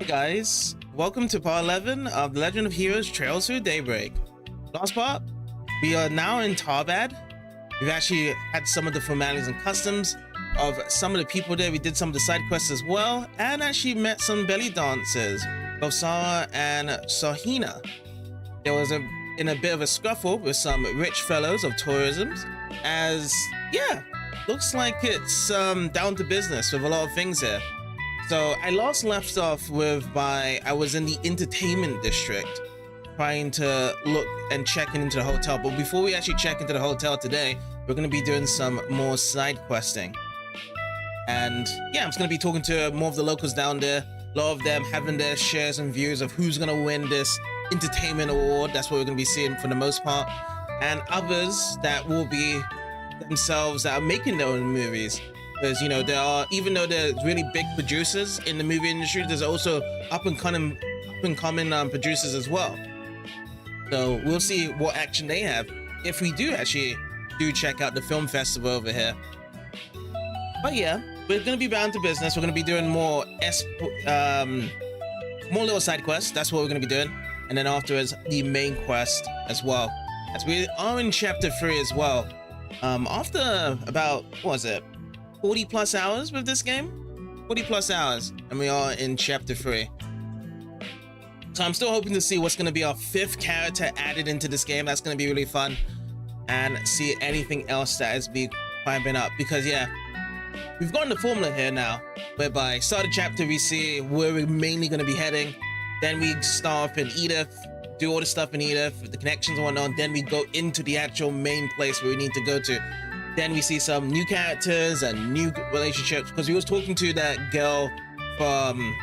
Hey guys, welcome to part 11 of The Legend of Heroes Trails Through Daybreak. Last part, we are now in Tharbad. We've actually had some of the formalities and customs of some of the people there. We did some of the side quests as well, and actually met some belly dancers, both Sarah and Sahina. There was in a bit of a scuffle with some rich fellows of tourism, as yeah, looks like it's down to business with a lot of things here. So I last left off with I was in the entertainment district trying to look and check into the hotel. But before we actually check into the hotel today, we're going to be doing some more side questing. And yeah, I'm just going to be talking to more of the locals down there. A lot of them having their shares and views of who's going to win this entertainment award. That's what we're going to be seeing for the most part. And others that will be themselves that are making their own movies. Because, you know, there are, even though there's really big producers in the movie industry, there's also up and coming producers as well. So we'll see what action they have if we do check out the film festival over here. But yeah, we're gonna be bound to business. We're gonna be doing more little side quests. That's what we're gonna be doing, and then afterwards the main quest as well. As we are in chapter 3 as well. After about, what was it, 40 plus hours with this game? 40 plus hours, and we are in chapter 3. So I'm still hoping to see what's going to be our 5th character added into this game. That's going to be really fun, and see anything else that has been climbing up, because yeah, we've gotten the formula here now, whereby start a chapter, we see where we're mainly going to be heading, then we start up in Edith, do all the stuff in Edith, the connections and whatnot, then we go into the actual main place where we need to go to. Then we see some new characters and new relationships, because we was talking to that girl from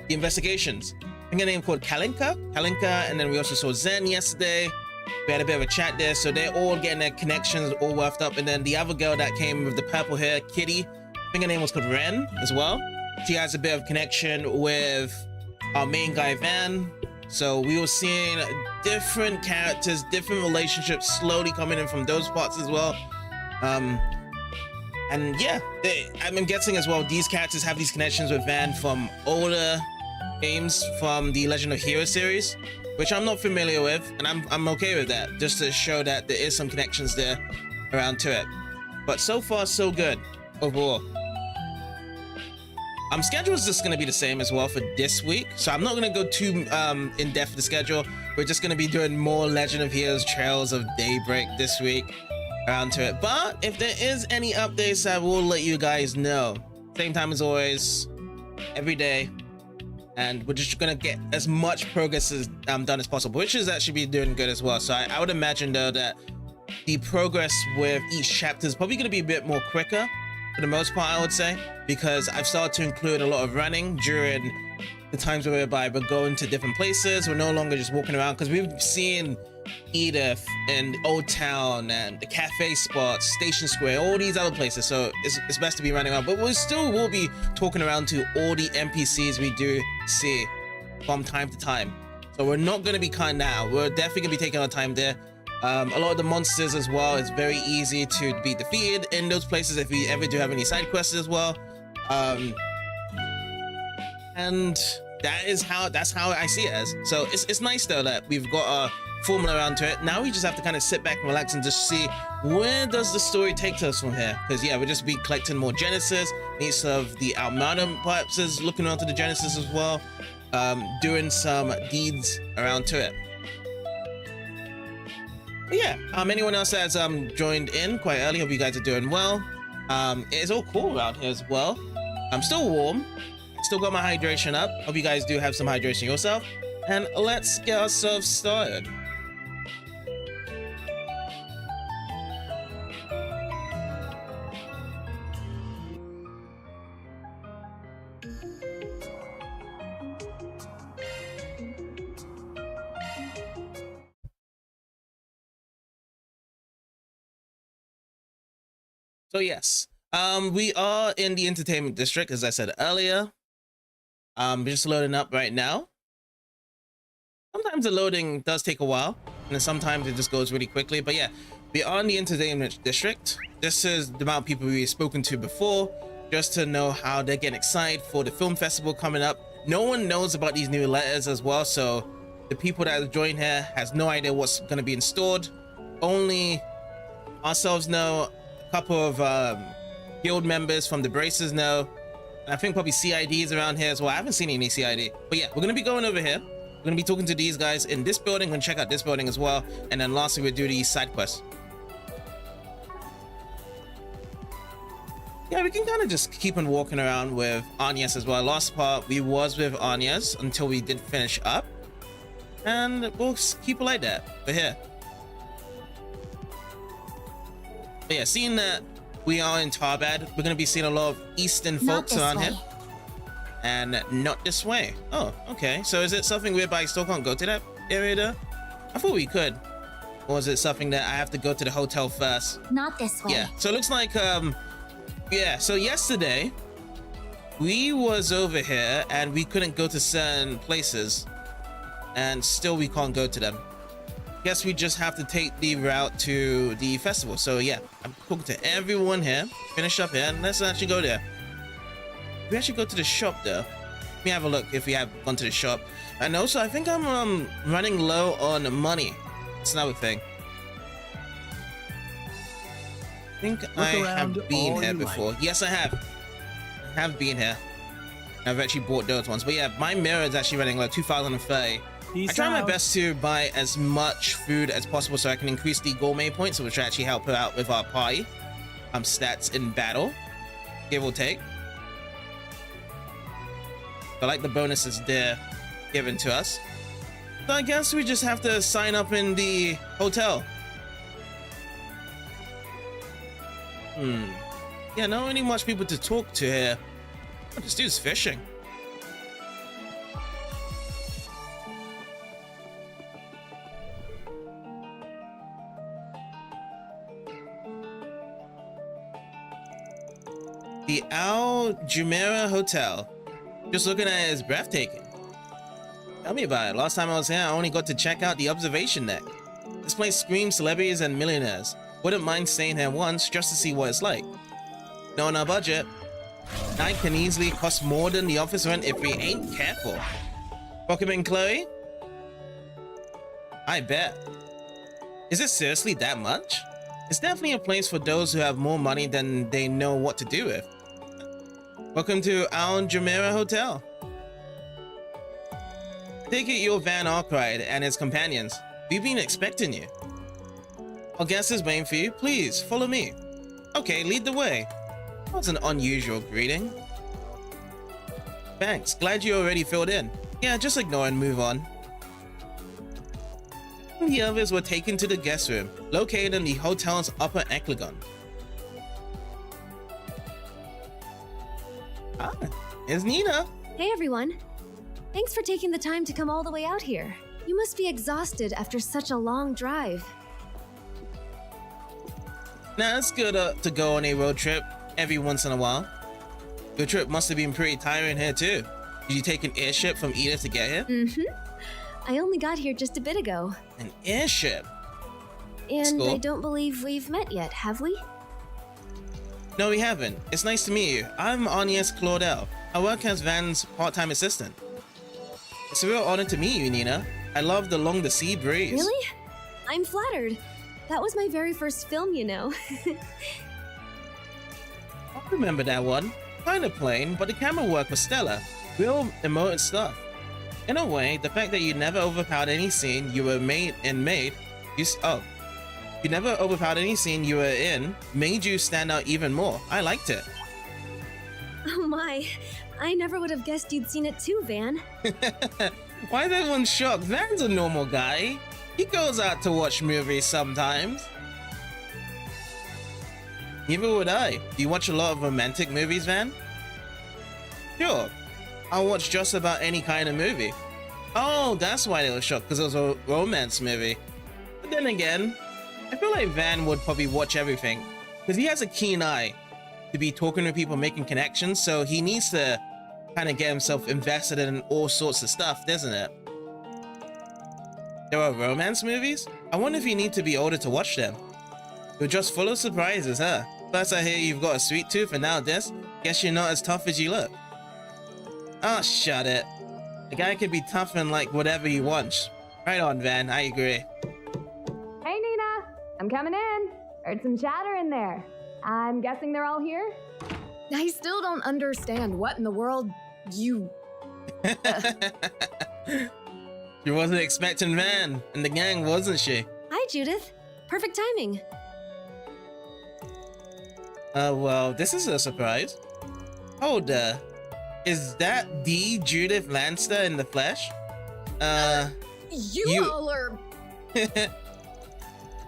the investigations. I think her name called Kalinka, and then we also saw Zen yesterday. We had a bit of a chat there, so they're all getting their connections all worked up. And then the other girl that came with the purple hair, Kitty, I think her name was called Ren as well. She has a bit of connection with our main guy Van. So we were seeing different characters, different relationships slowly coming in from those parts as well. And yeah, I'm guessing as well these characters have these connections with Van from older games from the Legend of Heroes series, which I'm not familiar with, and I'm okay with that, just to show that there is some connections there around to it. But so far so good overall. Schedule is just going to be the same as well for this week, so I'm not going to go too in depth with the schedule. We're just going to be doing more Legend of Heroes Trails of Daybreak this week around to it. But if there is any updates, I will let you guys know. Same time as always, every day, and we're just gonna get as much progress as done as possible, which is actually be doing good as well. So I would imagine though that the progress with each chapter is probably gonna be a bit more quicker for the most part, I would say, because I've started to include a lot of running during the times whereby we're going to different places. We're no longer just walking around, because we've seen Edith and Old Town and the cafe spots, Station Square, all these other places, so it's best to be running around. But we still will be talking around to all the NPCs we do see from time to time, so we're not going to be kind now. We're definitely going to be taking our time there. A lot of the monsters as well, it's very easy to be defeated in those places if we ever do have any side quests as well. And that's how I see it as. So it's nice though that we've got a formula around to it. Now we just have to kind of sit back and relax and just see where does the story take us from here, because yeah, we'll just be collecting more Genesis, needs of the Almada purposes, looking onto the Genesis as well, doing some deeds around to it. But yeah, anyone else that's joined in quite early, hope you guys are doing well. It's all cool around here as well. I'm still warm, still got my hydration up. Hope you guys do have some hydration yourself, and let's get ourselves started. So yes, we are in the entertainment district, as I said earlier. We're just loading up right now. Sometimes the loading does take a while, and then sometimes it just goes really quickly. But yeah, we are in the entertainment district. This is the amount of people we've spoken to before. just to know how they're getting excited for the film festival coming up no one knows about these new letters as well, so the people that have joined here has no idea what's going to be installed. Only ourselves know, a couple of guild members from the braces know, and I think probably CIDs around here as well. I haven't seen any CID, but yeah, we're going to be going over here. We're going to be talking to these guys in this building. We're going to check out this building as well, and then lastly we'll do these side quests. Yeah, we can kind of just keep on walking around with Agnes as well. Last part we was with Agnes until we did finish up, and we'll keep it like that. But here, but yeah, seeing that we are in Tharbad, we're gonna be seeing a lot of Eastern folks around here, and not this way. Oh, okay. So is it something whereby I still can't go to that area there? I thought we could, or is it something that I have to go to the hotel first? Not this way. Yeah. So it looks like yeah, so yesterday we was over here and we couldn't go to certain places, and still we can't go to them. Guess we just have to take the route to the festival. So yeah, I'm talking to everyone here, finish up here, and let's actually go there. We actually go to the shop though. Let me have a look if we have gone to the shop. And also I think I'm running low on money. That's another thing. I think I have been here before. Yes, I have. I have been here. I've actually bought those ones. But yeah, my mirror is actually running like 2030. I try my best to buy as much food as possible so I can increase the gourmet points, which will actually help out with our party stats in battle, give or take. I like the bonuses they're given to us. So I guess we just have to sign up in the hotel. Yeah, not really much people to talk to here. Oh, this dude's fishing. The Al Jumeirah Hotel. Just looking at it is breathtaking. Tell me about it. Last time I was here, I only got to check out the observation deck. This place screams celebrities and millionaires. Wouldn't mind staying here once just to see what it's like. No, on our budget. Night can easily cost more than the office rent if we ain't careful. Pokemon Chloe? I bet. Is it seriously that much? It's definitely a place for those who have more money than they know what to do with. Welcome to Al Jumeirah Hotel. Take it you're Van Arkwright and his companions. We've been expecting you. Our guest is waiting for you. Please, follow me. Okay, lead the way. That was an unusual greeting. Thanks, glad you already filled in. Yeah, just ignore and move on. The others were taken to the guest room, located in the hotel's upper echelon. Ah, it's Nina. Hey everyone. Thanks for taking the time to come all the way out here. You must be exhausted after such a long drive. Nah, it's good to go on a road trip every once in a while. Your trip must have been pretty tiring here too. Did you take an airship from Edith to get here? Mm-hmm. I only got here just a bit ago. An airship? And cool. I don't believe we've met yet, have we? No, we haven't. It's nice to meet you. I'm Agnes Claudel. I work as Van's part-time assistant. It's a real honor to meet you, Nina. I love the Along the Sea breeze. Really? I'm flattered. That was my very first film, you know. I remember that one. Kinda plain, but the camera work was stellar. Real emotive stuff. In a way, the fact that you never overpowered any scene you were you never overpowered any scene you were in made you stand out even more. I liked it. Oh my, I never would have guessed you'd seen it too, Van. Why is everyone shocked? Van's a normal guy. He goes out to watch movies sometimes. Neither would I. Do you watch a lot of romantic movies, Van? Sure. I'll watch just about any kind of movie. Oh, that's why they were shocked, because it was a romance movie. But then again, I feel like Van would probably watch everything, because he has a keen eye to be talking to people, making connections, so he needs to kind of get himself invested in all sorts of stuff, doesn't it? There are romance movies? I wonder if you need to be older to watch them. You're just full of surprises, huh? First I hear you've got a sweet tooth and now this. Guess you're not as tough as you look. Oh, shut it. The guy could be tough and like whatever he wants. Right on, Van. I agree. Hey, Nina. I'm coming in. Heard some chatter in there. I'm guessing they're all here? I still don't understand what in the world you... She wasn't expecting Van and the gang, wasn't she? Hi, Judith. Perfect timing. Well, this is a surprise. Hold, is that the Judith Lanster in the flesh? You all are...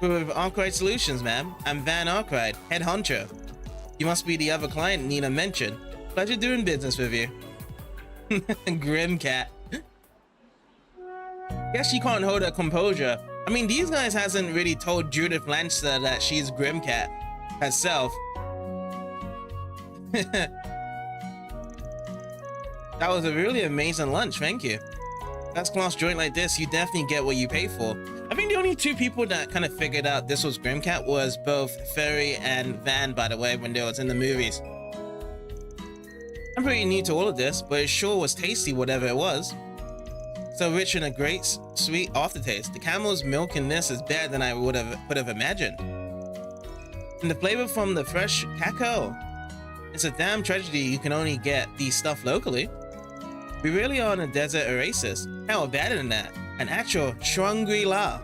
With Arkwright Solutions, ma'am. I'm Van Arkwright, head honcho. You must be the other client Nina mentioned. Pleasure doing business with you. Grim cat. Guess she can't hold her composure. I mean, these guys hasn't really told Judith Lancer that she's Grim cat herself. That was a really amazing lunch, thank you. That's class joint like this, you definitely get what you pay for. I think the only two people that kind of figured out this was Grimcat was both Ferry and Van, by the way, when they was in the movies. I'm pretty new to all of this, but it sure was tasty, whatever it was. So rich and a great sweet aftertaste. The camel's milk in this is better than I would have imagined. And the flavor from the fresh cacao. It's a damn tragedy you can only get these stuff locally. We really are in a desert oasis. Hell, better than that. An actual Shangri-La.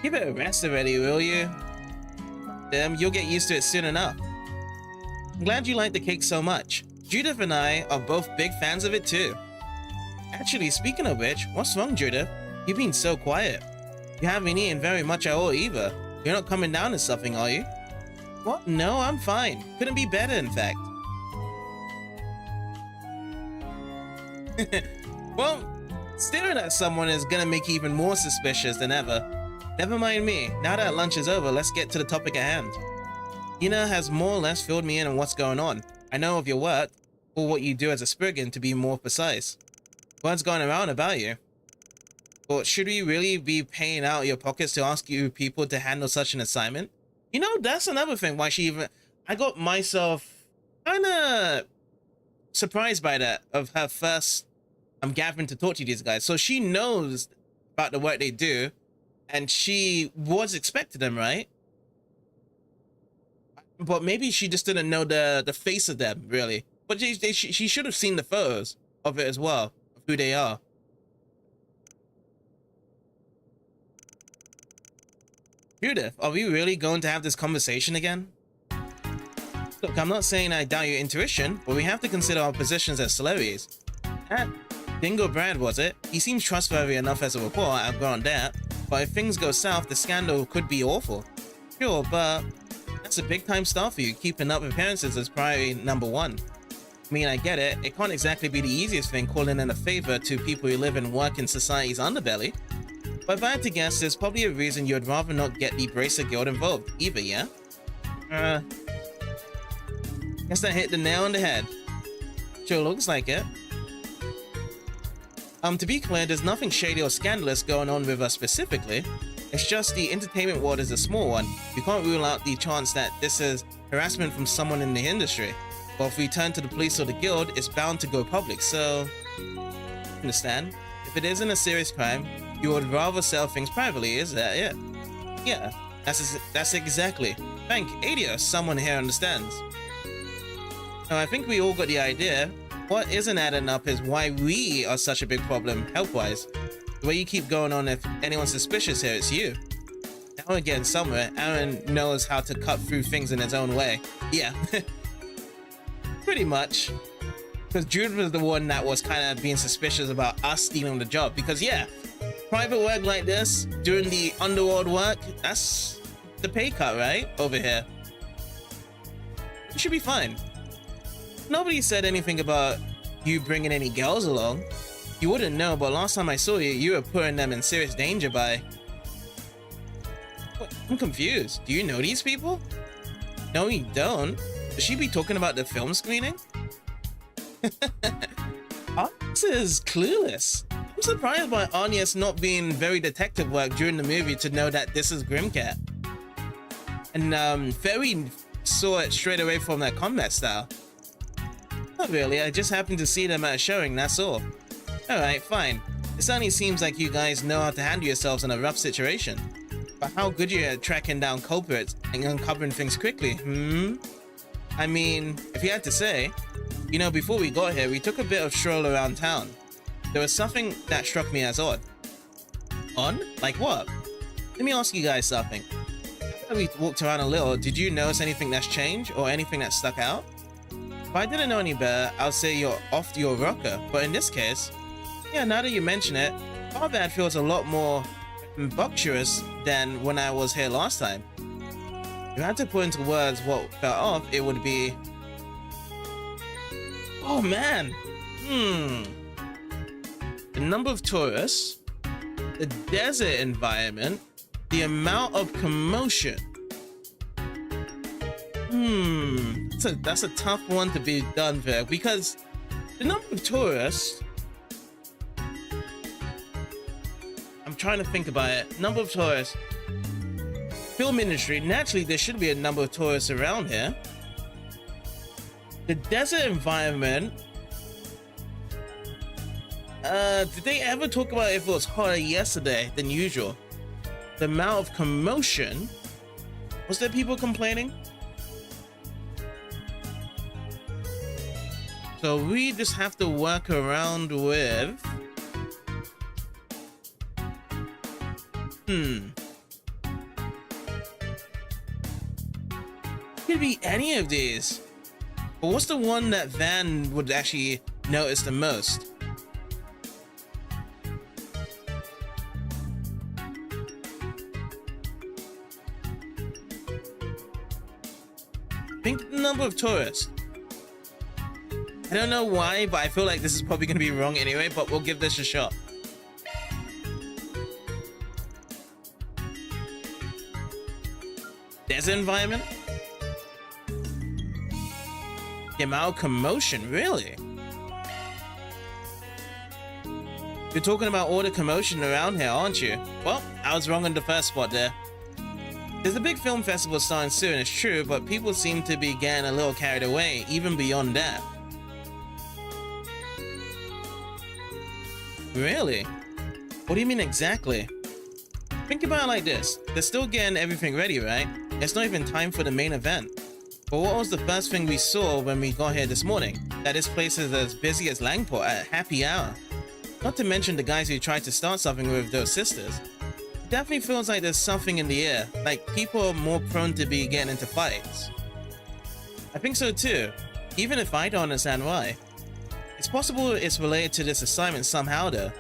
Give it a rest already, will you? You'll get used to it soon enough. I'm glad you like the cake so much. Judith and I are both big fans of it too. Actually, speaking of which, what's wrong, Judith? You've been so quiet. You haven't eaten very much at all either. You're not coming down to something, are you? What? No, I'm fine. Couldn't be better, in fact. Well, staring at someone is gonna make you even more suspicious than ever. Never mind me. Now that lunch is over, let's get to the topic at hand. Nina has more or less filled me in on what's going on. I know of your work, or what you do as a Spriggan to be more precise. Word's going around about you. But should we really be paying out your pockets to ask you people to handle such an assignment? You know, that's another thing why she even... I got myself kinda surprised by that, of her first gathering to talk to these guys. So she knows about the work they do, and she was expecting them, right? But maybe she just didn't know the face of them, really. But she should have seen the photos of it as well, of who they are. Judith, are we really going to have this conversation again? Look, I'm not saying I doubt your intuition, but we have to consider our positions as celebrities. That Dingo Brad, was it? He seems trustworthy enough as a reporter, I'll grant that. But if things go south, the scandal could be awful. Sure, but that's a big time star for you. Keeping up appearances is priority number one. I mean, I get it. It can't exactly be the easiest thing calling in a favor to people who live and work in society's underbelly. But if I had to guess, there's probably a reason you'd rather not get the Bracer Guild involved either, yeah? Guess that hit the nail on the head. Sure looks like it. To be clear, there's nothing shady or scandalous going on with us specifically. It's just the entertainment world is a small one. We can't rule out the chance that this is harassment from someone in the industry. But if we turn to the police or the guild, it's bound to go public, so... Understand? If it isn't a serious crime, you would rather sell things privately, is that it? Yeah, that's exactly. Thank Adios, someone here understands. Now, I think we all got the idea. What isn't adding up is why we are such a big problem, health-wise. The way you keep going on, if anyone's suspicious here, it's you. Now again, somewhere, Aaron knows how to cut through things in his own way. Yeah. Pretty much. Because Jude was the one that was kind of being suspicious about us stealing the job. Because yeah, private work like this, doing the underworld work, that's the pay cut, right? Over here. You should be fine. Nobody said anything about you bringing any girls along. You wouldn't know, but last time I saw you, you were putting them in serious danger by... What? I'm confused. Do you know these people? No, you don't. Should she be talking about the film screening? Onyx is clueless. I'm surprised by Onyx not being very detective work during the movie to know that this is Grimcat. And Ferry saw it straight away from that combat style. Not really, I just happened to see them at a showing, that's all. Alright, fine. It certainly seems like you guys know how to handle yourselves in a rough situation. But how good you're at tracking down culprits and uncovering things quickly, I mean, if you had to say, you know, before we got here, we took a bit of stroll around town. There was something that struck me as odd. Odd? Like what? Let me ask you guys something. After we walked around a little, did you notice anything that's changed or anything that stuck out? If I didn't know any better, I'd say you're off your rocker, but in this case, yeah, now that you mention it, Tharbad feels a lot more bumptious than when I was here last time. If I had to put into words what felt off, it would be... Oh man! The number of tourists, the desert environment, the amount of commotion. That's a tough one to be done there, because the number of tourists... I'm trying to think about it. Number of tourists. Film industry, naturally there should be a number of tourists around here. The desert environment. Did they ever talk about if it was hotter yesterday than usual? The amount of commotion. Was there people complaining? So we just have to work around with... Could be any of these. But what's the one that Van would actually notice the most? Think the number of tourists. I don't know why, but I feel like this is probably going to be wrong anyway, but we'll give this a shot. Desert environment? The amount of commotion, really? You're talking about all the commotion around here, aren't you? Well, I was wrong on the first spot there. There's a big film festival starting soon, it's true, but people seem to be getting a little carried away, even beyond that. Really? What do you mean exactly? Think about it like this. They're still getting everything ready, right? It's not even time for the main event. But what was the first thing we saw when we got here this morning? That this place is as busy as Langport at happy hour. Not to mention the guys who tried to start something with those sisters. It definitely feels like there's something in the air, like people are more prone to be getting into fights. I think so too, even if I don't understand why. It's possible it's related to this assignment somehow though.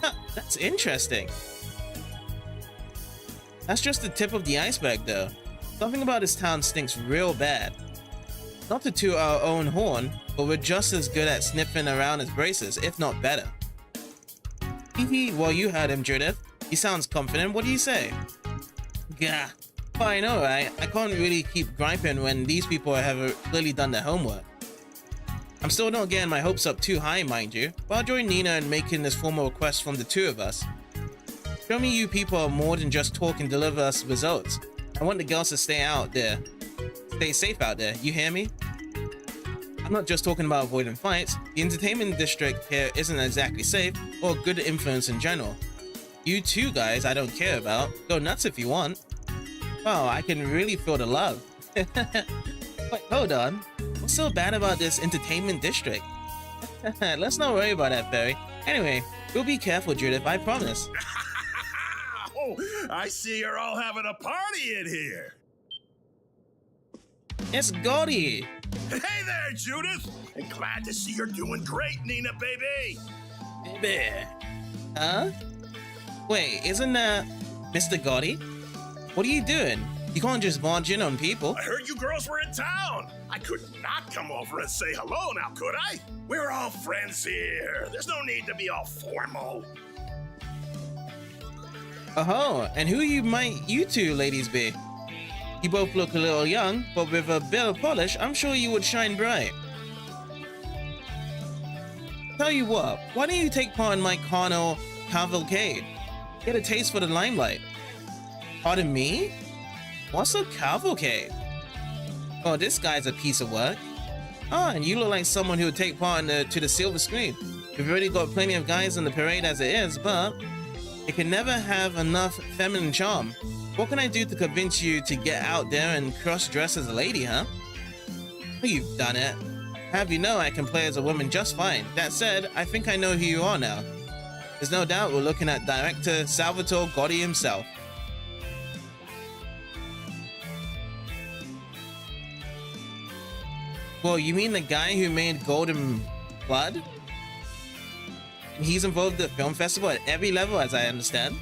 Huh, that's interesting. That's just the tip of the iceberg though. Something about this town stinks real bad. Not to toot our own horn, but we're just as good at sniffing around as braces, if not better. Hehe, well you heard him, Judith. He sounds confident, what do you say? Gah, fine, alright. I can't really keep griping when these people have clearly done their homework. I'm still not getting my hopes up too high, mind you, but I'll join Nina in making this formal request from the two of us. Show me you people are more than just talk and deliver us results. I want the girls to stay out there. Stay safe out there, you hear me? I'm not just talking about avoiding fights. The entertainment district here isn't exactly safe, or a good influence in general. You two guys I don't care about. Go nuts if you want. Wow, I can really feel the love. Wait, hold on. What's so bad about this entertainment district? Let's not worry about that, Fairy. Anyway, we'll be careful, Judith, I promise. Oh, I see you're all having a party in here. It's Goldie. Hey there, Judith. And glad to see you're doing great, Nina, baby. Baby. Huh? Wait, isn't that Mr. Gotti? What are you doing? You can't just barge in on people. I heard you girls were in town. I could not come over and say hello now, could I? We're all friends here. There's no need to be all formal. Oh, and who might you two ladies be? You both look a little young, but with a bit of polish, I'm sure you would shine bright. Tell you what, why don't you take part in my carnal cavalcade? Get a taste for the limelight. Pardon me? What's a cavalcade? Oh, this guy's a piece of work. Oh, and you look like someone who would take part in the silver screen. We've already got plenty of guys in the parade as it is, but it can never have enough feminine charm. What can I do to convince you to get out there and cross-dress as a lady, huh? Oh, you've done it. Have you know I can play as a woman just fine. That said, I think I know who you are now. There's no doubt we're looking at director Salvatore Gotti himself. Well, you mean the guy who made Golden Blood? He's involved at the film festival at every level, as I understand.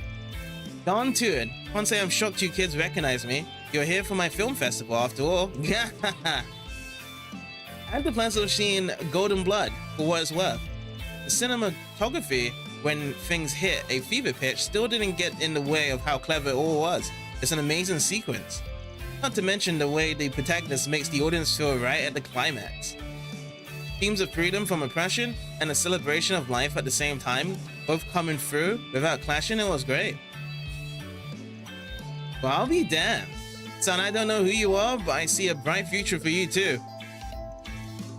Darn to it. Can't say I'm shocked you kids recognize me. You're here for my film festival, after all. I had the plans of seeing Golden Blood, for what it's worth. The cinematography, when things hit a fever pitch, still didn't get in the way of how clever it all was. It's an amazing sequence. Not to mention the way the protagonist makes the audience feel right at the climax. Themes of freedom from oppression and a celebration of life at the same time, both coming through without clashing, it was great. Well, I'll be damned. Son, I don't know who you are, but I see a bright future for you too.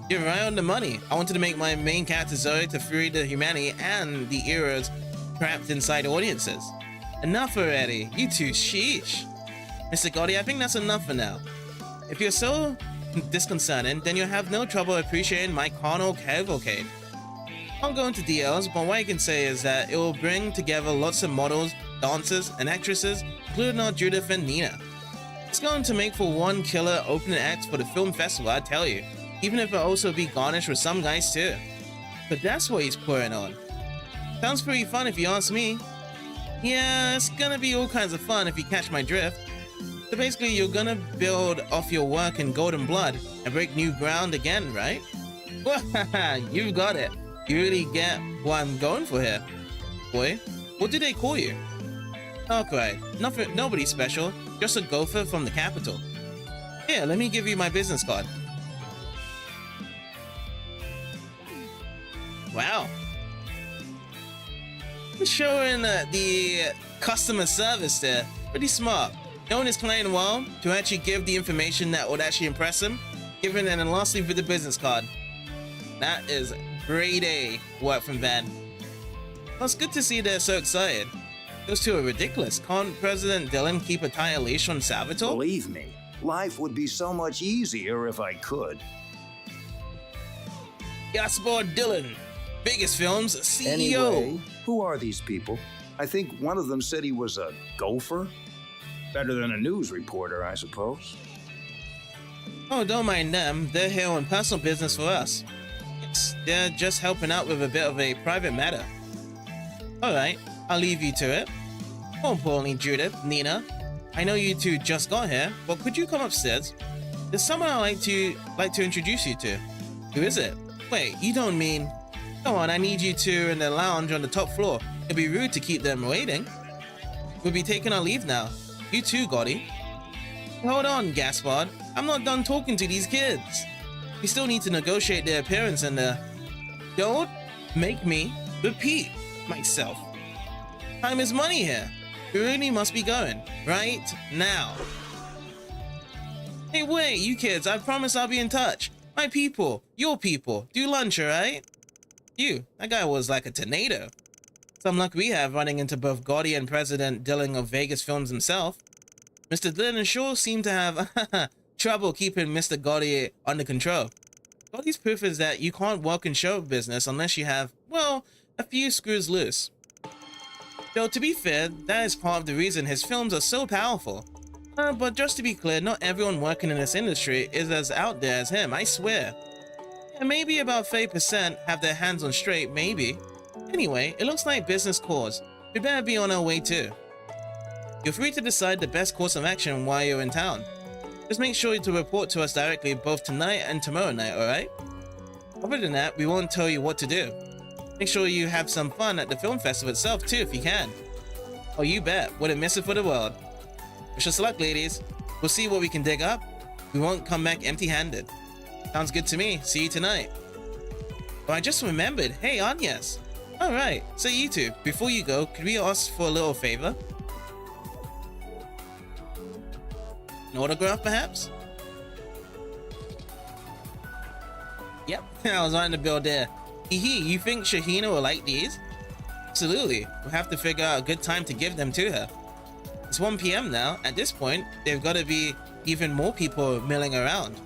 You're right on the money. I wanted to make my main character Zoe to free the humanity and the eras trapped inside audiences. Enough already, you two, sheesh. Mr. Gotti, I think that's enough for now. If you're so disconcerting, then you'll have no trouble appreciating my carnal cavalcade. I won't go into details, but what I can say is that it will bring together lots of models, dancers, and actresses, including our Judith and Nina. It's going to make for one killer opening act for the film festival, I tell you. Even if it'll also be garnished with some guys too. But that's what he's pouring on. Sounds pretty fun if you ask me. Yeah, it's gonna be all kinds of fun if you catch my drift. So basically, you're gonna build off your work in Golden Blood and break new ground again, right? You've got it. You really get what I'm going for here. Boy, what do they call you? Okay, nobody special, just a gopher from the capital. Here, let me give you my business card. Wow. Showing the customer service there. Pretty smart. Knowing his client well, to actually give the information that would actually impress him, giving an lastly for the business card. That is grade A work from Van. Well, it's good to see they're so excited. Those two are ridiculous. Can't President Dillon keep a tighter leash on Salvatore? Believe me, life would be so much easier if I could. Gaspard Dillon, Vegas Films CEO. Anyway, who are these people? I think one of them said he was a gopher. Better than a news reporter, I suppose. Oh, don't mind them. They're here on personal business for us. Yes, they're just helping out with a bit of a private matter. Alright, I'll leave you to it. More importantly, Judith, Nina, I know you two just got here, but could you come upstairs? There's someone I'd like to introduce you to. Who is it? Wait, you don't mean... Come on, I need you two in the lounge on the top floor. It'd be rude to keep them waiting. We'll be taking our leave now. You too, Gotti. Hold on, Gaspard. I'm not done talking to these kids. We still need to negotiate their appearance and don't make me repeat myself. Time is money here. We really must be going. Right now. Hey, wait, you kids. I promise I'll be in touch. My people. Your people. Do lunch, alright? You. That guy was like a tornado. Some luck we have running into both Gotti and President Dillon of Vegas Films himself. Mr. Dillon sure seemed to have trouble keeping Mr. Gotti under control. Gotti's proof is that you can't work in show business unless you have, well, a few screws loose. Though to be fair, that is part of the reason his films are so powerful. But just to be clear, not everyone working in this industry is as out there as him, I swear. Yeah, maybe about 30% have their hands on straight, maybe. Anyway, it looks like business calls. We better be on our way too. You're free to decide the best course of action while you're in town. Just make sure to report to us directly both tonight and tomorrow night, alright? Other than that, we won't tell you what to do. Make sure you have some fun at the film festival itself too if you can. Oh, you bet. Wouldn't miss it for the world. Wish us luck, ladies. We'll see what we can dig up. We won't come back empty-handed. Sounds good to me. See you tonight. Oh, I just remembered. Hey, Agnes. Alright, so you two, before you go, could we ask for a little favor? An autograph, perhaps? Yep, I was wanting to build there. Hee, you think Shahina will like these? Absolutely. We'll have to figure out a good time to give them to her. It's 1 p.m. now. At this point, there've got to be even more people milling around.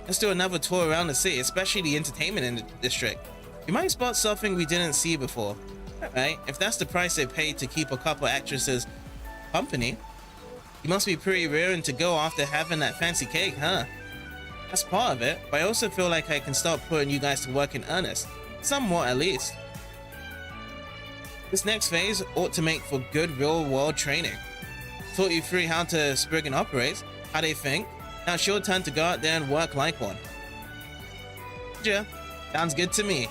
Let's do another tour around the city, especially the entertainment district. You might spot something we didn't see before. Alright, if that's the price they paid to keep a couple actresses company, you must be pretty raring to go after having that fancy cake, huh? That's part of it, but I also feel like I can start putting you guys to work in earnest. Somewhat, at least. This next phase ought to make for good real-world training. Taught you through how to Spriggan operates, how they think. Now it's your turn to go out there and work like one. Yeah, sounds good to me.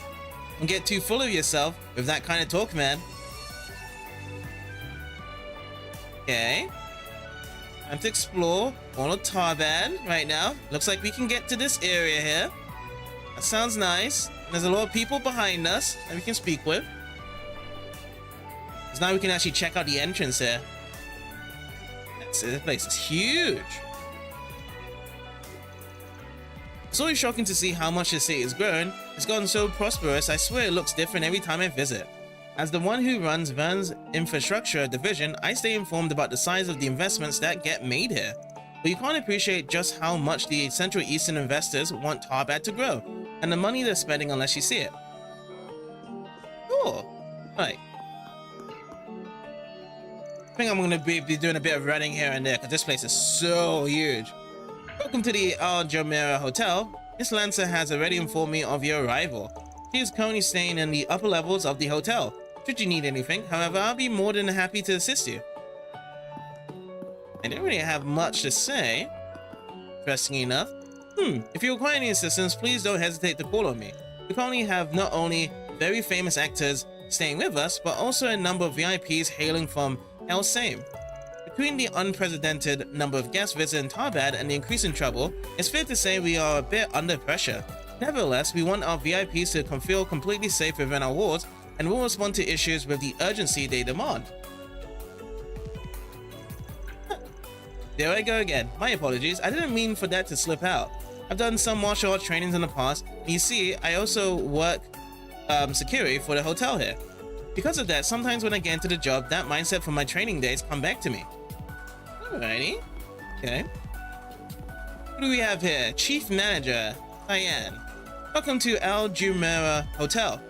Don't get too full of yourself with that kind of talk, man. Okay. Time to explore all of Tharbad right now. Looks like we can get to this area here. That sounds nice. There's a lot of people behind us that we can speak with. So now we can actually check out the entrance here. That's it. This place is huge. It's always shocking to see how much the city has grown. It's gotten so prosperous, I swear it looks different every time I visit. As the one who runs Vern's infrastructure division, I stay informed about the size of the investments that get made here. But you can't appreciate just how much the Central Eastern investors want Tharbad to grow, and the money they're spending unless you see it. Cool. Right. I think I'm going to be doing a bit of running here and there, because this place is so huge. Welcome to the Al Jumeirah Hotel. Miss Lancer has already informed me of your arrival. She is currently staying in the upper levels of the hotel. Should you need anything, however, I'll be more than happy to assist you. I don't really have much to say. Interestingly enough. If you require any assistance, please don't hesitate to call on me. We currently have not only very famous actors staying with us, but also a number of VIPs hailing from El Same. Between the unprecedented number of guests visiting Tharbad and the increasing trouble, it's fair to say we are a bit under pressure. Nevertheless, we want our VIPs to feel completely safe within our walls, and will respond to issues with the urgency they demand. There I go again. My apologies, I didn't mean for that to slip out. I've done some martial arts trainings in the past, and you see, I also work security for the hotel here. Because of that, sometimes when I get into the job, that mindset from my training days come back to me. Alrighty. Okay. What do we have here? Chief Manager, Diane. Welcome to Al Jumeirah Hotel.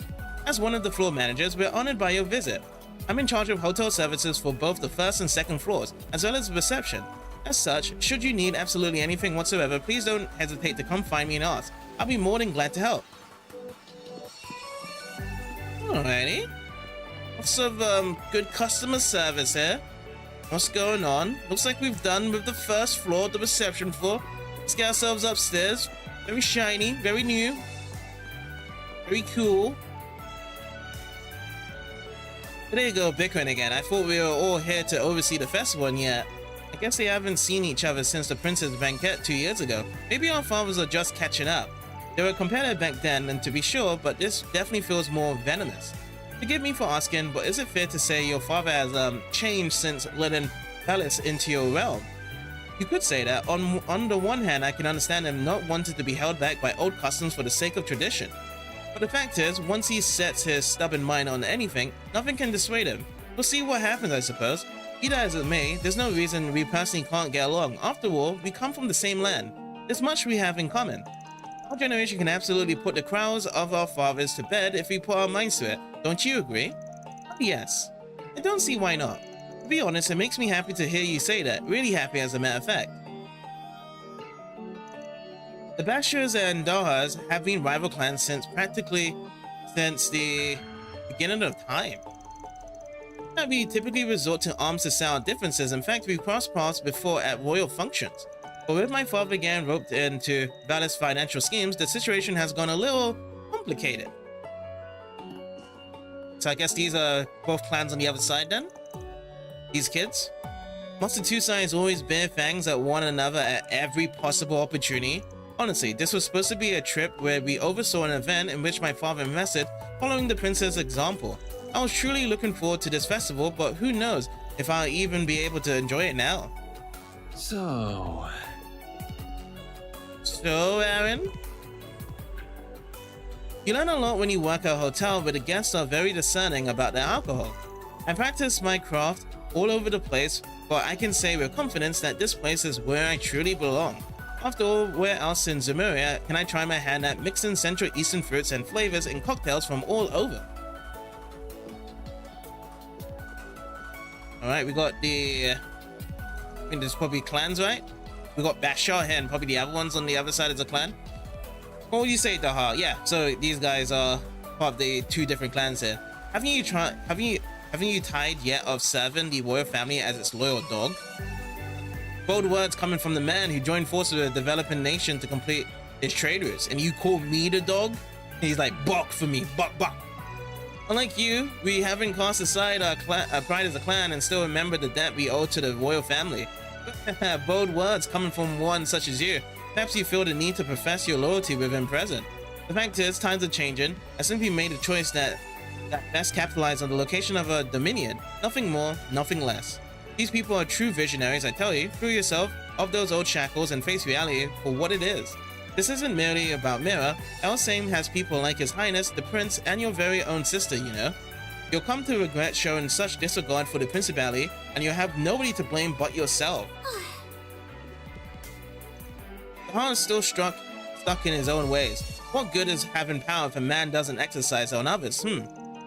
As one of the floor managers, we're honored by your visit. I'm in charge of hotel services for both the first and second floors, as well as reception. As such, should you need absolutely anything whatsoever, please don't hesitate to come find me and ask. I'll be more than glad to help. Alrighty. Lots of good customer service here. What's going on? Looks like we've done with the first floor, the reception floor. Let's get ourselves upstairs. Very shiny, very new. Very cool. There you go, bickering again. I thought we were all here to oversee the festival, and yet I guess they haven't seen each other since the Princess Banquet 2 years ago. Maybe our fathers are just catching up. They were competitive back then, and to be sure, but this definitely feels more venomous. Forgive me for asking, but is it fair to say your father has changed since letting Valis into your realm? You could say that. On the one hand, I can understand him not wanting to be held back by old customs for the sake of tradition. But the fact is, once he sets his stubborn mind on anything, nothing can dissuade him. We'll see what happens, I suppose. Be that as it may, there's no reason we personally can't get along. After all, we come from the same land. There's much we have in common. Our generation can absolutely put the crowds of our fathers to bed if we put our minds to it. Don't you agree? Yes. I don't see why not. To be honest, it makes me happy to hear you say that. Really happy, as a matter of fact. The Bashers and Dahas have been rival clans since the beginning of time. We typically resort to arms to settle differences. In fact, we've crossed paths before at royal functions. But with my father again roped into Valis' financial schemes, the situation has gone a little complicated. So I guess these are both clans on the other side then? These kids? Must the two sides always bear fangs at one another at every possible opportunity? Honestly, this was supposed to be a trip where we oversaw an event in which my father invested, following the prince's example. I was truly looking forward to this festival, but who knows if I'll even be able to enjoy it now. So, Aaron? You learn a lot when you work at a hotel, but the guests are very discerning about their alcohol. I practice my craft all over the place, but I can say with confidence that this place is where I truly belong. After all, where else in Zemuria can I try my hand at mixing Central Eastern fruits and flavors in cocktails from all over? Alright, we got the... I think there's probably clans, right? We got Bashar here and probably the other ones on the other side of the clan. What would you say, Daha? Yeah, so these guys are part of the two different clans here. Haven't you tired yet of serving the royal family as its loyal dog? Bold words coming from the man who joined forces with a developing nation to complete his trade routes, and you call me the dog? And he's like, bark for me, bark, bark. Unlike you, we haven't cast aside our pride as a clan and still remember the debt we owe to the royal family. Bold words coming from one such as you. Perhaps you feel the need to profess your loyalty within present. The fact is, times are changing. I simply made a choice that best capitalize on the location of a dominion. Nothing more, nothing less. These people are true visionaries, I tell you. Free yourself of those old shackles and face reality for what it is. This isn't merely about Mira. Elsame has people like His Highness, the Prince, and your very own sister, you know. You'll come to regret showing such disregard for the Principality, and you'll have nobody to blame but yourself. Khan is still stuck in his own ways. What good is having power if a man doesn't exercise on others?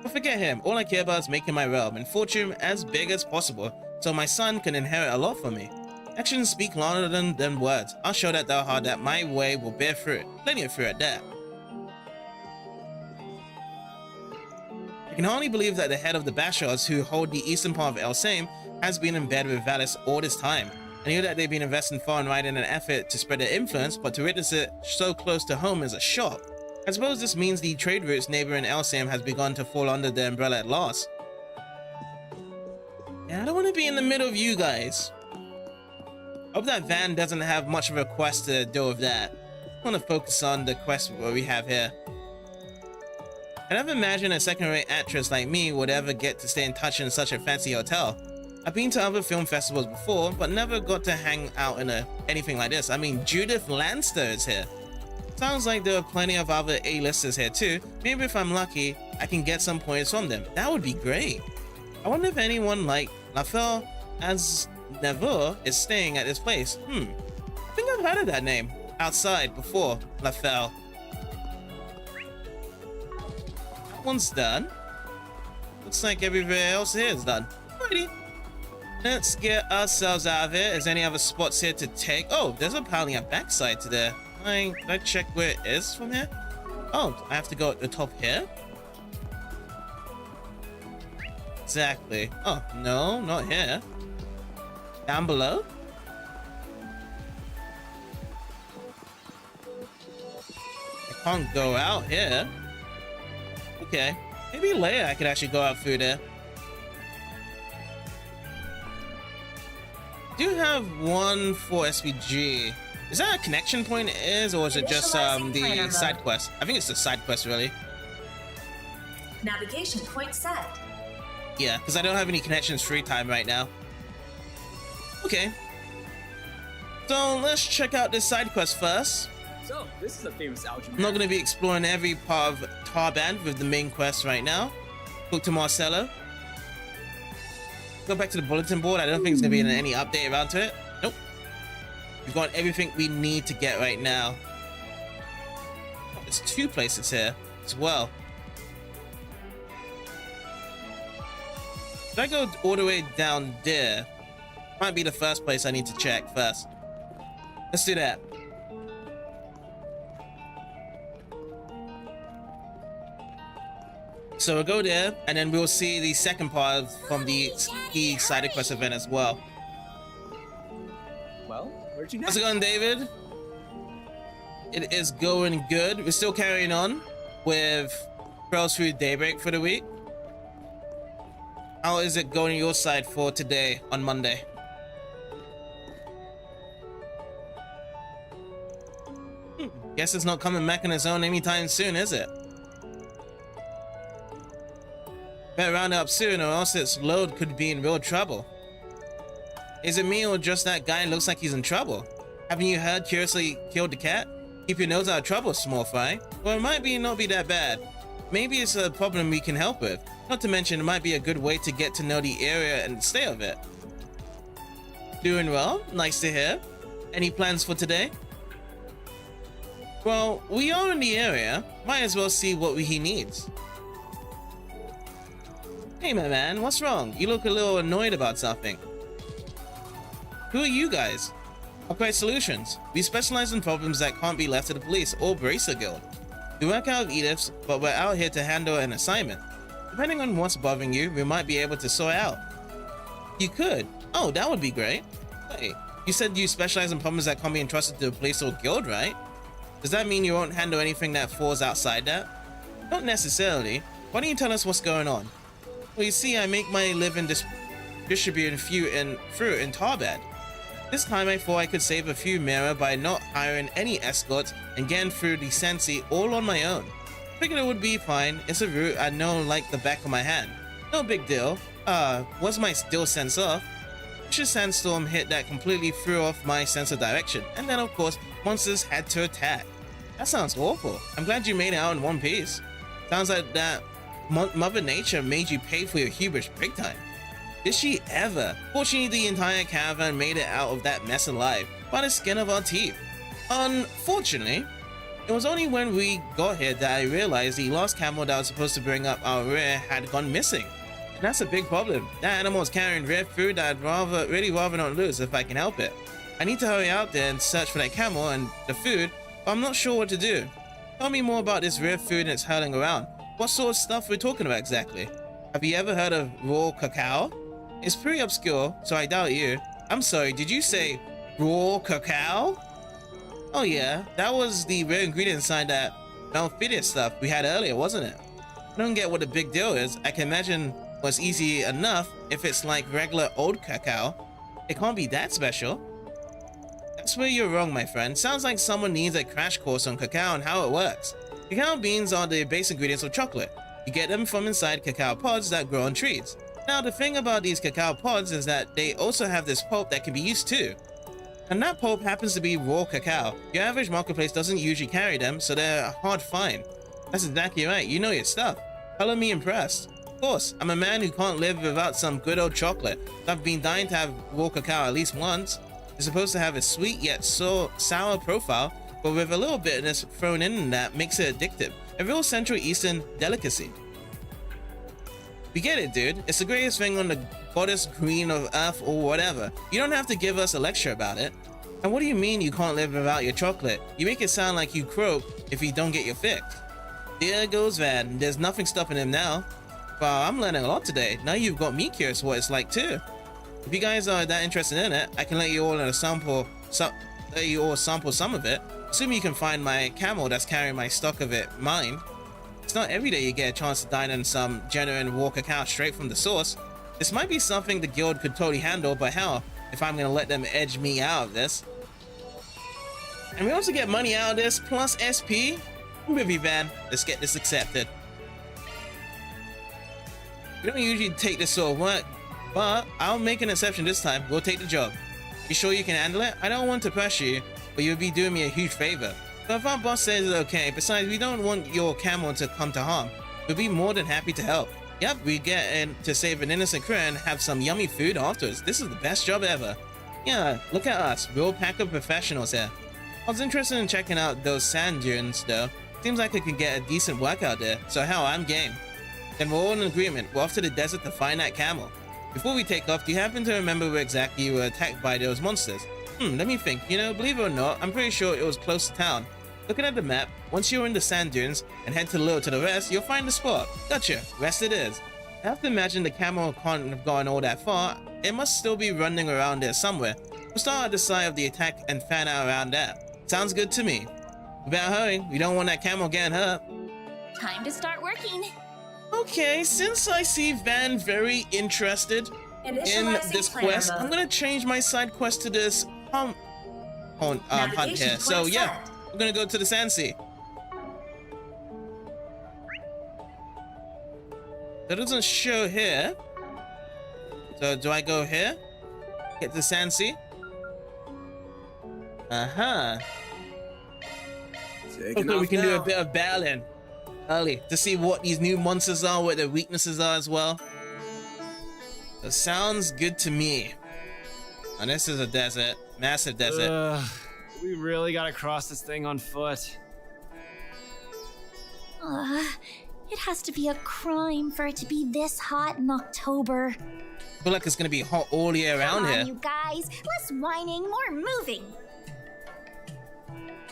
But forget him. All I care about is making my realm and fortune as big as possible, so my son can inherit a lot from me. Actions speak louder than words. I'll show that Dalha that my way will bear fruit. Plenty of fruit at that. I can hardly believe that the head of the Bashars who hold the eastern part of Elsame has been in bed with Valis all this time. I knew that they've been investing far and wide in an effort to spread their influence, but to witness it so close to home is a shock. I suppose this means the trade routes neighboring Elsame has begun to fall under the umbrella at last. Yeah, I don't want to be in the middle of you guys. Hope that Van doesn't have much of a quest to do with that. I want to focus on the quest what we have here. I never imagined a second-rate actress like me would ever get to stay in touch in such a fancy hotel. I've been to other film festivals before, but never got to hang out in anything like this. I mean, Judith Lanster is here. Sounds like there are plenty of other A-listers here too. Maybe if I'm lucky, I can get some points from them. That would be great. I wonder if anyone like Lafel as Neveu is staying at this place. I think I've heard of that name outside before. Lafel. That one's done. Looks like everywhere else here is done. Alrighty. Let's get ourselves out of here. Is there any other spots here to take? Oh, there's apparently a backside to there. Can I check where it is from here? Oh, I have to go at the top here? Exactly. Oh, no, not here. Down below? I can't go out here. Okay. Maybe later I could actually go out through there. I do have one for SVG. Is that a connection point it is, or is it just the side quest? I think it's the side quest, really. Navigation point set. Yeah, because I don't have any connections free time right now. Okay. So let's check out this side quest first. So, this is a famous algebra. I'm not going to be exploring every part of Tharbad with the main quest right now. Talk to Marcelo. Go back to the bulletin board. I don't think there's going to be any update around to it. Nope. We've got everything we need to get right now. Oh, there's two places here as well. Should I go all the way down there? Might be the first place I need to check first. Let's do that. So we'll go there, and then we'll see the second part from the ski side quest event as well. Well, where'd you go? How's it going, David? It is going good. We're still carrying on with Through Daybreak for the week. How is it going your side for today on Monday? Guess it's not coming back on its own anytime soon, is it? Better round it up soon, or else its load could be in real trouble. Is it me, or just that guy looks like he's in trouble? Haven't you heard Curiously killed the cat? Keep your nose out of trouble, small fry. Well, it might not be that bad. Maybe it's a problem we can help with. Not to mention, it might be a good way to get to know the area and stay of it. Doing well? Nice to hear. Any plans for today? Well, we are in the area. Might as well see what he needs. Hey, my man, what's wrong? You look a little annoyed about something. Who are you guys? Upright Solutions. We specialize in problems that can't be left to the police or Bracer Guild. We work out of edicts, but we're out here to handle an assignment. Depending on what's bothering you, we might be able to sort it out. You could? Oh, that would be great. Wait, you said you specialize in problems that can't be entrusted to the police or guild, right? Does that mean you won't handle anything that falls outside that? Not necessarily. Why don't you tell us what's going on? Well, you see, I make my living distributing fruit in Tharbad. This time I thought I could save a few Mira by not hiring any escorts and getting through the Sensi all on my own. Figured it would be fine. It's a route I know like the back of my hand. No big deal. Was my still sense off? A sandstorm hit that completely threw off my sense of direction, and then of course monsters had to attack. That sounds awful. I'm glad you made it out in one piece. Sounds like that Mother Nature made you pay for your hubris big time. Did she ever? Fortunately, the entire caravan made it out of that mess alive by the skin of our teeth. Unfortunately, it was only when we got here that I realized the last camel that was supposed to bring up our rear had gone missing. And that's a big problem. That animal is carrying rare food that I'd really rather not lose if I can help it. I need to hurry out there and search for that camel and the food, but I'm not sure what to do. Tell me more about this rare food that's hurling around. What sort of stuff we're talking about exactly? Have you ever heard of raw cacao? It's pretty obscure, so I doubt you. I'm sorry, did you say raw cacao? Oh yeah, that was the rare ingredient inside that Malphidia stuff we had earlier, wasn't it? I don't get what the big deal is. I can imagine was easy enough if it's like regular old cacao. It can't be that special. That's where you're wrong, my friend. Sounds like someone needs a crash course on cacao and how it works. Cacao beans are the base ingredients of chocolate. You get them from inside cacao pods that grow on trees. Now, the thing about these cacao pods is that they also have this pulp that can be used too. And that pulp happens to be raw cacao. Your average marketplace doesn't usually carry them, so they're a hard find. That's exactly right, you know your stuff. Color me impressed. Of course, I'm a man who can't live without some good old chocolate. I've been dying to have raw cacao at least once. It's supposed to have a sweet yet sour profile, but with a little bitterness thrown in that makes it addictive. A real Central Eastern delicacy. We get it, dude. It's the greatest thing on the goddess queen of earth or whatever. You don't have to give us a lecture about it. And what do you mean you can't live without your chocolate? You make it sound like you croak if you don't get your fix. There goes Van. There's nothing stopping him now. Wow, I'm learning a lot today. Now you've got me curious what it's like too. If you guys are that interested in it, I can let you all sample some of it. Assuming you can find my camel that's carrying my stock of it mine. It's not every day you get a chance to dine on some genuine raw cacao straight from the source. This might be something the guild could totally handle, but hell, if I'm gonna let them edge me out of this. And we also get money out of this, plus SP. I'm with you, Van. Let's get this accepted. We don't usually take this sort of work, but I'll make an exception this time. We'll take the job. You sure you can handle it? I don't want to pressure you, but you'll be doing me a huge favor. But if our boss says it's okay, besides we don't want your camel to come to harm, we'll be more than happy to help. Yep, we get in to save an innocent crew and have some yummy food afterwards. This is the best job ever. Yeah, look at us, real pack of professionals here. I was interested in checking out those sand dunes though. Seems like I could get a decent workout there, so hell, I'm game. Then we're all in agreement. We're off to the desert to find that camel. Before we take off, do you happen to remember where exactly you were attacked by those monsters? Let me think. You know, believe it or not, I'm pretty sure it was close to town. Looking at the map, once you're in the sand dunes and head to the little to the west, you'll find the spot. Gotcha. West it is. I have to imagine the camel can't have gone all that far. It must still be running around there somewhere. We'll start at the side of the attack and fan out around there. Sounds good to me. We better hurry. We don't want that camel getting hurt. Time to start working. Okay, since I see Van very interested in this quest, I'm gonna change my side quest to this hunt here. So yeah, we're gonna go to the Sandsea. That doesn't show here. So do I go here? Get the Sandsea? Uh-huh. Hopefully we can do a bit of battling early to see what these new monsters are, what their weaknesses are as well. That sounds good to me. And this is a desert, massive desert. We really gotta cross this thing on foot. It has to be a crime for it to be this hot in October. I feel like it's gonna be hot all year round Come on, here. you guys, less whining, more moving.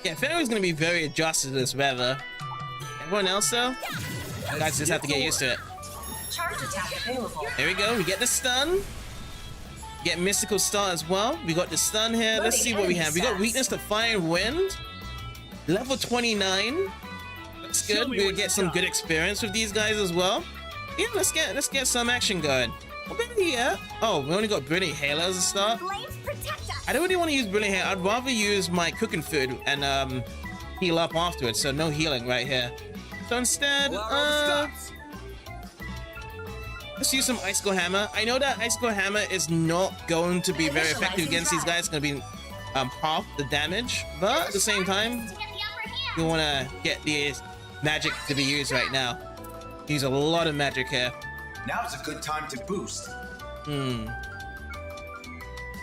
Yeah, Fenrir's gonna be very adjusted to this weather. Everyone else though, you guys just have to get used to it. Charge attack available. Here we go, we get the stun. Get mystical star as well. We got the stun here. Let's see what we have. We got weakness to fire and wind. Level 29. That's good. We'll get some good experience with these guys as well. Yeah, let's get some action going. Well, maybe yeah. Oh, we only got brilliant halo as a start. Flames protect us. I don't really want to use brilliant halo. I'd rather use my cooking food and heal up afterwards. So no healing right here. So instead, let's use some Icicle Hammer. I know that Icicle Hammer is not going to be very effective against these guys. It's going to be half the damage. But at the same time, you want to get the magic to be used right now. Use a lot of magic here. Now's a good time to boost.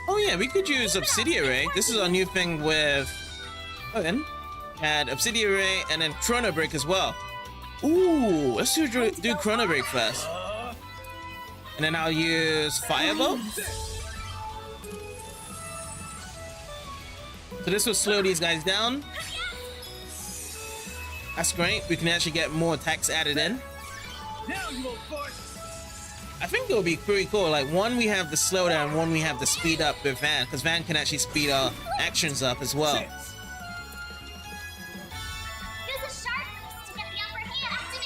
Oh yeah, we could use Obsidian Ray. This is our new thing with Owen. Had Obsidian Ray and then Chrono Break as well. Ooh, let's do Chrono Break first. And then I'll use Firebolt. So this will slow these guys down. That's great. We can actually get more attacks added in. I think it'll be pretty cool. Like, one, we have the slowdown, one, we have the speed up with Van, because Van can actually speed our actions up as well.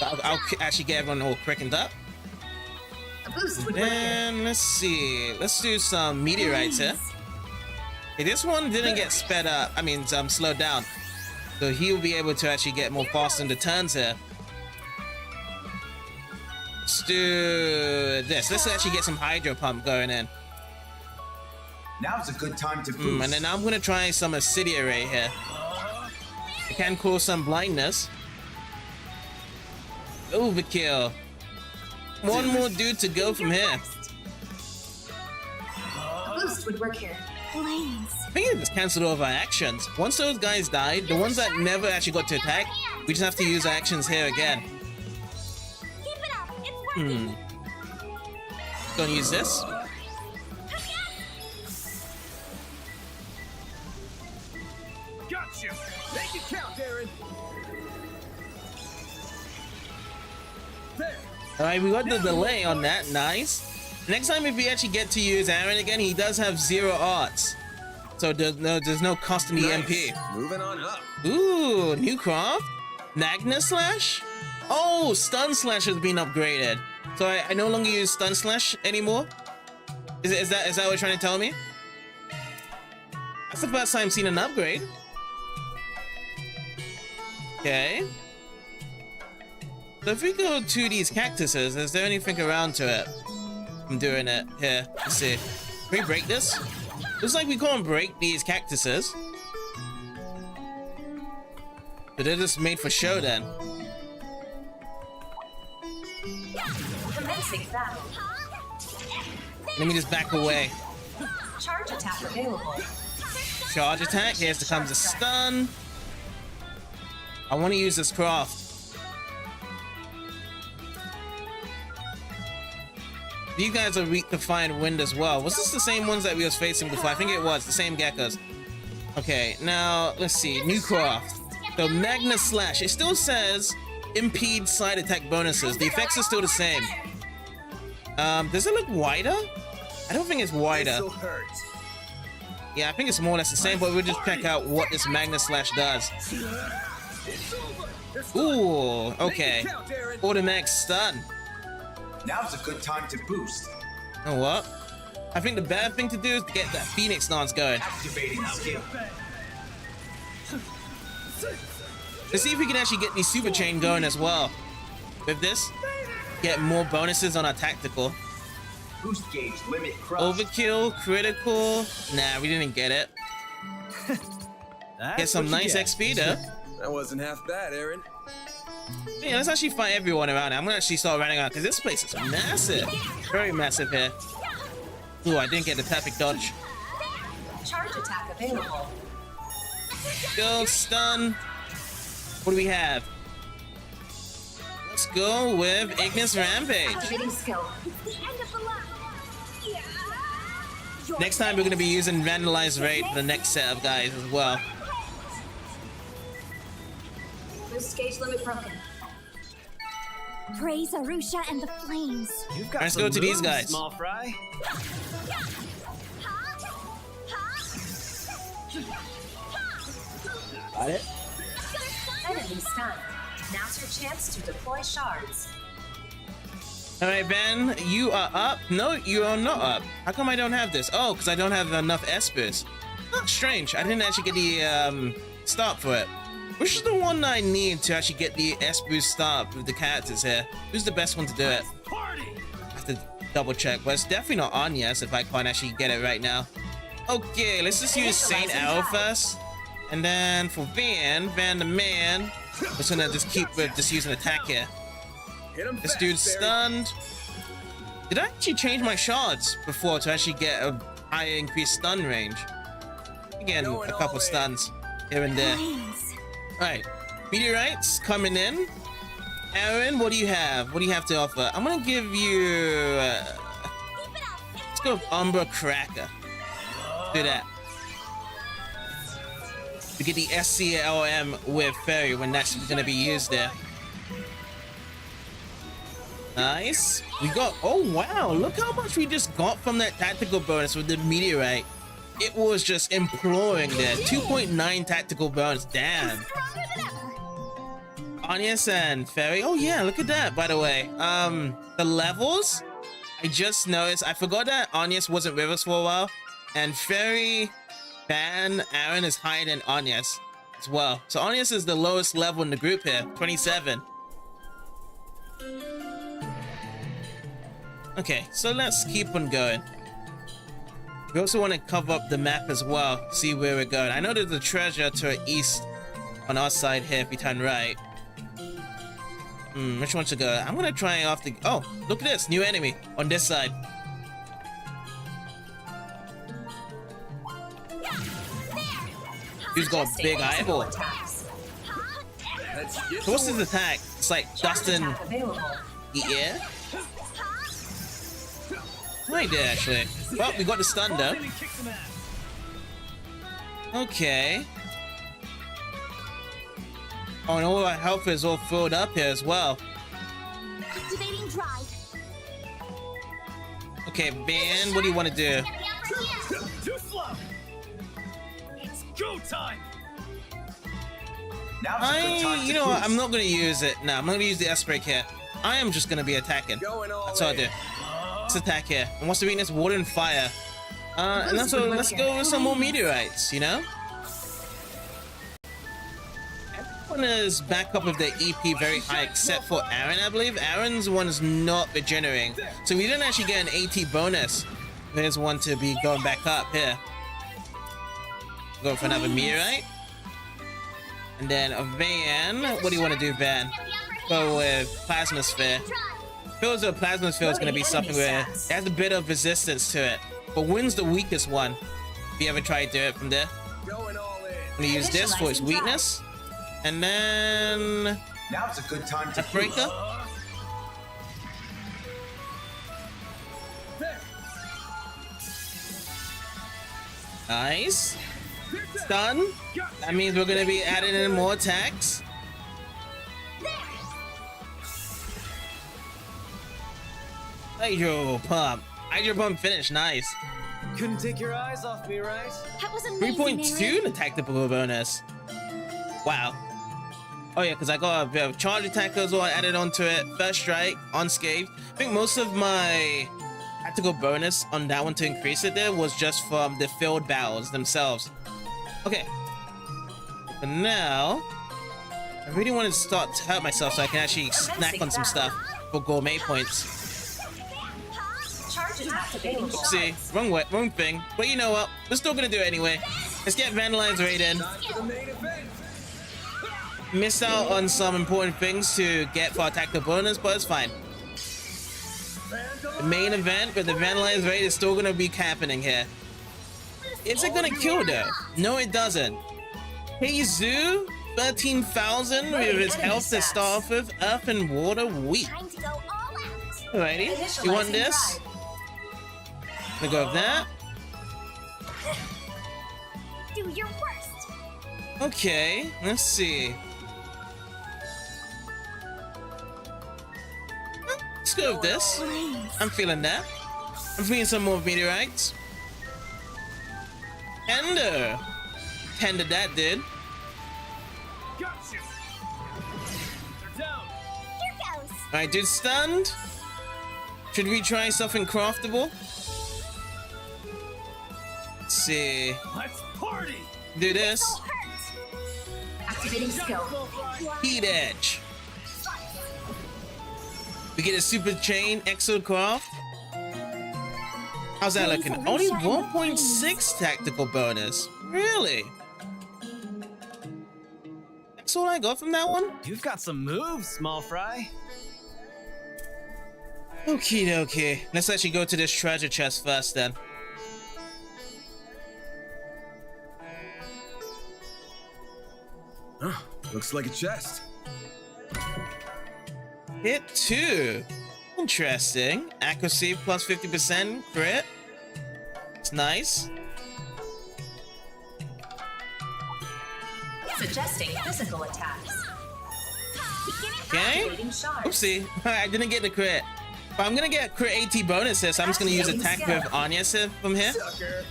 I'll actually get everyone all quickened up. And let's see. Let's do some meteorites here. Okay, this one didn't get sped up. I mean, slowed down. So he'll be able to actually get more fast in the turns here. Let's do this. Let's actually get some Hydro Pump going in. Now's a good time to boost. And then I'm gonna try some Obsidian Ray here. It can cause some blindness. Overkill. One more dude to go from here. A boost would work here. Flames. I think it just cancelled all of our actions. Once those guys died, the ones that never actually got to attack, we just have to use actions here again. Keep it up. It's working. Gonna use this. Gotcha. Make it count, Aaron. There. Alright, we got the delay on that. Nice. Next time if we actually get to use Aaron again, he does have 0 arts. So there's no cost in the MP. Moving on up. Ooh, new craft? Magna Slash? Oh, Stun Slash has been upgraded. So I no longer use Stun Slash anymore? Is that what you're trying to tell me? That's the first time I've seen an upgrade. Okay. So if we go to these cactuses, is there anything around to it? I'm doing it here. Let's see. Can we break this? Looks like we can't break these cactuses. But they're just made for show then. Commencing battle. Let me just back away. Charge attack available. Charge attack. Here's comes a stun. I want to use this craft. These guys are weak to fire and wind as well. Was this the same ones that we was facing before? I think it was. The same geckos. Okay, now, let's see. New craft. So, Magna Slash. It still says impede side attack bonuses. The effects are still the same. Does it look wider? I don't think it's wider. Yeah, I think it's more or less the same, but we'll just check out what this Magna Slash does. Ooh, okay. Automatic stun. Now's a good time to boost. You know what? I think the bad thing to do is to get that Phoenix dance going. Activating skill. Let's see if we can actually get the Super Chain going as well. With this, get more bonuses on our tactical. Boost gauge limit crush. Overkill, critical. Nah, we didn't get it. Get some nice XP though. That wasn't half bad, Aaron. Yeah, let's actually fight everyone around. I'm gonna actually start running around because this place is massive. Very massive here. Ooh, I didn't get the perfect dodge. Charge attack available. Go, stun. What do we have? Let's go with Ignis Rampage. Activating skill. Next time we're gonna be using Vandalize Raid for the next set of guys as well. Boost gauge limit broken. Praise Arusha and the flames. You've got Let's some go to these moves, guys. Small fry. Got it. Enemy stunned. Now's your chance to deploy shards. All right, Ben, you are up. No, you are not up. How come I don't have this? Oh, because I don't have enough Espers. Oh, strange. I didn't actually get the start for it. Which is the one I need to actually get the Esper start with the characters here? Who's the best one to do it? I have to double check, but it's definitely not Anya's if I can't actually get it right now. Okay, let's just use Saint Arrow first. And then for Van the man, we're just gonna just keep with just using attack here. This dude's stunned. Did I actually change my shards before to actually get a higher increased stun range? Again, a couple stuns here and there. Alright, meteorites coming in. Aaron, what do you have? What do you have to offer? I'm gonna give you... let's go with Umbra Cracker. Do that. To get the SCLM with Fairy when that's gonna be used there. Nice. We got... oh wow, look how much we just got from that tactical bonus with the meteorite. It was just imploring there. 2.9 tactical bonus. Damn. Anya and Fairy. Oh yeah, look at that, by the way. The levels, I just noticed. I forgot that Anya's wasn't with us for a while. And Fairy, Van, Aaron is higher than Anya's as well. So Anya's is the lowest level in the group here. 27. Okay, so let's keep on going. We also want to cover up the map as well, see where we're going. I know there's a treasure to our east on our side here if we turn right. Which one to go? I'm gonna try off the... oh, look at this, new enemy on this side. He's got a big eyeball. So what's his attack? It's like dusting the air? Right there, actually. Well, we got the stun though. Okay. Oh, and all our health is all filled up here as well. Activating drive. Okay, Ben, what do you want to do? Too slow. It's go time. Now's a good time You to know what? boost. I'm not gonna use it. No, I'm not gonna use the S-break here. I am just gonna be attacking. That's all I do. Let's attack here. And what's the weakness? Water and fire. And that's what, let's go with some more meteorites, you know? Everyone is back up with their EP very high except for Aaron, I believe. Aaron's one is not regenerating. So we didn't actually get an AT bonus. There's one to be going back up here. Go for another meteorite. And then a Van. What do you want to do, Van? Go with Plasma Sphere. Feels like Plasma Sphere is going to be something where it has a bit of resistance to it. But when's the weakest one? If you ever try to do it from there. I'm going to use this for its weakness. And then... Now's a good time to breaker. Nice. Stun. That means we're going to be adding in more attacks. Hydro Pump. Hydro Pump finish. Nice. Couldn't take your eyes off me, right? That was amazing. 3.2 in tactical bonus. Wow. Oh yeah, because I got a bit of charge attack as well added onto it. First strike, unscathed. I think most of my tactical bonus on that one to increase it there was just from the field battles themselves. Okay. But now, I really want to start to hurt myself so I can actually snack on some stuff for gourmet points. See, wrong way, wrong thing. But you know what? We're still gonna do it anyway. Let's get Vandalize Raid in. Missed out on some important things to get for our tactical bonus, but it's fine. The main event with the vandalized raid is still gonna be happening here. Is it gonna kill though? No, it doesn't. Hey Zoo, 13,000 with his health to start off with. Earth and water, weak. Alrighty, you want this? I'm gonna go with that. Do your worst. Okay, let's see. Let's go with this. I'm feeling that. I'm feeling some more meteorites. Tender. Tender that, dude. Gotcha. They're down. Here goes. Alright, dude, stunned. Should we try something craftable? Let's see. Let's party. Do this. Activating skill. Heat Edge. We get a super chain exocraft. How's that looking? Only 1.6 tactical bonus. Really? That's all I got from that one? You've got some moves, small fry. Okie dokie. Let's actually go to this treasure chest first then. Huh, looks like a chest. Hit 2. Interesting. Accuracy plus 50% crit. It's nice. Suggesting physical attacks. Okay. Activating shard. Oopsie. I didn't get the crit. But I'm gonna get crit AT bonuses, so I'm just gonna use attack with Anya from here. Sucker.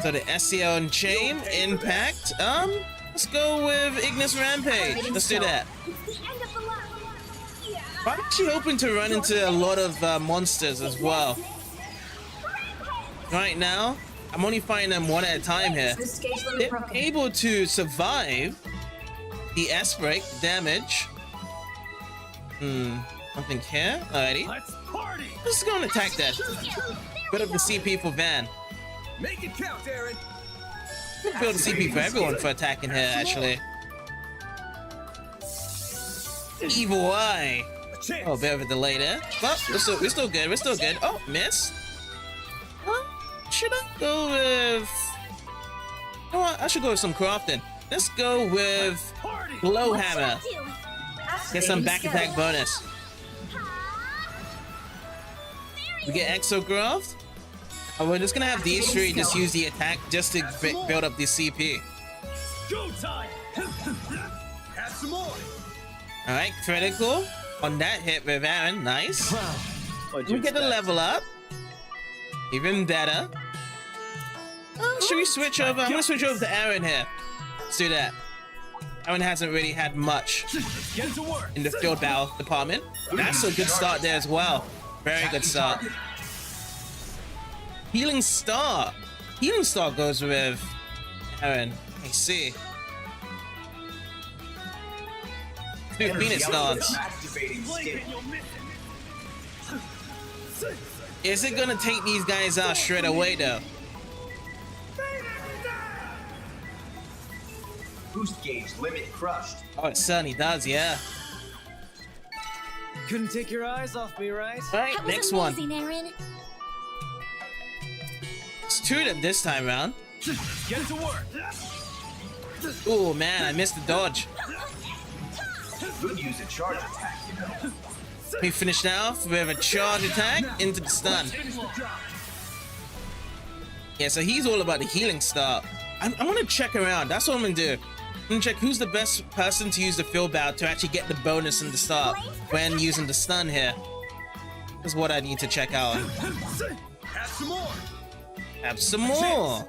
So the SCL and Chain, Impact. Let's go with Ignis Rampage. Let's do that. I'm actually hoping to run into a lot of monsters as well. Right now, I'm only fighting them one at a time here. This gauge limit They're broken. able to survive the S-break damage. Something here. Alrighty. Let's party. Let's go and attack that. Put up the CP for Van. Make it count, Aaron. Build a CP for everyone for attacking here, actually. Evil Eye. Oh, a bit of a delay there. But we're still good. We're still good. Oh, miss. Should I go with... You know what? I should go with some crafting. Let's go with Glow Hammer. Get some back attack bonus. We get Exocraft. Oh, we're just gonna have these three just use the attack just to build up the CP. Go time. Have some more. Alright, critical on that hit with Aaron. Nice. We get the level up. Even better. Should we switch over? I'm gonna switch over to Aaron here. Let's do that. Aaron hasn't really had much Get to work. in the field battle department. That's a good start there as well. Very good start. Healing Star. Healing Star goes with Aaron. I see. Two Phoenix Stars. Activating skill. Is it gonna take these guys out straight away though? Boost gauge limit crushed. Oh, it certainly does, yeah. Couldn't take your eyes off me, right? Alright, That was next amazing, one. Aaron. It's 2 of them this time around. Get to work. Oh man, I missed the dodge. Could use a charge attack, you know. We finish now with a charge attack into the stun. Yeah, so he's all about the healing star. I'm gonna check around. That's what I'm gonna do. I'm gonna check who's the best person to use the field bout to actually get the bonus in the start when using the stun here. That's what I need to check out. Have some more. Have some more.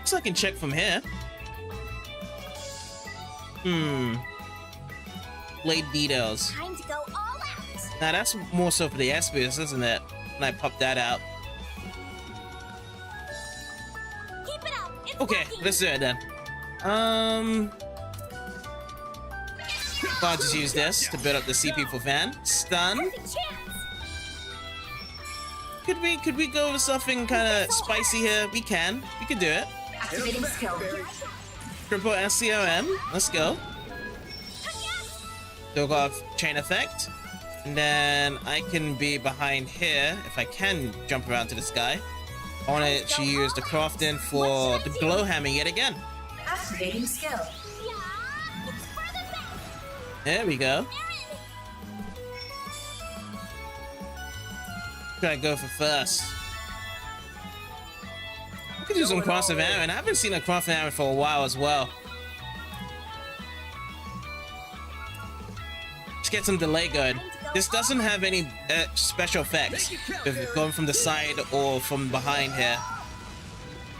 So I can check from here. Blade details. Time to go all out. Now that's more so for the S boost, isn't it? And I pop that out. Keep it up. It's Okay, working. let's do it then. I'll just use this to build up the CP for Van. Stun. Perfect chance. Could we go with something kind of spicy here? We can do it. Activating skill. triple SCOM. Let's go. Still got chain effect. And then I can be behind here if I can jump around to this guy. I want to use the crafting for the glow hammer yet again. Activating skill. There we go. Should I go for first? I could do some cross of Aaron. I haven't seen a cross of Aaron for a while as well. Let's get some delay going. This doesn't have any special effects if going from the side or from behind here.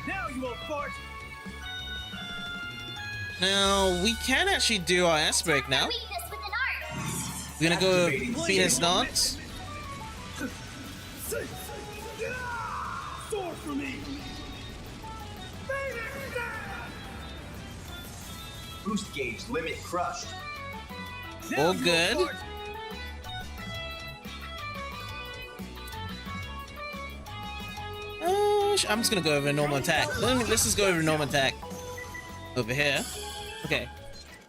Now you won't fart. Now we can actually do our S break now. We're gonna go Phoenix Dance. Sword for me. Boost gauge limit crushed. All good. I'm just gonna go over a normal attack. Let's just go over a normal attack. Over here. Okay.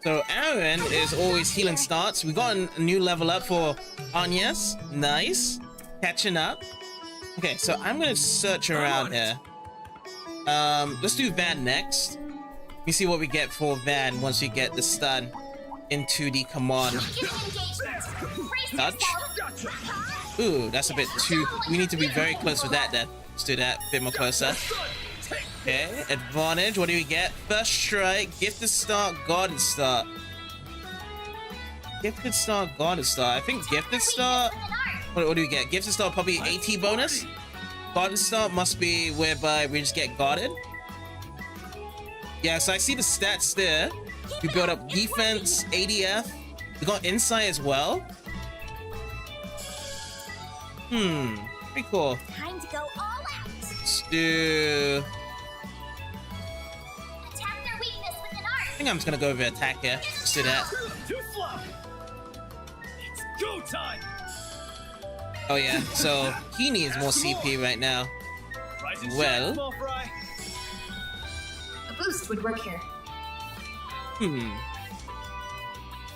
So Aaron is always healing starts. We got a new level up for Agnes. Nice. Catching up. Okay, so I'm gonna search around here. Let's do Van next. Let me see what we get for Van once we get the stun into the command. Touch. Ooh, that's a bit too... We need to be very close with that then. Let's do that a bit more closer. Okay, advantage. What do we get? First strike, gifted start, guarded start. Gifted start, guarded start. I think gifted start... What do we get? Gifted start probably AT bonus. Guarded start must be whereby we just get guarded. Yeah, so I see the stats there. We build up defense, ADF. We got insight as well. Pretty cool. Time to go all out. Let's do... Attack their weakness with an art. I think I'm just gonna go over attack here. Let's do that. Too slow. It's go time. Oh yeah, so he needs more CP right now. Rise and shine, Well. small fry. A boost would work here.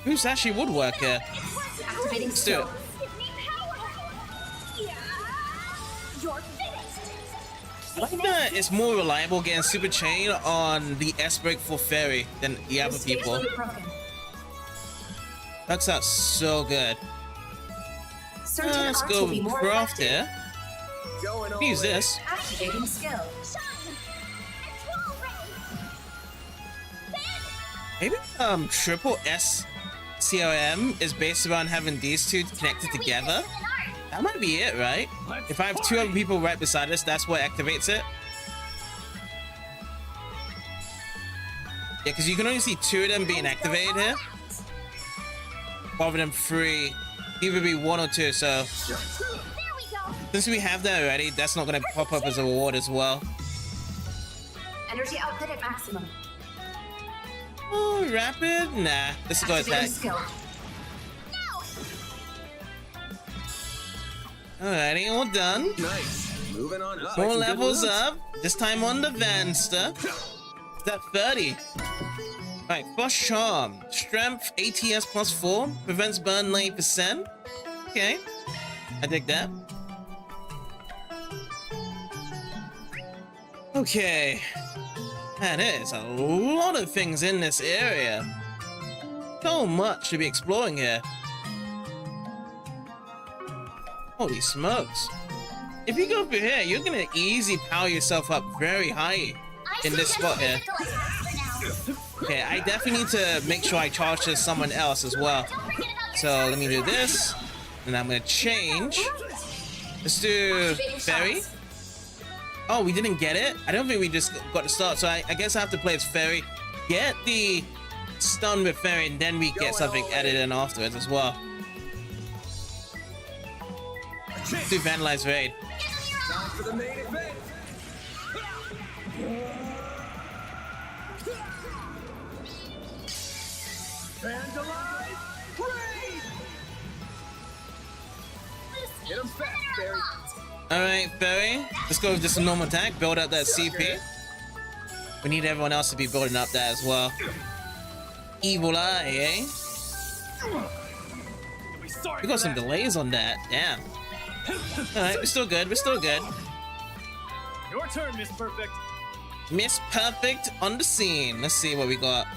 Boost actually would work here. Activating Let's do it. skill. Give me power. Yeah. You're finished. I like that it's more reliable getting super chain on the S break for Fairy than the other Stage people. limit broken. Works out so good. Certain Let's arts go will be more craft effective. here. Going all Use in. this. Activating skill. Shine. Control ray. Maybe triple S COM is based around having these two connected together. That might be it, right? If I have two other people right beside us, that's what activates it. Yeah, because you can only see two of them being activated here. Rather than three. Either be one or two, so... There we go. Since we have that already, that's not going to pop up as a reward as well. Energy output at maximum. Oh, rapid? Nah, let's go Activating attack. skill. Alrighty, all done. Nice. Moving on up. More Some good levels looks. up. This time on the Vanster. Step 30. Alright, Flush Charm. Strength, ATS plus 4. Prevents burn 90%. Okay. I dig that. Okay. Man, there's a lot of things in this area. So much to be exploring here. Holy smokes. If you go through here, you're gonna easily power yourself up very high in this spot here. Okay, I definitely need to make sure I charge to someone else as well. So let me do this, and I'm gonna change. Let's do Fairy. Oh, we didn't get it? I don't think we just got the start, so I guess I have to play as Fairy. Get the stun with Fairy, and then we get something added in afterwards as well. Let's do Vandalize Raid. Time for the main event. Vandalize Raid! Hit him fast, Barry. Alright, Fairy. Let's go with just a normal attack. Build up that CP. We need everyone else to be building up that as well. Evil Eye, eh? We got some delays on that. Damn. Alright, we're still good. We're still good. Your turn, Miss Perfect. Miss Perfect on the scene. Let's see what we got.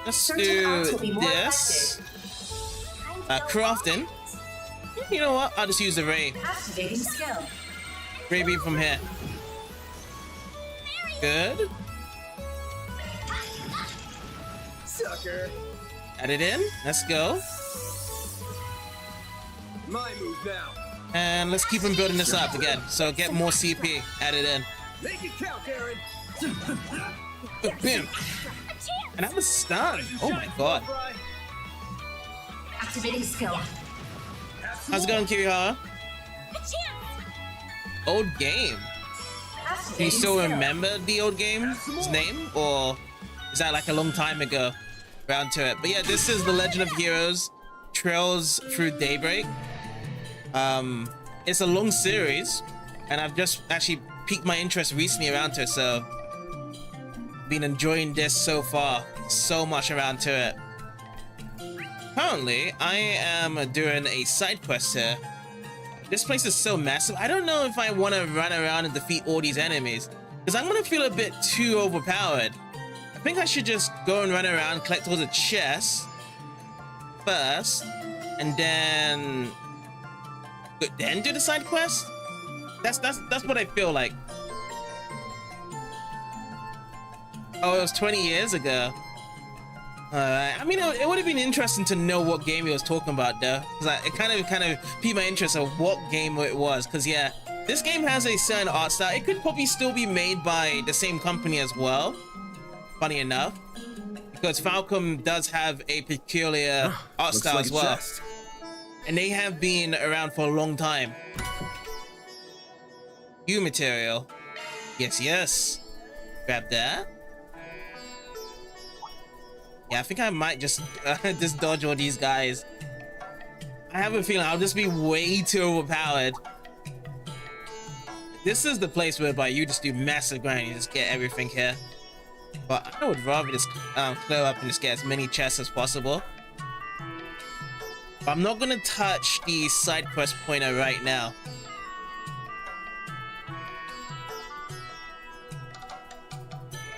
Let's Certain do arts will be more this. Crafting. You know what? I'll just use the Ray. Activating skill. Ray beam from here. Good. Sucker. Add it in. Let's go. My move now. And let's keep him building this up again. So get more CP added in. Make it count, Aaron. Boom. And I was stunned. Oh my god. Activating skill. How's it going, Kirihara? Old game. Do you still remember the old game's name? Or is that like a long time ago? Round to it. But yeah, this is The Legend of Heroes Trails Through Daybreak. It's a long series, and I've just actually piqued my interest recently around to it, so been enjoying this so far. So much around to it. Currently, I am doing a side quest here. This place is so massive. I don't know if I want to run around and defeat all these enemies, because I'm gonna feel a bit too overpowered. I think I should just go and run around, collect all the chests first, and then do the side quest. That's what I feel like. Oh, it was 20 years ago. I mean, it would have been interesting to know what game he was talking about, though, because it kind of piqued my interest of what game it was. Because yeah, this game has a certain art style. It could probably still be made by the same company as well. Funny enough, because Falcom does have a peculiar art style as well, and they have been around for a long time. New material, yes. Grab that. Yeah, I think I might just dodge all these guys. I have a feeling I'll just be way too overpowered. This is the place whereby you just do massive grinding, you just get everything here. But I would rather just clear up and just get as many chests as possible. But I'm not gonna touch the side quest pointer right now.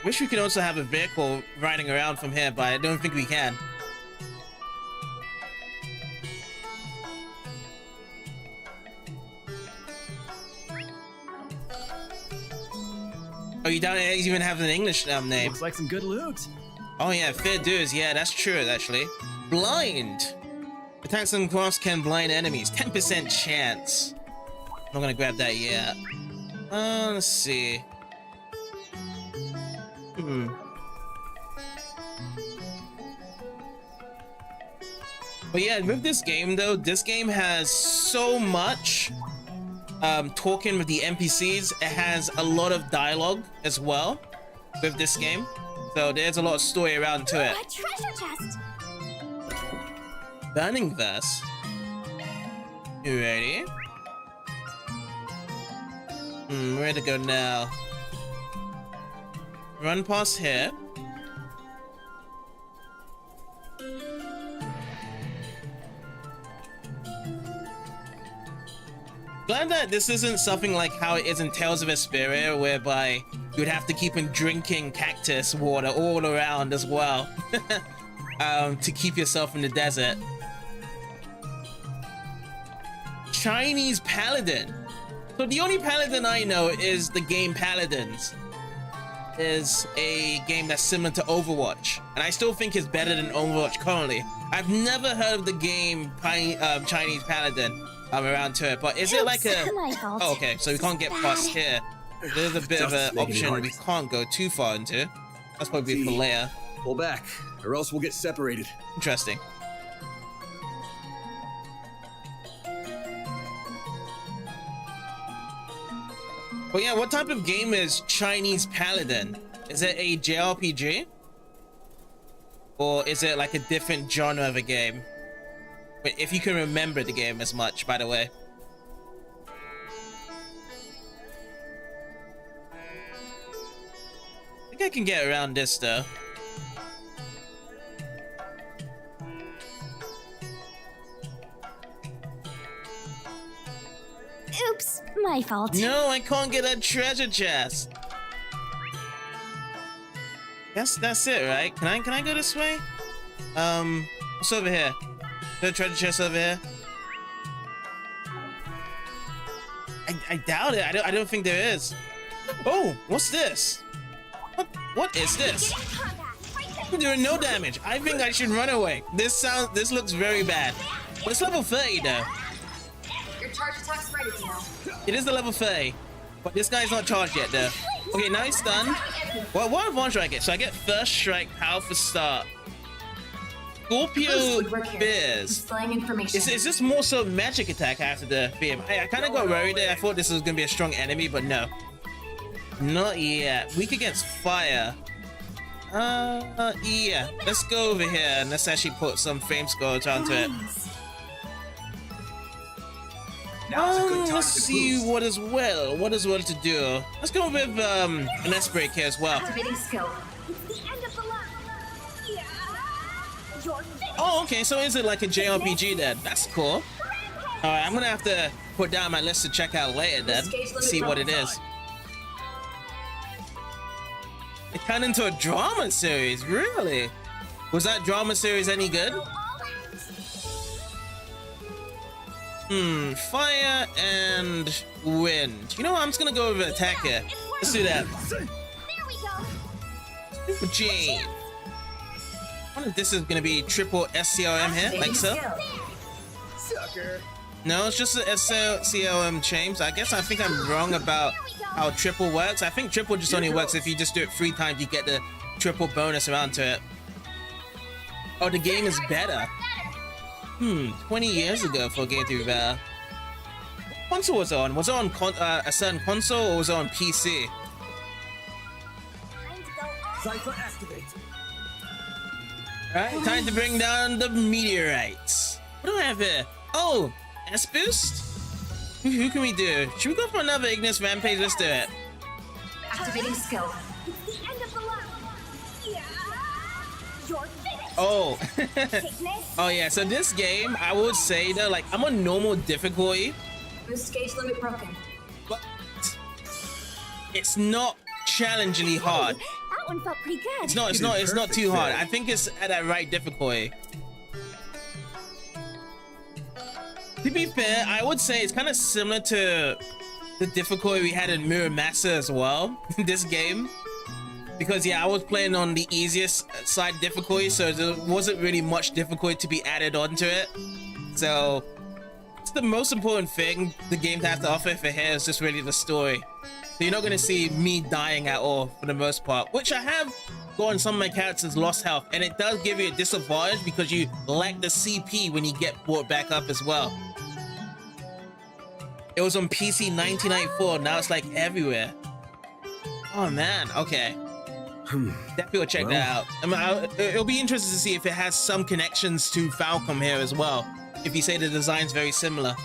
Wish we could also have a vehicle riding around from here, but I don't think we can. Oh, you don't even have an English name. Looks like some good loot. Oh yeah, fair dues. Yeah, that's true, actually. Blind. Attacks and crafts can blind enemies. 10% chance. I'm not gonna grab that yet. Let's see. But yeah, with this game though, this game has so much talking with the NPCs. It has a lot of dialogue as well with this game, so there's a lot of story around to it. A treasure chest. Burning verse. You ready? Where to go now? Run past here. Glad that this isn't something like how it is in Tales of Vesperia, whereby you'd have to keep on drinking cactus water all around as well to keep yourself in the desert. Chinese Paladin. So the only Paladin I know is the game Paladins. Is a game that's similar to Overwatch, and I still think it's better than Overwatch currently. I've never heard of the game Chinese Paladin around to it, but is it like a... Oh, okay, so we can't get past here. There's a bit of an option we can't go too far into. That's probably for later. Pull back, or else we'll get separated. Interesting. Well, yeah, what type of game is Chinese Paladin? Is it a JRPG? Or is it like a different genre of a game? Wait, if you can remember the game as much, by the way. I think I can get around this though. Oops, my fault. No, I can't get that treasure chest. That's it, right? Can I go this way? What's over here? The treasure chest over here? I doubt it. I don't think there is. Oh, what's this? What is this? I'm doing no damage. I think I should run away. This looks very bad. But it's level 30 though. Your charge attack's ready now. It is the level 30. But this guy's not charged yet though. Okay, now he's stunned. Well, what advantage do I get? So I get first strike, power for start. Scorpio Bears. Is this more so magic attack after the beam? I kind of got worried there. I thought this was going to be a strong enemy, but no. Not yet. Weak against fire. Yeah. Let's go over here and let's actually put some frame scores onto it. Let's see what is well to do. Let's go with an S-break here as well. Activating skill. Oh, okay, so is it like a JRPG then? That's cool. Alright, I'm gonna have to put down my list to check out later then. See what it is. It turned into a drama series, really? Was that drama series any good? Fire and wind. You know what? I'm just gonna go with attack here. Let's do that. There we go. Super Jane. I wonder if this is gonna be triple SCLM here, like so. Sucker. No, it's just a SCLM chain. So I think I'm wrong about how triple works. I think triple just only works if you just do it 3 times, you get the triple bonus around to it. Oh, the game is better. 20 years ago for a game to be better. What console was it on? Was it on a certain console or was it on PC? Cypher activate. Alright, time to bring down the meteorites. What do I have here? Oh, S-boost? Who can we do? Should we go for another Ignis Rampage? Let's do it. Activating skill. It's the end of the line. Yeah. You're finished. Oh. Sickness. Oh yeah, so this game, I would say though, like I'm on normal difficulty, Boost gauge limit broken. but it's not challengingly hard. That one felt pretty good. It's not too hard. I think it's at that right difficulty. To be fair, I would say it's kind of similar to the difficulty we had in Mirror Master as well, this game. Because yeah, I was playing on the easiest side difficulty, so there wasn't really much difficulty to be added onto it. So it's the most important thing the game has to offer for here is just really the story. So you're not going to see me dying at all for the most part, which I have gotten some of my characters lost health, and it does give you a disadvantage because you lack the CP when you get brought back up as well. It was on PC 1994, now it's like everywhere. Oh man, okay. Definitely will check that out. I mean, it'll be interesting to see if it has some connections to Falcom here as well, if you say the design's very similar.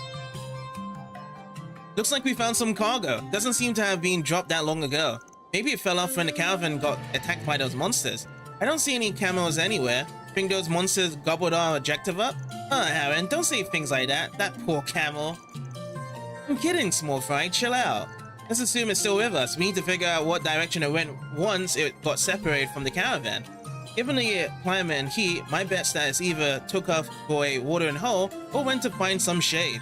Looks like we found some cargo. Doesn't seem to have been dropped that long ago. Maybe it fell off when the caravan got attacked by those monsters. I don't see any camels anywhere. Think those monsters gobbled our objective up? Oh, Aaron, don't say things like that. That poor camel. I'm kidding, small fry. Chill out. Let's assume it's still with us. We need to figure out what direction it went once it got separated from the caravan. Given the climate and heat, my bet's that it's either took off for a watering hole or went to find some shade.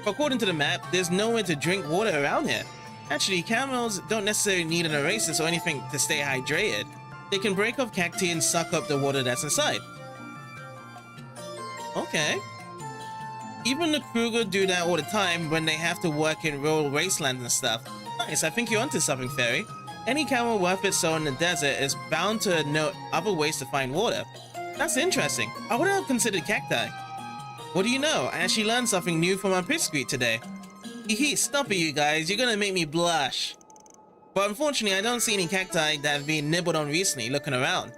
According to the map, there's nowhere to drink water around here. Actually, camels don't necessarily need an oasis or anything to stay hydrated. They can break off cacti and suck up the water that's inside. Okay. Even the Kruger do that all the time when they have to work in rural wastelands and stuff. Nice, I think you're onto something, Fairy. Any camel worth its salt in the desert is bound to know other ways to find water. That's interesting. I would have considered cacti. What do you know? I actually learned something new from our pipsqueak today. Hee, stop it, you guys. You're gonna make me blush. But unfortunately, I don't see any cacti that have been nibbled on recently looking around.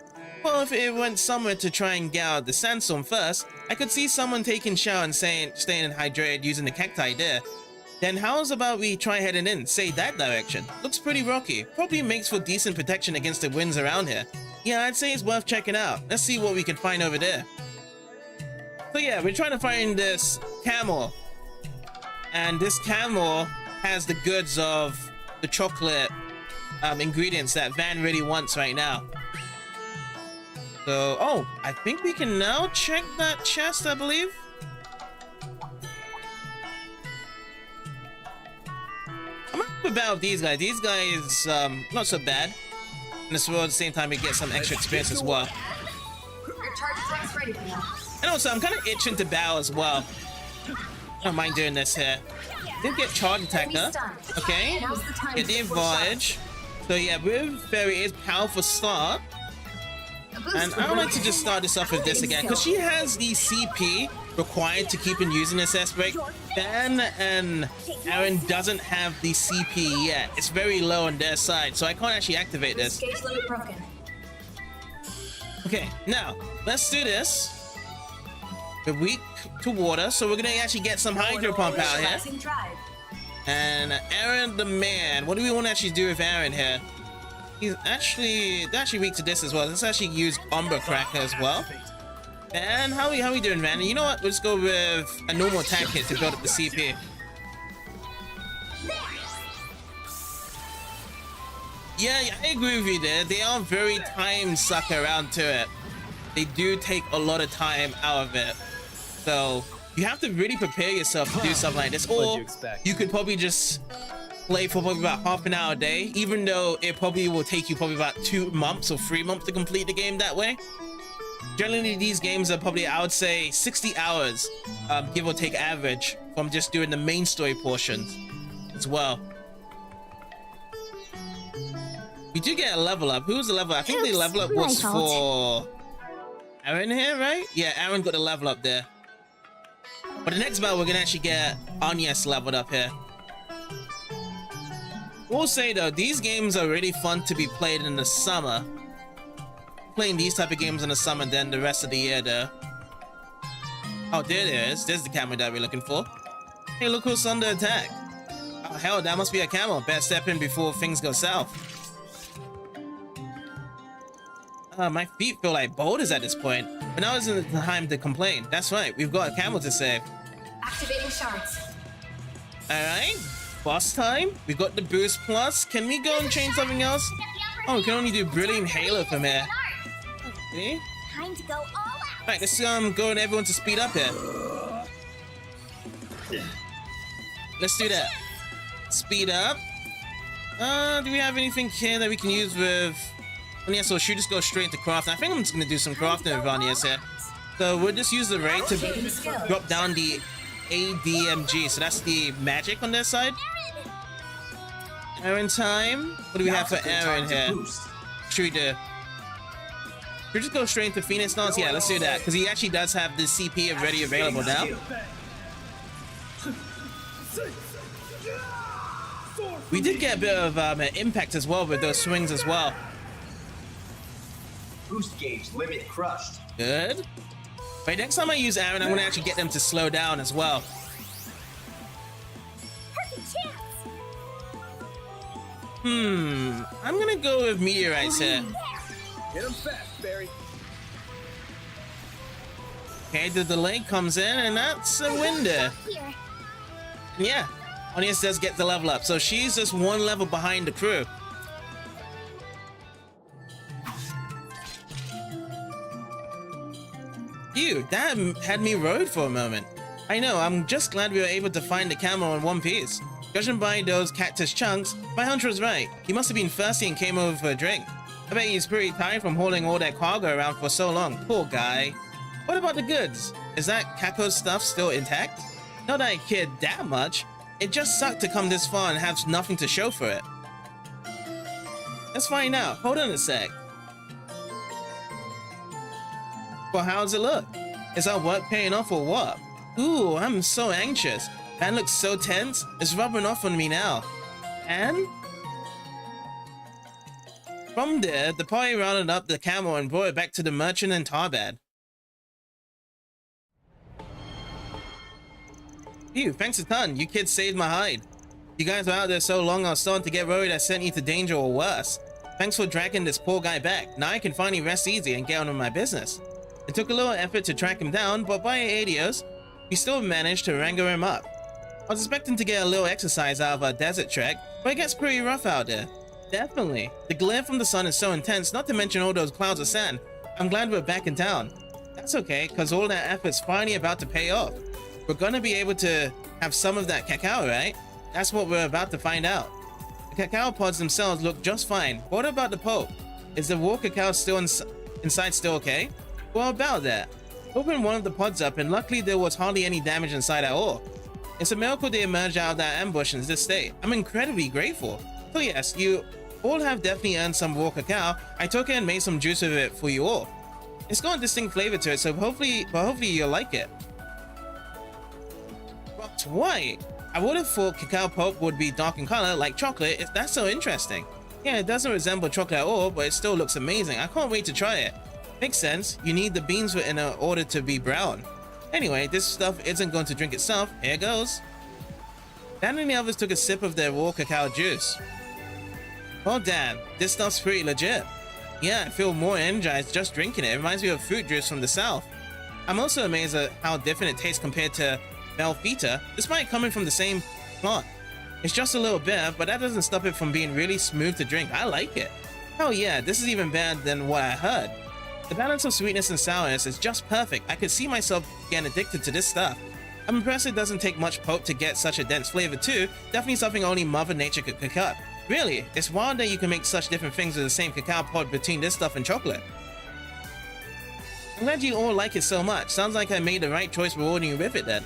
Well, if it went somewhere to try and get out the sandstorm first, I could see someone taking shower and staying hydrated using the cacti there. Then how's about we try heading in, say that direction? Looks pretty rocky. Probably makes for decent protection against the winds around here. Yeah, I'd say it's worth checking out. Let's see what we can find over there. So yeah, we're trying to find this camel. And this camel has the goods of the chocolate ingredients that Van really wants right now. So, oh, I think we can now check that chest, I believe. I'm not about with these guys. These guys, not so bad. And as well, at the same time, we get some extra experience as well. Your charge truck's ready for you. And also, I'm kind of itching to battle as well. I don't mind doing this here. Didn't get charge attacker. Okay. Get the advantage. So yeah, with Fairy is powerful start. And I would like to just start this off with this again, because she has the CP required to keep on using this S-Break. Dan and Aaron doesn't have the CP yet. It's very low on their side, so I can't actually activate this. Okay, now, let's do this. We're weak to water, so we're gonna actually get some hydro pump out here. And Aaron the man, what do we want to actually do with Aaron here? He's actually weak to this as well. Let's actually use Umbra Cracker as well. And how we doing, man? You know what? Let's go with a normal attack hit to build up the CP. Yeah, I agree with you there. They are very time sucker around to it. They do take a lot of time out of it. So you have to really prepare yourself to do something like this. Or you could probably just play for probably about half an hour a day, even though it probably will take you probably about 2 months or 3 months to complete the game that way. Generally, these games are probably, I would say, 60 hours, give or take average, from just doing the main story portions as well. We do get a level up. Who was the level up? I think the level up was for Aaron here, right? Yeah, Aaron got the level up there. But the next battle, we're gonna actually get Agnes leveled up here. We'll say though, these games are really fun to be played in the summer. Playing these type of games in the summer than the rest of the year though. Oh, there it is. There's the camera that we're looking for. Hey, look who's under attack. Oh hell, that must be a camel. Better step in before things go south. My feet feel like boulders at this point. But now isn't the time to complain. That's right, we've got a camel to save. Activating shards. Alright, boss time. We got the boost plus. Can we go and change something else? Oh, we can only do Brilliant Halo from here. Okay. Time to go all out. Alright, let's go and everyone to speed up here. Let's do that. Speed up. Do we have anything here that we can use with... Yeah, so should we just go straight into crafting? I think I'm just gonna do some crafting with Agnes here. So we'll just use the raid to drop down the ADMG. So that's the magic on their side. Aaron time. What do we have for Aaron here? Should we do? Should we just go straight into Phoenix Dance? Yeah, let's do that. Because he actually does have the CP already available now. We did get a bit of an impact as well with those swings as well. Boost gauge limit crushed. Good. Right, next time I use Aaron, I'm gonna actually get them to slow down as well. I'm gonna go with meteorites here. Get him fast, Barry. Okay, the delay comes in, and that's a window. And yeah, Agnes does get the level up, so she's just 1 level behind the crew. Phew, that had me worried for a moment. I know, I'm just glad we were able to find the camel in one piece. Judging by those cactus chunks, my hunter was right. He must have been thirsty and came over for a drink. I bet he's pretty tired from hauling all that cargo around for so long. Poor guy. What about the goods? Is that Caco's stuff still intact? Not that I cared that much. It just sucked to come this far and have nothing to show for it. Let's find out. Hold on a sec. Well, how does it look? Is our work paying off or what? Ooh, I'm so anxious. Man looks so tense. It's rubbing off on me now. And? From there, the party rounded up the camel and brought it back to the merchant in Tharbad. Phew, thanks a ton. You kids saved my hide. You guys were out there so long I was starting to get worried I sent you to danger or worse. Thanks for dragging this poor guy back. Now I can finally rest easy and get on with my business. It took a little effort to track him down, but by adios, we still managed to wrangle him up. I was expecting to get a little exercise out of our desert trek, but it gets pretty rough out there. Definitely. The glare from the sun is so intense, not to mention all those clouds of sand. I'm glad we're back in town. That's okay, because all that effort's finally about to pay off. We're gonna be able to have some of that cacao, right? That's what we're about to find out. The cacao pods themselves look just fine. What about the pulp? Is the raw cacao still inside still okay? Well, about that. Opened one of the pods up and luckily there was hardly any damage inside at all. It's a miracle they emerged out of that ambush in this state. I'm incredibly grateful. So yes, you all have definitely earned some raw cacao. I took it and made some juice with it for you all. It's got a distinct flavor to it, so hopefully you'll like it. But white? I would have thought cacao pulp would be dark in color like chocolate. That's so interesting. Yeah, it doesn't resemble chocolate at all, but it still looks amazing. I can't wait to try it. Makes sense. You need the beans in order to be brown. Anyway, this stuff isn't going to drink itself. Here goes. Dan and the others took a sip of their raw cacao juice. Oh damn, this stuff's pretty legit. Yeah, I feel more energized just drinking it. It reminds me of fruit juice from the south. I'm also amazed at how different it tastes compared to Belfita, despite coming from the same plant. It's just a little bitter, but that doesn't stop it from being really smooth to drink. I like it. Hell yeah, this is even better than what I heard. The balance of sweetness and sourness is just perfect. I could see myself getting addicted to this stuff. I'm impressed it doesn't take much pulp to get such a dense flavor too. Definitely something only Mother Nature could cook up. Really, it's wild that you can make such different things with the same cacao pod between this stuff and chocolate. I'm glad you all like it so much. Sounds like I made the right choice rewarding you with it then.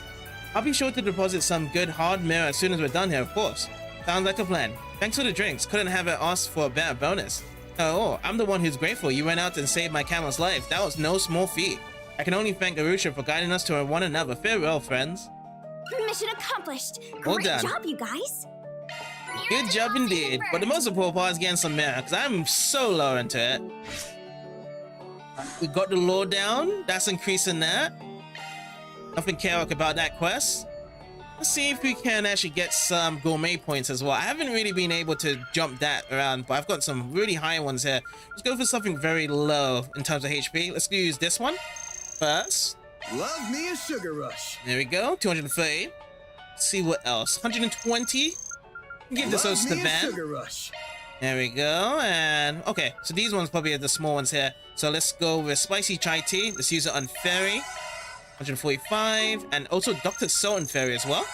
I'll be sure to deposit some good hard mirror as soon as we're done here, of course. Sounds like a plan. Thanks for the drinks. Couldn't have it asked for a better bonus. Oh, I'm the one who's grateful. You went out and saved my camel's life. That was no small feat. I can only thank Arusha for guiding us to one another. Farewell, friends. Mission accomplished. Well Great done. job, you guys. Good job indeed. But the most important part is getting some mirror, because I'm so low into it. We got the lore down. That's increasing that. Nothing chaotic about that quest. Let's see if we can actually get some gourmet points as well. I haven't really been able to jump that around, but I've got some really high ones here. Let's go for something very low in terms of HP. Let's use this one first. Love me a sugar rush. There we go, 230. Let's see what else. 120. Give this also to Van. Sugar rush. There we go. And okay, so these ones probably are the small ones here. So let's go with spicy chai tea. Let's use it on Fairy. 145, and also Dr. Salt and Fairy as well.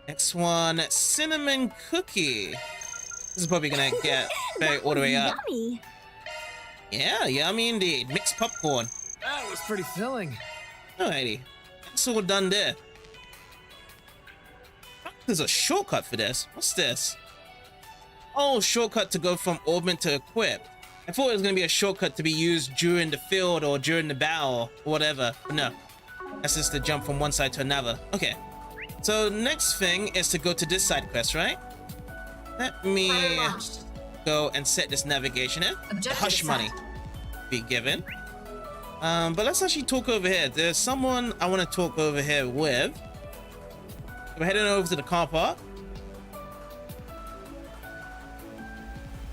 Next one, cinnamon cookie. This is probably gonna get Fairy all the way up. Yummy. Yeah, yummy indeed. Mixed popcorn. That was pretty filling. Alrighty, that's all done there. There's a shortcut for this. What's this? Oh, shortcut to go from augment to equip. I thought it was going to be a shortcut to be used during the field or during the battle or whatever. But no, that's just to jump from one side to another. Okay, so next thing is to go to this side quest, right? Let me go and set this navigation in. Hush money be given. But let's actually talk over here. There's someone I want to talk over here with. We're heading over to the car park.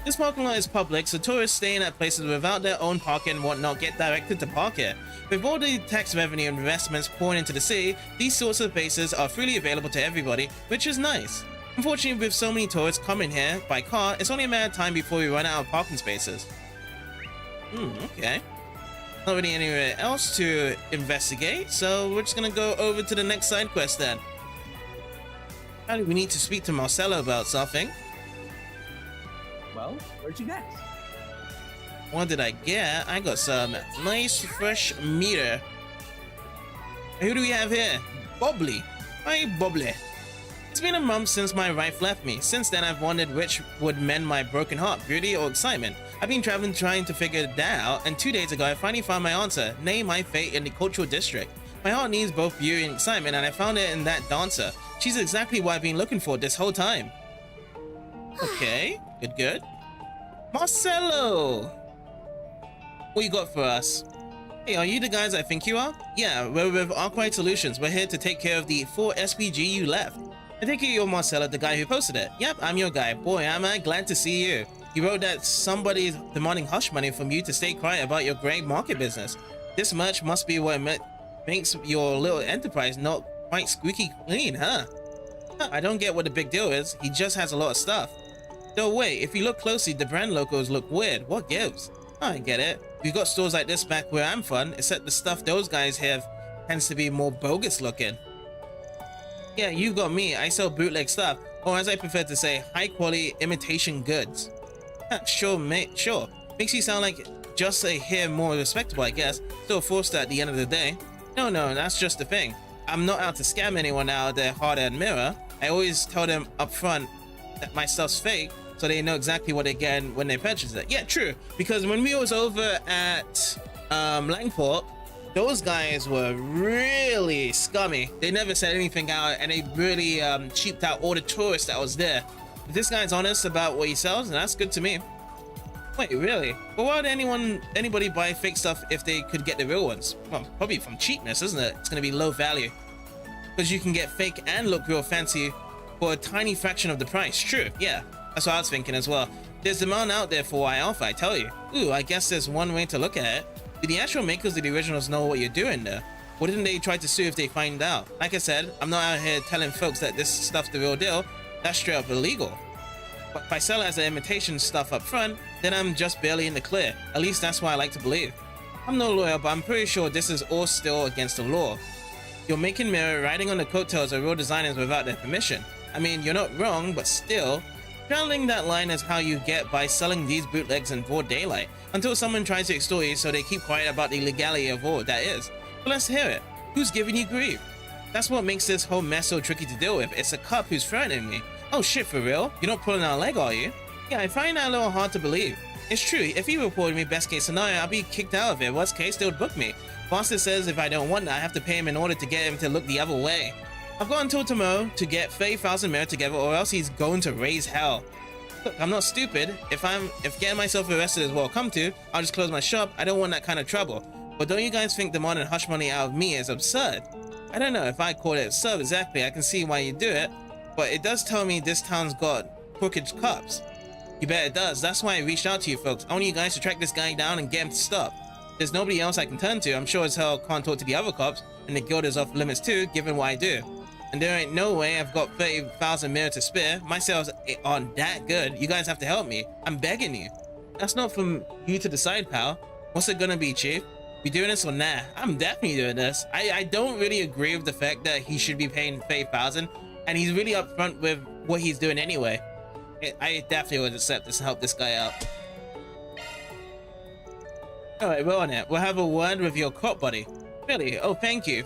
This parking lot is public, so tourists staying at places without their own parking and whatnot get directed to park here. With all the tax revenue and investments pouring into the city, these sorts of places are freely available to everybody, which is nice. Unfortunately, with so many tourists coming here by car, it's only a matter of time before we run out of parking spaces. Okay. Not really anywhere else to investigate, so we're just gonna go over to the next side quest then. Apparently we need to speak to Marcelo about something. Well, where'd you next? What did I get? I got some nice fresh meat. Who do we have here? Bubbly. Hi, Bubbly. It's been a month since my wife left me. Since then, I've wondered which would mend my broken heart, beauty or excitement. I've been traveling trying to figure that out, and 2 days ago, I finally found my answer. Name my fate in the cultural district. My heart needs both beauty and excitement, and I found it in that dancer. She's exactly what I've been looking for this whole time. Okay, good. Marcelo! What you got for us? Hey, are you the guys I think you are? Yeah, we're with Arkwright Solutions. We're here to take care of the 4 SPG you left. I think you're Marcella, the guy who posted it. Yep, I'm your guy. Boy, am I glad to see you. You wrote that somebody's demanding hush money from you to stay quiet about your gray market business. This much must be what makes your little enterprise not quite squeaky clean, huh? I don't get what the big deal is. He just has a lot of stuff. Though wait, if you look closely, the brand logos look weird. What gives? Oh, I get it. We've got stores like this back where I'm from, except the stuff those guys have tends to be more bogus looking. Yeah, you got me. I sell bootleg stuff, or as I prefer to say, high quality imitation goods. Sure, mate, sure. Makes you sound like just a hair more respectable, I guess. Still forced at the end of the day. No, that's just the thing. I'm not out to scam anyone out of their hard-earned mirror. I always tell them up front that my stuff's fake, so they know exactly what they're getting when they purchase it. Yeah, true. Because when we was over at Langport, those guys were really scummy. They never said anything out, and they really cheaped out all the tourists that was there. If this guy's honest about what he sells, and that's good to me. Wait, really? But why would anybody buy fake stuff if they could get the real ones? Well, probably from cheapness, isn't it? It's gonna be low value. Because you can get fake and look real fancy for a tiny fraction of the price. True, yeah. That's what I was thinking as well. There's demand out there for why alpha, I tell you. Ooh, I guess there's one way to look at it. Do the actual makers of the originals know what you're doing there? Wouldn't they try to sue if they find out? Like I said, I'm not out here telling folks that this stuff's the real deal. That's straight up illegal. But if I sell it as an imitation stuff up front, then I'm just barely in the clear. At least that's what I like to believe. I'm no lawyer, but I'm pretty sure this is all still against the law. You're making mirror riding on the coattails of real designers without their permission. I mean, you're not wrong, but still, straddling that line is how you get by selling these bootlegs in broad daylight, until someone tries to extort you so they keep quiet about the legality of all that is. But let's hear it. Who's giving you grief? That's what makes this whole mess so tricky to deal with. It's a cop who's threatening me. Oh shit, for real? You're not pulling our leg, are you? Yeah, I find that a little hard to believe. It's true, if he reported me best case scenario, I'll be kicked out of it. Worst case, they would book me. Foster says if I don't want that, I have to pay him in order to get him to look the other way. I've got until tomorrow to get 30,000 mirror together, or else he's going to raise hell. Look, I'm not stupid. If getting myself arrested is what I'll come to, I'll just close my shop. I don't want that kind of trouble. But don't you guys think demanding hush money out of me is absurd? I don't know if I call it absurd exactly. I can see why you do it, but it does tell me this town's got crooked cops. You bet it does. That's why I reached out to you folks. I want you guys to track this guy down and get him to stop. There's nobody else I can turn to. I'm sure as hell can't talk to the other cops, and the guild is off limits too, given what I do. And there ain't no way I've got 30,000 mirror to spare. My sales aren't that good. You guys have to help me. I'm begging you. That's not from you to decide, pal. What's it gonna be, Chief? We doing this or nah? I'm definitely doing this. I don't really agree with the fact that he should be paying 30,000, and he's really upfront with what he's doing anyway. I definitely would accept this and help this guy out. Alright, we're on it. We'll have a word with your cop buddy. Really? Oh, thank you.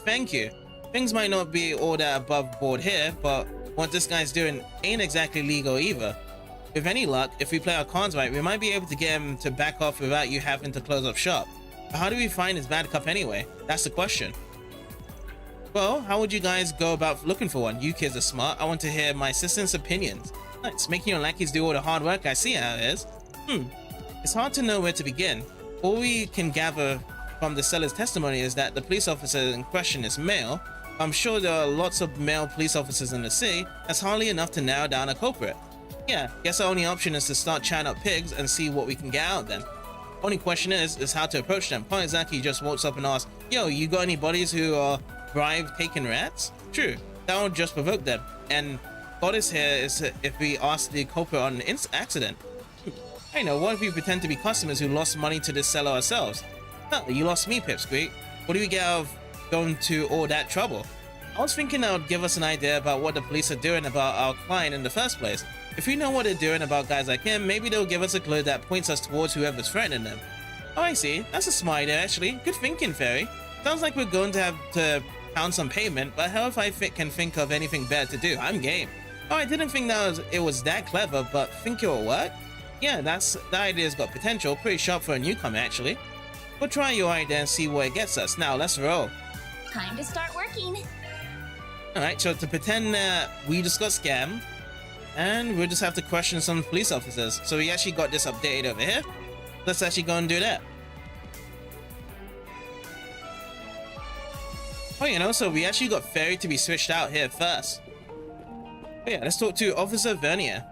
Things might not be all that above board here, but what this guy's doing ain't exactly legal either. With any luck, if we play our cards right, we might be able to get him to back off without you having to close up shop. But how do we find his bad cop anyway? That's the question. Well, how would you guys go about looking for one? You kids are smart. I want to hear my assistant's opinions. It's making your lackeys do all the hard work. I see how it is. It's hard to know where to begin. All we can gather from the seller's testimony is that the police officer in question is male. I'm sure there are lots of male police officers in the city. That's hardly enough to narrow down a culprit. Yeah, guess our only option is to start chatting up pigs and see what we can get out of them. Only question is how to approach them. Can't exactly just walks up and asks, yo, you got any buddies who are bribed taking rats? True, that would just provoke them. And goddess here is if we ask the culprit on an accident. I know, what if we pretend to be customers who lost money to this seller ourselves? Huh, you lost me, Pipsqueak. What do we get out of going to all that trouble? I was thinking that would give us an idea about what the police are doing about our client in the first place. If we know what they're doing about guys like him, maybe they'll give us a clue that points us towards whoever's threatening them. Oh, I see. That's a smart idea, actually. Good thinking, Fairy. Sounds like we're going to have to pound some payment, but hell if I can think of anything better to do. I'm game. Oh, I didn't think it was that clever, but think you'll work? Yeah, that idea's got potential. Pretty sharp for a newcomer, actually. We'll try your idea and see where it gets us. Now, let's roll. Time to start working. Alright, so to pretend that we just got scammed, and we'll just have to question some police officers. So we actually got this updated over here. Let's actually go and do that. Oh, you know, so we actually got ferried to be switched out here first. Oh yeah, let's talk to Officer Vernier.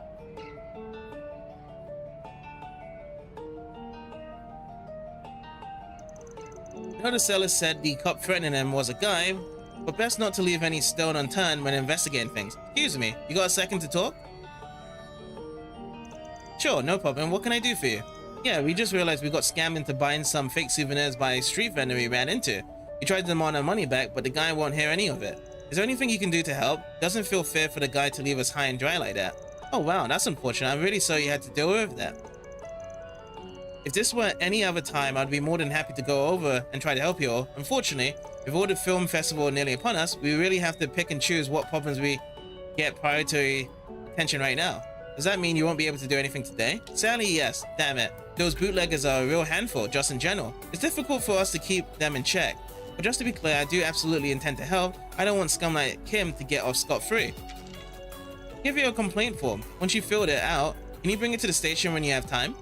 You know, the seller said the cop threatening him was a guy, but best not to leave any stone unturned when investigating things. Excuse me, you got a second to talk? Sure, no problem. What can I do for you? Yeah, we just realized we got scammed into buying some fake souvenirs by a street vendor we ran into. We tried to demand our money back, but the guy won't hear any of it. Is there anything you can do to help? Doesn't feel fair for the guy to leave us high and dry like that. Oh wow, that's unfortunate. I'm really sorry you had to deal with that. If this were any other time, I'd be more than happy to go over and try to help you all. Unfortunately, with all the film festival nearly upon us, we really have to pick and choose what problems we get priority attention right now. Does that mean you won't be able to do anything today? Sadly, yes. Damn it. Those bootleggers are a real handful, just in general. It's difficult for us to keep them in check. But just to be clear, I do absolutely intend to help. I don't want scum like him to get off scot-free. Give you a complaint form. Once you filled it out, can you bring it to the station when you have time?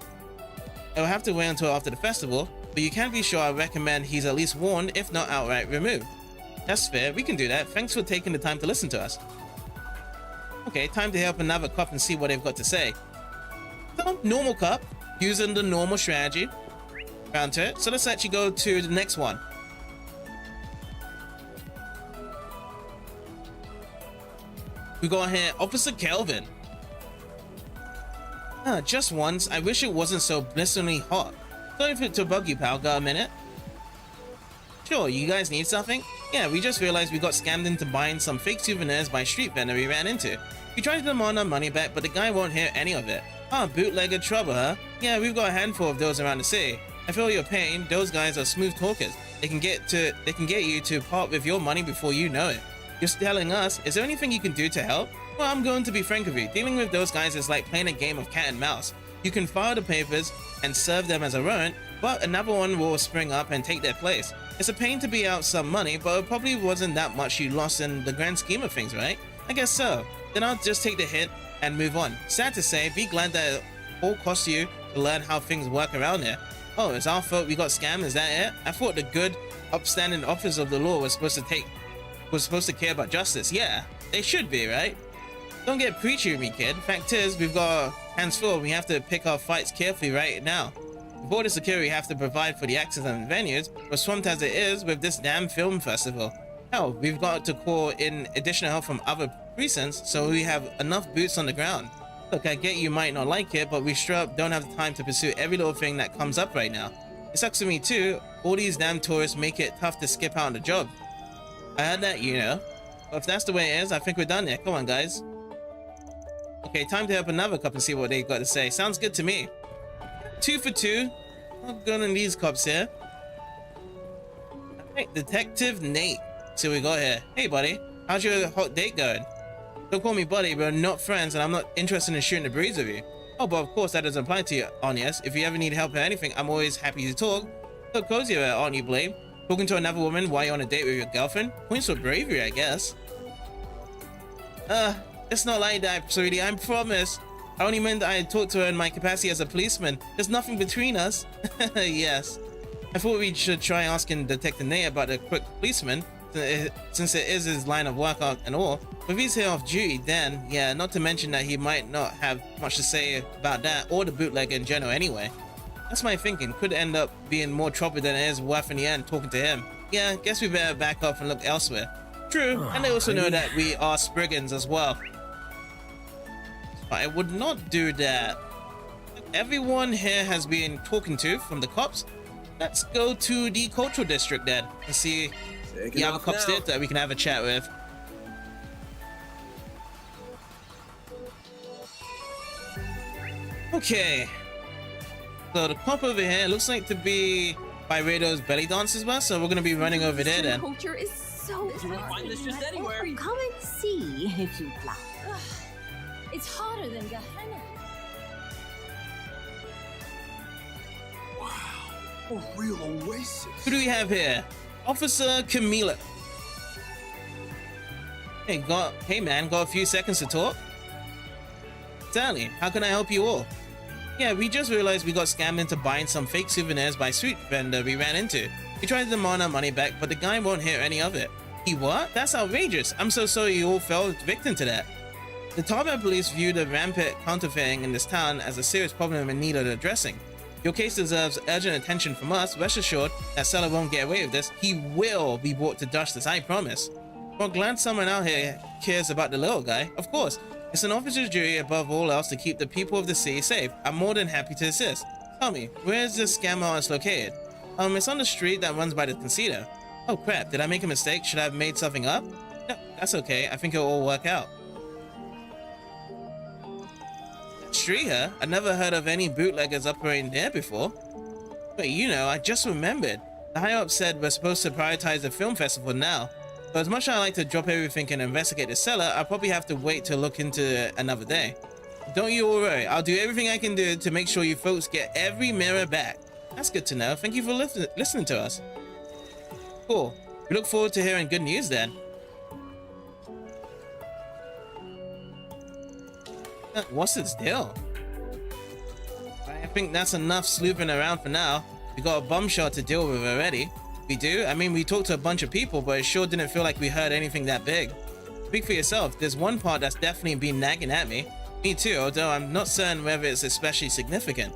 It'll have to wait until after the festival, but you can be sure I recommend he's at least warned, if not outright removed. That's fair, we can do that. Thanks for taking the time to listen to us. Okay, time to help another cop and see what they've got to say. So, normal cop, using the normal strategy. Found to it. So let's actually go to the next one. We got here Officer Kelvin. Just once. I wish it wasn't so blisteringly hot. Sorry to bug you, pal. Got a minute? Sure, you guys need something? Yeah, we just realized we got scammed into buying some fake souvenirs by a street vendor we ran into. We tried to demand our money back, but the guy won't hear any of it. Bootlegger trouble, huh? Yeah, we've got a handful of those around the city. I feel your pain. Those guys are smooth talkers. They can get you to part with your money before you know it. You're telling us, is there anything you can do to help? Well, I'm going to be frank with you. Dealing with those guys is like playing a game of cat and mouse. You can file the papers and serve them as a warrant, but another one will spring up and take their place. It's a pain to be out some money, but it probably wasn't that much you lost in the grand scheme of things, right? I guess so. Then I'll just take the hit and move on. Sad to say, be glad that it all cost you to learn how things work around here. Oh, it's our fault we got scammed, is that it? I thought the good, upstanding officers of the law was supposed to care about justice. Yeah, they should be, right? Don't get preachy with me, kid. Fact is, we've got our hands full. We have to pick our fights carefully right now. With all the security we have to provide for the actors and venues, we're swamped as it is with this damn film festival. Hell, we've got to call in additional help from other precincts so we have enough boots on the ground. Look, I get you might not like it, but we straight up don't have the time to pursue every little thing that comes up right now. It sucks for me too. All these damn tourists make it tough to skip out on the job. I heard that, you know. But if that's the way it is, I think we're done here. Come on, guys. Okay, time to help another cop and see what they got to say. Sounds good to me. 2 for 2. I'm going on these cops here. Alright, Detective Nate. See what we got here. Hey, buddy. How's your hot date going? Don't call me buddy, we're not friends and I'm not interested in shooting the breeze with you. Oh, but of course that doesn't apply to you, Onyas. If you ever need help or anything, I'm always happy to talk. So cozy about it, aren't you, Blade? Talking to another woman while you're on a date with your girlfriend? Points for bravery, I guess. It's not like that, sweetie, I promise. I only meant that I talked to her in my capacity as a policeman. There's nothing between us. Yes. I thought we should try asking Detective Nate about the quick policeman, since it is his line of work and all. But if he's here off duty, then, yeah, not to mention that he might not have much to say about that or the bootlegger in general anyway. That's my thinking. Could end up being more trouble than it is worth in the end talking to him. Yeah, guess we better back up and look elsewhere. True, and they also know that we are Spriggans as well. But I would not do that. Everyone here has been talking to from the cops. Let's go to the cultural district then and see the other cops there that we can have a chat with. Okay. So the cop over here looks like to be by Rado's belly dance as well, so we're gonna be running over there then. Culture is so You won't find this just anywhere. Come and see if you like. It's hotter than Gehenna. Wow, a real oasis. Who do we have here? Officer Camila. Hey man, got a few seconds to talk? Sally, how can I help you all? Yeah, we just realized we got scammed into buying some fake souvenirs by a street vendor we ran into. We tried to demand our money back, but the guy won't hear any of it. He what? That's outrageous. I'm so sorry you all fell victim to that. The Tharbad police view the rampant counterfeiting in this town as a serious problem in need of addressing. Your case deserves urgent attention from us. Rest assured that Seller won't get away with this. He will be brought to justice, I promise. Well, glad someone out here cares about the little guy. Of course, it's an officer's duty above all else to keep the people of the city safe. I'm more than happy to assist. Tell me, where is this scam artist located? It's on the street that runs by the casino. Oh crap, did I make a mistake? Should I have made something up? No, that's okay. I think it'll all work out. Street, huh? I never heard of any bootleggers operating there before. Wait, you know, I just remembered. The higher-up said we're supposed to prioritize the film festival now. But as much as I like to drop everything and investigate the cellar, I'll probably have to wait to look into it another day. Don't you all worry. I'll do everything I can do to make sure you folks get every mirror back. That's good to know. Thank you for listening to us. Cool. We look forward to hearing good news then. What's this deal? I think that's enough sleuthing around for now. We got a bombshell to deal with already. We do? I mean, we talked to a bunch of people, but it sure didn't feel like we heard anything that big. Speak for yourself. There's one part that's definitely been nagging at me. Me too, although I'm not certain whether it's especially significant.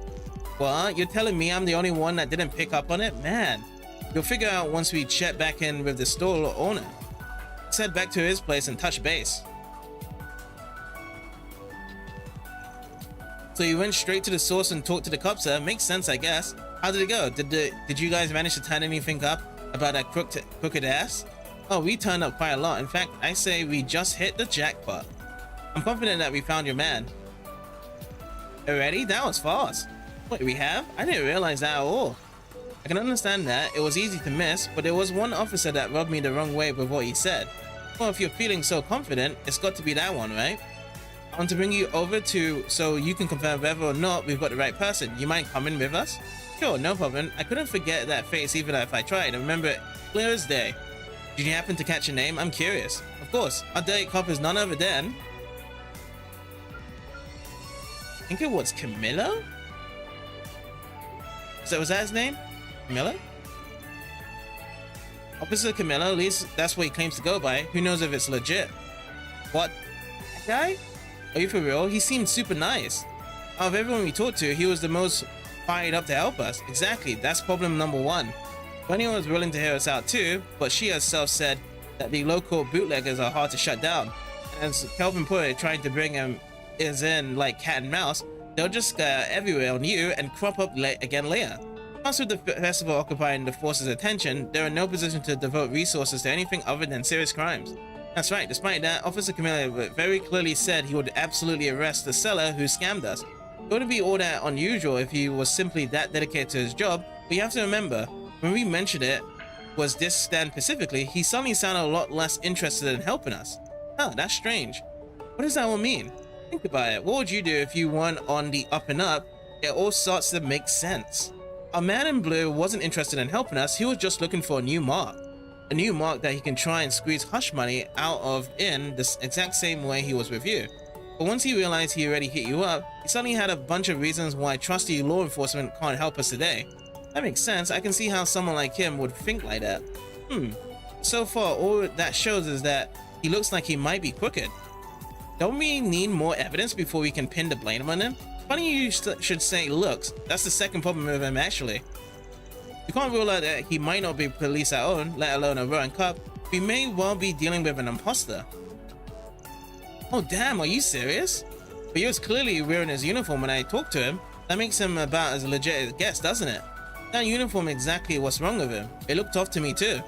What? You're telling me I'm the only one that didn't pick up on it? Man. You'll figure out once we check back in with the store owner. Let's head back to his place and touch base. So you went straight to the source and talked to the cops, sir. Makes sense, I guess. How did it go? Did you guys manage to turn anything up about that crooked ass? Oh, we turned up quite a lot. In fact, I say we just hit the jackpot. I'm confident that we found your man. Already? That was fast. Wait, we have? I didn't realize that at all. I can understand that. It was easy to miss, but there was one officer that rubbed me the wrong way with what he said. Well, if you're feeling so confident, it's got to be that one, right? I want to bring you over so you can confirm whether or not we've got the right person. You mind coming with us? Sure, no problem. I couldn't forget that face even if I tried. I remember it clear as day. Did you happen to catch a name? I'm curious. Of course, our dirty cop is none other than... I think it was Camillo? Was that his name? Camillo? Officer Camillo, at least that's what he claims to go by. Who knows if it's legit? What? That guy? Are you for real? He seemed super nice. Out of everyone we talked to, he was the most fired up to help us. Exactly, that's problem number one. Bunny was willing to hear us out too, but she herself said that the local bootleggers are hard to shut down. As Kelvin put it, trying to bring him is in like cat and mouse, they'll just everywhere on you and crop up again later. Plus, with the festival occupying the force's attention, they're in no position to devote resources to anything other than serious crimes. That's right, despite that, Officer Camillo very clearly said he would absolutely arrest the seller who scammed us. It wouldn't be all that unusual if he was simply that dedicated to his job, but you have to remember, when we mentioned it was this stand specifically, he suddenly sounded a lot less interested in helping us. Huh, that's strange. What does that all mean? Think about it. What would you do if you weren't on the up and up? It all starts to make sense. Our man in blue wasn't interested in helping us, he was just looking for a new mark. A new mark that he can try and squeeze hush money out of in the exact same way he was with you. But once he realized he already hit you up, he suddenly had a bunch of reasons why trusty law enforcement can't help us today. That makes sense. I can see how someone like him would think like that. So far, all that shows is that he looks like he might be crooked. Don't we need more evidence before we can pin the blame on him? Funny you should say looks. That's the second problem with him, actually. You can't rule out that he might not be police at all, let alone a rotten cop. We may well be dealing with an imposter. Oh damn, are you serious? But he was clearly wearing his uniform when I talked to him. That makes him about as legit as it gets, doesn't it? That uniform exactly what's wrong with him. It looked off to me too.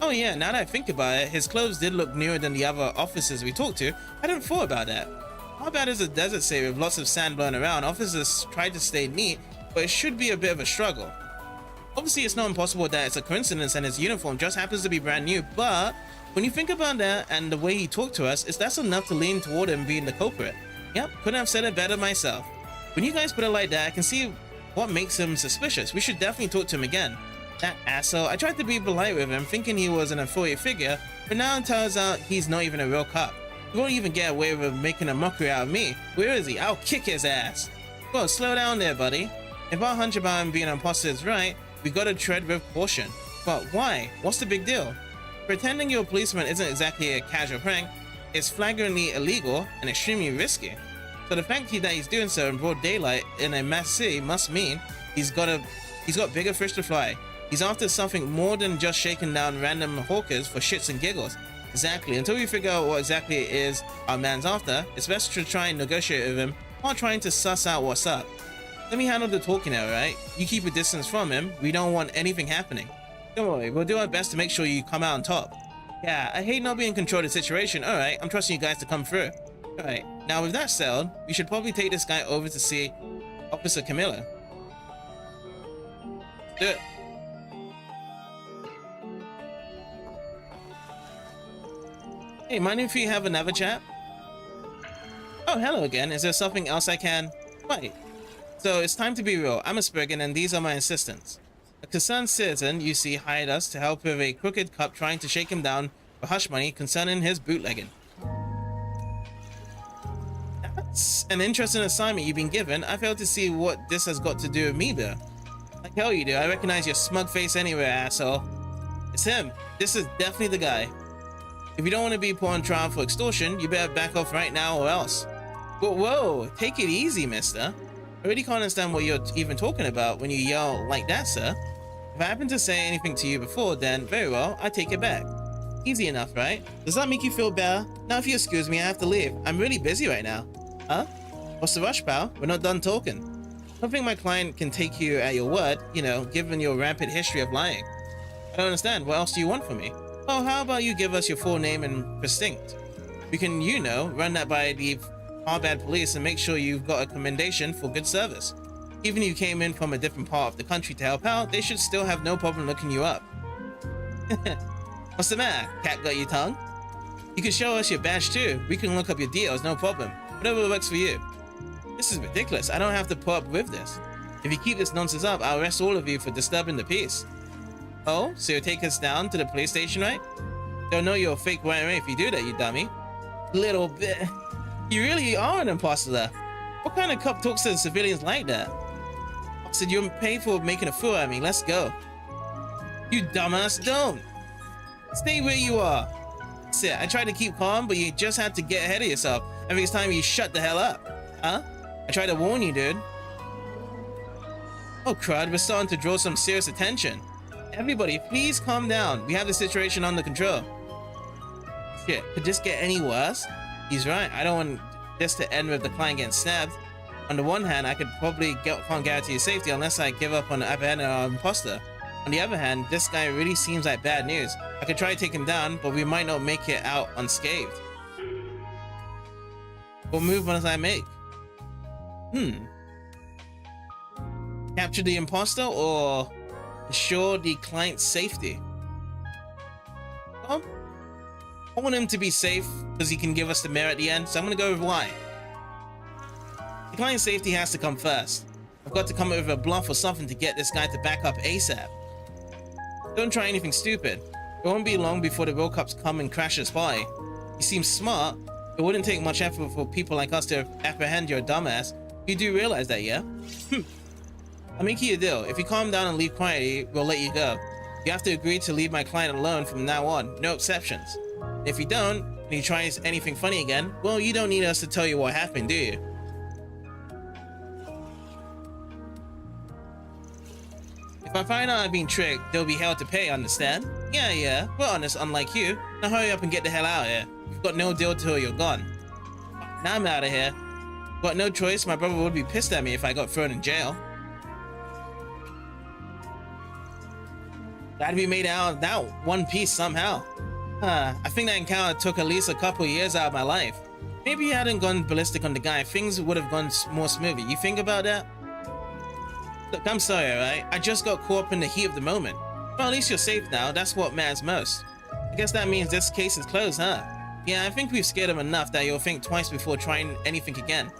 Oh yeah, now that I think about it, his clothes did look newer than the other officers we talked to. I didn't thought about that. How bad is a desert city with lots of sand blowing around? Officers try to stay neat, but it should be a bit of a struggle. Obviously, it's not impossible that it's a coincidence and his uniform just happens to be brand new, but when you think about that and the way he talked to us, that's enough to lean toward him being the culprit. Yep, couldn't have said it better myself. When you guys put it like that, I can see what makes him suspicious. We should definitely talk to him again. That asshole, I tried to be polite with him, thinking he was an authority figure, but now it turns out he's not even a real cop. He won't even get away with making a mockery out of me. Where is he? I'll kick his ass. Well, slow down there, buddy. If our hunch about him being an imposter is right, we gotta tread with caution. But why? What's the big deal? Pretending you're a policeman isn't exactly a casual prank. It's flagrantly illegal and extremely risky. So the fact that he's doing so in broad daylight in a mass city must mean he's got bigger fish to fry. He's after something more than just shaking down random hawkers for shits and giggles. Exactly. Until we figure out what exactly it is our man's after, it's best to try and negotiate with him while trying to suss out what's up. Let me handle the talking now, right? You keep a distance from him. We don't want anything happening. Don't worry, we'll do our best to make sure you come out on top. Yeah, I hate not being in control of the situation. Alright, I'm trusting you guys to come through. Alright, now with that settled, we should probably take this guy over to see Officer Camilla. Do it. Hey, mind if we have another chat? Oh, hello again. Is there something else I can... Wait. So, it's time to be real. I'm a Spriggan and these are my assistants. A concerned citizen, you see, hired us to help with a crooked cop trying to shake him down for hush money concerning his bootlegging. That's an interesting assignment you've been given. I fail to see what this has got to do with me, though. Like hell you do. I recognize your smug face anywhere, asshole. It's him. This is definitely the guy. If you don't want to be put on trial for extortion, you better back off right now or else. But whoa, take it easy, mister. I really can't understand what you're even talking about when you yell like that, sir. If I happen to say anything to you before, then very well, I take it back. Easy enough, right? Does that make you feel better? Now if you excuse me, I have to leave. I'm really busy right now. Huh? What's the rush, pal? We're not done talking. I don't think my client can take you at your word, you know, given your rampant history of lying. I don't understand. What else do you want from me? Well, how about you give us your full name and precinct? We can, you know, run that by the Tharbad police and make sure you've got a commendation for good service. Even if you came in from a different part of the country to help out, they should still have no problem looking you up. What's the matter? Cat got your tongue? You can show us your badge too. We can look up your deals, no problem. Whatever works for you. This is ridiculous. I don't have to put up with this. If you keep this nonsense up, I'll arrest all of you for disturbing the peace. Oh, so you'll take us down to the police station, right? Don't know you're a fake YMA if you do that, you dummy. Little bit. You really are an imposter. What kind of cop talks to civilians like that? I said you're paid for making a fool out of me. Let's go. You dumbass, don't. Stay where you are. That's it. I tried to keep calm, but you just had to get ahead of yourself. I think it's time you shut the hell up. Huh? I tried to warn you, dude. Oh crud, we're starting to draw some serious attention. Everybody, please calm down. We have the situation under control. Shit, could this get any worse? He's right. I don't want this to end with the client getting stabbed. On the one hand, I can't guarantee safety unless I give up on the apprehending our imposter. On the other hand, this guy really seems like bad news. I could try to take him down, but we might not make it out unscathed. What move must I make? Capture the imposter or ensure the client's safety? Well, I want him to be safe because he can give us the mayor at the end, so I'm gonna go with Y. The client's safety has to come first. I've got to come up with a bluff or something to get this guy to back up ASAP. Don't try anything stupid. It won't be long before the real cops come and crash us by. You seem smart. It wouldn't take much effort for people like us to apprehend your dumbass. You do realize that, yeah? I'll make you a deal. If you calm down and leave quietly, we'll let you go. You have to agree to leave my client alone from now on. No exceptions. If you don't, and he tries anything funny again, well, you don't need us to tell you what happened, do you? If I find out I've been tricked, there'll be hell to pay, understand? Yeah, we're honest, unlike you. Now hurry up and get the hell out of here. We've got no deal till you're gone. Now I'm out of here. Got no choice, my brother would be pissed at me if I got thrown in jail. Gotta be made out of that one piece somehow. I think that encounter took at least a couple years out of my life. Maybe I hadn't gone ballistic on the guy, things would have gone more smoothly. You think about that? Look, I'm sorry, alright? I just got caught up in the heat of the moment. Well, at least you're safe now, that's what matters most. I guess that means this case is closed, huh? Yeah, I think we've scared him enough that you'll think twice before trying anything again.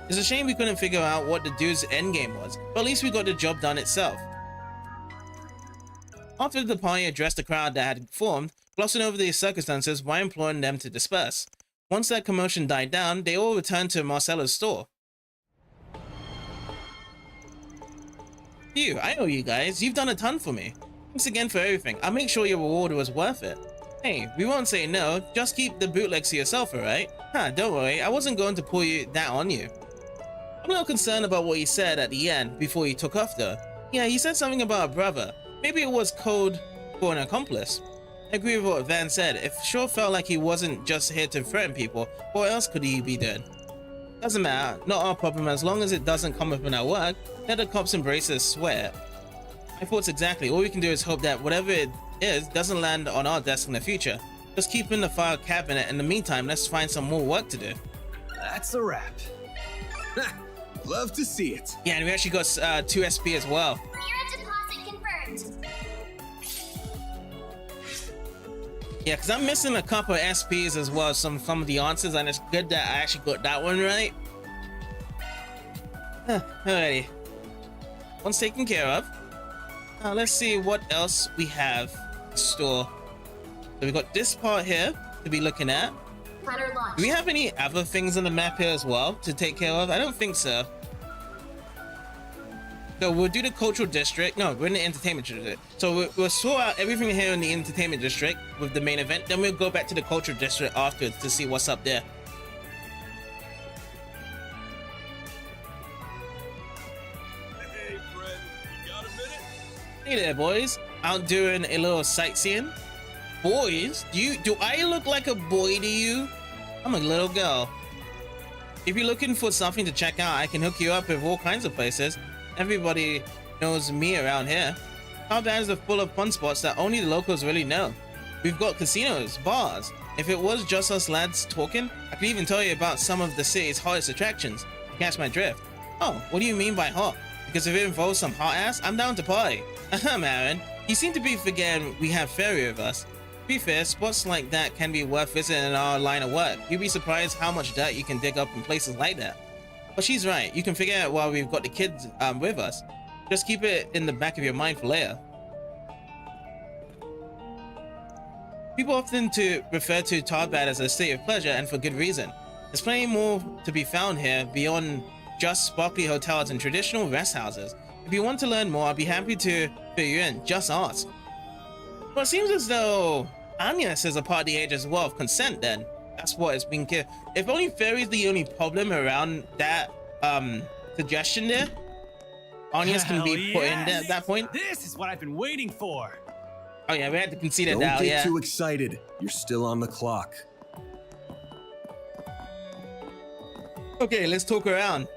It's a shame we couldn't figure out what the dude's endgame was, but at least we got the job done itself. After the party addressed the crowd that had formed, glossing over the circumstances while imploring them to disperse. Once that commotion died down, they all returned to Marcella's store. Phew, I owe you guys. You've done a ton for me. Thanks again for everything. I'll make sure your reward was worth it. Hey, we won't say no, just keep the bootlegs to yourself, alright? Huh, don't worry, I wasn't going to pull that on you. I'm a little concerned about what he said at the end before he took off though. Yeah, he said something about a brother. Maybe it was code for an accomplice. I agree with what Van said. It sure felt like he wasn't just here to threaten people. What else could he be doing? Doesn't matter, not our problem as long as it doesn't come up in our work. Let the cops embrace us, swear. My thoughts exactly. All we can do is hope that whatever it is doesn't land on our desk in the future. Just keep in the file cabinet. In the meantime, let's find some more work to do. That's a wrap. Love to see it. Yeah, and we actually got 2 SP as well. Mirror deposit confirmed. Yeah, because I'm missing a couple of SPs as well, some of the answers, and it's good that I actually got that one right. Alrighty. One's taken care of. Let's see what else we have in store. So we got this part here to be looking at. Planner launch. Do we have any other things on the map here as well to take care of? I don't think so. So we'll do the cultural district. No, we're in the entertainment district. So we'll sort out everything here in the entertainment district with the main event. Then we'll go back to the cultural district afterwards to see what's up there. Hey, friend, you got a minute? Hey there, boys. Out doing a little sightseeing. Boys? Do I look like a boy to you? I'm a little girl. If you're looking for something to check out, I can hook you up with all kinds of places. Everybody knows me around here. Tharbad is full of fun spots that only the locals really know. We've got casinos, bars. If it was just us lads talking, I could even tell you about some of the city's hottest attractions. Catch my drift. Oh, what do you mean by hot? Because if it involves some hot ass, I'm down to party. Aaron, you seem to be forgetting we have ferry with us. To be fair, spots like that can be worth visiting in our line of work. You'd be surprised how much dirt you can dig up in places like that. But she's right, you can figure out while we've got the kids with us. Just keep it in the back of your mind for later. People often refer to Tharbad as a city of pleasure, and for good reason. There's plenty more to be found here beyond just sparkly hotels and traditional rest houses. If you want to learn more, I'll be happy to fill you in. Just ask. Well, it seems as though Agnes is a part of the age as well of consent then. That's what it's been clear. If only fairy's the only problem around that suggestion there, Agnes can be put in there at that point. This is what I've been waiting for. Oh yeah, we had to concede it now, Don't yeah. get too excited. You're still on the clock. Okay, let's talk around.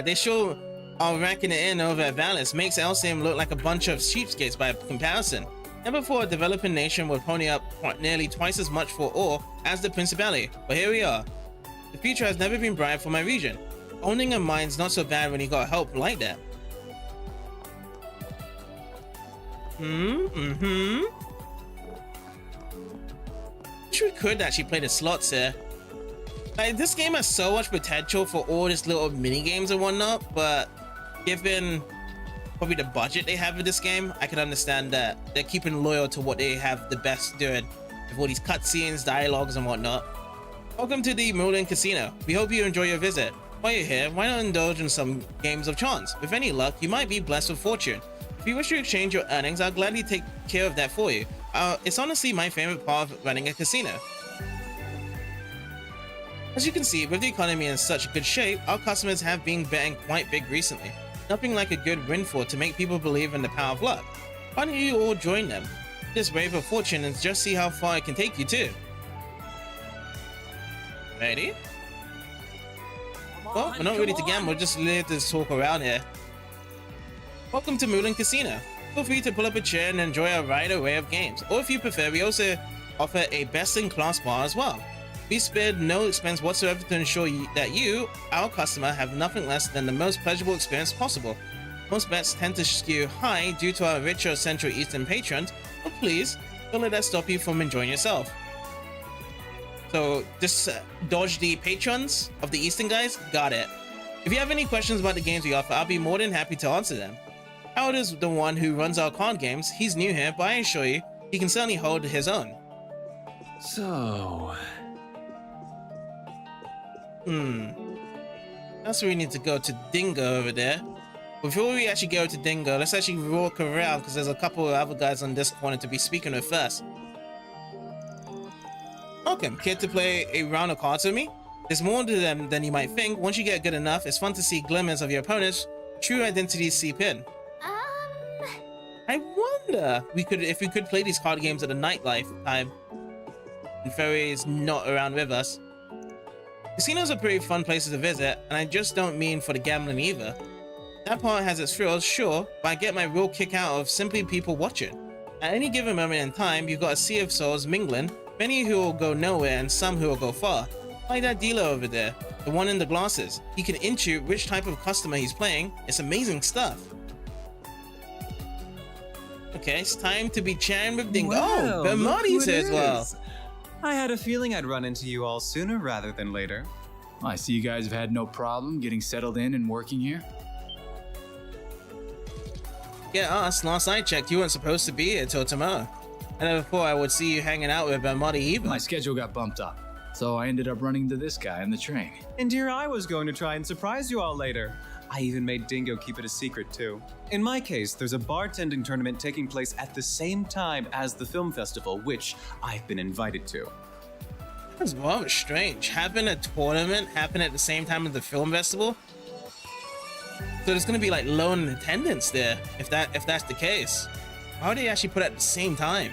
They sure are racking it in over at Valis. Makes Elsium look like a bunch of cheapskates by comparison. Never thought a developing nation would pony up nearly twice as much for ore as the Principality, but here we are. The future has never been bright for my region. Owning a mine's not so bad when you got help like that. Wish we could actually play the slots here. Like, this game has so much potential for all these little mini games and whatnot, but given probably the budget they have with this game, I can understand that they're keeping loyal to what they have the best doing with all these cutscenes, dialogues, and whatnot. Welcome to the Merlin Casino. We hope you enjoy your visit. While you're here, why not indulge in some games of chance? With any luck, you might be blessed with fortune. If you wish to exchange your earnings, I'll gladly take care of that for you. It's honestly my favorite part of running a casino. As you can see, with the economy in such good shape, our customers have been betting quite big recently. Nothing like a good windfall to make people believe in the power of luck. Why don't you all join them? This wave of fortune and just see how far it can take you too. Ready? Well, we're not ready to gamble, just let us talk around here. Welcome to Merlin Casino. Feel free to pull up a chair and enjoy a wide array of games. Or if you prefer, we also offer a best-in-class bar as well. We spared no expense whatsoever to ensure that you, our customer, have nothing less than the most pleasurable experience possible. Most bets tend to skew high due to our richer Central Eastern patrons, but please, don't let that stop you from enjoying yourself. So, just dodge the patrons of the Eastern guys? Got it. If you have any questions about the games we offer, I'll be more than happy to answer them. Howard is the one who runs our card games. He's new here, but I assure you, he can certainly hold his own. So... That's where we need to go to Dingo over there. Before we actually go to Dingo, let's actually walk around because there's a couple of other guys on this corner to be speaking with first. Welcome, kid, to play a round of cards with me. There's more to them than you might think. Once you get good enough, it's fun to see glimmers of your opponent's true identities seep in. I wonder if we could play these card games at a nightlife time. And Ferry is not around with us. Casinos are pretty fun places to visit, and I just don't mean for the gambling either. That part has its thrills, sure, but I get my real kick out of simply people watching. At any given moment in time, you've got a sea of souls mingling, many who will go nowhere and some who will go far. Like that dealer over there, the one in the glasses. He can intuit which type of customer he's playing. It's amazing stuff. Okay, it's time to be chatting with Dingo. Well, oh, Bermotti's here as well. I had a feeling I'd run into you all sooner rather than later. I see you guys have had no problem getting settled in and working here. Yeah, us. Last I checked, you weren't supposed to be here till tomorrow. I never thought I would see you hanging out with Bermotti either. My schedule got bumped up, so I ended up running into this guy on the train. And here I was going to try and surprise you all later. I even made Dingo keep it a secret too. In my case, there's a bartending tournament taking place at the same time as the film festival, which I've been invited to. That's rather strange. Having a tournament happen at the same time as the film festival? So there's gonna be like low in attendance there, if that's the case. Why would they actually put it at the same time?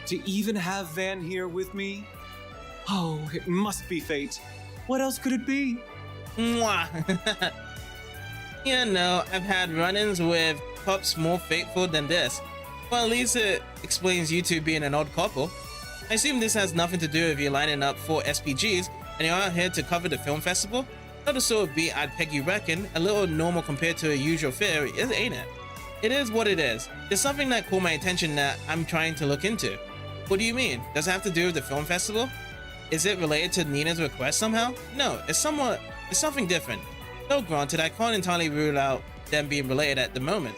To even have Van here with me? Oh, it must be fate. What else could it be? Mwah. Yeah, no, I've had run-ins with pups more faithful than this. Well, at least it explains you two being an odd couple. I assume this has nothing to do with you lining up for SPGs and you're out here to cover the film festival? Not the sort of beat I'd peg you reckon, a little normal compared to a usual fare, ain't it? It is what it is. There's something that caught my attention that I'm trying to look into. What do you mean? Does it have to do with the film festival? Is it related to Nina's request somehow? No, it's something different. Though granted, I can't entirely rule out them being related at the moment.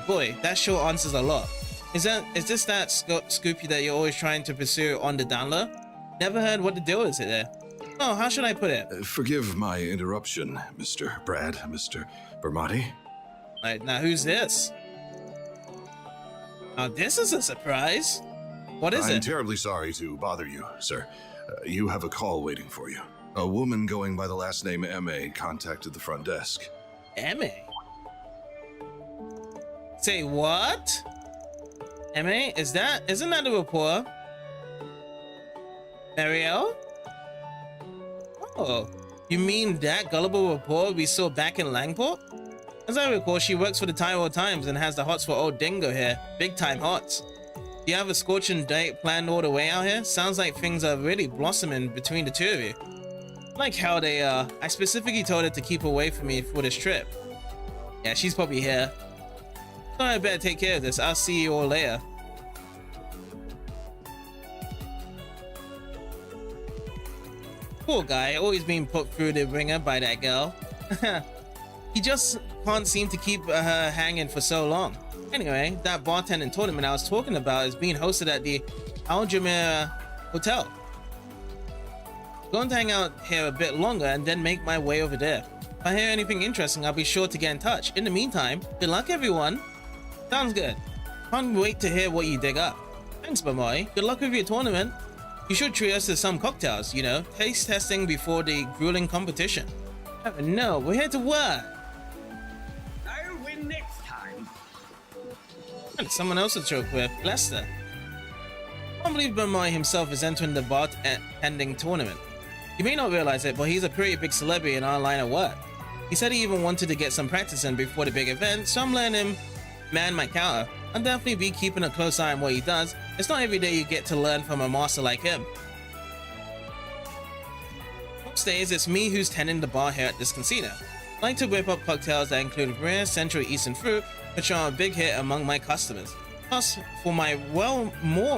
Boy, that sure answers a lot. Is this that scoop that you're always trying to pursue on the down low? Never heard what the deal is there. Oh, how should I put it? Forgive my interruption, Mr. Brad, Mr. Bermotti. Right, now who's this? Now this is a surprise. What is it? I'm terribly sorry to bother you, sir. You have a call waiting for you. A woman going by the last name M.A. contacted the front desk. M.A.? Say what? M.A.? Isn't that a reporter? Marielle? Oh, you mean that gullible reporter we saw back in Langport? As I recall, she works for the Taiwan Times and has the hots for old Dingo here. Big time hots. Do you have a scorching date planned all the way out here? Sounds like things are really blossoming between the two of you. Like how they are. I specifically told her to keep away from me for this trip. Yeah, she's probably here. So I better take care of this. I'll see you all later. Poor guy, always being put through the ringer by that girl. He just can't seem to keep her hanging for so long. Anyway, that bartending tournament I was talking about is being hosted at the Outtrigger Hotel. Going to hang out here a bit longer and then make my way over there. If I hear anything interesting, I'll be sure to get in touch. In the meantime, good luck everyone. Sounds good. Can't wait to hear what you dig up. Thanks, Bamoy. Good luck with your tournament. You should treat us to some cocktails, you know, taste testing before the grueling competition. No, we're here to work. I'll win next time. And someone else to joke with, Lester. I can't believe Bamoy himself is entering the bartending tournament. You may not realize it, but he's a pretty big celebrity in our line of work. He said he even wanted to get some practice in before the big event, so I'm letting him man my counter. I'll definitely be keeping a close eye on what he does. It's not every day you get to learn from a master like him. Upstairs, it's me who's tending the bar here at this casino. I like to whip up cocktails that include rare Central Eastern fruit, which are a big hit among my customers. Plus, for my more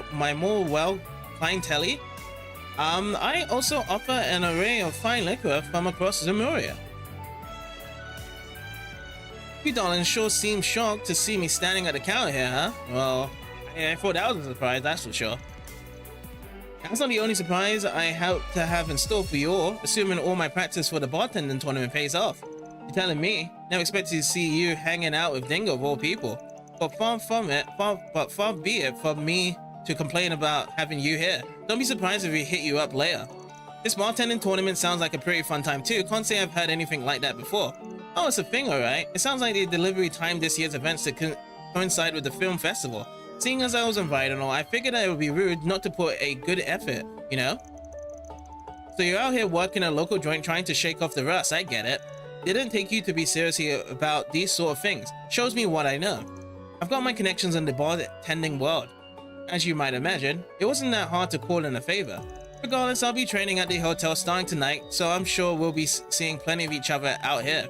clientele, I also offer an array of fine liquor from across Zemuria. You darlings sure seem shocked to see me standing at the counter here, huh? Well, I thought that was a surprise, that's for sure. That's not the only surprise I hope to have in store for you all, assuming all my practice for the bartending tournament pays off. You're telling me? Never expected to see you hanging out with Dingo of all people. But far be it from me to complain about having you here. Don't be surprised if we hit you up later. This bartending tournament sounds like a pretty fun time too. Can't say I've heard anything like that before. Oh, it's a thing, alright. It sounds like the delivery timed this year's events to coincide with the film festival. Seeing as I was invited and all, I figured that it would be rude not to put a good effort, you know? So you're out here working a local joint trying to shake off the rust, I get it. Didn't take you to be serious about these sort of things. Shows me what I know. I've got my connections in the bartending world. As you might imagine, it wasn't that hard to call in a favor. Regardless, I'll be training at the hotel starting tonight, so I'm sure we'll be seeing plenty of each other out here.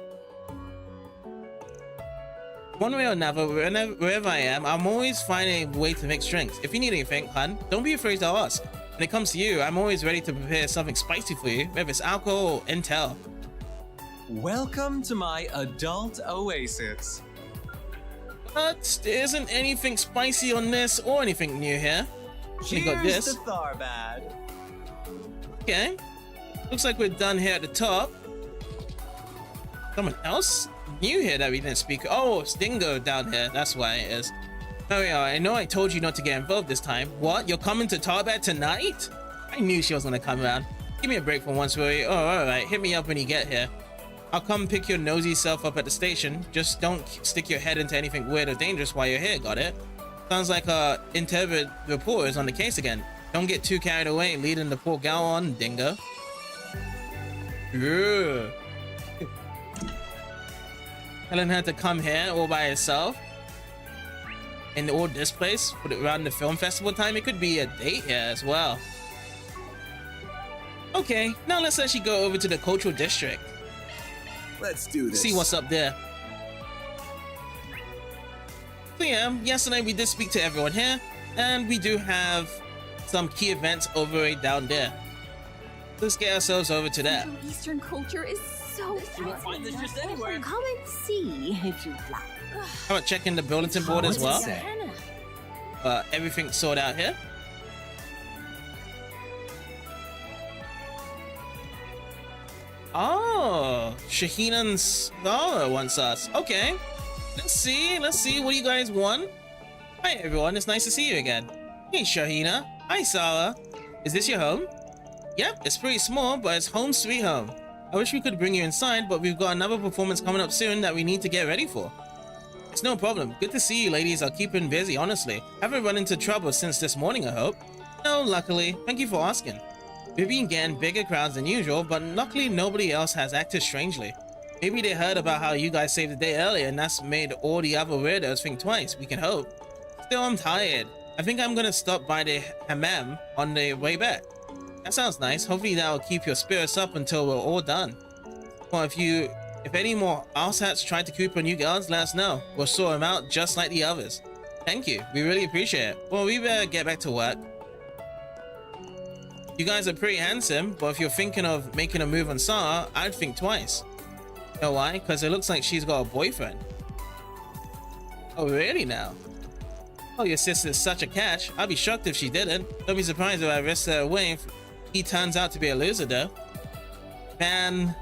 One way or another, wherever I am, I'm always finding a way to mix drinks. If you need anything, hun, don't be afraid to ask. When it comes to you, I'm always ready to prepare something spicy for you, whether it's alcohol or intel. Welcome to my adult oasis. But there isn't anything spicy on this or anything new here. We got this. Cheers to Tharbad. Okay. Looks like we're done here at the top. Someone else new here that we didn't speak. Oh, it's Dingo down here. That's why it is. Oh yeah, I know I told you not to get involved this time. What? You're coming to Tharbad tonight? I knew she was gonna come around. Give me a break for once, will you? Oh, alright. Hit me up when you get here. I'll come pick your nosy self up at the station. Just don't stick your head into anything weird or dangerous while you're here, got it? Sounds like our interpreted reporter is on the case again. Don't get too carried away leading the poor gal on, Dingo. Yeah. Telling her to come here all by herself. In all this place, put it around the film festival time. It could be a date here as well. Okay, now let's actually go over to the cultural district. Let's do this. See what's up there. So yeah, yesterday we did speak to everyone here, and we do have some key events over down there. Let's get ourselves over to that. Middle Eastern culture is so fascinating. anywhere. Come and see if you'd like. How about checking the bulletin board as well? Everything sorted out here. Oh, Shaheen Zara wants us. Okay, let's see. What do you guys want? Hi everyone, it's nice to see you again. Hey Shahina. Hi Sarah. Is this your home? Yep, it's pretty small, but it's home sweet home. I wish we could bring you inside, but we've got another performance coming up soon that we need to get ready for. It's no problem. Good to see you ladies are keeping busy, honestly. Haven't run into trouble since this morning, I hope. No, luckily. Thank you for asking. We've been getting bigger crowds than usual, but luckily nobody else has acted strangely. Maybe they heard about how you guys saved the day earlier and that's made all the other weirdos think twice, we can hope. Still, I'm tired. I think I'm gonna stop by the hammam on the way back. That sounds nice. Hopefully that'll keep your spirits up until we're all done. Well, if any more arse-hats try to creep on you girls, let us know. We'll sort them out just like the others. Thank you. We really appreciate it. Well, we better get back to work. You guys are pretty handsome, but if you're thinking of making a move on Sarah, I'd think twice. You know why? Because it looks like she's got a boyfriend. Oh, really now? Oh, your sister's such a catch. I'd be shocked if she didn't. Don't be surprised if I risk her away if he turns out to be a loser, though. Man,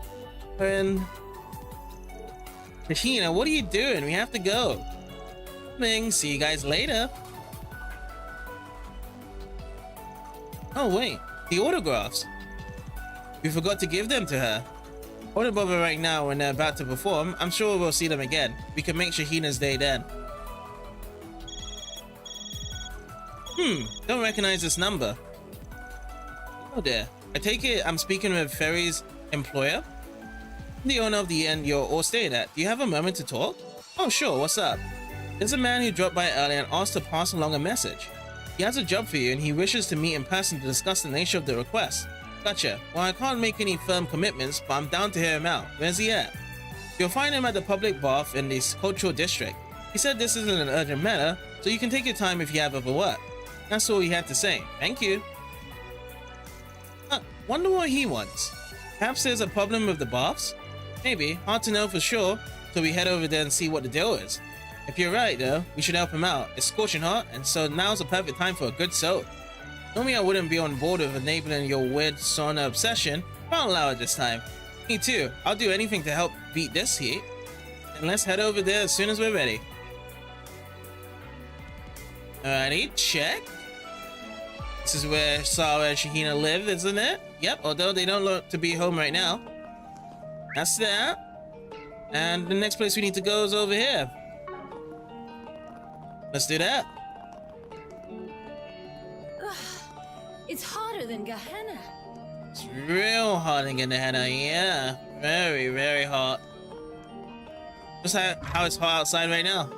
Tashina, what are you doing? We have to go. See you guys later. Oh, wait. The autographs. We forgot to give them to her. Won't bother right now when they're about to perform. I'm sure we'll see them again. We can make Shahina's day then. Don't recognize this number. Oh dear. I take it I'm speaking with Ferry's employer? The owner of the inn you're all staying at. Do you have a moment to talk? Oh sure, what's up? There's a man who dropped by earlier and asked to pass along a message. He has a job for you and he wishes to meet in person to discuss the nature of the request. Gotcha. Well, I can't make any firm commitments, but I'm down to hear him out. Where's he at? You'll find him at the public bath in the cultural district. He said this isn't an urgent matter, so you can take your time if you have other work. That's all he had to say. Thank you. Wonder what he wants. Perhaps there's a problem with the baths? Maybe. Hard to know for sure, so we head over there and see what the deal is. If you're right though, we should help him out. It's scorching hot, and so now's the perfect time for a good soak. Normally I wouldn't be on board with enabling your weird sauna obsession, but I'll allow it this time. Me too. I'll do anything to help beat this heat. And let's head over there as soon as we're ready. Alrighty, check. This is where Sarah and Shahina live, isn't it? Yep, although they don't look to be home right now. That's that. And the next place we need to go is over here. Let's do that. Ugh, it's hotter than Gehenna. It's real hot in Gehenna, yeah. Very, very hot. Just how it's hot outside right now.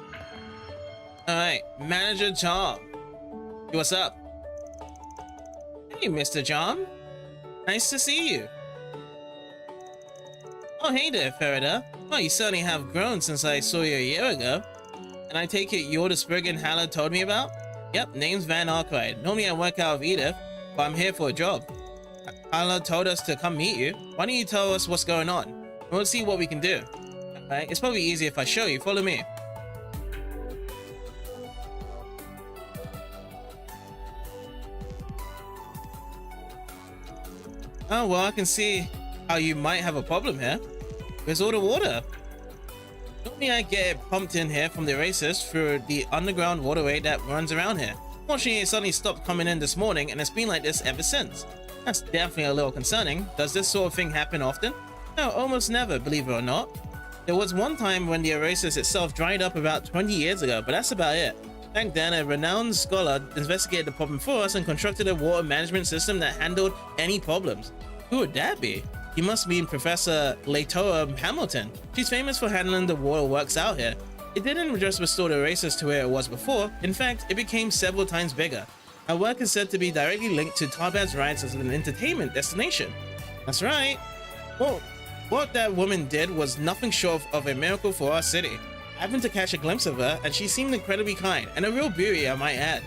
Alright, Manager John. Hey, what's up? Hey, Mr. John. Nice to see you. Oh, hey there, Farida. Well, you certainly have grown since I saw you a year ago. And I take it you're the Spriggan Hallowed told me about? Yep, name's Van Arkwright. Normally I work out of Edith, but I'm here for a job. Hallowed told us to come meet you. Why don't you tell us what's going on? We'll see what we can do. Alright, it's probably easier if I show you. Follow me. Oh, well, I can see how you might have a problem here. Where's all the water? Normally I get it pumped in here from the oasis through the underground waterway that runs around here. Fortunately, it suddenly stopped coming in this morning and it's been like this ever since. That's definitely a little concerning. Does this sort of thing happen often? No, almost never, believe it or not. There was one time when the oasis itself dried up about 20 years ago, but that's about it. Back then, a renowned scholar investigated the problem for us and constructed a water management system that handled any problems. Who would that be? He must mean Professor Latoa Hamilton. She's famous for handling the waterworks out here. It didn't just restore the oasis to where it was before. In fact, it became several times bigger. Her work is said to be directly linked to Tharbad's rights as an entertainment destination. That's right. Well, what that woman did was nothing short of a miracle for our city. I happened to catch a glimpse of her, and she seemed incredibly kind, and a real beauty, I might add.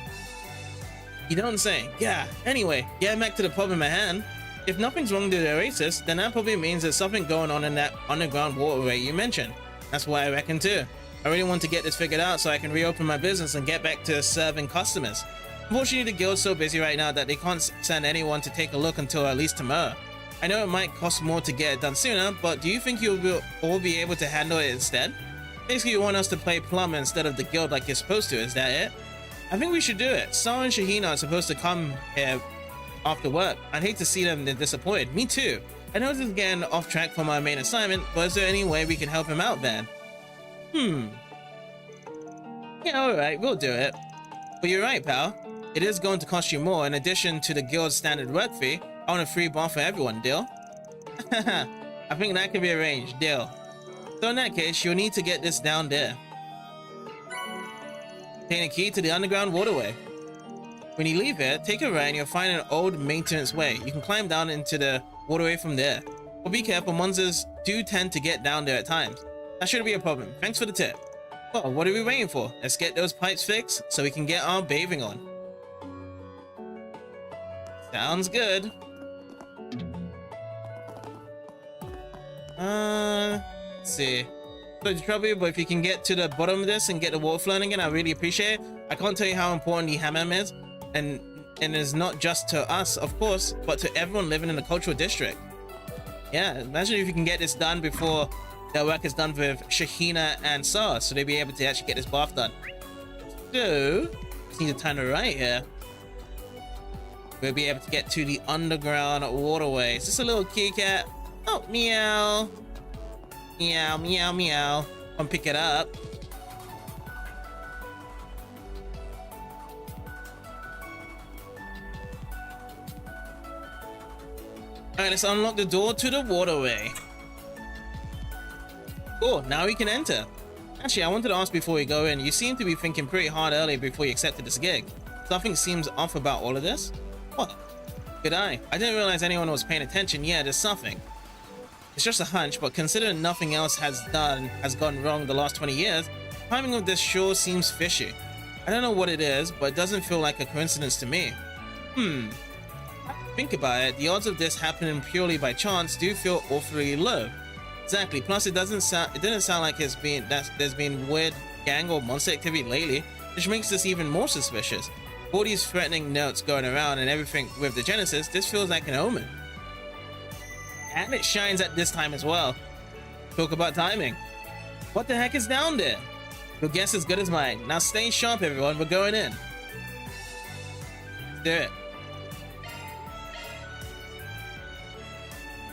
You don't say. Yeah, anyway, getting back to the problem at hand. If nothing's wrong with the oasis, then that probably means there's something going on in that underground waterway you mentioned. That's what I reckon too. I really want to get this figured out so I can reopen my business and get back to serving customers. Unfortunately, the guild's so busy right now that they can't send anyone to take a look until at least tomorrow. I know it might cost more to get it done sooner, but do you think you'll all be able to handle it instead? Basically, you want us to play plumber instead of the guild like you're supposed to, is that it? I think we should do it. Sarah and Shahina are supposed to come here after work. I'd hate to see them disappointed. Me too. I know this is getting off track from our main assignment, but is there any way we can help him out, Van? Yeah, alright, we'll do it. But you're right, pal. It is going to cost you more. In addition to the guild's standard work fee, I want a free bar for everyone, deal? I think that can be arranged, deal. So in that case, you'll need to get this down there. Obtain a key to the underground waterway. When you leave here, take a right and you'll find an old maintenance way. You can climb down into the waterway from there. But be careful, monsters do tend to get down there at times. That shouldn't be a problem. Thanks for the tip. Well, what are we waiting for? Let's get those pipes fixed so we can get our bathing on. Sounds good. Let's see. Sorry to trouble you, but if you can get to the bottom of this and get the water flowing again, I really appreciate it. I can't tell you how important the hammam is, and it's not just to us, of course, but to everyone living in the cultural district. Yeah, imagine if you can get this done before their work is done with Shahina and Sar, so they'll be able to actually get this bath done. So, just need to turn it right here. We'll be able to get to the underground waterway. Is this a little kitty cat? Oh, meow. Meow, meow, meow. Come pick it up. Alright, let's unlock the door to the waterway. Cool, now we can enter. Actually, I wanted to ask before we go in, you seem to be thinking pretty hard earlier before you accepted this gig. Something seems off about all of this? What? Good eye. I didn't realize anyone was paying attention. Yeah, there's something. It's just a hunch, but considering nothing else has gone wrong the last 20 years, the timing of this sure seems fishy. I don't know what it is, but it doesn't feel like a coincidence to me. Think about it, the odds of this happening purely by chance do feel awfully low. Exactly, plus it didn't sound like there's been weird gang or monster activity lately, which makes this even more suspicious. All these threatening notes going around and everything with the Genesis, this feels like an omen. and it shines at this time as well. Talk about timing. What the heck is down there? Your guess is good as mine. Now stay sharp, everyone. We're going in. Let's do it.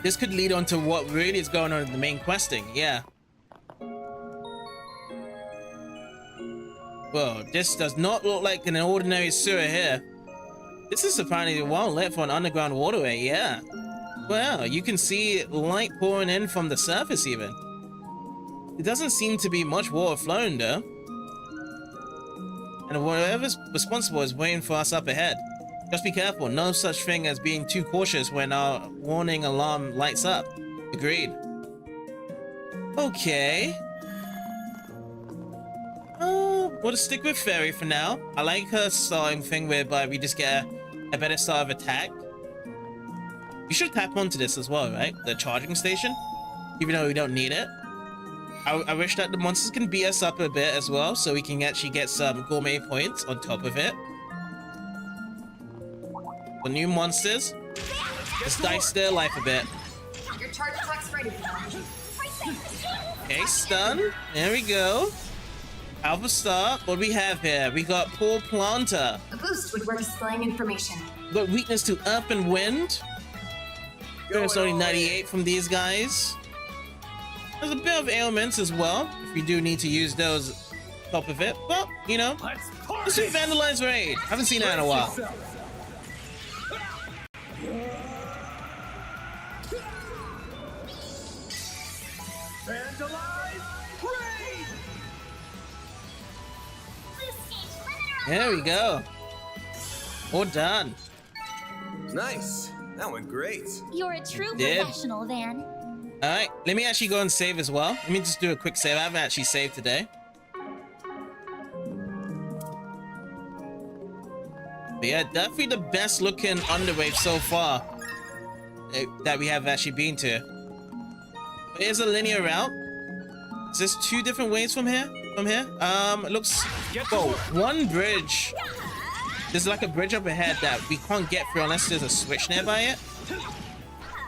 This could lead on to what really is going on in the main questing. Yeah. Whoa, this does not look like an ordinary sewer here. This is surprisingly well lit for an underground waterway, yeah. Well, you can see light pouring in from the surface even. It doesn't seem to be much water flowing though. And whatever's responsible is waiting for us up ahead. Just be careful, no such thing as being too cautious when our warning alarm lights up. Agreed. Okay. We'll just stick with Fairy for now. I like her starting thing whereby we just get a better start of attack. You should tap onto this as well, right? The charging station, even though we don't need it. I wish that the monsters can beat us up a bit as well, so we can actually get some gourmet points on top of it. For new monsters, let's dice their life a bit. Your charge truck's ready. Okay, stun. There we go. Alpha Star. What do we have here? We got Poor Planter. A boost would work displaying information. We got weakness to earth and wind. There's only 98 from these guys. There's a bit of ailments as well, if we do need to use those top of it. But, you know, let's do Vandalize Raid. Haven't seen that in a while. There we go. All done. Nice. That went great. You're a true professional, Van. Alright, let me actually go and save as well. Let me just do a quick save. I haven't actually saved today. But yeah, definitely the best looking underwave so far that we have actually been to. But here's a linear route. Is this 2 different ways from here? It looks... Whoa, one bridge. There's like a bridge up ahead that we can't get through unless there's a switch nearby it.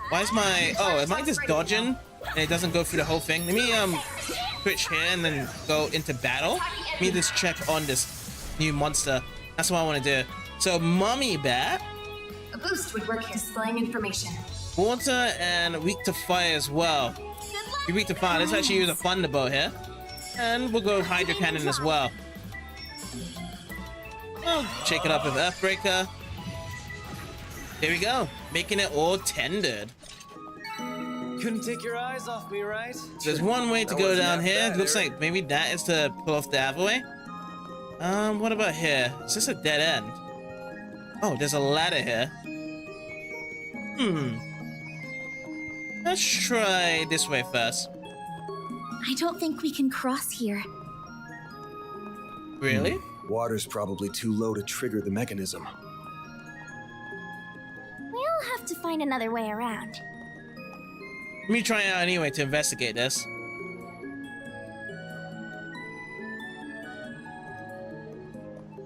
Why is my... Oh, am I just dodging and it doesn't go through the whole thing? Let me switch here and then go into battle. Let me just check on this new monster. That's what I want to do. So, Mummy Bat. A boost would work displaying information. Water and weak to fire as well. You're weak to fire. Let's actually use a Thunderbolt here. And we'll go Hydro Cannon as well. I'll shake it up with Earthbreaker. There we go. Making it all tendered. Couldn't take your eyes off me, right? There's one way to go down here. Looks like maybe that is to pull off the other way. What about here? Is this a dead end? Oh, there's a ladder here. Let's try this way first. I don't think we can cross here. Really? Water's probably too low to trigger the mechanism. We'll have to find another way around. Let me try it out anyway to investigate this.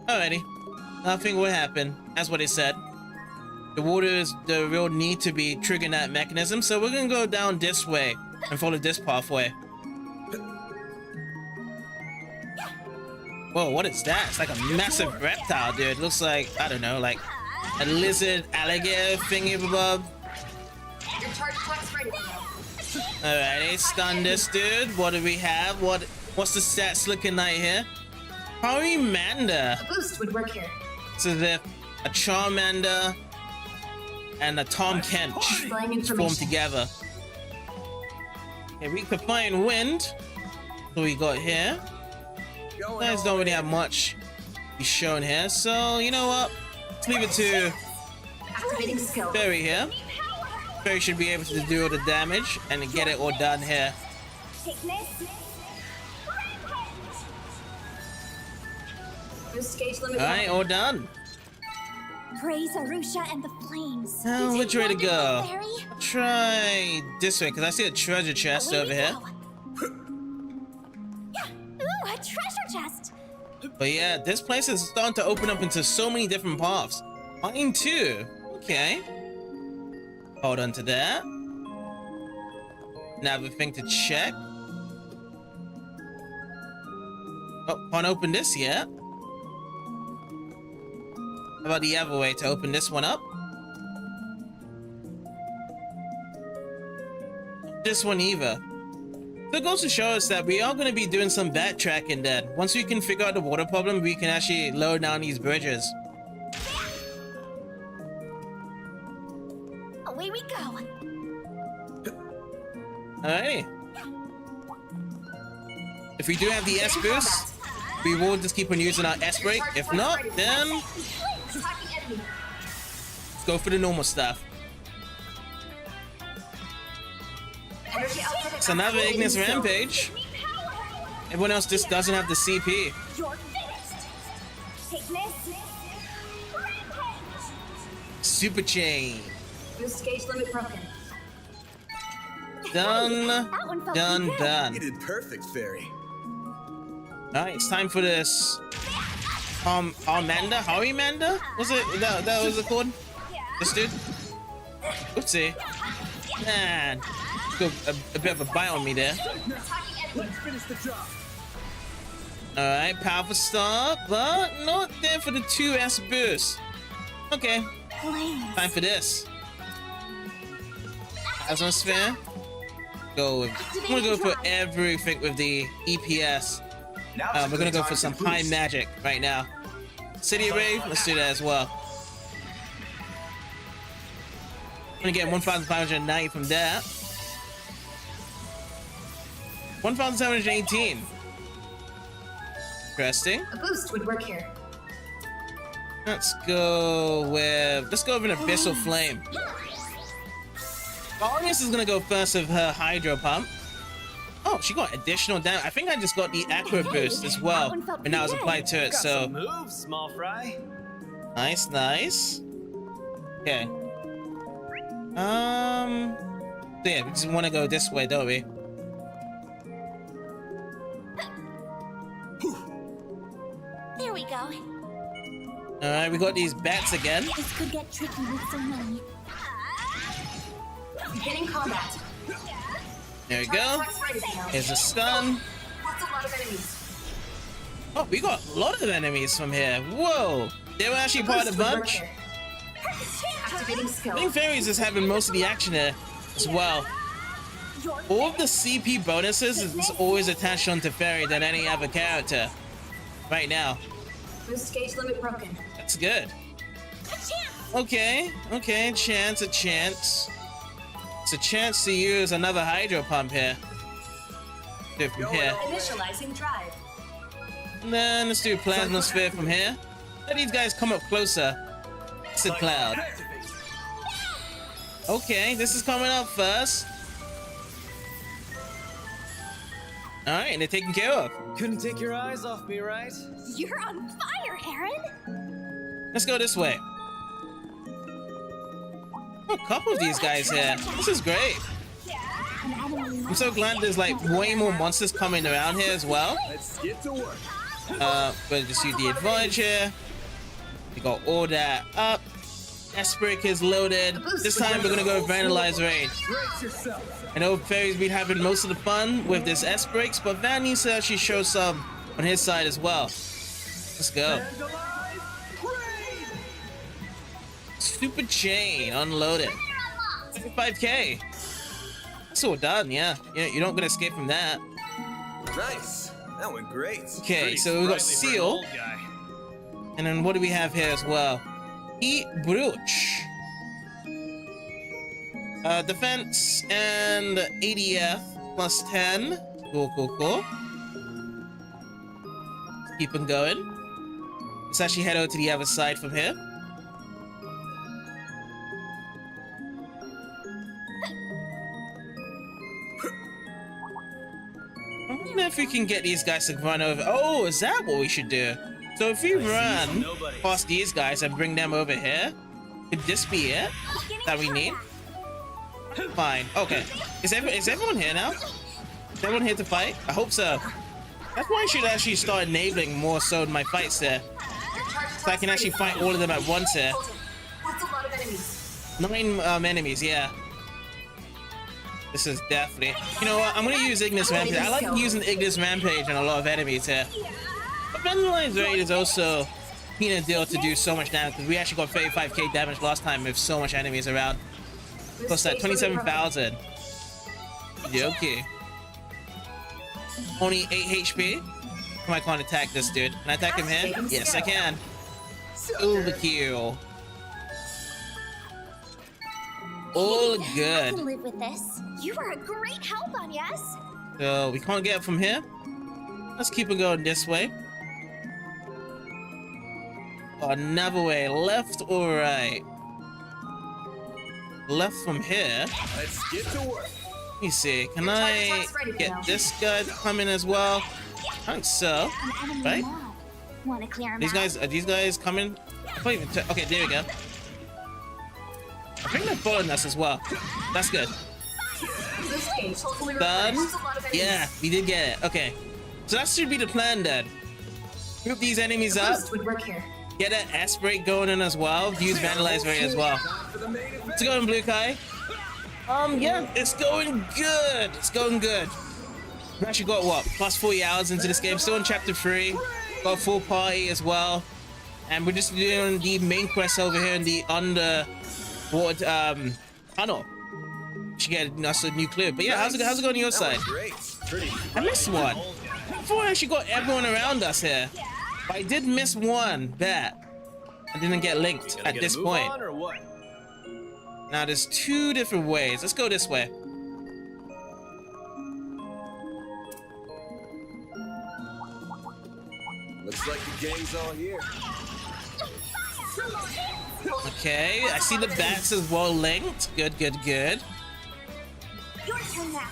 Alrighty. Nothing will happen. That's what it said. The water is the real need to be triggering that mechanism, so we're gonna go down this way and follow this pathway. Whoa, what is that? It's like a massive reptile, dude. It looks like, I don't know, like a lizard alligator thingy above. Your charge truck's ready. Alrighty, stun this dude. What do we have? What's the stats looking like here? Porymander. A boost would work here. So there's a Charmander and a Tom Kench formed together. Okay, we can find wind. So we got here. Guys don't really have much to be shown here, so you know what? Let's leave it to Activating skill. Fairy here. Fairy should be able to do all the damage and get it all done here. Boost gauge limit. Alright, all done. Praise Arusha and the flames. Now, which way to go? Fairy? Try this way, because I see a treasure chest over here. Ooh, a treasure chest. But yeah, this place is starting to open up into so many different paths. Mine too. Okay. Hold on to that. Another thing to check. Oh, can't open this yet. How about the other way to open this one up? This one either. So it goes to show us that we are going to be doing some backtracking then. Once we can figure out the water problem, we can actually lower down these bridges. Away we go. Alrighty. If we do have the S boost, we will just keep on using our S break. If not, then let's go for the normal stuff. It's another Ignis Rampage. Everyone else just doesn't have the CP. Super chain. Boost gauge limit broken. Done. Done. Done. You did perfect, Fairy. Alright, it's time for this. Harimanda? Was it? That was it called? This dude? Oopsie. Man. Got a bit of a bite on me there. Alright, powerful start, but not there for the 2S boost. Okay. Time for this. Atmosphere. I'm gonna go for everything with the EPS. We're gonna go for some high magic right now. City Rave, let's do that as well. I'm gonna get 1,590 from that. 1,718. Interesting. A boost would work here. Let's go with an Abyssal Flame. Barnes is gonna go first with her Hydro Pump. Oh, she got additional damage. I think I just got the Aqua Boost as well when that was applied to it. So move, small fry. Nice, nice. Okay. So yeah, we just want to go this way, don't we? There we go. Alright, we got these bats again. This could get tricky with some money. Beginning combat. There we go. Here's a stun. That's a lot of enemies. Oh, we got a lot of enemies from here. Whoa. They were actually part of the bunch. Activating skill. I think Fairies is having most of the action here as well. All of the CP bonuses is always attached onto Fairy than any other character. Right now. Boost gauge limit broken. That's good. Okay, a chance. It's a chance to use another Hydro Pump here. Do it from here. Initializing drive. And then let's do Plasma Sphere from here. Let these guys come up closer. It's a cloud. Okay, this is coming up first. Alright, and they're taken care of. Couldn't take your eyes off me, right? You're on fire, Aaron. Let's go this way. Oh, a couple of these guys here. This is great. I'm so glad there's like way more monsters coming around here as well. Let's get to work. But just use the advantage here. We got all that up. S-Break is loaded. This time we're gonna go Vandalize Raid. I know Fairy's been having most of the fun with this S-Breaks, but Van needs to actually show some on his side as well. Let's go. Stupid chain unloaded. 5k. That's all done, yeah. You're not gonna escape from that. Nice. That went great. Okay, so we got Seal. And then what do we have here as well? Eat Brooch. Defense and ADF plus 10. Cool. Let's keep on going. Let's actually head over to the other side from here. I wonder if we can get these guys to run over. Oh, is that what we should do? So if we run past these guys and bring them over here, could this be it that we need? Fine. Okay. Is everyone here now? Is everyone here to fight? I hope so. That's why I should actually start enabling more so my fights there. So I can actually fight all of them at once here. That's a lot of enemies. 9 enemies, yeah. This is definitely... You know what? I'm gonna use Ignis Rampage. I like using Ignis Rampage on a lot of enemies here. But Vandalize Raid is also peanut deal to do so much damage, because we actually got 35k damage last time with so much enemies around. Plus that 27,000. Okay. Only 8 HP. I can't attack this dude. Can I attack him here? Yes, I can. Overkill. All good. I can live with this. You were a great help on yes. So we can't get from here. Let's keep it going this way. Another way, left or right? Left from here. Let's get to work. Let me see. Can I get this guy to come in as well? I think so. Right? Want to clear him These guys are these guys coming? Okay, there we go. I think they're following us as well. That's good. Done. Yeah, we did get it. Okay. So that should be the plan then. Group these enemies up. Get an S-break going in as well. Use Vandalize Ray as well. It's going Blue Kai. Yeah, it's going good. It's going good. We actually got what? Plus 40 hours into this game. Still in chapter 3. Got a full party as well. And we're just doing the main quest over here in the underwater tunnel. Should get us a new clue. But yeah, how's it going on your side? I missed one. Before I actually got everyone around us here. But I did miss one bet. I didn't get linked at this point. Now there's 2 different ways. Let's go this way. Looks like the gang's all here. Okay, I see the bats as well linked. Good, good, good. Your turn now.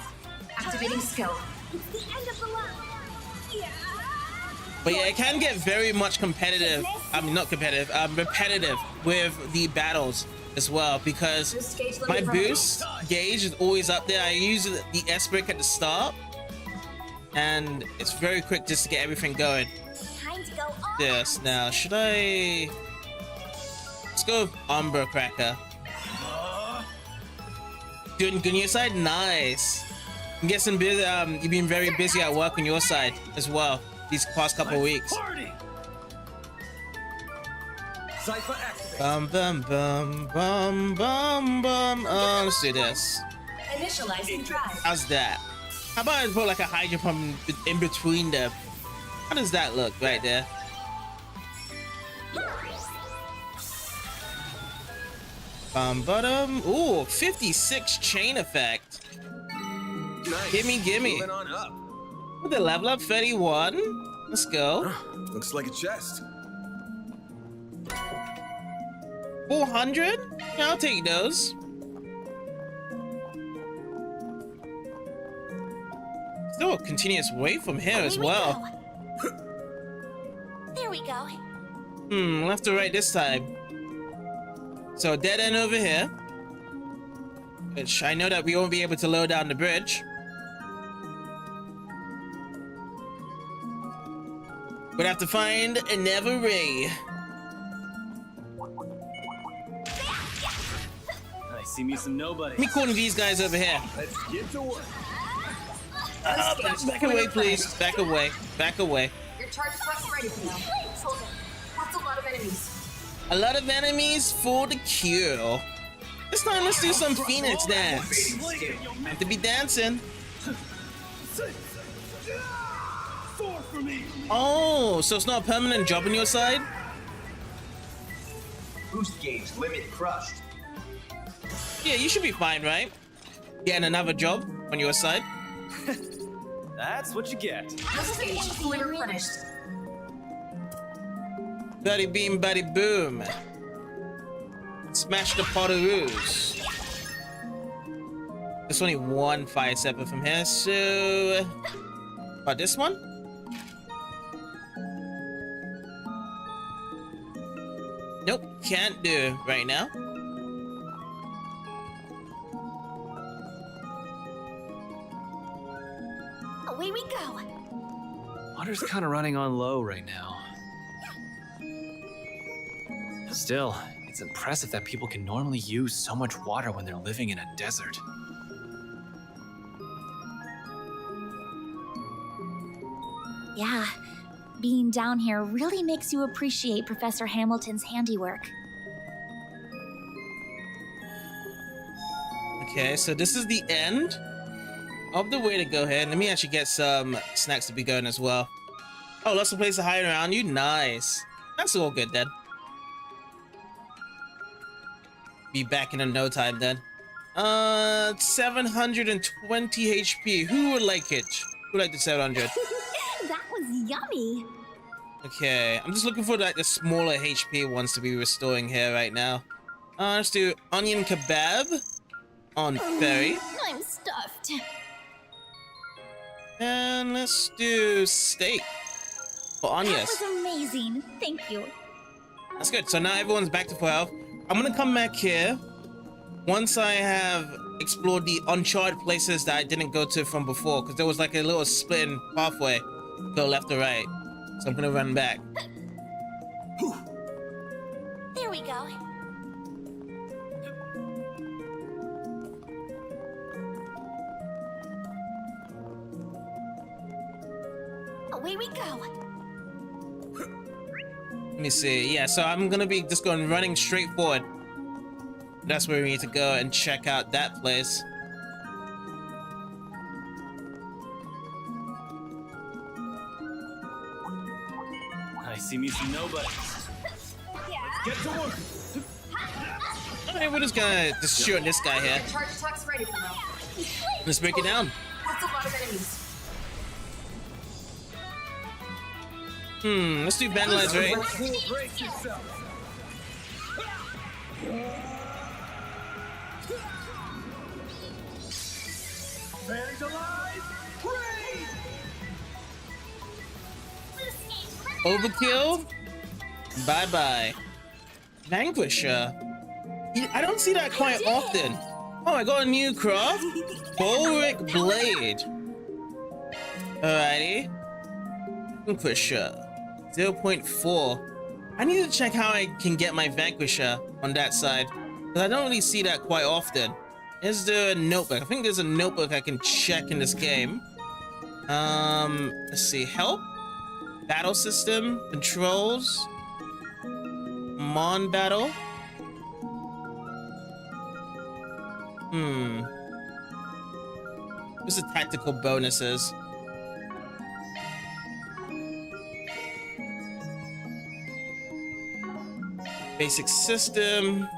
Activating skill. It's the end of the line. But yeah, it can get very much competitive. I mean, not competitive, repetitive with the battles as well, because my boost gauge is always up there. I use the S-break at the start, and it's very quick just to get everything going. Time to go all This now, should I? Let's go Umbra Cracker. Good on your side, nice. I'm guessing you've been very busy at work on your side as well these past couple of weeks. Bum bum bum bum bum bum. Let's do this. Initializing drive. How's that? How about I put like a Hydra pump in between them? How does that look right there? Bottom. Ooh, 56 chain effect. Nice. Gimme. Moving on up. With the level up 31. Let's go. Looks like a chest. 400? Yeah, I'll take those. Still a continuous way from here as well. There we go. Left or right this time. So dead end over here. Which I know that we won't be able to lower down the bridge. We'd have to find another ray. I see me some nobody. Let me corner these guys over here. Let's get to work. Back away, please. Back away. Back away. Your charge thrust ready for now. Hold it. That's a lot of enemies. A lot of enemies for the kill. This time, let's do some Phoenix dance. Have to be dancing. Oh, so it's not a permanent job on your side? Boost gauge limit crushed. Yeah, you should be fine, right? Getting another job on your side. That's what you get. Boost gauge fully replenished. Buddy beam, buddy boom. Smash the Potteroos. There's only one fire separate from here, so... About this one? Nope, can't do right now. Away we go. Water's kind of running on low right now. Still, it's impressive that people can normally use so much water when they're living in a desert. Yeah, being down here really makes you appreciate Professor Hamilton's handiwork. Okay, so this is the end of the way to go ahead. Let me actually get some snacks to be going as well. Oh, lots of places to hide around you. Nice. That's all good then. Be back in no time then. 720 HP. Who would like it? Who would like the 700? That was yummy. Okay, I'm just looking for like the smaller HP ones to be restoring here right now. Let's do onion kebab on ferry. I'm stuffed. And let's do steak for Anyas. That was amazing. Thank you. That's good. So now everyone's back to full health. I'm gonna come back here once I have explored the uncharted places that I didn't go to from before, because there was like a little splitting pathway, go left or right. So I'm gonna run back. There we go. Away we go. Let me see. Yeah, so I'm gonna be just going running straight forward. That's where we need to go and check out that place. I see me some nobody. Get to work. Alright, we're just gonna just shoot this guy here. Charge attack's ready for now. Let's break it down. That's a lot of enemies. Let's do vandalize, right? Brace yourself. Fairies alive! Pray! Overkill? Bye-bye. Vanquisher. I don't see that quite often. Oh, I got a new craft. Bulwark Blade. Alrighty. Vanquisher. 0.4. I need to check how I can get my Vanquisher on that side, because I don't really see that quite often. Is there a notebook? I think there's a notebook I can check in this game. Let's see. Help? Battle system? Controls? Mon battle? What's the tactical bonuses? Basic system.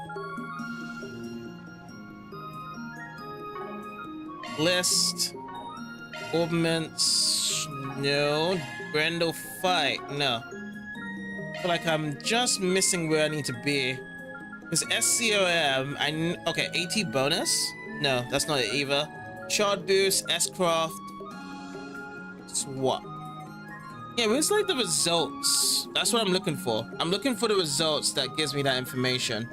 List. Ordnance. No. Brando fight. No. I feel like I'm just missing where I need to be. Because SCOM, okay, AT bonus? No, that's not it either. Shard boost, S-craft. Swap. Yeah, where's like the results? That's what I'm looking for. I'm looking for the results that gives me that information.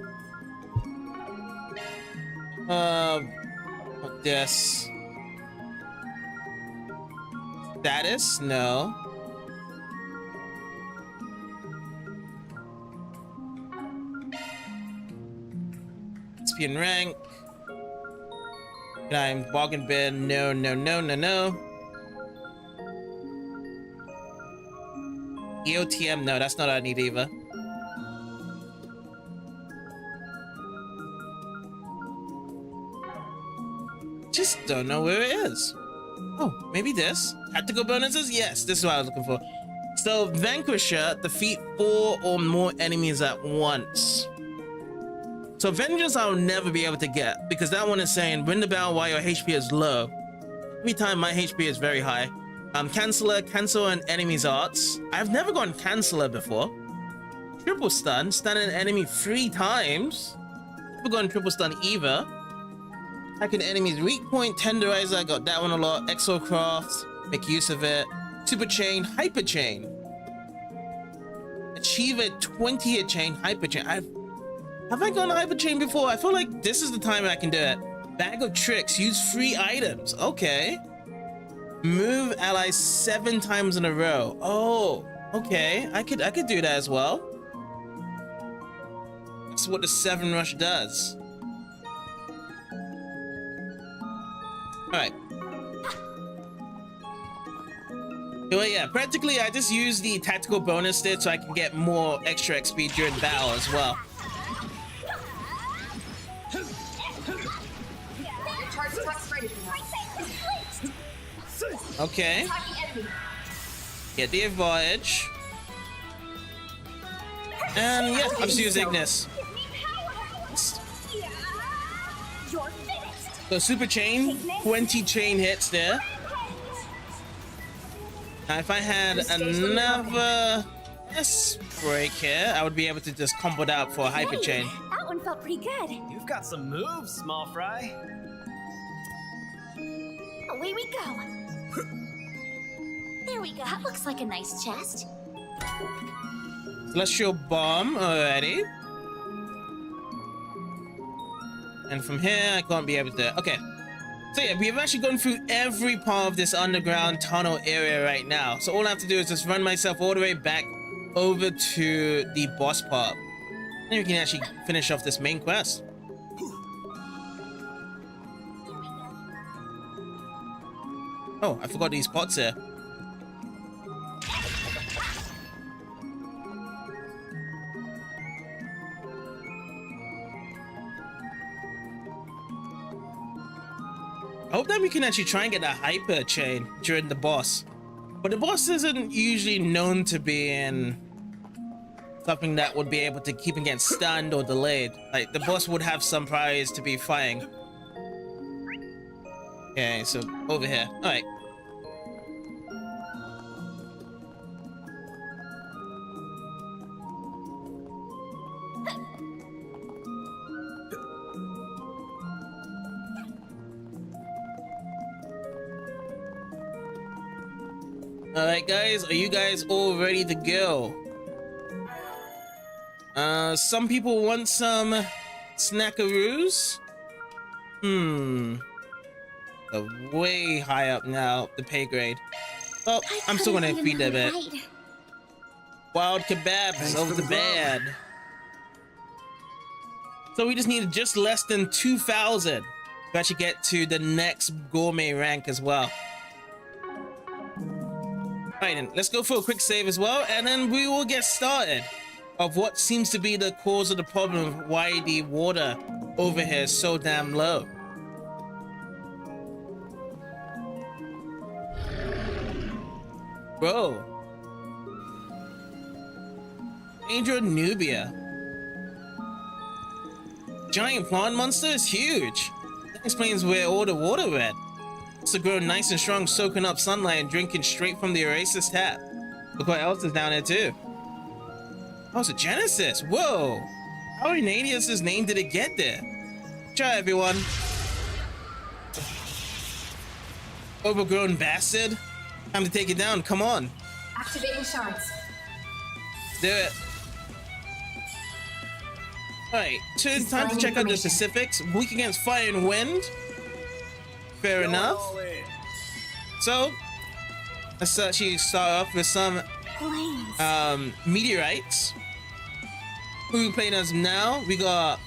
What this? Status? No. XP and rank. I'm bargain bin. No, no, no, no, no. EOTM, no, that's not what I need either. Just don't know where it is. Oh, maybe this? Tactical bonuses? Yes, this is what I was looking for. So, Vanquisher, defeat 4 or more enemies at once. So, Vengeance I'll never be able to get, because that one is saying, win the battle while your HP is low. Every time my HP is very high. Canceller, cancel an enemy's arts. I've never gone Canceller before. Triple stun, stun an enemy 3 times. Never gone triple stun either. Attack an enemy's weak point, tenderizer, I got that one a lot. Exocraft, make use of it. Super chain, hyper chain. Achieve a 20-hit chain, hyper chain. Have I gone hyper chain before? I feel like this is the time I can do it. Bag of tricks, use 3 items. Okay. Move allies 7 times in a row. Oh, okay. I could do that as well. That's what the 7 rush does. All right. Well, yeah, practically I just use the tactical bonus stat so I can get more extra XP during battle as well. Okay. Get the advantage. And yeah, I'm just using Ignis. So super chain, 20 chain hits there. Now if I had another break here, I would be able to just combo that up for a hyper chain. That one felt pretty good. You've got some moves, small fry. Away we go. There we go. That looks like a nice chest. Celestial bomb already. And from here, I can't be able to... Okay. So yeah, we've actually gone through every part of this underground tunnel area right now. So all I have to do is just run myself all the way back over to the boss part. And we can actually finish off this main quest. Oh, I forgot these pots here. I hope that we can actually try and get a hyper chain during the boss. But the boss isn't usually known to be in something that would be able to keep him getting stunned or delayed. Like, the boss would have some priors to be fighting. Okay, so over here. Alright. Alright guys, are you guys all ready to go? Some people want some snackaroos? Way high up now, the pay grade. Oh, I'm still gonna feed that bit. Wild kebabs over the bed. So we just need just less than 2,000 to actually get to the next gourmet rank as well. Alright then, let's go for a quick save as well, and then we will get started of what seems to be the cause of the problem of why the water over here is so damn low. Bro. Danger Nubia. Giant plant monster is huge. That explains where all the water went. To grow nice and strong, soaking up sunlight and drinking straight from the Oasis tap. Look what else is down there too. Oh, it's a Genesis. Whoa. How Ignatius' name did it get there? Try everyone. Overgrown bastard. Time to take it down. Come on. Activating shards. Let's do it. Alright, time to check out the specifics. Weak against fire and wind. Fair enough. So, let's actually start off with some meteorites. Who we playing as now? We got...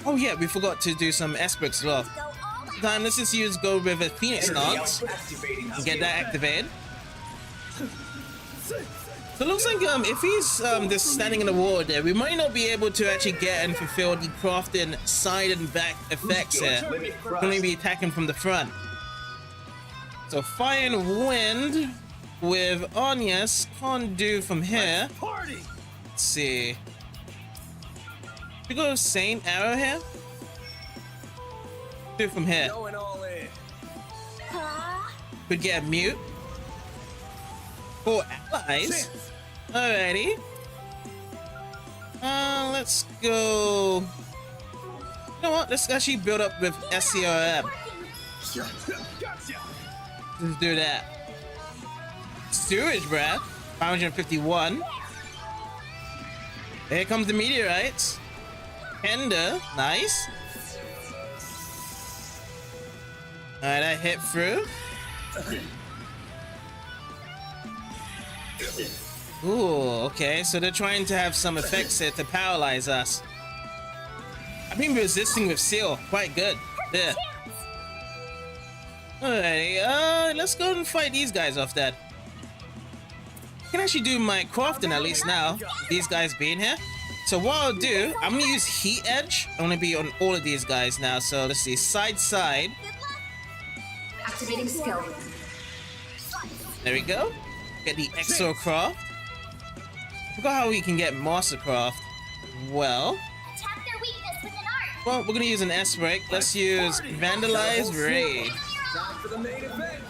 Oh yeah, we forgot to do some Esprits as well. Let's just go with a Phoenix Dance and get that activated. So it looks like if he's just standing in the water there, we might not be able to actually get and fulfill the crafting side and back effects here. We're going to be attacking from the front. So fire and wind with Anyas can't do from here. Let's see. We go same arrow here. Do from here. Could get a mute. 4 allies. Alrighty. Let's go. You know what? Let's actually build up with SCRM. Let's do that. Sewage breath. 551. Here comes the meteorites. Ender. Nice. Alright, I hit through. Ooh, okay, so they're trying to have some effects here to paralyze us. I've been resisting with Seal, quite good. There. Alrighty, let's go and fight these guys off that. I can actually do my crafting at least now, these guys being here. So what I'll do, I'm gonna use Heat Edge. I'm gonna be on all of these guys now. So let's see, side. Activating skill. There we go. Get the Exo Craft. I forgot how we can get Master Craft. Well, Attack their weakness with an art. well, we're gonna use an S break. Let's use Vandalize Raid. Time for the main event.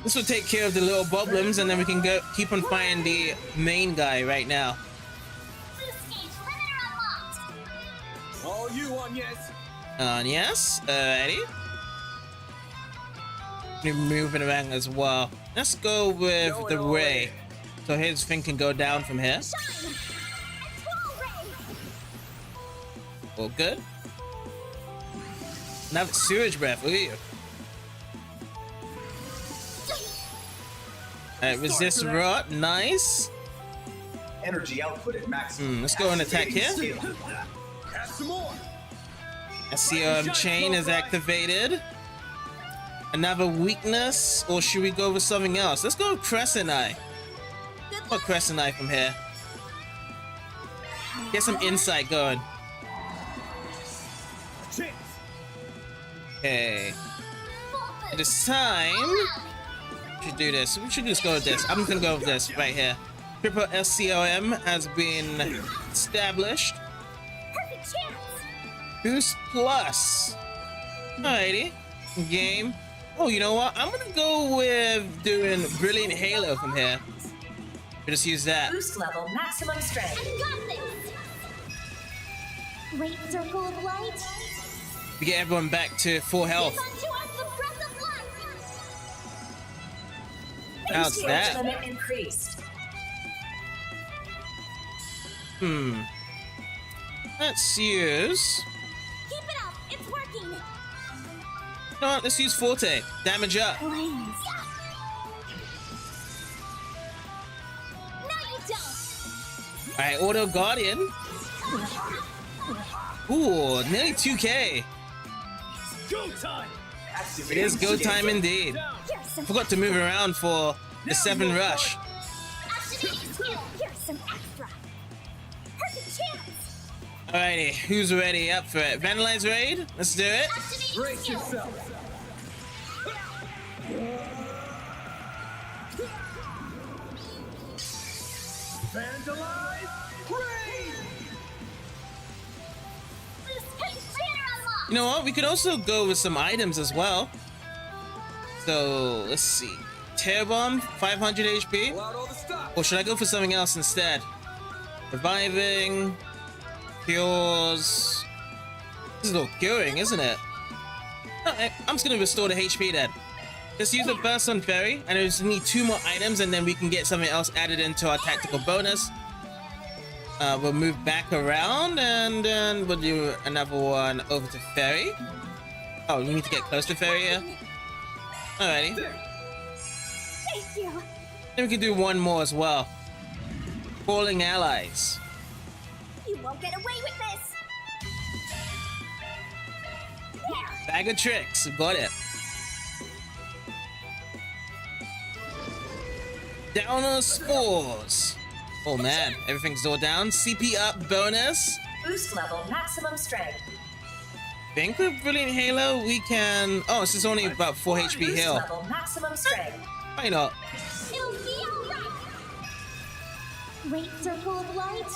This will take care of the little boblins, and then we can go keep on fighting the main guy right now. Boost gauge limiter unlocked. All you on yes. Yes, alrighty. We're moving around as well. Let's go with the Ray. So his thing can go down from here. Shine. And Twirl ray. All good. Now Sewage Breath, look at you. Alright, Resist Rot, nice. Energy output at maximum. Let's go and attack here. Have some more. SCOM chain is activated. Another weakness, or should we go with something else? Let's go with Crescent Eye. Put Crescent Eye from here. Get some insight going. Okay. It is time. We should do this. We should just go with this. I'm gonna go with this right here. Triple SCOM has been established. Perfect chance. Boost Plus. Alrighty. Game. Oh, you know what? I'm gonna go with doing Brilliant Halo from here. We just use that. Boost level maximum strength. I got this. Great circle of light. We get everyone back to full health. Give unto us the breath of life. How's Boost that? gauge limit increased. Let's use. Keep it up. It's working. No, let's use Forte. Damage up. No, you don't. Alright, Auto Guardian. Ooh, nearly 2K. Go time. It is go time indeed. Forgot to move around for the 7 rush. Activating skill. Here's some extra. Perfect chance. Alrighty, who's ready up for it? Vandalize Raid? Let's do it. Activating Brace skill. yourself. Vandalize. Raid. Boost gauge limiter unlocked. You know what? We could also go with some items as well. So, let's see. Tear Bomb, 500 HP. Pull out all the stops. Or should I go for something else instead? Reviving. Cures. This is all curing, isn't it? Alright, I'm just gonna restore the HP then. Let's use the Burst on Fairy, and I just need 2 more items, and then we can get something else added into our tactical bonus. We'll move back around, and then we'll do another one over to Fairy. Oh, we need to get close to Fairy here. Alrighty. Thank you. Then we can do one more as well. Falling Allies. You won't get away with this. There. Bag of Tricks. Got it. Downer Spores. Oh man, everything's all down. CP up bonus. Boost level maximum strength. Think with Brilliant Halo we can. Oh, this is only about 4 HP Boost heal. level maximum strength. Why not? It'll be alright. Great circle of light.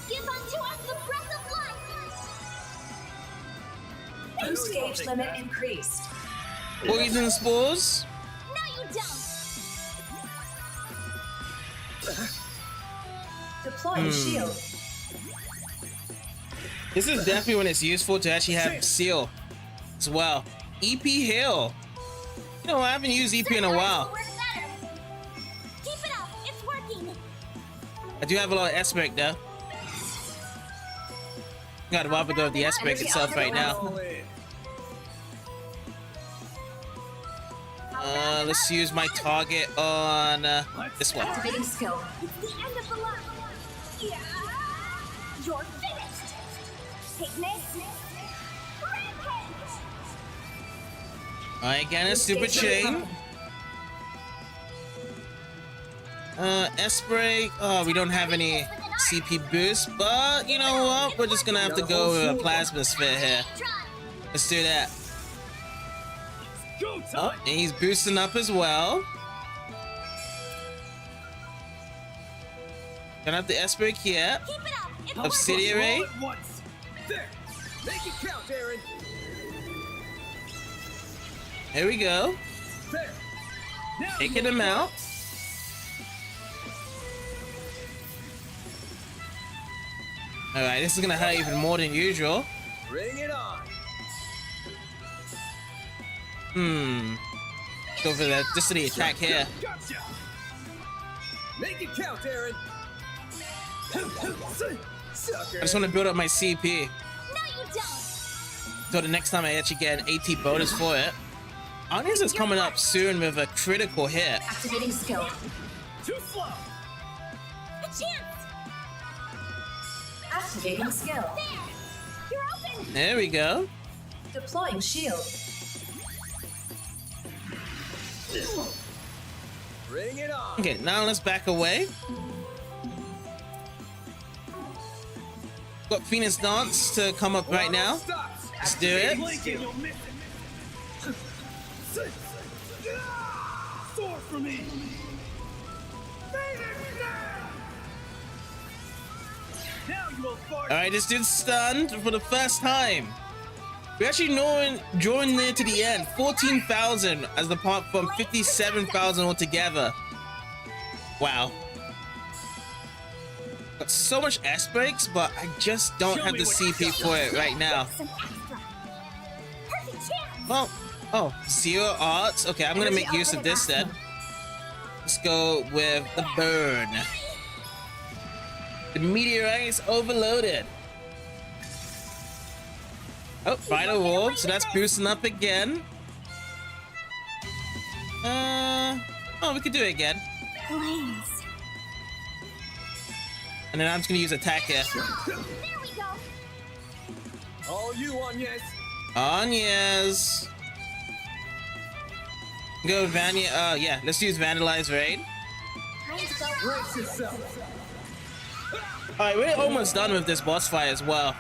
Give unto us the breath of life. Boost gauge limit increased. Poison Spores. No, you don't. Deploying shield. This is definitely when it's useful to actually have Seal as well. EP Hill. You know, I haven't used EP in a while. Work better. Keep it up. It's working. I do have a lot of S-Break though. Gotta rather go with the S-Break itself right now. Let's use my target on this one. Activating skill. It's the end of the line. Yeah. You're finished. Alright, again, a super chain. S-Break. Oh, we don't have any CP boost, but you know what? We're just gonna have to go with a plasma sphere here. Let's do that. Oh, and he's boosting up as well. Don't have the S-Break yet. Obsidiary. There. Make it count, Aaron. Here we go. There. Taking him out. Alright, this is gonna hurt even more than usual. Bring it on. Go for the just for the attack here. Gotcha. Make it count, Aaron. I just want to build up my CP. No, you don't. So the next time I actually get an AT bonus for it. Onions is coming up soon with a critical hit. Activating skill. Too slow. A chance. Activating skill. There. You're open. There we go. Deploying shield. Bring it on. Okay, now let's back away. Got Phoenix Dance to come up right now. Let's do it. Sword for me. Now you will fart. Alright, this dude's stunned for the first time. We're actually drawing near to the end. 14,000 as the part from 57,000 altogether. Wow. Got so much S breaks, but I just don't have the CP for it right now. Well, oh, 0 arts. Okay, I'm gonna make use of this then. Let's go with the burn. The meteorite is overloaded. Oh, final orb, so that's boosting up again. Oh, we could do it again. Flames. And then I'm just gonna use attack here. There we go. All you on, yes. Anyas. Go Vania. Yeah, let's use Vandalize Raid. Brace yourself. Alright, we're almost done with this boss fight as well.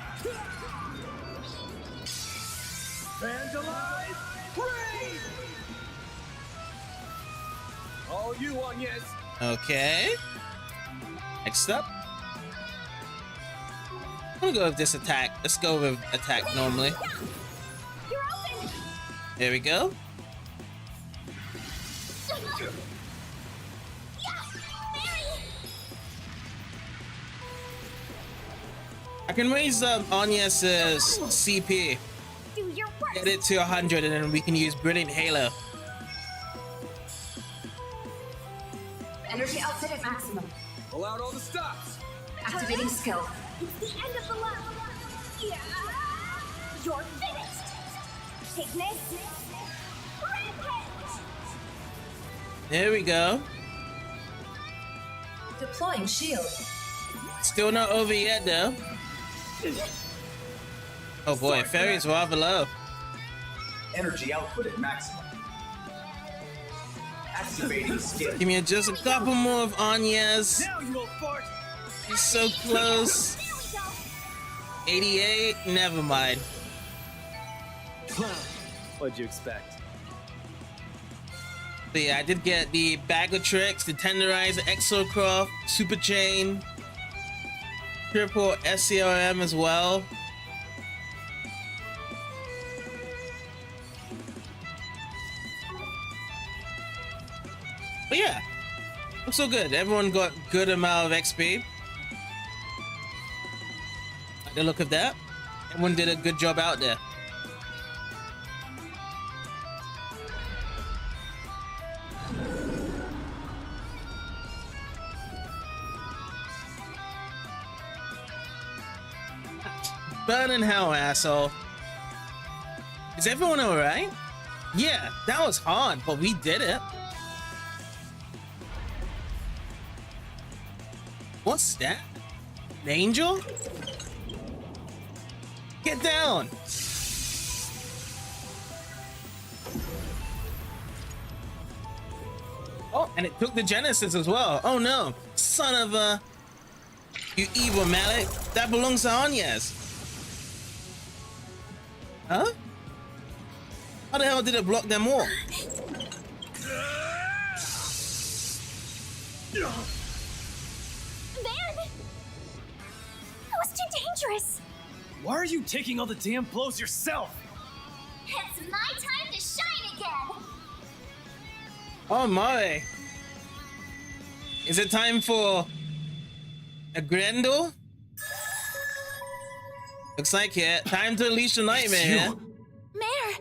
Vandalize. Raid. All you on, yes. Okay. Next up. I'm gonna go with this attack. Let's go with attack normally. There we go. I can raise Anya's CP. Get it to 100 and then we can use Brilliant Halo. Energy output at maximum. Pull out all the stops. Activating skill. It's the end of the line. Yeah. You're finished. Take this. Rampage. There we go. Deploying shield. Still not over yet though. Oh boy, Fairy's rather low. Energy output at maximum. Activating skill. Give me just a couple more of Anya's. Now you will fart. He's so close. 88, never mind. What'd you expect? But yeah, I did get the Bag of Tricks, the Tenderizer, Exocroft, Super Chain, Triple SCRM as well. But yeah, I'm so good. Everyone got good amount of XP. Like the look of that. Everyone did a good job out there. Burn in hell, asshole. Is everyone alright? Yeah, that was hard, but we did it. What's that? An angel? Get down! Oh, and it took the Genesis as well. Oh no, son of a... You evil Malik. That belongs to Anyas. Huh? How the hell did it block them all? Van! That was too dangerous. Why are you taking all the damn blows yourself? It's my time to shine again. Oh my. Is it time for a Grendel? Looks like it. Time to unleash the nightmare. Mayor!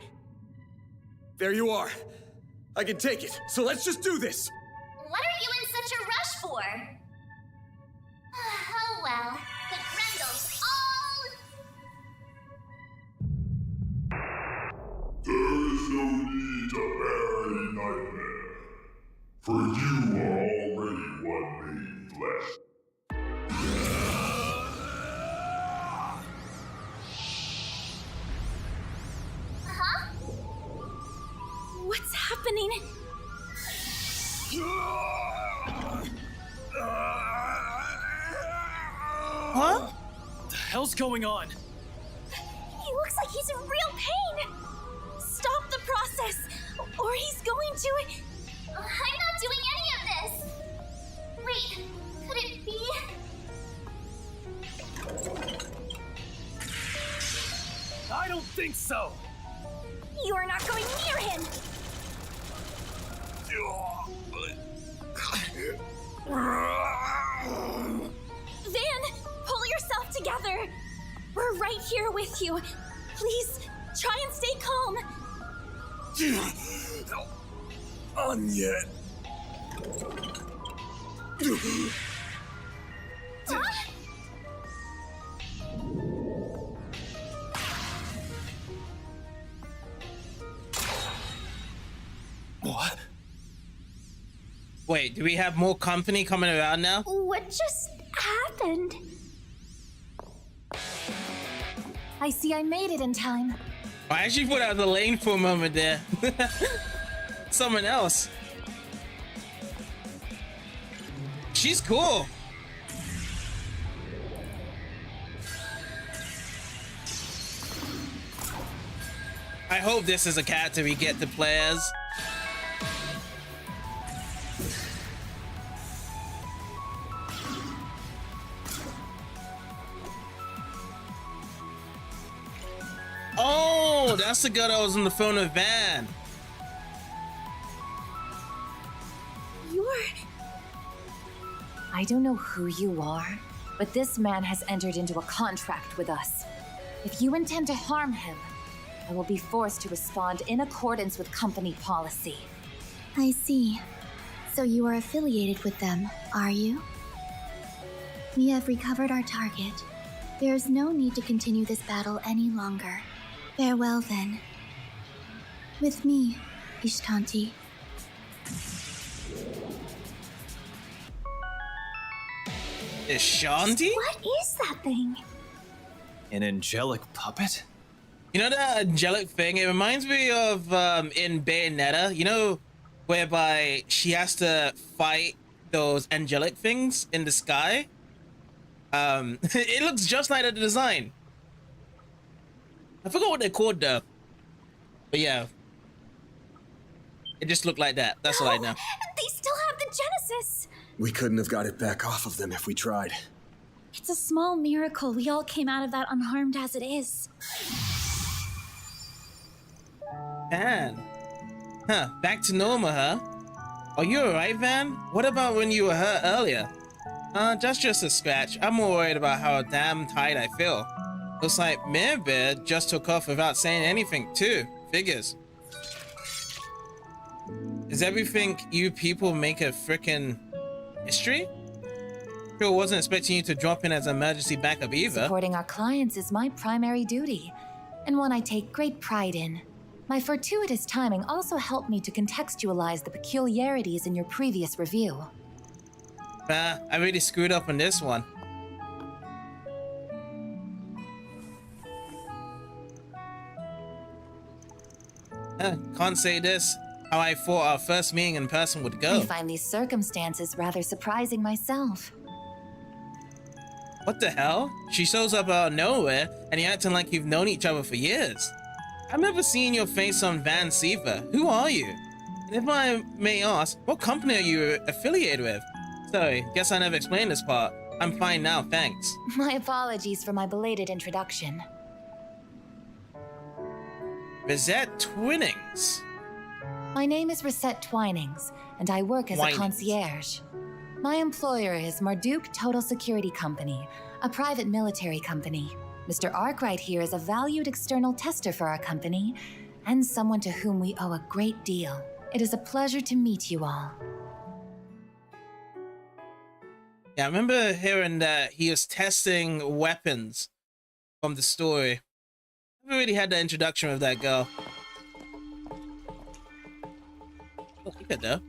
There you are. I can take it, so let's just do this. What are you in such a rush for? Oh well, the Grendels all... There is no need to bear any nightmare, for you are already one made flesh. Huh? What's happening? Huh? What the hell's going on? He looks like he's in real pain. Stop the process, or he's going to... I'm not doing any of this. Wait, could it be... I don't think so. You're not going near him. Van, pull yourself together. We're right here with you. Please, try and stay calm. Anya. Huh? What? Wait, do we have more company coming around now? What just happened? I see I made it in time. I actually put out the lane for a moment there. Someone else. She's cool. I hope this is a character we get to play as. Oh, that's the girl that was on the phone with Van. I don't know who you are, but this man has entered into a contract with us. If you intend to harm him, I will be forced to respond in accordance with company policy. I see. So you are affiliated with them, are you? We have recovered our target. There's no need to continue this battle any longer. Farewell, then. With me, Ishtanti. Ishanti? What is that thing? An angelic puppet? You know that angelic thing? It reminds me of in Bayonetta, you know, whereby she has to fight those angelic things in the sky. It looks just like the design. I forgot what they're called though. But yeah. It just looked like that. That's all I know. They still have the Genesis. We couldn't have got it back off of them if we tried. It's a small miracle we all came out of that unharmed as it is. Van. Huh, back to normal, huh? Are you alright, Van? What about when you were hurt earlier? That's just a scratch. I'm more worried about how damn tired I feel. Looks like Mirbeard just took off without saying anything, too. Figures. Is everything you people make a frickin' mystery? Sure wasn't expecting you to drop in as an emergency backup either. Supporting our clients is my primary duty, and one I take great pride in. My fortuitous timing also helped me to contextualize the peculiarities in your previous review. I really screwed up on this one. Can't say this how I thought our first meeting in person would go. I find these circumstances rather surprising myself. What the hell? She shows up out of nowhere and you're acting like you've known each other for years. I've never seen your face on Van Seaver. Who are you? And if I may ask, what company are you affiliated with? Sorry, guess I never explained this part. I'm fine now, thanks. My apologies for my belated introduction. Rosette Twinnings. My name is Rosette Twinings, and I work as a concierge. My employer is Marduk Total Security Company, a private military company. Mr. Arkwright here is a valued external tester for our company, and someone to whom we owe a great deal. It is a pleasure to meet you all. Yeah, I remember hearing that he was testing weapons from the story. Never really had that introduction with that girl. Look at that.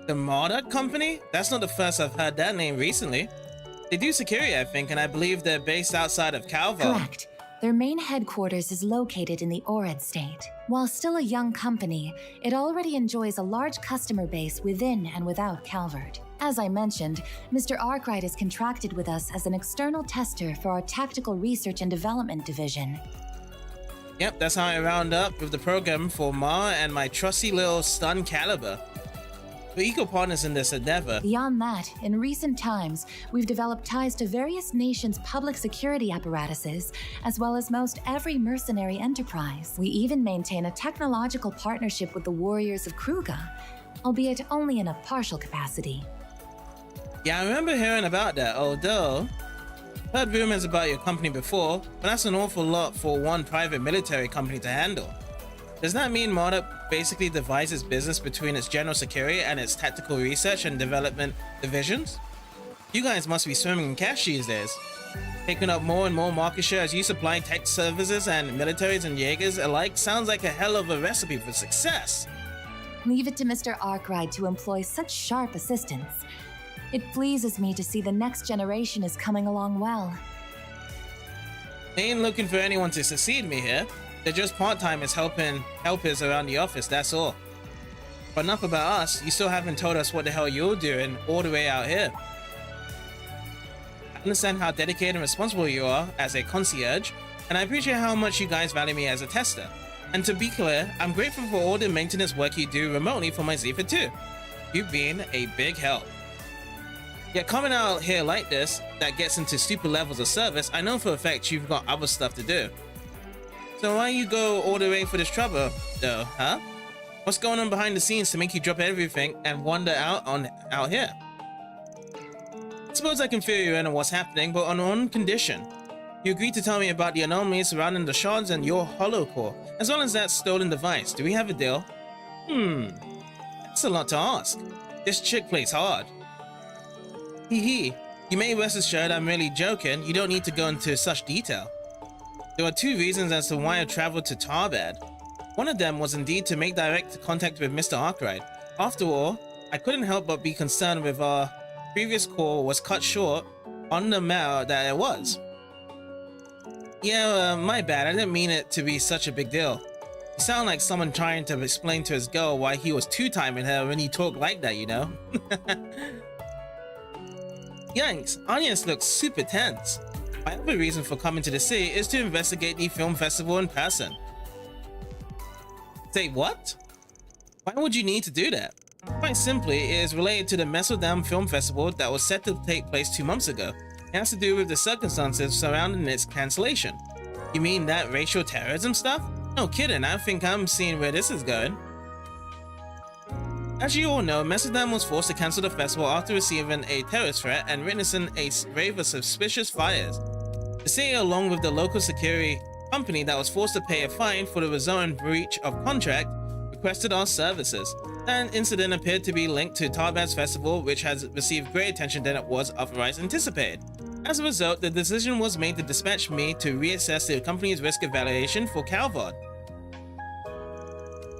The Marduk Company? That's not the first I've heard that name recently. They do security, I think, and I believe they're based outside of Calvo. Correct. Their main headquarters is located in the Orid state. While still a young company, it already enjoys a large customer base within and without Calvert. As I mentioned, Mr. Arkwright is contracted with us as an external tester for our Tactical Research and Development Division. Yep, that's how I round up with the program for Ma and my trusty little stun caliber. We're equal partners in this endeavor. Beyond that, in recent times, we've developed ties to various nations' public security apparatuses, as well as most every mercenary enterprise. We even maintain a technological partnership with the Warriors of Kruga, albeit only in a partial capacity. Yeah, I remember hearing about that, although I've heard rumors about your company before, but that's an awful lot for one private military company to handle. Does that mean Marduk basically divides its business between its general security and its tactical research and development divisions? You guys must be swimming in cash these days, taking up more and more market share as you supply tech services, and militaries and Jaegers alike sounds like a hell of a recipe for success. Leave it to Mr. Arkwright to employ such sharp assistance. It pleases me to see the next generation is coming along well. I ain't looking for anyone to succeed me here. They're just part-timers helping helpers around the office, that's all. But enough about us, you still haven't told us what the hell you're doing all the way out here. I understand how dedicated and responsible you are as a concierge, and I appreciate how much you guys value me as a tester. And to be clear, I'm grateful for all the maintenance work you do remotely for my Zephyr too. You've been a big help. Yet coming out here like this, that gets into stupid levels of service, I know for a fact you've got other stuff to do. So why you go all the way for this trouble, though, huh? What's going on behind the scenes to make you drop everything and wander out here? I suppose I can fill you in on what's happening, but on one condition. You agreed to tell me about the anomalies surrounding the shards and your hollow core, as well as that stolen device. Do we have a deal? That's a lot to ask. This chick plays hard. Hee. You may rest assured I'm really joking. You don't need to go into such detail. There are two reasons as to why I traveled to Tharbad. One of them was indeed to make direct contact with Mr. Arkwright. After all, I couldn't help but be concerned with our previous call was cut short on the matter that it was. Yeah, my bad. I didn't mean it to be such a big deal. You sound like someone trying to explain to his girl why he was two-timing her when he talked like that, you know? Yanks, Agnes looks super tense. My other reason for coming to the city is to investigate the film festival in person. Say what? Why would you need to do that? Quite simply, it is related to the Mesodam Film Festival that was set to take place 2 months ago. It has to do with the circumstances surrounding its cancellation. You mean that racial terrorism stuff? No kidding, I think I'm seeing where this is going. As you all know, Mesodam was forced to cancel the festival after receiving a terrorist threat and witnessing a wave of suspicious fires. The city, along with the local security company that was forced to pay a fine for the resultant breach of contract, requested our services. That incident appeared to be linked to Tharbad's festival, which has received greater attention than it was otherwise anticipated. As a result, the decision was made to dispatch me to reassess the company's risk evaluation for Calvard.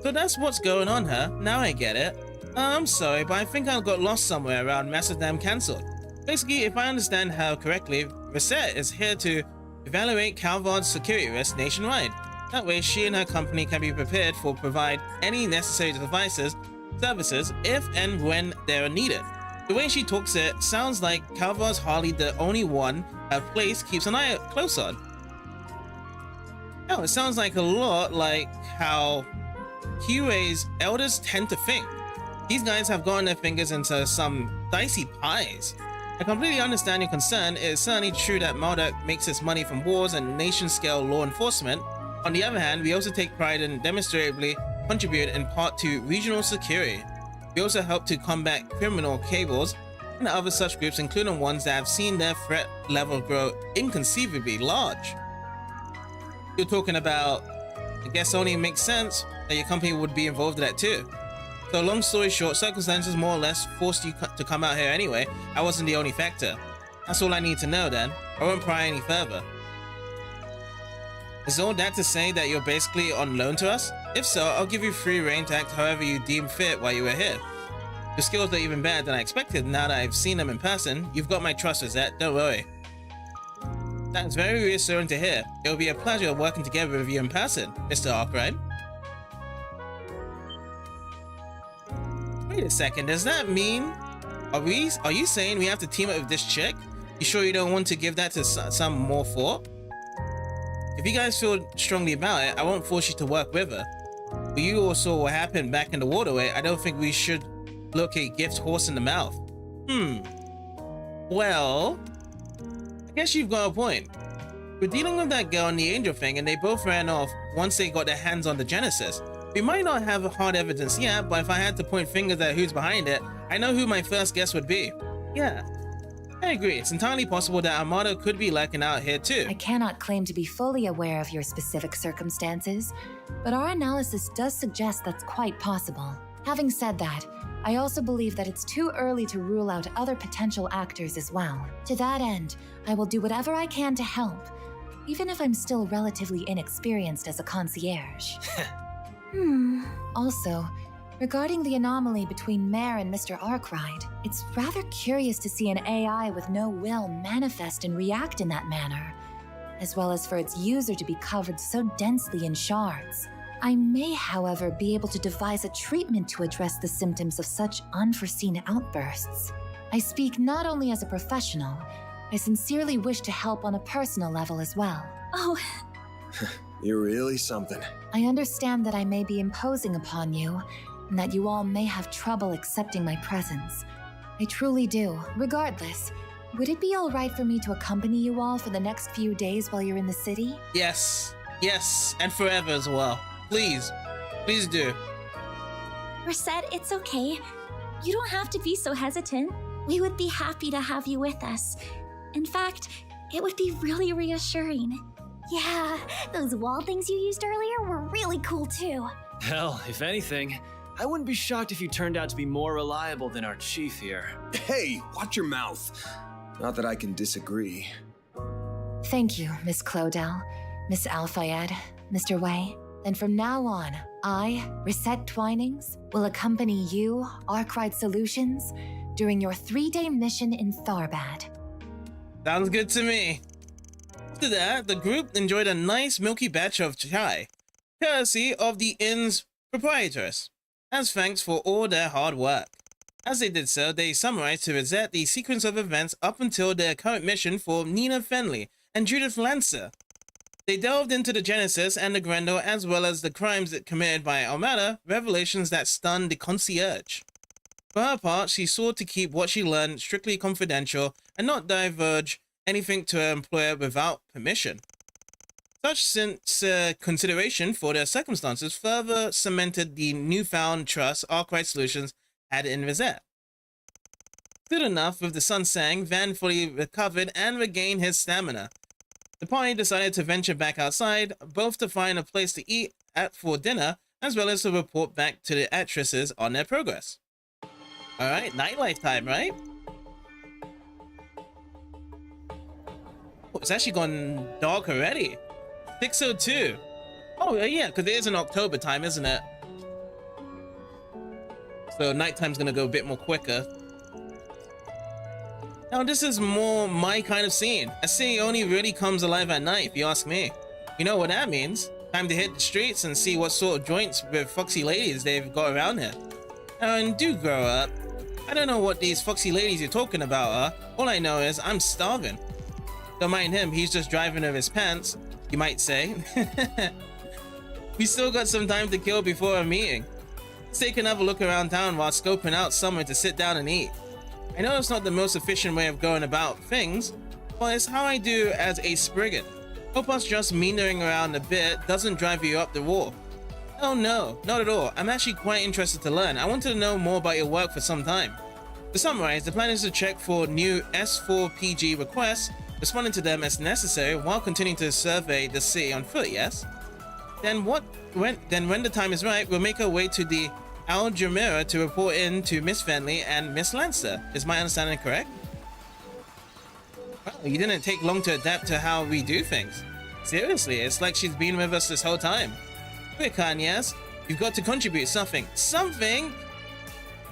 So that's what's going on, huh? Now I get it. I'm sorry, but I think I got lost somewhere around Macedam Cancelled. Basically, if I understand her correctly, Reset is here to evaluate Calvard's security risks nationwide. That way, she and her company can be prepared for provide any necessary services if and when they are needed. The way she talks it sounds like Calvard's hardly the only one her place keeps an eye close on. Oh, it sounds like a lot like how QA's elders tend to think. These guys have gotten their fingers into some dicey pies. I completely understand your concern. It is certainly true that Marduk makes its money from wars and nation-scale law enforcement. On the other hand, we also take pride in demonstrably contribute in part to regional security. We also help to combat criminal cabals and other such groups, including ones that have seen their threat level grow inconceivably large. You're talking about, I guess only makes sense that your company would be involved in that too. So long story short, circumstances more or less forced you to come out here anyway. I wasn't the only factor. That's all I need to know then. I won't pry any further. Is all that to say that you're basically on loan to us? If so, I'll give you free reign to act however you deem fit while you were here. Your skills are even better than I expected now that I've seen them in person. You've got my trust with that, don't worry. That's very reassuring to hear. It'll be a pleasure working together with you in person, Mr. Arkwright. Wait a second, does that mean... Are you saying we have to team up with this chick? You sure you don't want to give that to some more thought? If you guys feel strongly about it, I won't force you to work with her. But you all saw what happened back in the waterway. I don't think we should look a gift horse in the mouth. Well, I guess you've got a point. We're dealing with that girl and the angel thing, and they both ran off once they got their hands on the Genesis. We might not have hard evidence yet, but if I had to point fingers at who's behind it, I know who my first guess would be. Yeah, I agree. It's entirely possible that Armada could be lurking out here too. I cannot claim to be fully aware of your specific circumstances, but our analysis does suggest that's quite possible. Having said that, I also believe that it's too early to rule out other potential actors as well. To that end, I will do whatever I can to help, even if I'm still relatively inexperienced as a concierge. Also, regarding the anomaly between Mare and Mr. Arkwright, it's rather curious to see an AI with no will manifest and react in that manner, as well as for its user to be covered so densely in shards. I may, however, be able to devise a treatment to address the symptoms of such unforeseen outbursts. I speak not only as a professional, I sincerely wish to help on a personal level as well. Oh. You're really something. I understand that I may be imposing upon you, and that you all may have trouble accepting my presence. I truly do. Regardless, would it be all right for me to accompany you all for the next few days while you're in the city? Yes, and forever as well. Please do. Reset, it's okay. You don't have to be so hesitant. We would be happy to have you with us. In fact, it would be really reassuring. Yeah, those wall things you used earlier were really cool too. Hell, if anything, I wouldn't be shocked if you turned out to be more reliable than our chief here. Hey, watch your mouth. Not that I can disagree. Thank you, Miss Clodell, Miss Alfayed, Mr. Wei. Then from now on, I, Reset Twinings, will accompany you, Arkwright Solutions, during your 3-day mission in Tharbad. Sounds good to me. After that, the group enjoyed a nice milky batch of chai, courtesy of the inn's proprietress, as thanks for all their hard work. As they did so, they summarized to Reset the sequence of events up until their current mission for Nina Fenley and Judith Lancer. They delved into the Genesis and the Grendel, as well as the crimes that committed by Armada, revelations that stunned the concierge. For her part, she sought to keep what she learned strictly confidential and not divulge anything to her employer without permission. Such consideration for their circumstances further cemented the newfound trust Arkwright Solutions had in Reset. Good enough, with the sun setting, Van fully recovered and regained his stamina. The party decided to venture back outside, both to find a place to eat at for dinner, as well as to report back to the actresses on their progress. Alright, nightlife time, right? Oh, it's actually gone dark already. 6:02. Oh, yeah, because it is in October time, isn't it? So nighttime's gonna go a bit more quicker. Now this is more my kind of scene. A city only really comes alive at night, if you ask me. You know what that means? Time to hit the streets and see what sort of joints with foxy ladies they've got around here. And do grow up. I don't know what these foxy ladies you're talking about are. All I know is I'm starving. Don't mind him, he's just driving over his pants, you might say. We still got some time to kill before our meeting. Let's take another look around town while scoping out somewhere to sit down and eat. I know it's not the most efficient way of going about things, but it's how I do as a Spriggan. Hope us just meandering around a bit doesn't drive you up the wall. Oh no, not at all. I'm actually quite interested to learn. I wanted to know more about your work for some time. To summarize, the plan is to check for new S4PG requests, responding to them as necessary while continuing to survey the city on foot, yes? Then when the time is right, we'll make our way to the Algemira to report in to Miss Fenley and Miss Lancer. Is my understanding correct? Well, you didn't take long to adapt to how we do things. Seriously, it's like she's been with us this whole time. Quick, Agnes, you've got to contribute something. Something?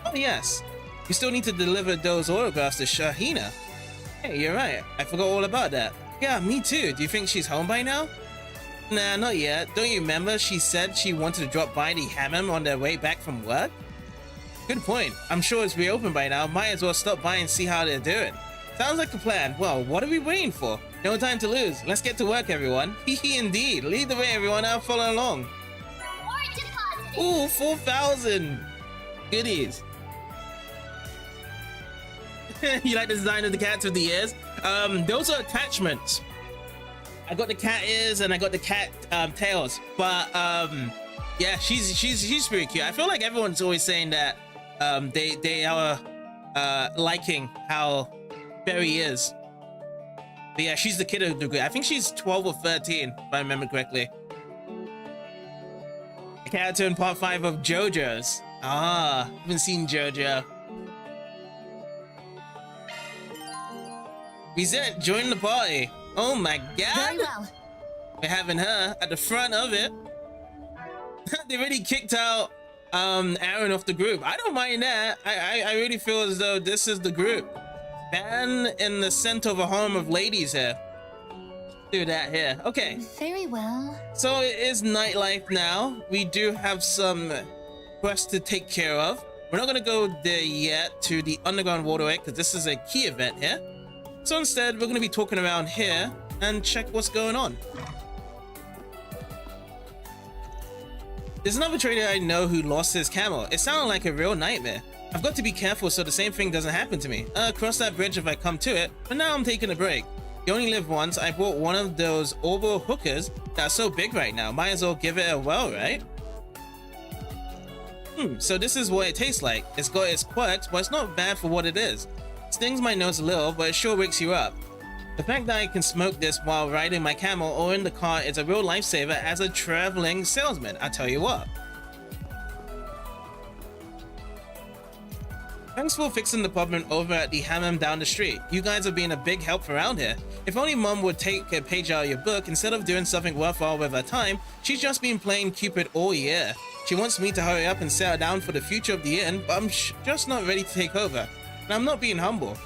Oh yes, you still need to deliver those autographs to Shahina. Hey, you're right, I forgot all about that. Yeah, me too. Do you think she's home by now? Nah, not yet. Don't you remember she said she wanted to drop by the Hammam on their way back from work? Good point. I'm sure it's reopened by now. Might as well stop by and see how they're doing. Sounds like a plan. Well, what are we waiting for? No time to lose. Let's get to work, everyone. Hee indeed. Lead the way, everyone. I'll follow along. Ooh, 4,000 goodies. You like the design of the cats with the ears? Those are attachments. I got the cat ears and I got the cat tails, but yeah, she's pretty cute. I feel like everyone's always saying that they are liking how Berry is. But yeah, she's the kid of the group. I think she's 12 or 13, if I remember correctly. A character in part 5 of JoJo's. Ah, haven't seen JoJo. Reset, join the party. Oh my god! Very well. We're having her at the front of it. They really kicked out Aaron off the group. I don't mind that. I really feel as though this is the group. Man in the center of a home of ladies here. Do that here. Okay. Very well. So it is nightlife now. We do have some quests to take care of. We're not gonna go there yet to the underground waterway because this is a key event here. So instead, we're going to be talking around here and check what's going on. There's another trader I know who lost his camel. It sounded like a real nightmare. I've got to be careful so the same thing doesn't happen to me. Cross that bridge if I come to it, but now I'm taking a break. You only live once. I bought one of those orbital hookers that are so big right now. Might as well give it a whirl, right? So this is what it tastes like. It's got its quirks, but it's not bad for what it is. Stings my nose a little, but it sure wakes you up. The fact that I can smoke this while riding my camel or in the car is a real lifesaver as a traveling salesman, I tell you what. Thanks for fixing the problem over at the Hammam down the street. You guys have been a big help around here. If only Mum would take a page out of your book instead of doing something worthwhile with her time. She's just been playing Cupid all year. She wants me to hurry up and settle down for the future of the inn, but I'm just not ready to take over. And I'm not being humble.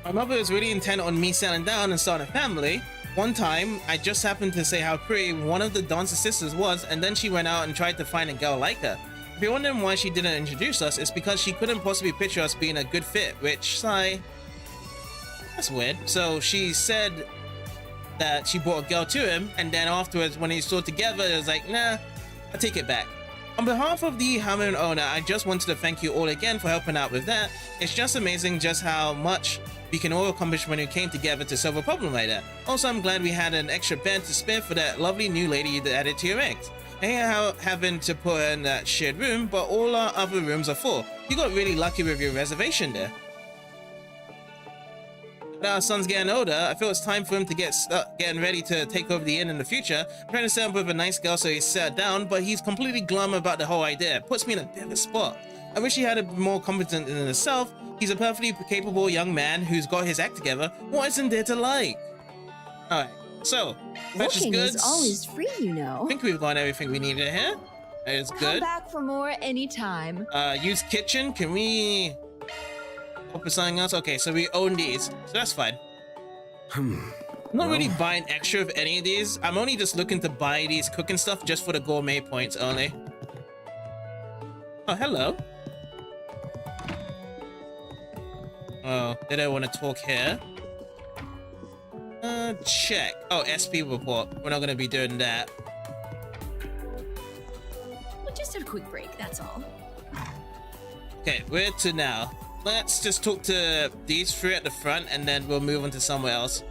My mother is really intent on me settling down and starting a family. One time, I just happened to say how pretty one of the dancer sisters was, and then she went out and tried to find a girl like her. If you're wondering why she didn't introduce us, it's because she couldn't possibly picture us being a good fit, which, sigh. That's weird. So she said that she brought a girl to him, and then afterwards, when he saw together, it was like, nah, I take it back. On behalf of the Hammam owner, I just wanted to thank you all again for helping out with that. It's just amazing just how much we can all accomplish when we came together to solve a problem like that. Also, I'm glad we had an extra bed to spare for that lovely new lady you added to your ranks. I hate how having to put her in that shared room, but all our other rooms are full. You got really lucky with your reservation there. Now our son's getting older, I feel it's time for him to getting ready to take over the inn in the future. I'm trying to set up with a nice girl so he's settled down, but he's completely glum about the whole idea. It puts me in a bit of a spot. I wish he had a more confidence in himself. He's a perfectly capable young man who's got his act together. What isn't there to like? Alright, so, purchase Walking goods. is always free, you know. I think we've got everything we needed here. It's Come good. back for more anytime. Use kitchen. Can we open something else? Okay, so we own these, so that's fine. I'm not really buying extra of any of these. I'm only just looking to buy these cooking stuff just for the gourmet points only. Oh, hello. Oh, did I want to talk here? Check. Oh, SP report. We're not gonna be doing that. Well, just a quick break, that's all. Okay, where to now? Let's just talk to these three at the front and then we'll move on to somewhere else.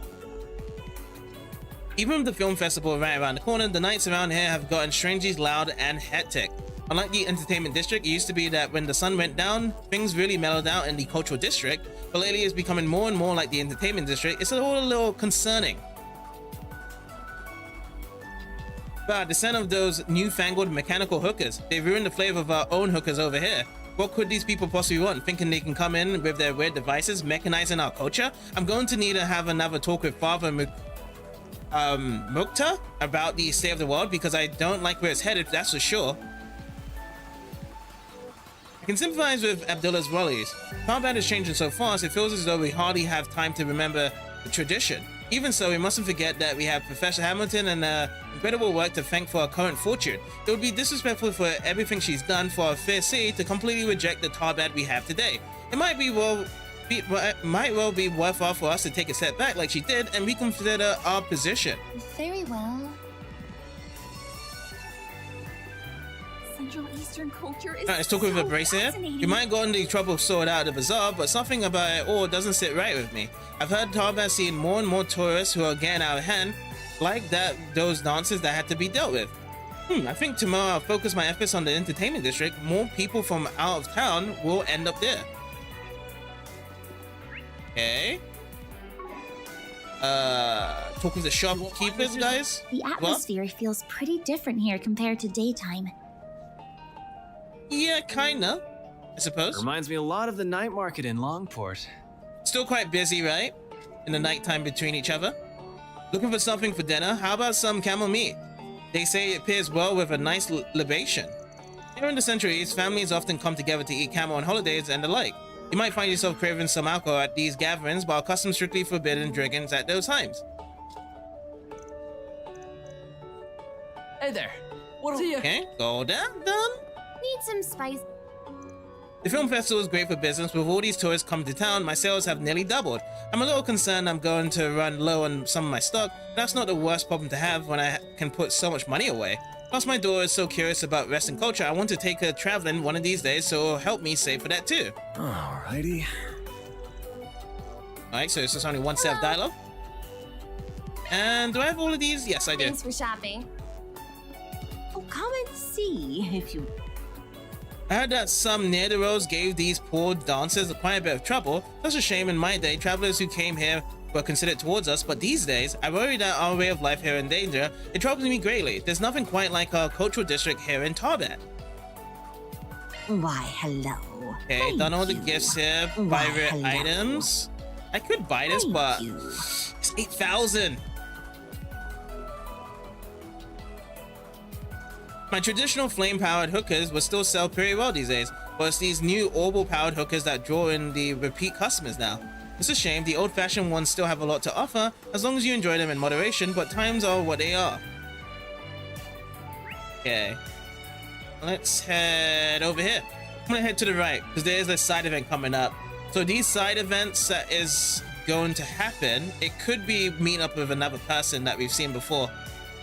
Even with the film festival right around the corner, the nights around here have gotten strangely loud and hectic. Unlike the entertainment district, it used to be that when the sun went down, things really mellowed out in the cultural district, but lately it's becoming more and more like the entertainment district. It's all a little concerning. But the scent of those newfangled mechanical hookers, they've ruined the flavor of our own hookers over here. What could these people possibly want, thinking they can come in with their weird devices, mechanizing our culture? I'm going to need to have another talk with Father Mukta about the state of the world, because I don't like where it's headed, that's for sure. I can sympathize with Abdullah's worries. Tharbad is changing so fast, it feels as though we hardly have time to remember the tradition. Even so, we mustn't forget that we have Professor Hamilton and incredible work to thank for our current fortune. It would be disrespectful for everything she's done for our fair city to completely reject the Tharbad we have today. It might well be worthwhile for us to take a step back like she did and reconsider our position. Very well. Central Eastern culture is Let's talk with a brace here. You might go into trouble sorted out of the bazaar, but something about it all doesn't sit right with me. I've heard Tharbad seeing more and more tourists who are getting out of hand, like those dances that had to be dealt with. I think tomorrow I'll focus my efforts on the entertainment district. More people from out of town will end up there. Okay. Talk with the shopkeepers, guys. The atmosphere feels pretty different here compared to daytime. Yeah, kinda, I suppose. Reminds me a lot of the night market in Longport. Still quite busy, right? In the nighttime between each other. Looking for something for dinner? How about some camel meat? They say it pairs well with a nice libation. Here in the Central East, families often come together to eat camel on holidays and the like. You might find yourself craving some alcohol at these gatherings, but our customs strictly forbidden drinkings at those times. Hey there. What'll you? Okay, go down. Need some spice. The film festival is great for business. With all these tourists coming to town, my sales have nearly doubled. I'm a little concerned I'm going to run low on some of my stock, but that's not the worst problem to have when I can put so much money away. Plus, my daughter is so curious about Western culture, I want to take her traveling one of these days, so it'll help me save for that too. Alrighty. Alright, so it's just only one set of dialogue. And do I have all of these? Yes, I do. Thanks for shopping. Oh, come and see if you... I heard that some near the roads gave these poor dancers quite a bit of trouble. That's a shame. In my day, travelers who came here were considerate towards us, but these days, I worry that our way of life here in danger. It troubles me greatly. There's nothing quite like our cultural district here in Tharbad. Why, hello. Okay, done all the gifts here. Favorite items. I could buy this, but it's 8,000. My traditional flame-powered hookers would still sell pretty well these days, but it's these new orbital-powered hookers that draw in the repeat customers now. It's a shame, the old-fashioned ones still have a lot to offer, as long as you enjoy them in moderation, but times are what they are. Okay. Let's head over here. I'm gonna head to the right, because there's a side event coming up. So these side events that is going to happen, it could be meeting up with another person that we've seen before.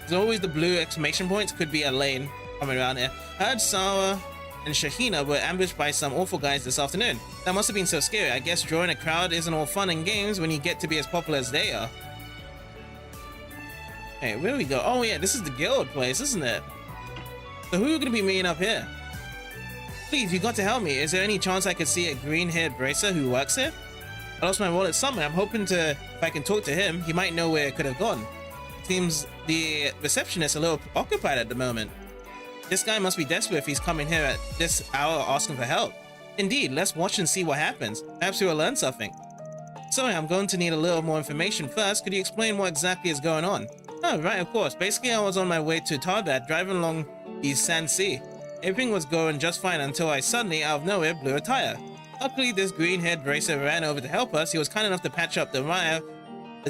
There's always the blue exclamation points, could be a lane coming around here. I heard Sawa and Shahina were ambushed by some awful guys this afternoon. That must have been so scary. I guess drawing a crowd isn't all fun and games when you get to be as popular as they are. Hey, where do we go? Oh yeah, this is the guild place, isn't it? So who are we gonna be meeting up here? Please, you got to help me. Is there any chance I could see a green-haired bracer who works here? I lost my wallet somewhere. I'm hoping to, if I can talk to him, he might know where it could have gone. Seems the receptionist a little occupied at the moment. This guy must be desperate if he's coming here at this hour asking for help. Indeed, let's watch and see what happens. Perhaps we'll learn something. Sorry, I'm going to need a little more information first. Could you explain what exactly is going on? Oh, right, of course. Basically, I was on my way to Tharbad, driving along the Sand Sea. Everything was going just fine until I suddenly, out of nowhere, blew a tire. Luckily, this green-haired bracer ran over to help us. He was kind enough to patch up the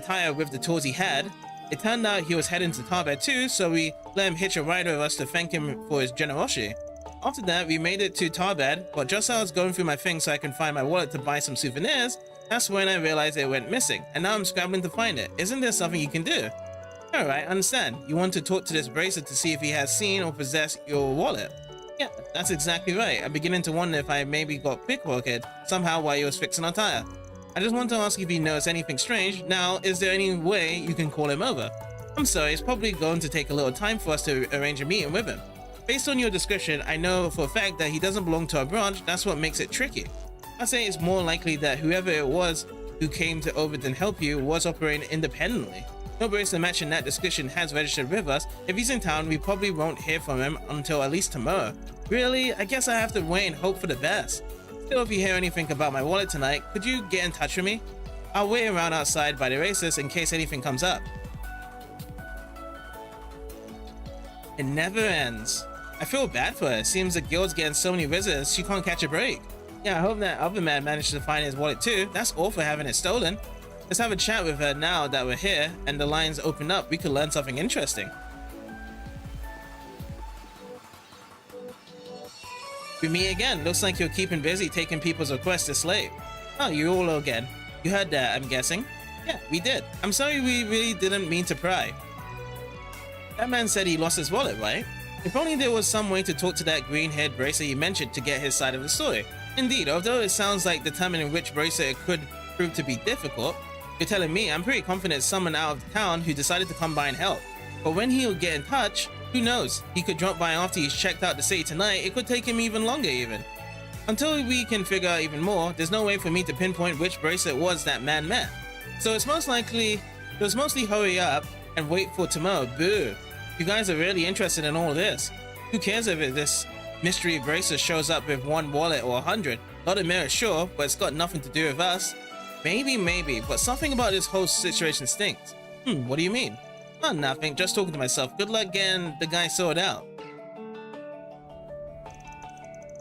tire with the tools he had. It turned out he was heading to Tharbad too, so we let him hitch a ride with us to thank him for his generosity. After that, we made it to Tharbad, but just as I was going through my things so I can find my wallet to buy some souvenirs, that's when I realized it went missing, and now I'm scrambling to find it. Isn't there something you can do? Alright, understand. You want to talk to this bracer to see if he has seen or possessed your wallet. Yeah, that's exactly right. I'm beginning to wonder if I maybe got pickpocketed somehow while he was fixing our tire. I just want to ask if he noticed anything strange. Now, is there any way you can call him over? I'm sorry, it's probably going to take a little time for us to arrange a meeting with him. Based on your description, I know for a fact that he doesn't belong to our branch. That's what makes it tricky. I say it's more likely that whoever it was who came to Overton help you was operating independently. No bracer matching that description has registered with us. If he's in town, we probably won't hear from him until at least tomorrow. Really? I guess I have to wait and hope for the best. Still, if you hear anything about my wallet tonight, could you get in touch with me? I'll wait around outside by the races in case anything comes up. It never ends. I feel bad for her. Seems the guild's getting so many visitors, she can't catch a break. Yeah, I hope that other man managed to find his wallet too. That's all for having it stolen. Let's have a chat with her now that we're here and the lines open up. We could learn something interesting. We meet again. Looks like you're keeping busy taking people's requests to slave. Oh, you all again. You heard that, I'm guessing? Yeah, we did. I'm sorry, we really didn't mean to pry. That man said he lost his wallet, right? If only there was some way to talk to that green-haired bracer you mentioned to get his side of the story. Indeed, although it sounds like determining which bracer it could prove to be difficult, you're telling me I'm pretty confident someone out of town who decided to come by and help. But when he'll get in touch, who knows? He could drop by after he's checked out the city tonight. It could take him even longer even. Until we can figure out even more, there's no way for me to pinpoint which bracer it was that man met. So it's mostly hurry up and wait for tomorrow. Boo. You guys are really interested in all this. Who cares if this mystery bracer shows up with 1 wallet or 100? Lot of merit, sure, but it's got nothing to do with us. Maybe, but something about this whole situation stinks. What do you mean? Oh, nothing, just talking to myself. Good luck getting the guy sorted out.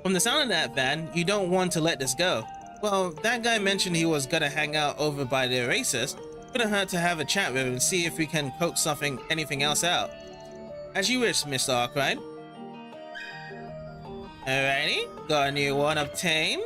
From the sound of that, Van, you don't want to let this go. Well, that guy mentioned he was gonna hang out over by the Oasis. Couldn't hurt to have a chat with him and see if we can coax anything else out. As you wish, Mr. Arkwright. Alrighty, got a new one obtained.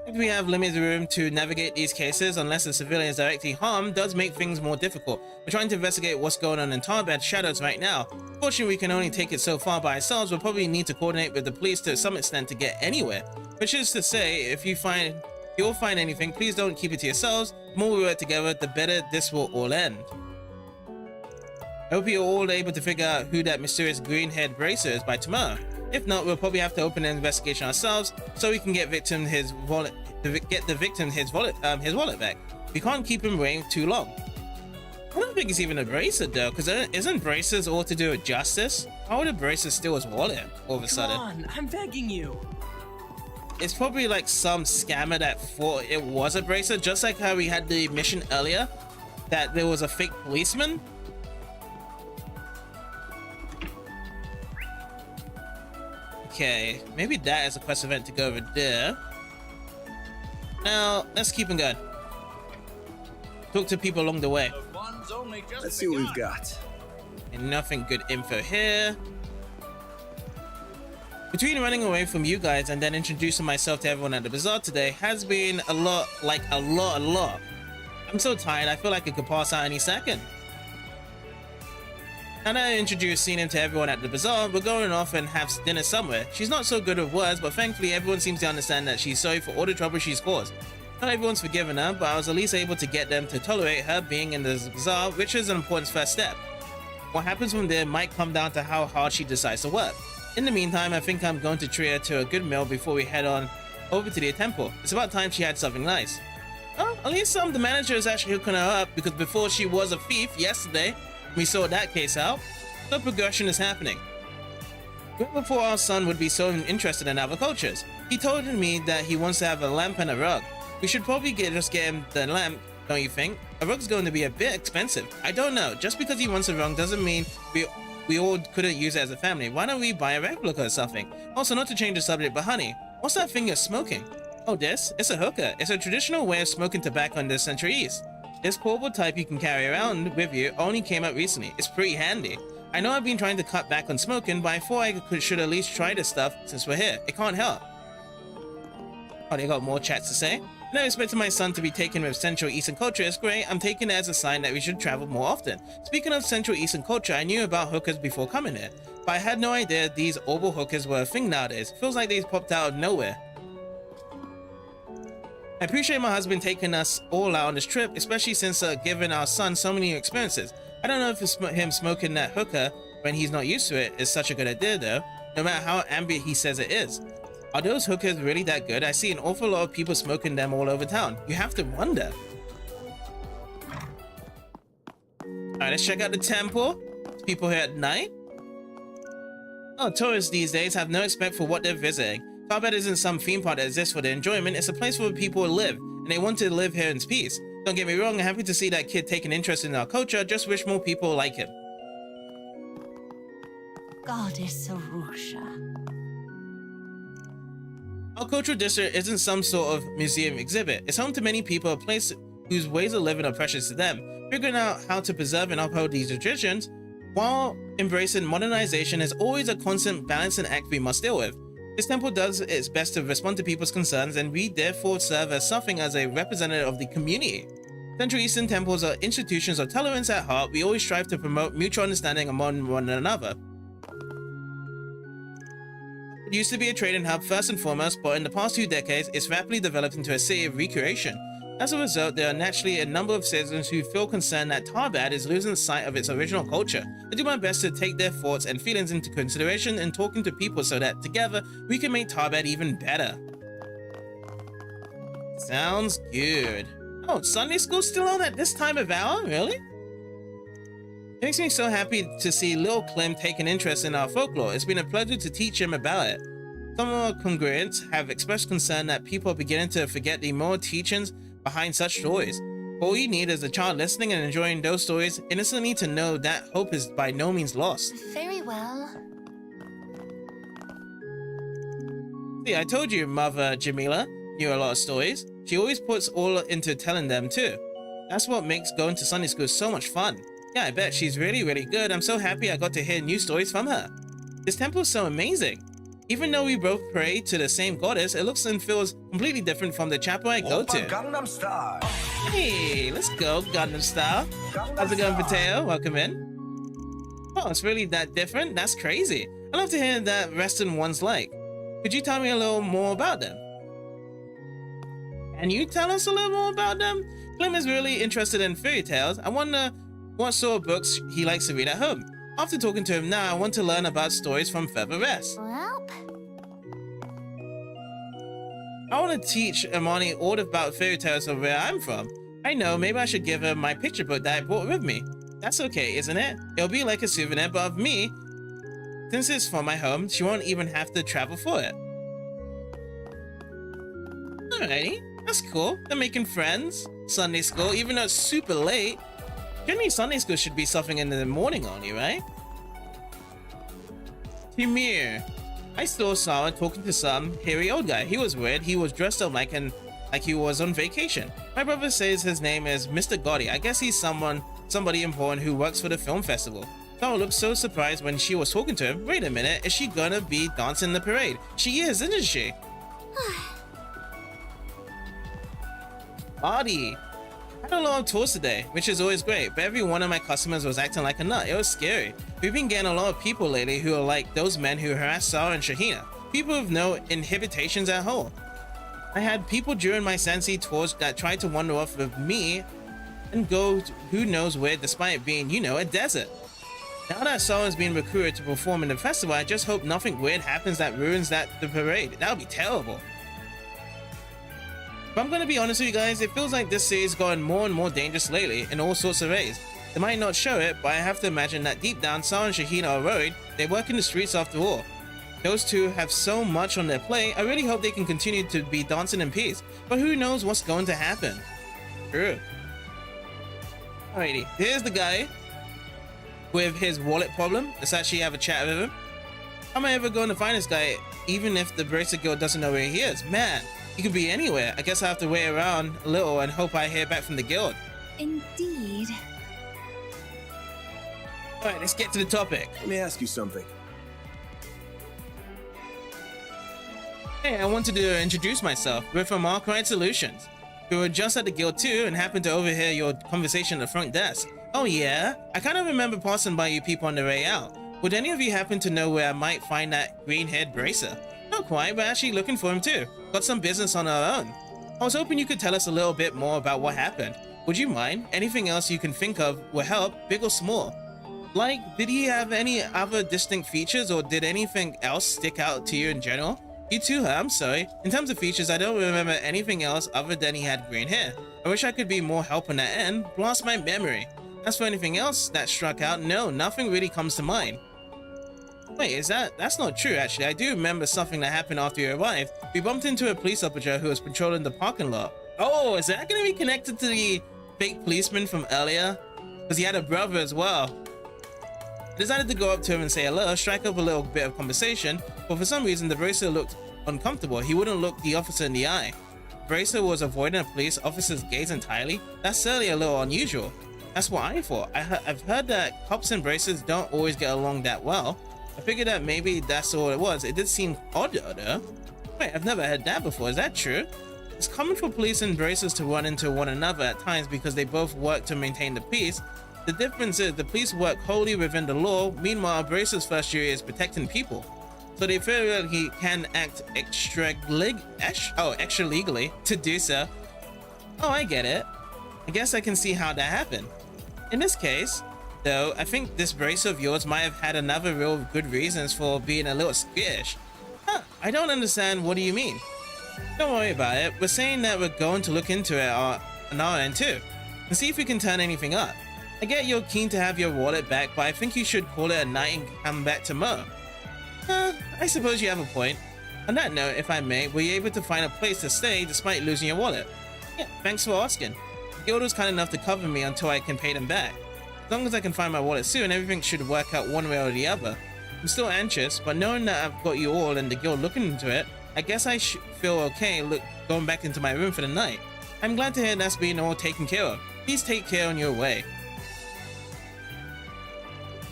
If we have limited room to navigate these cases, unless the civilian is directly harmed, does make things more difficult. We're trying to investigate what's going on in Tharbad Shadows right now. Fortunately, we can only take it so far by ourselves. We'll probably need to coordinate with the police to some extent to get anywhere. Which is to say, if you'll find anything, please don't keep it to yourselves. The more we work together, the better this will all end. I hope you're all able to figure out who that mysterious green-haired bracer is by tomorrow. If not, we'll probably have to open an investigation ourselves so we can get the victim his wallet back. We can't keep him waiting too long. I don't think it's even a bracer though, because isn't bracers all to do with justice? How would a bracer steal his wallet all of a sudden? Come on, I'm begging you. It's probably like some scammer that thought it was a bracer, just like how we had the mission earlier that there was a fake policeman. Okay, maybe that is a quest event to go over there. Now, let's keep on going. Talk to people along the way. Let's see what we've got. And nothing good info here. Between running away from you guys and then introducing myself to everyone at the bazaar today has been a lot. I'm so tired, I feel like I could pass out any second. Now that I introduced Sinem to everyone at the bazaar, we're going off and have dinner somewhere. She's not so good with words, but thankfully everyone seems to understand that she's sorry for all the trouble she's caused. Not everyone's forgiven her, but I was at least able to get them to tolerate her being in the bazaar, which is an important first step. What happens from there might come down to how hard she decides to work. In the meantime, I think I'm going to treat her to a good meal before we head on over to the temple. It's about time she had something nice. Oh, at least the manager is actually hooking her up, because before she was a thief yesterday, we saw that case out. So progression is happening. Whoever thought our son would be so interested in other cultures? He told me that he wants to have a lamp and a rug. We should probably just get him the lamp, don't you think? A rug's going to be a bit expensive. I don't know. Just because he wants a rug doesn't mean we we all couldn't use it as a family. Why don't we buy a replica or something? Also, not to change the subject, but honey, what's that thing you're smoking? Oh, this? It's a hookah. It's a traditional way of smoking tobacco in the Central East. This portable type you can carry around with you only came out recently. It's pretty handy. I know I've been trying to cut back on smoking, but I thought I should at least try this stuff since we're here. It can't help. Oh, they got more chats to say? I never expected my son to be taken with Central Eastern culture. It's great. I'm taking it as a sign that we should travel more often. Speaking of Central Eastern culture, I knew about hookahs before coming here, but I had no idea these oval hookahs were a thing nowadays. Feels like they popped out of nowhere. I appreciate my husband taking us all out on this trip, especially since giving our son so many experiences. I don't know if him smoking that hookah when he's not used to it is such a good idea though, no matter how ambient he says it is. Are those hookahs really that good? I see an awful lot of people smoking them all over town. You have to wonder. Alright, let's check out the temple. There's people here at night. Oh, tourists these days have no respect for what they're visiting. Tharbad isn't some theme park that exists for their enjoyment. It's a place where people live, and they want to live here in peace. Don't get me wrong, I'm happy to see that kid take an interest in our culture. Just wish more people like him. Goddess Arusha. Our cultural district isn't some sort of museum exhibit. It's home to many people, a place whose ways of living are precious to them. Figuring out how to preserve and uphold these traditions while embracing modernization is always a constant balancing act we must deal with. This temple does its best to respond to people's concerns, and we therefore serve as something as a representative of the community. Central Eastern temples are institutions of tolerance at heart. We always strive to promote mutual understanding among one another. It used to be a trading hub first and foremost, but in the past 2 decades, it's rapidly developed into a city of recreation. As a result, there are naturally a number of citizens who feel concerned that Tharbad is losing sight of its original culture. I do my best to take their thoughts and feelings into consideration and talking to people so that together we can make Tharbad even better. Sounds good. Oh, Sunday school's still on at this time of hour? Really? It makes me so happy to see little Clem take an interest in our folklore. It's been a pleasure to teach him about it. Some of our congregants have expressed concern that people are beginning to forget the moral teachings behind such stories. All we need is a child listening and enjoying those stories innocently to know that hope is by no means lost. Very well. See, I told you Mother Jamila knew a lot of stories. She always puts all into telling them too. That's what makes going to Sunday school so much fun. Yeah, I bet she's really, really good. I'm so happy I got to hear new stories from her. This temple is so amazing. Even though we both pray to the same goddess, it looks and feels completely different from the chapel I go to. Gangnam Style. Hey, let's go, Gangnam Style. How's it going, Pateo? Welcome in. Oh, it's really that different? That's crazy. I'd love to hear that Western one's like. Could you tell me a little more about them? Can you tell us a little more about them? Clem is really interested in fairy tales. I wonder what sort of books he likes to read at home. After talking to him now, I want to learn about stories from further west. Well, I want to teach Imani all about fairy tales of where I'm from. I know, maybe I should give her my picture book that I brought with me. That's okay, isn't it? It'll be like a souvenir, but of me. Since it's from my home, she won't even have to travel for it. Alrighty, that's cool. They're making friends. Sunday school, even though it's super late. Generally, Sunday school should be something in the morning only, right? Timir. I still saw him talking to some hairy old guy. He was weird. He was dressed up like he was on vacation. My brother says his name is Mr. Gotti. I guess he's somebody important who works for the film festival. Carl looked so surprised when she was talking to him. Wait a minute, is she gonna be dancing in the parade? She is, isn't she? Marty. I had a lot of tours today, which is always great, but every one of my customers was acting like a nut. It was scary. We've been getting a lot of people lately who are like those men who harassed Sarah and Shahina. People with no inhibitions at all. I had people during my Sensei tours that tried to wander off with me and go who knows where despite it being, you know, a desert. Now that Sarah's being recruited to perform in the festival, I just hope nothing weird happens that ruins the parade. That would be terrible. If I'm gonna be honest with you guys, it feels like this series has gotten more and more dangerous lately in all sorts of ways. They might not show it, but I have to imagine that deep down, Sarah and Shahina are worried. They work in the streets after all. Those two have so much on their plate. I really hope they can continue to be dancing in peace, but who knows what's going to happen. True. Alrighty, here's the guy. with his wallet problem. Let's actually have a chat with him. How am I ever going to find this guy, even if the Bracer Guild doesn't know where he is? Man, he could be anywhere. I guess I have to wait around a little and hope I hear back from the guild. Indeed. Alright, let's get to the topic. Let me ask you something. Hey, I wanted to introduce myself. We're from Arkwright Solutions. We were just at the guild too and happened to overhear your conversation at the front desk. Oh yeah? I kind of remember passing by you people on the way out. Would any of you happen to know where I might find that green-haired Bracer? Not quite, but actually looking for him too. Got some business on our own. I was hoping you could tell us a little bit more about what happened. Would you mind? Anything else you can think of will help, big or small. Like, did he have any other distinct features or did anything else stick out to you in general? You too, huh? I'm sorry. In terms of features, I don't remember anything else other than he had green hair. I wish I could be more help on that end. Lost my memory. As for anything else that struck out, no, nothing really comes to mind. Wait, that's not true actually. I do remember something that happened after you arrived. We bumped into a police officer who was patrolling the parking lot. Oh, is that going to be connected to the fake policeman from earlier? Because he had a brother as well. I decided to go up to him and say hello, strike up a little bit of conversation, but for some reason the Bracer looked uncomfortable. He wouldn't look the officer in the eye. Bracer was avoiding a police officer's gaze entirely. That's certainly a little unusual. That's what I thought. I've heard that cops and Bracers don't always get along that well. I figured that maybe that's all it was. It did seem odd though. Wait, I've never heard that before. Is that true? It's common for police and Bracers to run into one another at times because they both work to maintain the peace. The difference is the police work wholly within the law, meanwhile Bracer's first duty is protecting people. So they feel that he can act extra legally to do so. Oh, I get it. I guess I can see how that happened. In this case, though, I think this Bracer of yours might have had another real good reasons for being a little skittish. Huh, I don't understand, what do you mean? Don't worry about it, we're saying that we're going to look into it on our end too, and see if we can turn anything up. I get you're keen to have your wallet back, but I think you should call it a night and come back tomorrow. I suppose you have a point. On that note, if I may, were you able to find a place to stay despite losing your wallet? Yeah, thanks for asking. The guild was kind enough to cover me until I can pay them back. As long as I can find my wallet soon, everything should work out one way or the other. I'm still anxious, but knowing that I've got you all and the guild looking into it, I guess I feel okay going back into my room for the night. I'm glad to hear that's being all taken care of. Please take care on your way.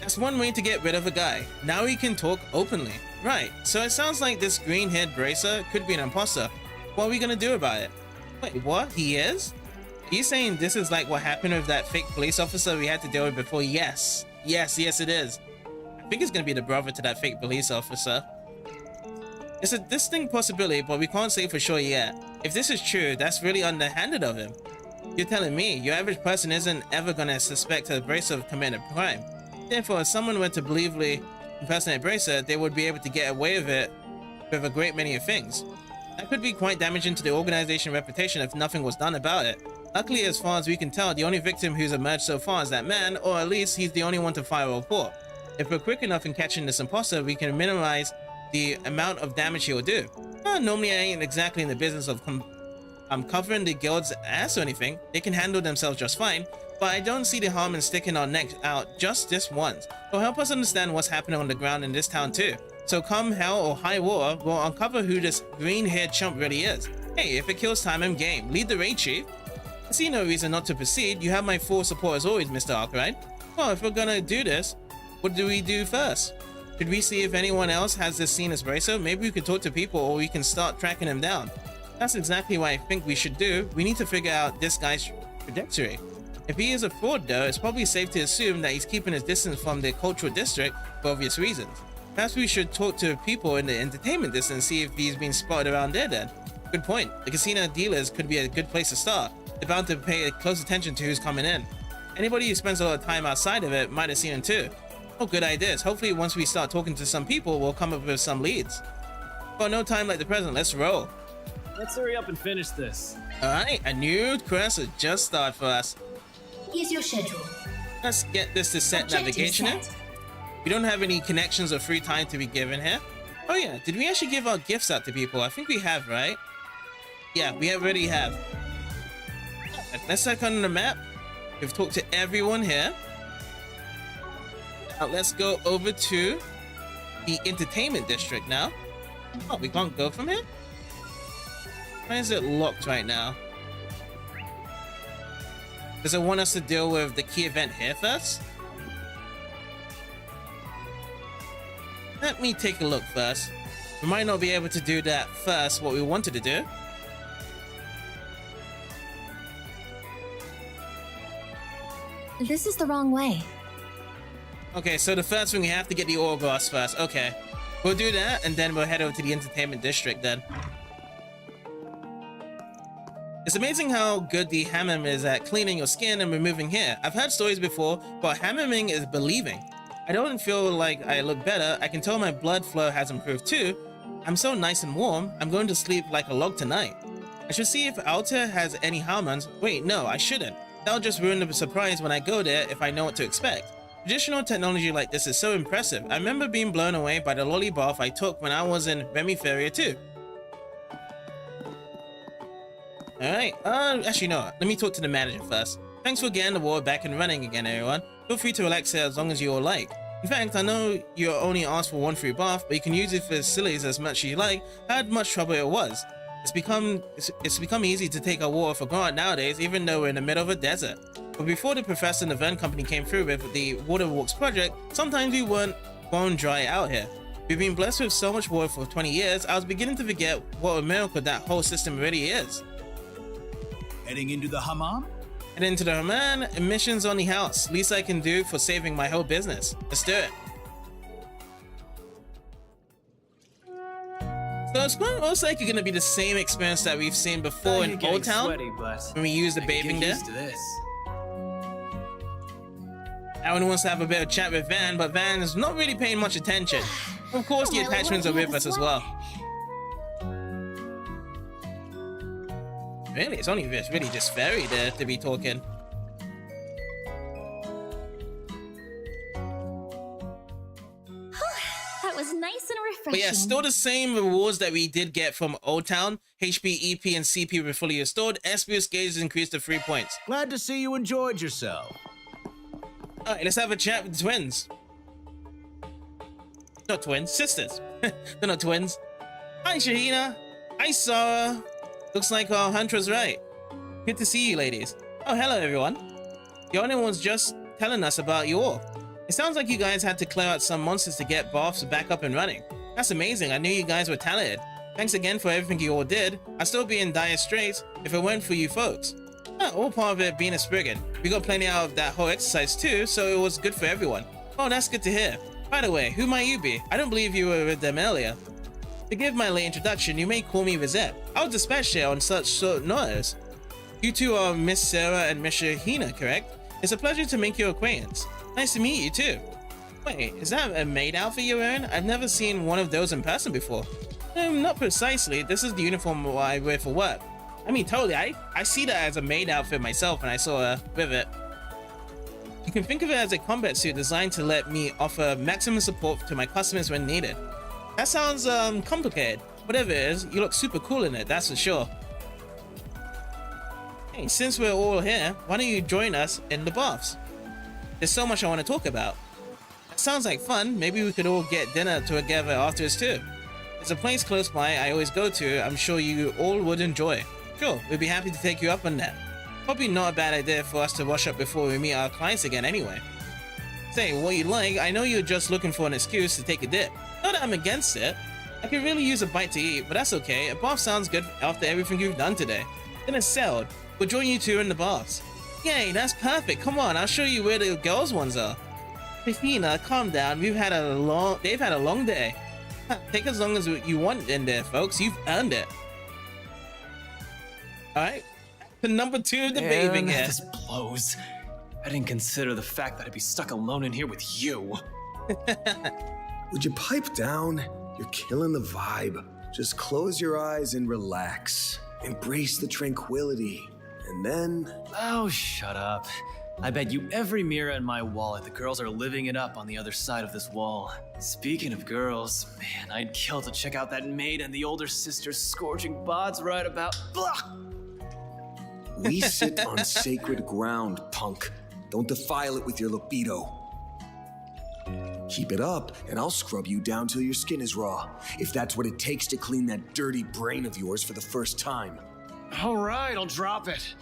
That's one way to get rid of a guy. Now he can talk openly. Right, so it sounds like this green-haired Bracer could be an imposter. What are we gonna do about it? Wait, what? He is? Are you saying this is like what happened with that fake police officer we had to deal with before? Yes. Yes, it is. I think it's gonna be the brother to that fake police officer. It's a distinct possibility, but we can't say for sure yet. If this is true, that's really underhanded of him. You're telling me, your average person isn't ever gonna suspect a Bracer of committing a crime. Therefore, if someone were to believably impersonate Bracer, they would be able to get away with it with a great many things. That could be quite damaging to the organization's reputation if nothing was done about it. Luckily, as far as we can tell, the only victim who's emerged so far is that man, or at least he's the only one to file a report. If we're quick enough in catching this imposter, we can minimize the amount of damage he will do. Normally I ain't exactly in the business of covering the guild's ass or anything. They can handle themselves just fine, but I don't see the harm in sticking our necks out just this once. It'll help us understand what's happening on the ground in this town too. So come hell or high water, we'll uncover who this green-haired chump really is. Hey, if it kills time, I'm game. Lead the raid, chief. I see no reason not to proceed. You have my full support as always, Mr. Arkwright. Well, if we're gonna do this, what do we do first? Should we see if anyone else has this scene as Bracer? Maybe we could talk to people or we can start tracking him down. That's exactly what I think we should do. We need to figure out this guy's trajectory. If he is a fraud though, it's probably safe to assume that he's keeping his distance from the cultural district for obvious reasons. Perhaps we should talk to people in the entertainment district and see if he's been spotted around there then. Good point. The casino dealers could be a good place to start. They're bound to pay close attention to who's coming in. Anybody who spends a lot of time outside of it might have seen him too. Oh, good ideas. Hopefully once we start talking to some people, we'll come up with some leads. Well, no time like the present. Let's roll. Let's hurry up and finish this. Alright, a new quest has just started for us. Here's your schedule. Let's get this to set navigation in. We don't have any connections or free time to be given here. Oh yeah, did we actually give our gifts out to people? I think we have, right? Yeah, we already have. Let's check on the map. We've talked to everyone here. Now let's go over to the entertainment district now. Oh, we can't go from here? Why is it locked right now? Does it want us to deal with the key event here first? Let me take a look first. We might not be able to do that first, what we wanted to do. This is the wrong way. Okay, so the first thing we have to get the Orgos first. Okay, we'll do that and then we'll head over to the entertainment district then. It's amazing how good the hammam is at cleaning your skin and removing hair. I've heard stories before, but hammaming is believing. I don't feel like I look better. I can tell my blood flow has improved too. I'm so nice and warm. I'm going to sleep like a log tonight. I should see if Alta has any hormones. Wait, no, I shouldn't. That'll just ruin the surprise when I go there if I know what to expect. Traditional technology like this is so impressive. I remember being blown away by the lolly bath I took when I was in Remiferia too. Alright, actually no, let me talk to the manager first. Thanks for getting the water back and running again, everyone. Feel free to relax here as long as you all like. In fact, I know you only asked for one free bath, but you can use it for facilities as much as you like. How much trouble it was. It's become easy to take our water for granted nowadays, even though we're in the middle of a desert. But before the professor and the Vern Company came through with the Waterworks project, sometimes we weren't bone dry out here. We've been blessed with so much water for 20 years, I was beginning to forget what a miracle that whole system really is. Heading into the hammam? Head into the hammam, emissions on the house. Least I can do for saving my whole business. Let's do it. So it's most likely going to be the same experience that we've seen before in Old Town sweaty, but when we used the bathing there. Everyone wants to have a bit of chat with Van, but Van is not really paying much attention. Of course, the attachments are with us as well. Really? It's only really just Fairy there to be talking. That was nice and refreshing. But yeah, still the same rewards that we did get from Old Town. HP, EP, and CP were fully restored. SBS gauge increased to 3 points. Glad to see you enjoyed yourself. Alright, let's have a chat with the twins. Not twins, sisters. They're not twins. Hi, Shahina. Hi, Sarah. Looks like our hunter was right. Good to see you, ladies. Oh, hello, everyone. The owner was just telling us about you all. It sounds like you guys had to clear out some monsters to get baths back up and running. That's amazing. I knew you guys were talented. Thanks again for everything you all did. I'd still be in dire straits if it weren't for you folks. All part of it being a Spriggan. We got plenty out of that whole exercise too, so it was good for everyone. Oh, that's good to hear. By the way, who might you be? I don't believe you were with them earlier. To give my late introduction, you may call me Rosette. I was dispatched here on such short notice. You two are Miss Sarah and Miss Shahina, correct? It's a pleasure to make your acquaintance. Nice to meet you too. Wait, is that a maid outfit you're wearing? I've never seen one of those in person before. Not precisely. This is the uniform I wear for work. I mean, totally. I see that as a maid outfit myself when I saw her with it. You can think of it as a combat suit designed to let me offer maximum support to my customers when needed. That sounds complicated. Whatever it is, you look super cool in it, that's for sure. Hey, since we're all here, why don't you join us in the baths? There's so much I want to talk about. That sounds like fun. Maybe we could all get dinner together afterwards too. There's a place close by I always go to I'm sure you all would enjoy. Sure, we'd be happy to take you up on that. Probably not a bad idea for us to wash up before we meet our clients again anyway. Say, what you like, I know you're just looking for an excuse to take a dip. Not that I'm against it. I could really use a bite to eat, but that's okay. A bath sounds good after everything you've done today. Then it's settled. We'll join you two in the baths. Yay, that's perfect. Come on, I'll show you where the girls' ones are. Christina, calm down. They've had a long day. Take as long as you want in there, folks. You've earned it. Alright. To number 2, the bathing here. This blows. I didn't consider the fact that I'd be stuck alone in here with you. Would you pipe down? You're killing the vibe. Just close your eyes and relax. Embrace the tranquility. And then... Oh, shut up. I bet you every mirror in my wallet the girls are living it up on the other side of this wall. Speaking of girls, man, I'd kill to check out that maid and the older sister's scorching bods right about... Blah! We sit on sacred ground, punk. Don't defile it with your libido. Keep it up, and I'll scrub you down till your skin is raw, if that's what it takes to clean that dirty brain of yours for the first time. All right, I'll drop it.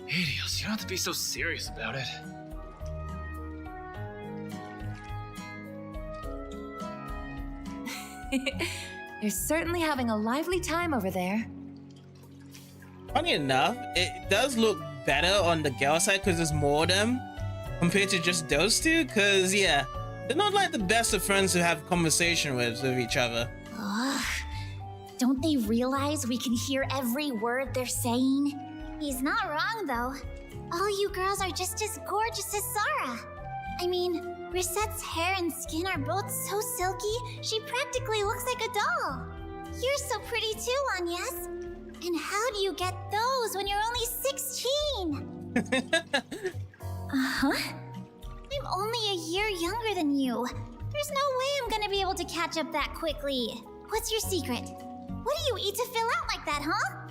Helios, you don't have to be so serious about it. You're certainly having a lively time over there. Funny enough, it does look better on the girl side because there's more of them compared to just those two. Because yeah, they're not like the best of friends to have conversation with each other. Ugh. Don't they realize we can hear every word they're saying? He's not wrong, though. All you girls are just as gorgeous as Sarah. I mean, Brisette's hair and skin are both so silky, she practically looks like a doll. You're so pretty too, Agnes. And how do you get those when you're only 16? Uh-huh. I'm only a year younger than you. There's no way I'm gonna be able to catch up that quickly. What's your secret? What do you eat to fill out like that, huh?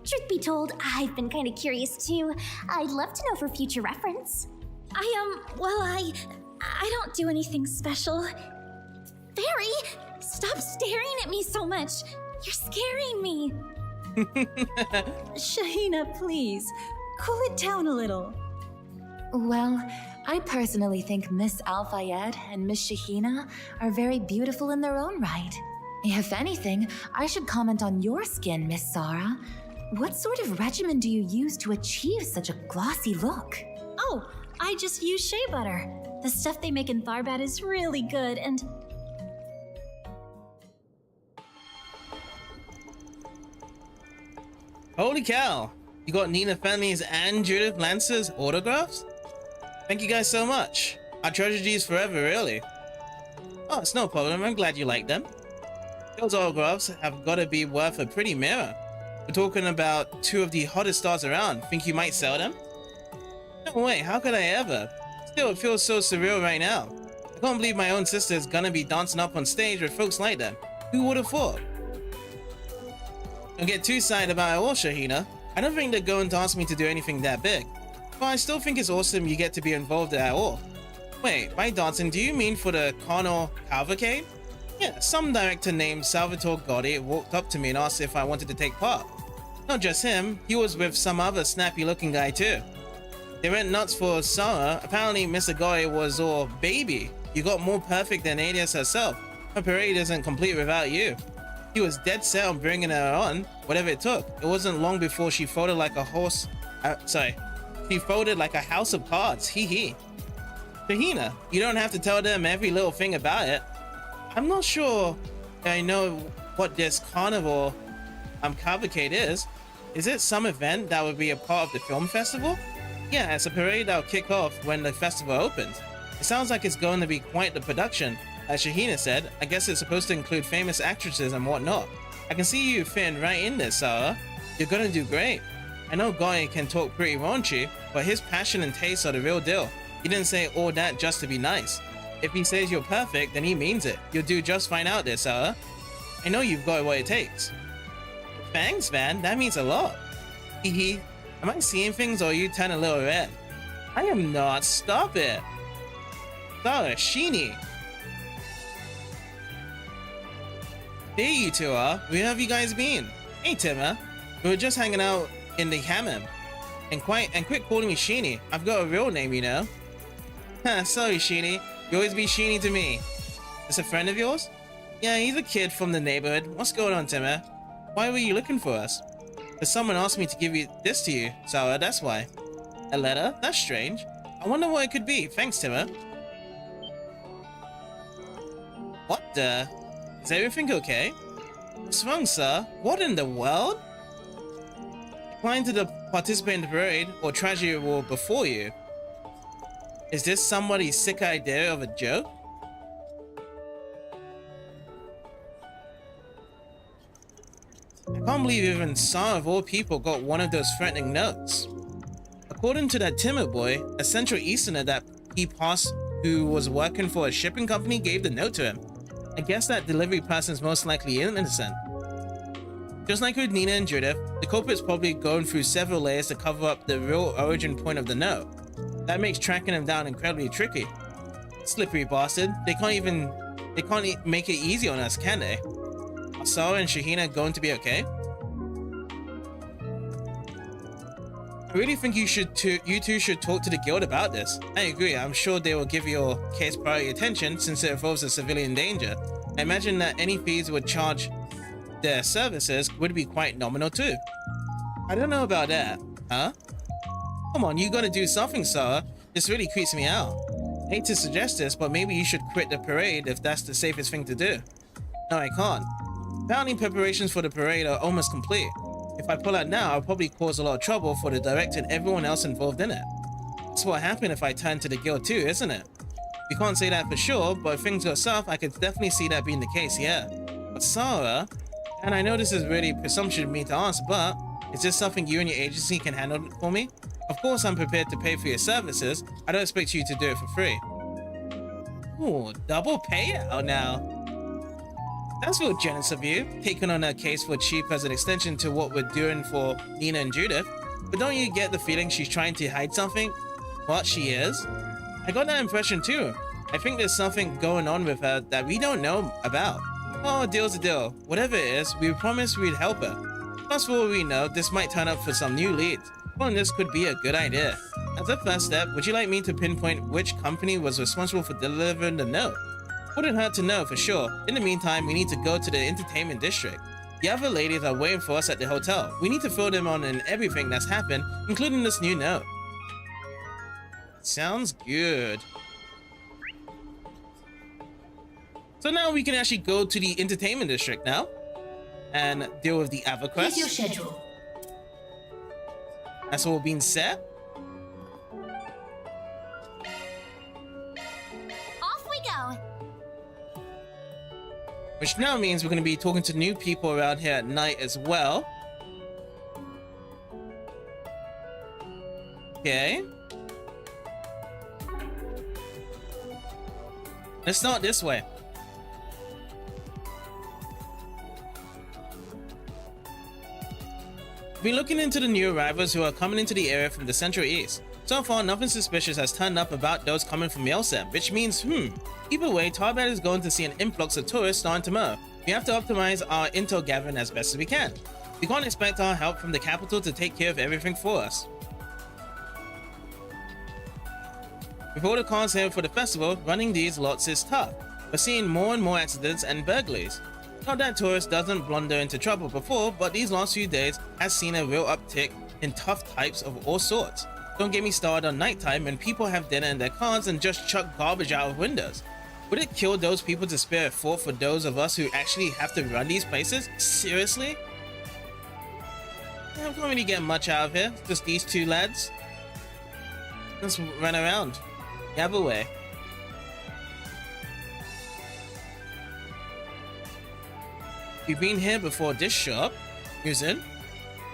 Truth be told, I've been kind of curious too. I'd love to know for future reference. I don't do anything special. Fairy, stop staring at me so much. You're scaring me. Shahina, please. Cool it down a little. Well, I personally think Miss Al-Fayed and Miss Shahina are very beautiful in their own right. If anything, I should comment on your skin, Miss Sarah. What sort of regimen do you use to achieve such a glossy look? Oh, I just use shea butter. The stuff they make in Tharbad is really good and... Holy cow! You got Nina Fenley's and Judith Lance's autographs? Thank you guys so much. I treasure these forever, really. Oh, it's no problem. I'm glad you like them. Those autographs have got to be worth a pretty mirror. We're talking about two of the hottest stars around. Think you might sell them? No way, how could I ever? Still, it feels so surreal right now. I can't believe my own sister is gonna be dancing up on stage with folks like them. Who would have thought? Don't get too excited about it all, Shahina. I don't think they're going to ask me to do anything that big. But I still think it's awesome you get to be involved at all. Wait, by dancing, do you mean for the carnal cavalcade? Yeah, some director named Salvatore Gotti walked up to me and asked if I wanted to take part. Not just him, he was with some other snappy looking guy too. They went nuts for Sarah. Apparently Mr. Gotti was all baby. You got more perfect than Adias herself. Her parade isn't complete without you. He was dead set on bringing her on, whatever it took. It wasn't long before she folded like a horse. She folded like a house of cards. Hee hee. Shahina, you don't have to tell them every little thing about it. I'm not sure I know what this carnival cavalcade is. Is it some event that would be a part of the film festival? Yeah, it's a parade that'll kick off when the festival opens. It sounds like it's going to be quite the production. As Shahina said, I guess it's supposed to include famous actresses and whatnot. I can see you fitting right in this, Sarah. You're gonna do great. I know Gotti can talk pretty raunchy, but his passion and taste are the real deal. He didn't say all that just to be nice. If he says you're perfect, then he means it. You'll do just fine out there, Sarah. I know you've got what it takes. Thanks, man. That means a lot. Hee. Am I seeing things or are you turning a little red? I am not. Stop it. Sarah, Sheenie. There you two are. Where have you guys been? Hey, Timmer. We were just hanging out in the hammam. And quit calling me Sheenie. I've got a real name, you know. Sorry, Sheenie. You always be Sheenie to me. Is a friend of yours? Yeah, he's a kid from the neighborhood. What's going on, Timmer? Why were you looking for us? Because someone asked me to give this to you, Sarah, that's why. A letter? That's strange. I wonder what it could be. Thanks, Timmer. What the? Is everything okay? What's wrong, sir? What in the world? Decline to participate in the parade or tragedy will befall you. Is this somebody's sick idea of a joke? I can't believe even Sarah of all people got one of those threatening notes. According to that Timmer boy, a Central Easterner that he passed who was working for a shipping company gave the note to him. I guess that delivery person's most likely innocent. Just like with Nina and Judith, the culprit's probably going through several layers to cover up the real origin point of the note. That makes tracking him down incredibly tricky. Slippery bastard. They can't make it easy on us, can they? Are Sarah and Shahina going to be okay? I really think you two should talk to the guild about this. I agree. I'm sure they will give your case priority attention since it involves a civilian danger. I imagine that any fees would charge their services would be quite nominal too. I don't know about that. Huh? Come on, you gotta do something, Sarah. This really creeps me out. I hate to suggest this, but maybe you should quit the parade if that's the safest thing to do. No, I can't. Apparently preparations for the parade are almost complete. If I pull out now, I'll probably cause a lot of trouble for the director and everyone else involved in it. That's what happened if I turn to the guild too, isn't it? We can't say that for sure, but if things go south, I could definitely see that being the case, yeah. But Sarah, and I know this is really presumptuous of me to ask, but is this something you and your agency can handle for me? Of course I'm prepared to pay for your services. I don't expect you to do it for free. Ooh, double payout now. That's real generous of you, taking on a case for cheap as an extension to what we're doing for Nina and Judith. But don't you get the feeling she's trying to hide something? What she is? I got that impression too. I think there's something going on with her that we don't know about. Oh, a deal's a deal. Whatever it is, we promised we'd help her. Plus, for all we know, this might turn up for some new leads. Well, this could be a good idea. As a first step, would you like me to pinpoint which company was responsible for delivering the note? Wouldn't hurt to know for sure. In the meantime, we need to go to the entertainment district. The other ladies are waiting for us at the hotel. We need to fill them on in everything that's happened, including this new note. Sounds good. So now we can actually go to the entertainment district now and deal with the other quests. Here's your schedule. That's all being set. Off we go. Which now means we're going to be talking to new people around here at night as well. Okay. Let's start this way. Been looking into the new arrivals who are coming into the area from the Central East. So far, nothing suspicious has turned up about those coming from Yelsem, which means, either way, Tharbad is going to see an influx of tourists starting tomorrow. We have to optimize our intel gathering as best as we can. We can't expect our help from the capital to take care of everything for us. With all the cars here for the festival, running these lots is tough. We're seeing more and more accidents and burglaries. Not that tourists doesn't blunder into trouble before, but these last few days has seen a real uptick in tough types of all sorts. Don't get me started on nighttime when people have dinner in their cars and just chuck garbage out of windows. Would it kill those people to spare a thought for those of us who actually have to run these places? Seriously? I can't really get much out of here, just these two lads. Let's run around. The other way. We've been here before this shop. Who's in?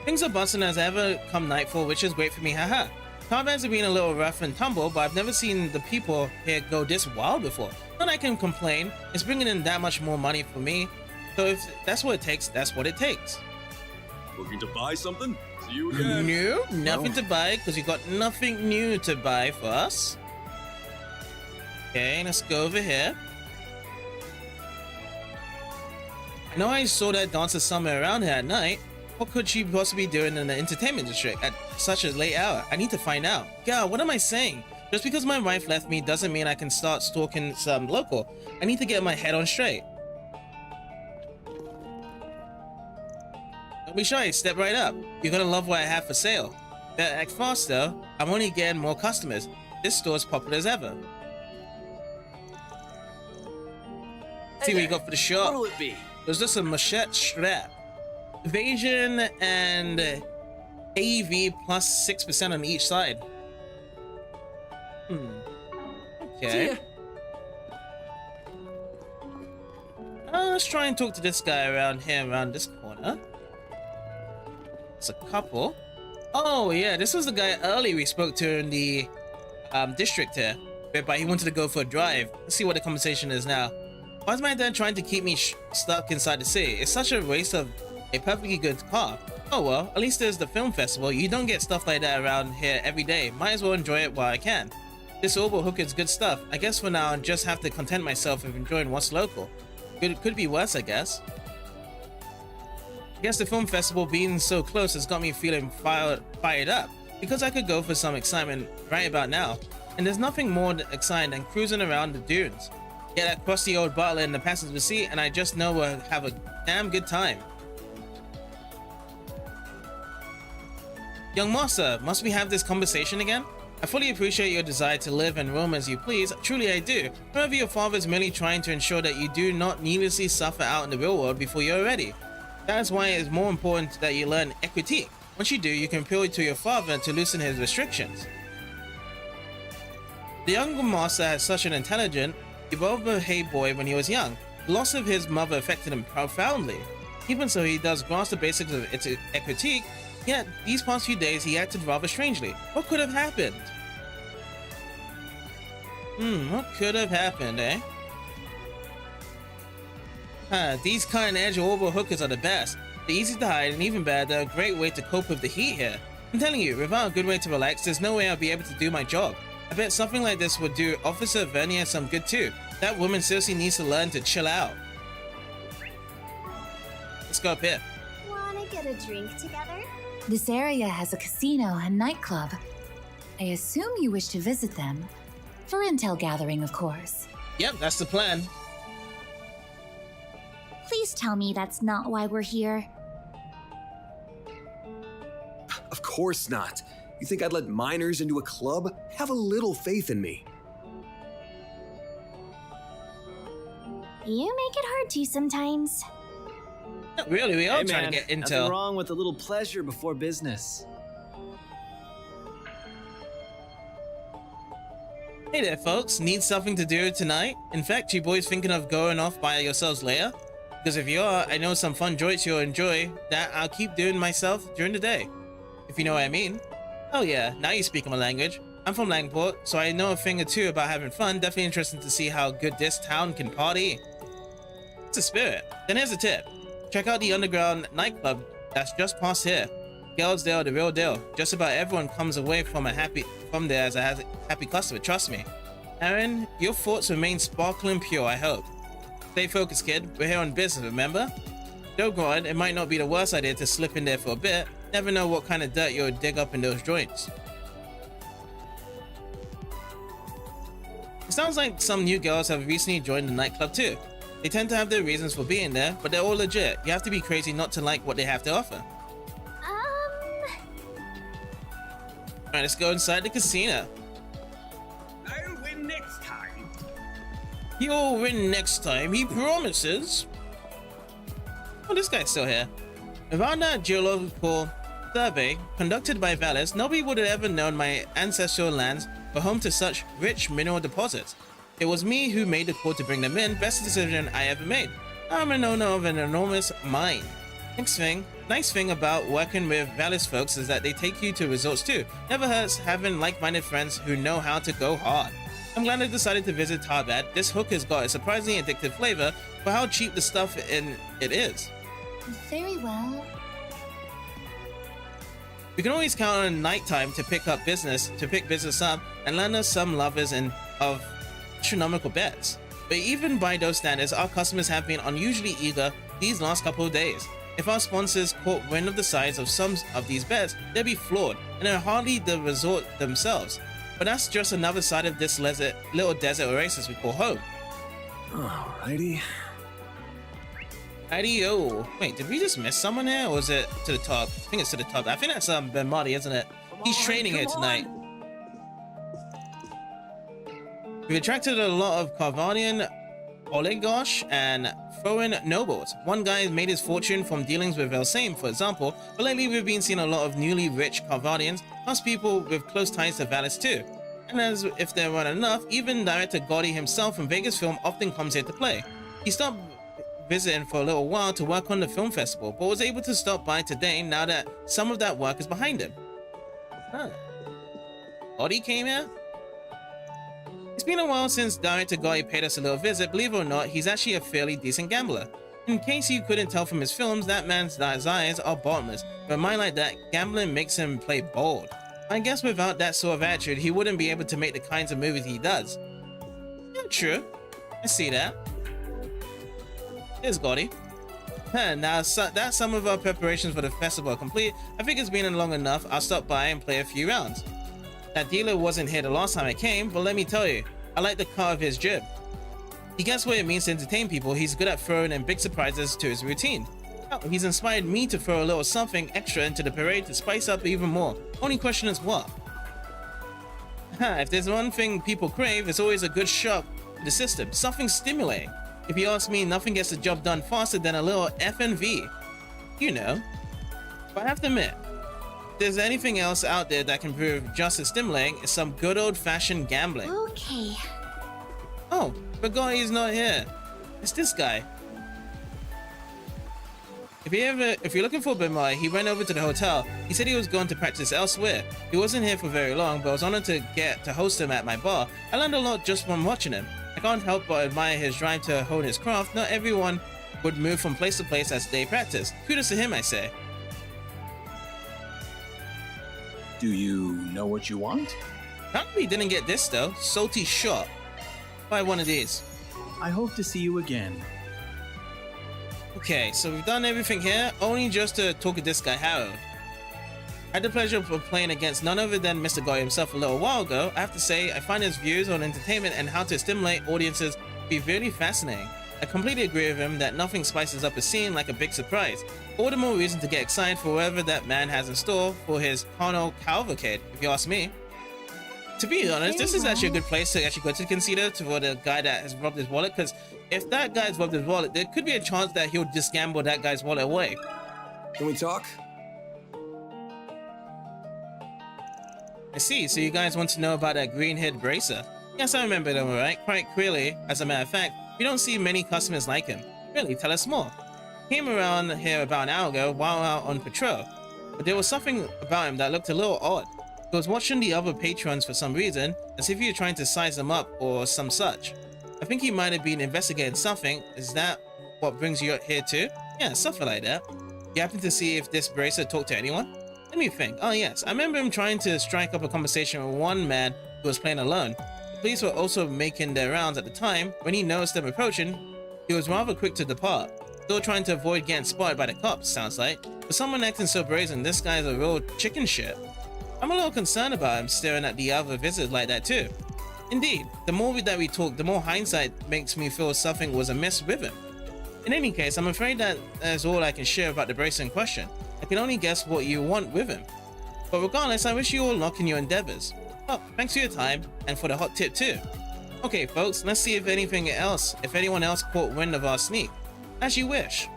Things are busting as ever come nightfall, which is great for me, haha. Tharbad's have been a little rough and tumble, but I've never seen the people here go this wild before. Not I can complain, it's bringing in that much more money for me. So if that's what it takes, that's what it takes. Looking to buy something? See you again. No, nothing to buy, because you got nothing new to buy for us. Okay, let's go over here. I know I saw that dancer somewhere around here at night. What could she possibly be doing in the entertainment district at such a late hour? I need to find out. God, what am I saying? Just because my wife left me doesn't mean I can start stalking some local. I need to get my head on straight. Don't be shy, step right up. You're gonna love what I have for sale. Better act fast though. I'm only getting more customers. This store's popular as ever. See what you got for the shop. What'll it be? There's just a machete strap. Evasion and AEV plus 6% on each side. Okay. Let's try and talk to this guy around here, around this corner. It's a couple. Oh yeah, this was the guy earlier we spoke to in the district here. But he wanted to go for a drive. Let's see what the conversation is now. Why is my dad trying to keep me stuck inside the city? It's such a waste of a perfectly good car. Oh well, at least there's the film festival. You don't get stuff like that around here every day. Might as well enjoy it while I can. This orbital hook is good stuff. I guess for now I just have to content myself with enjoying what's local. Could be worse, I guess. I guess the film festival being so close has got me feeling fired up, because I could go for some excitement right about now. And there's nothing more exciting than cruising around the dunes. Get that crusty old bottle in the passenger seat and I just know we'll have a damn good time. Young master, must we have this conversation again? I fully appreciate your desire to live and roam as you please, truly I do. However, your father is merely trying to ensure that you do not needlessly suffer out in the real world before you're ready. That is why it is more important that you learn equity. Once you do, you can appeal to your father to loosen his restrictions. The younger master has such an intelligent, well-behaved boy when he was young. The loss of his mother affected him profoundly. Even so, he does grasp the basics of its equity, yet these past few days he acted rather strangely. What could have happened? What could have happened, eh? These cutting-edge orbital hookers are the best. They're easy to hide and even better, they're a great way to cope with the heat here. I'm telling you, without a good way to relax, there's no way I'll be able to do my job. I bet something like this would do Officer Vernier some good too. That woman seriously needs to learn to chill out. Let's go up here. Wanna get a drink together? This area has a casino and nightclub. I assume you wish to visit them. For intel gathering, of course. Yep, that's the plan. Please tell me that's not why we're here. Of course not. You think I'd let minors into a club? Have a little faith in me. You make it hard to sometimes. Not really, we all Hey, trying man, to get intel. Nothing wrong with a little pleasure before business. Hey there, folks. Need something to do tonight? In fact, you boys thinking of going off by yourselves later? Because if you are, I know some fun joints you'll enjoy that I'll keep doing myself during the day. If you know what I mean. Oh yeah, now you speak my language. I'm from Langport, so I know a thing or two about having fun. Definitely interested to see how good this town can party. It's a spirit. Then here's a tip. Check out the underground nightclub that's just past here. Girls there are the real deal. Just about everyone comes away from there as a happy customer, trust me. Aaron, your thoughts remain sparkling pure, I hope. Stay focused, kid. We're here on business, remember? Don't go on, it might not be the worst idea to slip in there for a bit. Never know what kind of dirt you'll dig up in those joints. It sounds like some new girls have recently joined the nightclub too. They tend to have their reasons for being there, but they're all legit. You have to be crazy not to like what they have to offer. Alright, let's go inside the casino. I'll win next time. You'll win next time, he promises. Oh, this guy's still here. Around that geological survey conducted by Valis, nobody would have ever known my ancestral lands were home to such rich mineral deposits. It was me who made the call to bring them in, best decision I ever made. I'm an owner of an enormous mine. Nice thing about working with Valis folks is that they take you to resorts too. Never hurts having like-minded friends who know how to go hard. I'm glad I decided to visit Tharbad. This hook has got a surprisingly addictive flavor for how cheap the stuff in it is. Very well. We can always count on nighttime to pick business up and land us some lovers of astronomical bets. But even by those standards, our customers have been unusually eager these last couple of days. If our sponsors caught wind of the size of some of these bets, they'd be floored, and they're hardly the resort themselves. But that's just another side of this little desert oasis we call home. Alrighty. Ideo. Wait, did we just miss someone here, or is it to the top? I think it's to the top. I think that's Ben Marty, isn't it? He's training here tonight. We've attracted a lot of Carvanian oligarchs and foreign nobles. One guy made his fortune from dealings with Elsame, for example, but lately we've been seeing a lot of newly rich Carvanians, plus people with close ties to Valis too. And as if there weren't enough, even director Gotti himself from Vegas Film often comes here to play. He stopped visiting for a little while to work on the film festival, but was able to stop by today now that some of that work is behind him. Huh. Gotti came here? It's been a while since director Gotti paid us a little visit. Believe it or not, he's actually a fairly decent gambler. In case you couldn't tell from his films, that man's desires are bottomless, but a mind like that, gambling makes him play bold. I guess without that sort of attitude, he wouldn't be able to make the kinds of movies he does. Yeah, true. I see that. Here's Gordy. Now that some of our preparations for the festival are complete, I think it's been long enough. I'll stop by and play a few rounds. That dealer wasn't here the last time I came, but let me tell you, I like the cut of his jib. He gets what it means to entertain people. He's good at throwing in big surprises to his routine. Oh, he's inspired me to throw a little something extra into the parade to spice up even more. Only question is what? If there's one thing people crave, it's always a good shock to the system. Something stimulating. If you ask me, nothing gets the job done faster than a little FNV. You know. But I have to admit, if there's anything else out there that can prove just as stimulating, it's some good old-fashioned gambling. Okay. Oh, forgot he's not here. It's this guy. If you're looking for Bimai, he went over to the hotel. He said he was going to practice elsewhere. He wasn't here for very long, but I was honored to get to host him at my bar. I learned a lot just from watching him. I can't help but admire his drive to hone his craft. Not everyone would move from place to place as they practice. Kudos to him, I say. Do you know what you want? Probably didn't get this though. Salty shot. Buy one of these. I hope to see you again. Okay, so we've done everything here, only just to talk to this guy, Harold. I had the pleasure of playing against none other than Mr. Goy himself a little while ago. I have to say, I find his views on entertainment and how to stimulate audiences to be really fascinating. I completely agree with him that nothing spices up a scene like a big surprise. All the more reason to get excited for whatever that man has in store for his carnal cavalcade, if you ask me. To be honest, this is actually a good place to actually go to consider for the guy that has robbed his wallet, because if that guy's robbed his wallet, there could be a chance that he'll just gamble that guy's wallet away. Can we talk? I see, so you guys want to know about that green-haired bracer? Yes, I remember them, alright? Quite clearly. As a matter of fact, we don't see many customers like him. Really, tell us more. Came around here about an hour ago while out on patrol, but there was something about him that looked a little odd. He was watching the other patrons for some reason, as if he were trying to size them up or some such. I think he might have been investigating something. Is that what brings you here too? Yeah, something like that. You happen to see if this bracer talked to anyone? Let me think. Oh yes, I remember him trying to strike up a conversation with one man who was playing alone. The police were also making their rounds at the time. When he noticed them approaching, he was rather quick to depart. Still trying to avoid getting spotted by the cops, sounds like. For someone acting so brazen, this guy's a real chicken shit. I'm a little concerned about him staring at the other visitors like that too. Indeed, the more that we talk, the more hindsight makes me feel something was amiss with him. In any case, I'm afraid that is all I can share about the bracer in question. I can only guess what you want with him. But regardless, I wish you all luck in your endeavors. Oh, thanks for your time, and for the hot tip too. Okay folks, let's see if anyone else caught wind of our sneak. As you wish.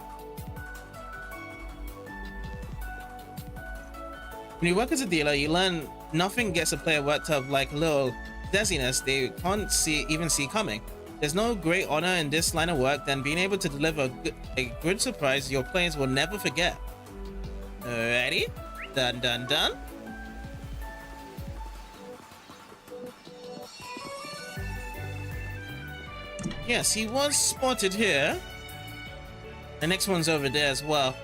When you work as a dealer, you learn nothing gets a player worked up like a little dizziness they can't even see coming. There's no great honor in this line of work than being able to deliver a good surprise your players will never forget. Ready? Dun dun dun. Yes, he was spotted here. The next one's over there as well.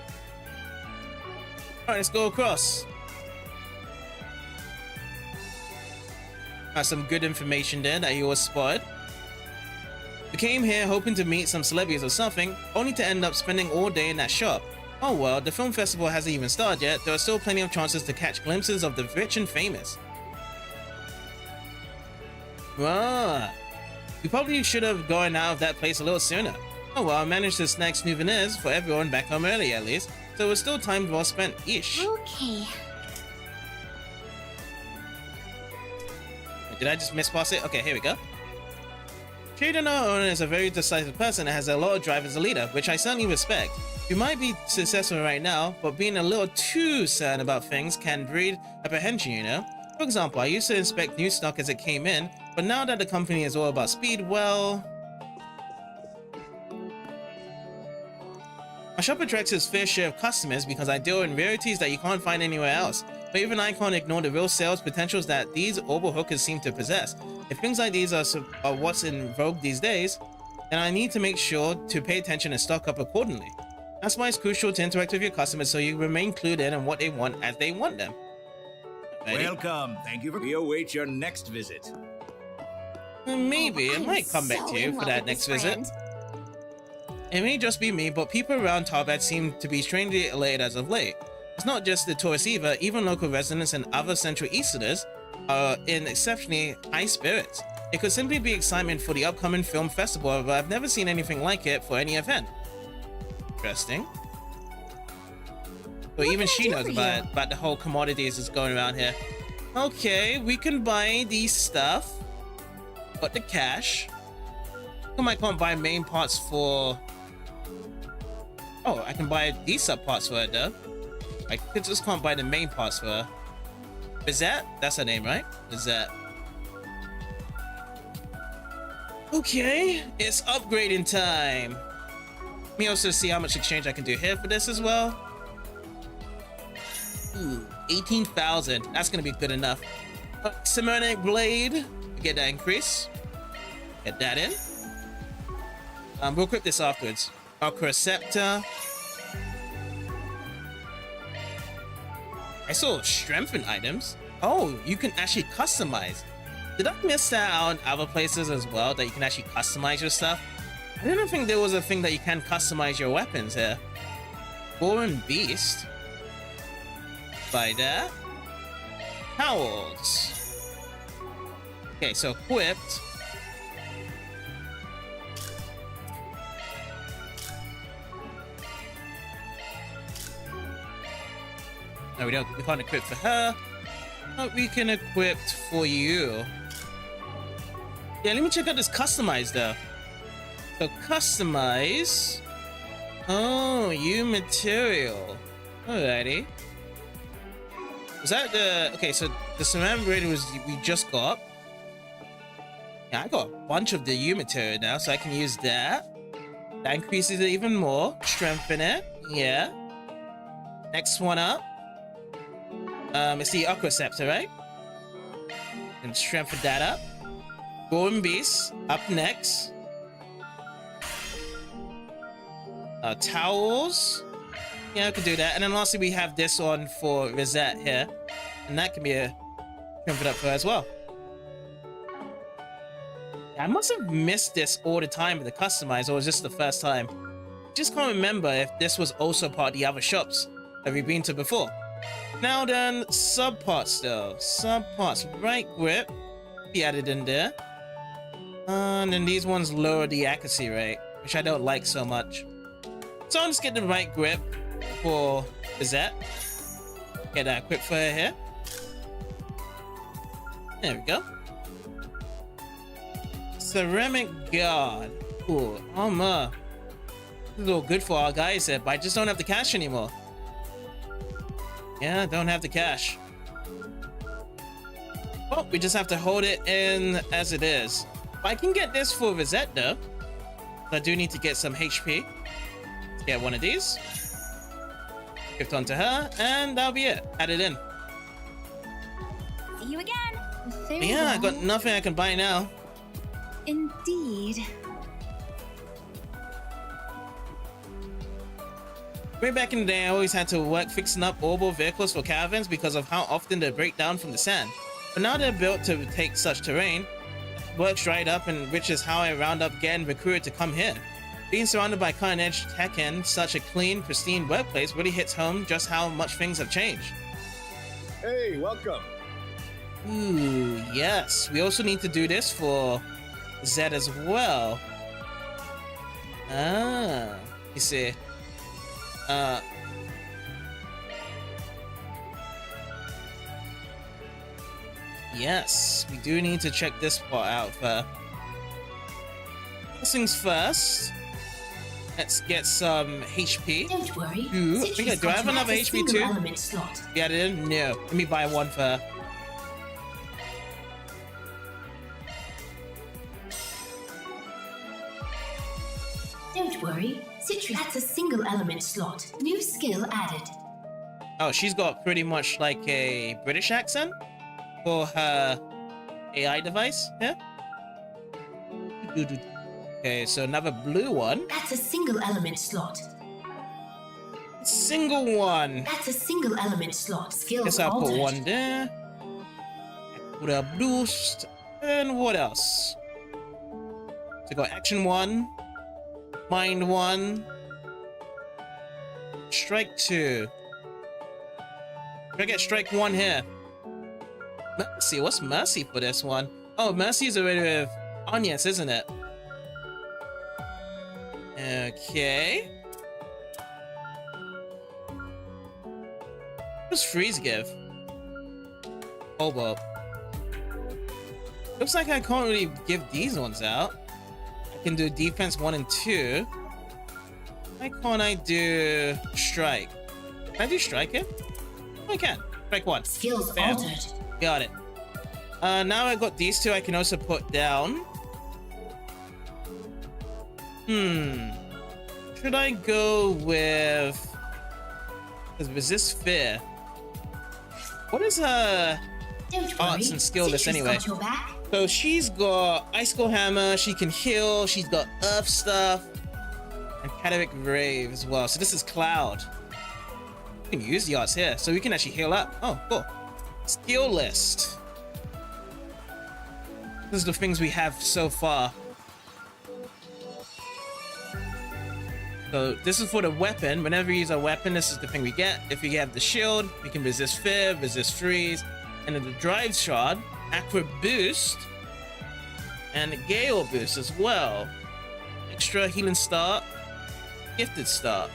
Alright, let's go across. Some good information there that he was spotted. We came here hoping to meet some celebrities or something, only to end up spending all day in that shop. Oh well, the film festival hasn't even started yet. There are still plenty of chances to catch glimpses of the rich and famous. Ah, we probably should have gone out of that place a little sooner. Oh well, I managed to snag souvenirs for everyone back home early at least, so it was still time well spent. Ish. Okay. Did I just mispass it? Okay, here we go. Trader owner is a very decisive person and has a lot of drive as a leader, which I certainly respect. You might be successful right now, but being a little too certain about things can breed apprehension, you know? For example, I used to inspect new stock as it came in, but now that the company is all about speed, well... My shop attracts its fair share of customers because I deal in rarities that you can't find anywhere else. But even I can't ignore the real sales potentials that these orbital hookers seem to possess. If things like these are what's in vogue these days, then I need to make sure to pay attention and stock up accordingly. That's why it's crucial to interact with your customers so you remain clued in on what they want as they want them. Ready? Welcome. Thank you for. We await your next visit. Maybe I might come back to you for that next visit. It may just be me, but people around Tharbad seem to be strangely elated as of late. It's not just the tourists either, even local residents and other Central Easterners are in exceptionally high spirits. It could simply be excitement for the upcoming film festival, but I've never seen anything like it for any event. Interesting. But even she knows about the whole commodities that's going around here. Okay, we can buy these stuff. But the cash. I can't buy main parts for... Oh, I can buy these sub parts for her though. I just can't buy the main parts for her. Bizette? That's her name, right? Bizette. Okay, it's upgrading time. Let me also see how much exchange I can do here for this as well. Ooh, 18,000. That's gonna be good enough. Cybernetic Blade. Get that increase. Get that in. We'll equip this afterwards. Scepter. I saw strengthen items. Oh, you can actually customize. Did I miss that out in other places as well, that you can actually customize your stuff? I didn't think there was a thing that you can customize your weapons here. Boring Beast. Buy that. Towels. Okay, so equipped. No, we can't equip for her. But we can equip for you. Yeah, let me check out this customize though. So customize. Oh, you material. Alrighty. Was that the... Okay, so the ceramic blade was we just got. Yeah, I got a bunch of the U material now, so I can use that. That increases it even more. Strengthen it. Yeah. Next one up. It's the Scepter, right? And strengthen that up. Golden Beast up next. Towels. Yeah, I could do that. And then lastly, we have this one for Rosette here. And that can be a strengthened up for her as well. I must have missed this all the time with the customize, or was this the first time? Just can't remember if this was also part of the other shops that we've been to before. Now then, sub parts though. Sub parts, right grip, be added in there. And then these ones lower the accuracy rate, which I don't like so much. So I'll just get the right grip for Bizette. Get that equipped for her here. There we go. Ceramic Guard. Ooh, armor. This is all good for our guys here, but I just don't have the cash anymore. Yeah, don't have the cash. Well, we just have to hold it in as it is. But I can get this for Rosette though. I do need to get some HP. Let's get one of these. Gift onto her, and that'll be it. Add it in. See you again. Yeah, I got nothing I can buy now. Indeed. Way back in the day, I always had to work fixing up orbital vehicles for caravans because of how often they break down from the sand. But now they're built to take such terrain, works right up, and which is how I round up getting recruited to come here. Being surrounded by cutting-edge tech and such a clean, pristine workplace really hits home just how much things have changed. Hey, welcome. Ooh, yes. We also need to do this for Zed as well. Ah, you see. Yes, we do need to check this part out first. First things first. Let's get some HP. Don't worry. Ooh, do I have another HP too? Yeah, I didn't. No. Let me buy one for her. Don't worry. Citrus adds a single element slot. New skill added. Oh, she's got pretty much like a British accent for her AI device. Yeah. Okay, so another blue one. That's a single element slot. Single one. That's a single element slot. Skill Guess I'll altered. put one there. with a boost, and what else? So got action 1, mind 1, strike 2. Should I get strike 1 here? Mercy, what's Mercy for this one? Oh, Mercy is already with Agnes, isn't it? Okay. What does Freeze give? Hobo. Looks like I can't really give these ones out. I can do defense 1 and 2. Why can't I do strike? Can I do strike here? Oh, I can. Strike 1. Skills Bam. altered. Got it. Now I got these 2 I can also put down. Should I go with... Resist Fear? What is her arts and skill list anyway? So she's got Icicle Hammer, she can heal, she's got Earth stuff, and Cataract Rave as well. So this is Cloud. We can use the arts here, so we can actually heal up. Oh, cool. Skill list. These are the things we have so far. So this is for the weapon. Whenever we use a weapon, this is the thing we get. If we have the shield, we can resist fear, resist freeze, and then the drive shard, aqua boost, and gale boost as well. Extra healing start, gifted start.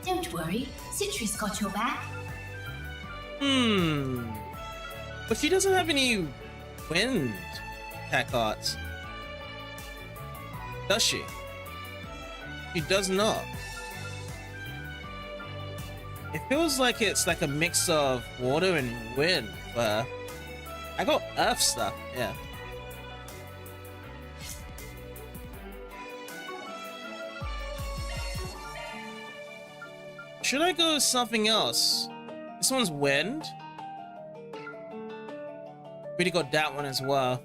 Don't worry, Citri's got your back. But she doesn't have any wind attack arts. Does she? She does not. It feels like it's like a mix of water and wind, but I got earth stuff, yeah. Should I go with something else? This one's wind. Really got that one as well.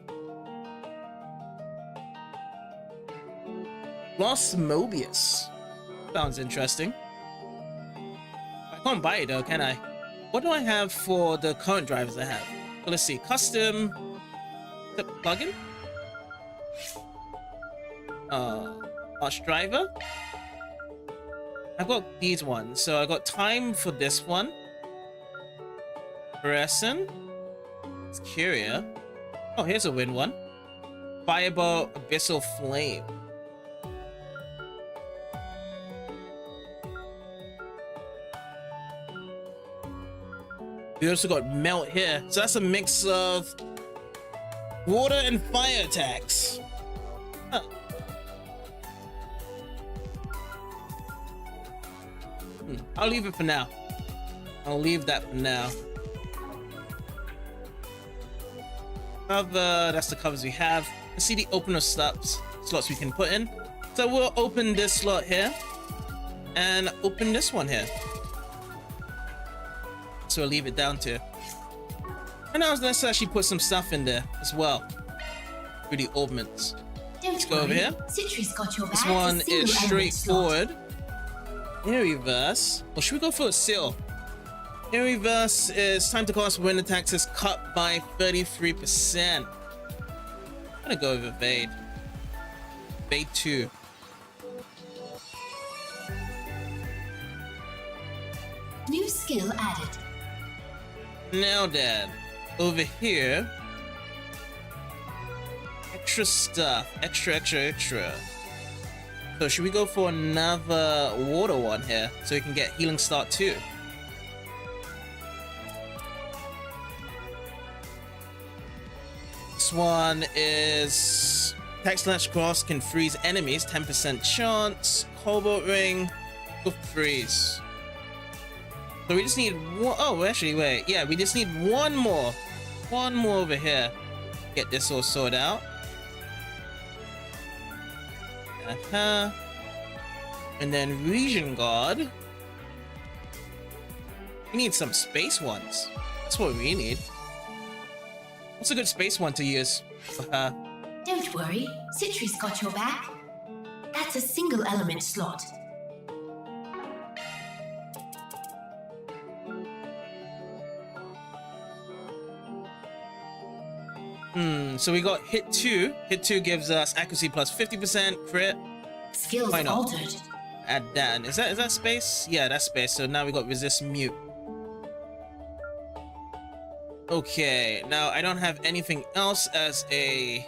Lost Mobius. Sounds interesting. I can't buy it though, can I? What do I have for the current drivers I have? Well, let's see. Custom. The plugin? Arch driver. I got these ones. So I got time for this one. Bresson. It's Curia. Oh, here's a win one. Fireball Abyssal Flame. We also got Melt here. So that's a mix of water and fire attacks. Huh. I'll leave it for now. I'll leave that for now. Cover, that's the covers we have. Let's see the opener slots we can put in. So we'll open this slot here and open this one here. So I'll leave it down to. And now let's actually put some stuff in there as well. Through the augments. Let's go over here. Citri's got your back. This one is straightforward. In reverse. Well, should we go for a seal? In reverse is time to cast when attacks is cut by 33%. I'm gonna go with evade. Evade 2. New skill added. Now then, over here. Extra stuff. Extra. So should we go for another water one here so we can get healing start 2? This one is attack slash cross can freeze enemies, 10% chance. Cobalt ring, with freeze. So we just need one. Oh, actually, wait. Yeah, we just need one more. One more over here. Get this all sorted out. And then Region Guard. We need some space ones. That's what we need. What's a good space one to use? Don't worry, Citri's got your back. That's a single element slot. So we got hit 2. Hit 2 gives us accuracy plus 50%, crit. Skills Why not? altered. Add that. Is that space? Yeah, that's space. So now we got resist mute. Okay, now I don't have anything else as a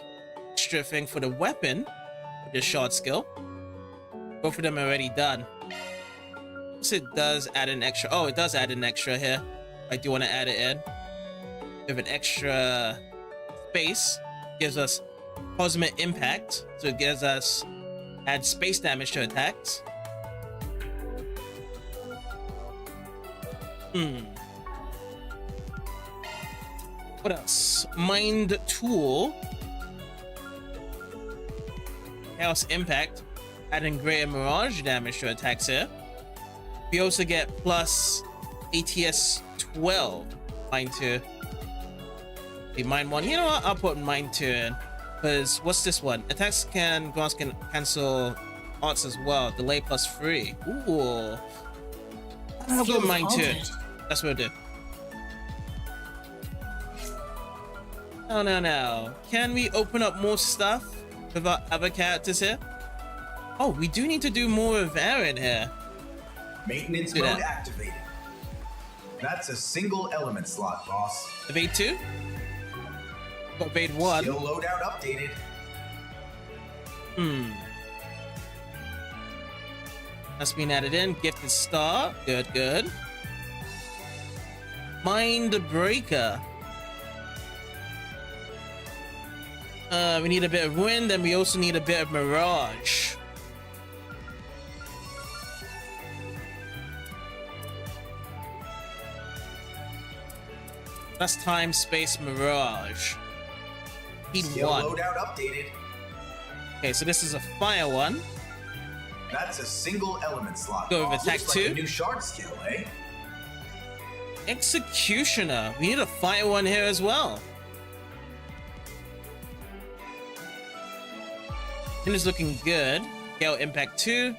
extra thing for the weapon with the shard skill. Both of them are already done. So it does add an extra. Oh, it does add an extra here. I do want to add it in. With an extra space, gives us cosmic impact. So it gives us add space damage to attacks. What else? Mind Tool. Chaos Impact. Adding greater mirage damage to attacks here. We also get plus ATS 12. Mind 2. The Mind 1. You know what? I'll put Mind 2 in. Because what's this one? Attacks can cancel arts as well. Delay plus 3. Ooh. I'll go Mind 2. That's what I'll do. No. Can we open up more stuff with our other characters here? Oh, we do need to do more of Aaron here. Maintenance mode activated. That's a single element slot, boss. Evade 2? Got evade 1. Skill loadout updated. That's been added in. Gifted Star. Good. Mind Breaker. We need a bit of wind, and we also need a bit of mirage. That's time, space, mirage. Need Skill 1. loadout updated. Okay, so this is a fire one. That's a single element slot. Go with attack Looks 2. Like a new shard skill, eh? Executioner. We need a fire one here as well. And it's looking good. Gale Impact 2.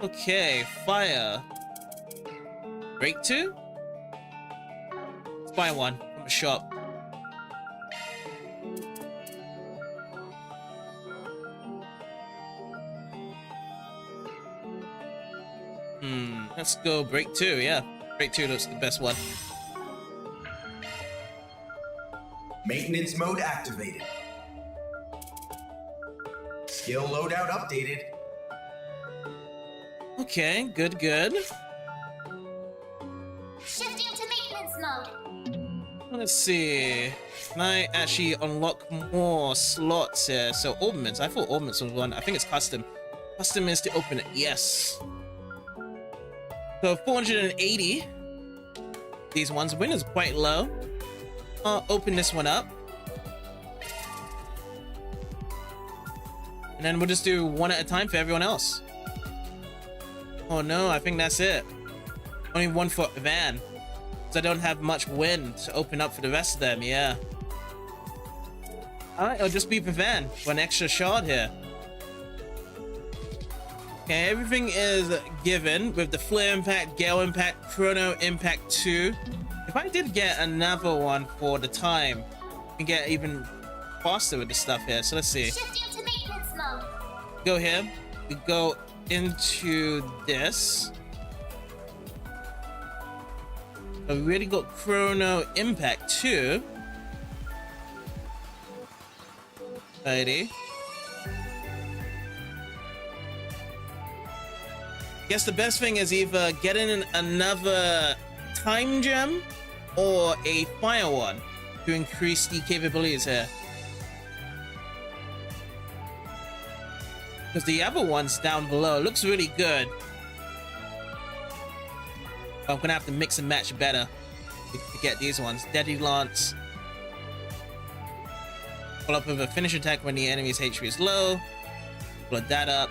Okay, fire. Break 2. Let's buy one from a shop. Let's go break 2, yeah. Break 2 looks the best one. Maintenance mode activated. Skill loadout updated. Okay, good. Shifting to maintenance mode. Let's see. Can I actually unlock more slots here? So augments. I thought augments was one. I think it's custom. Custom is to open it. Yes. So 480. These ones. Win is quite low. I'll open this one up. And then we'll just do one at a time for everyone else. Oh no, I think that's it. Only one for Van. So I don't have much wind to open up for the rest of them, yeah. Alright, it'll just be for Van. One extra shard here. Okay, everything is given with the Flare Impact, Gale Impact, Chrono Impact 2. If I did get another one for the time, I can get even faster with the stuff here. So let's see. Shifting to maintenance mode. Go here. We go into this. We already got Chrono Impact 2. Alrighty. Guess the best thing is either getting another time gem or a fire one to increase the capabilities here. Because the other one's down below. It looks really good. But I'm gonna have to mix and match better to get these ones. Deadly Lance. Follow up with a finish attack when the enemy's HP is low. Blood that up.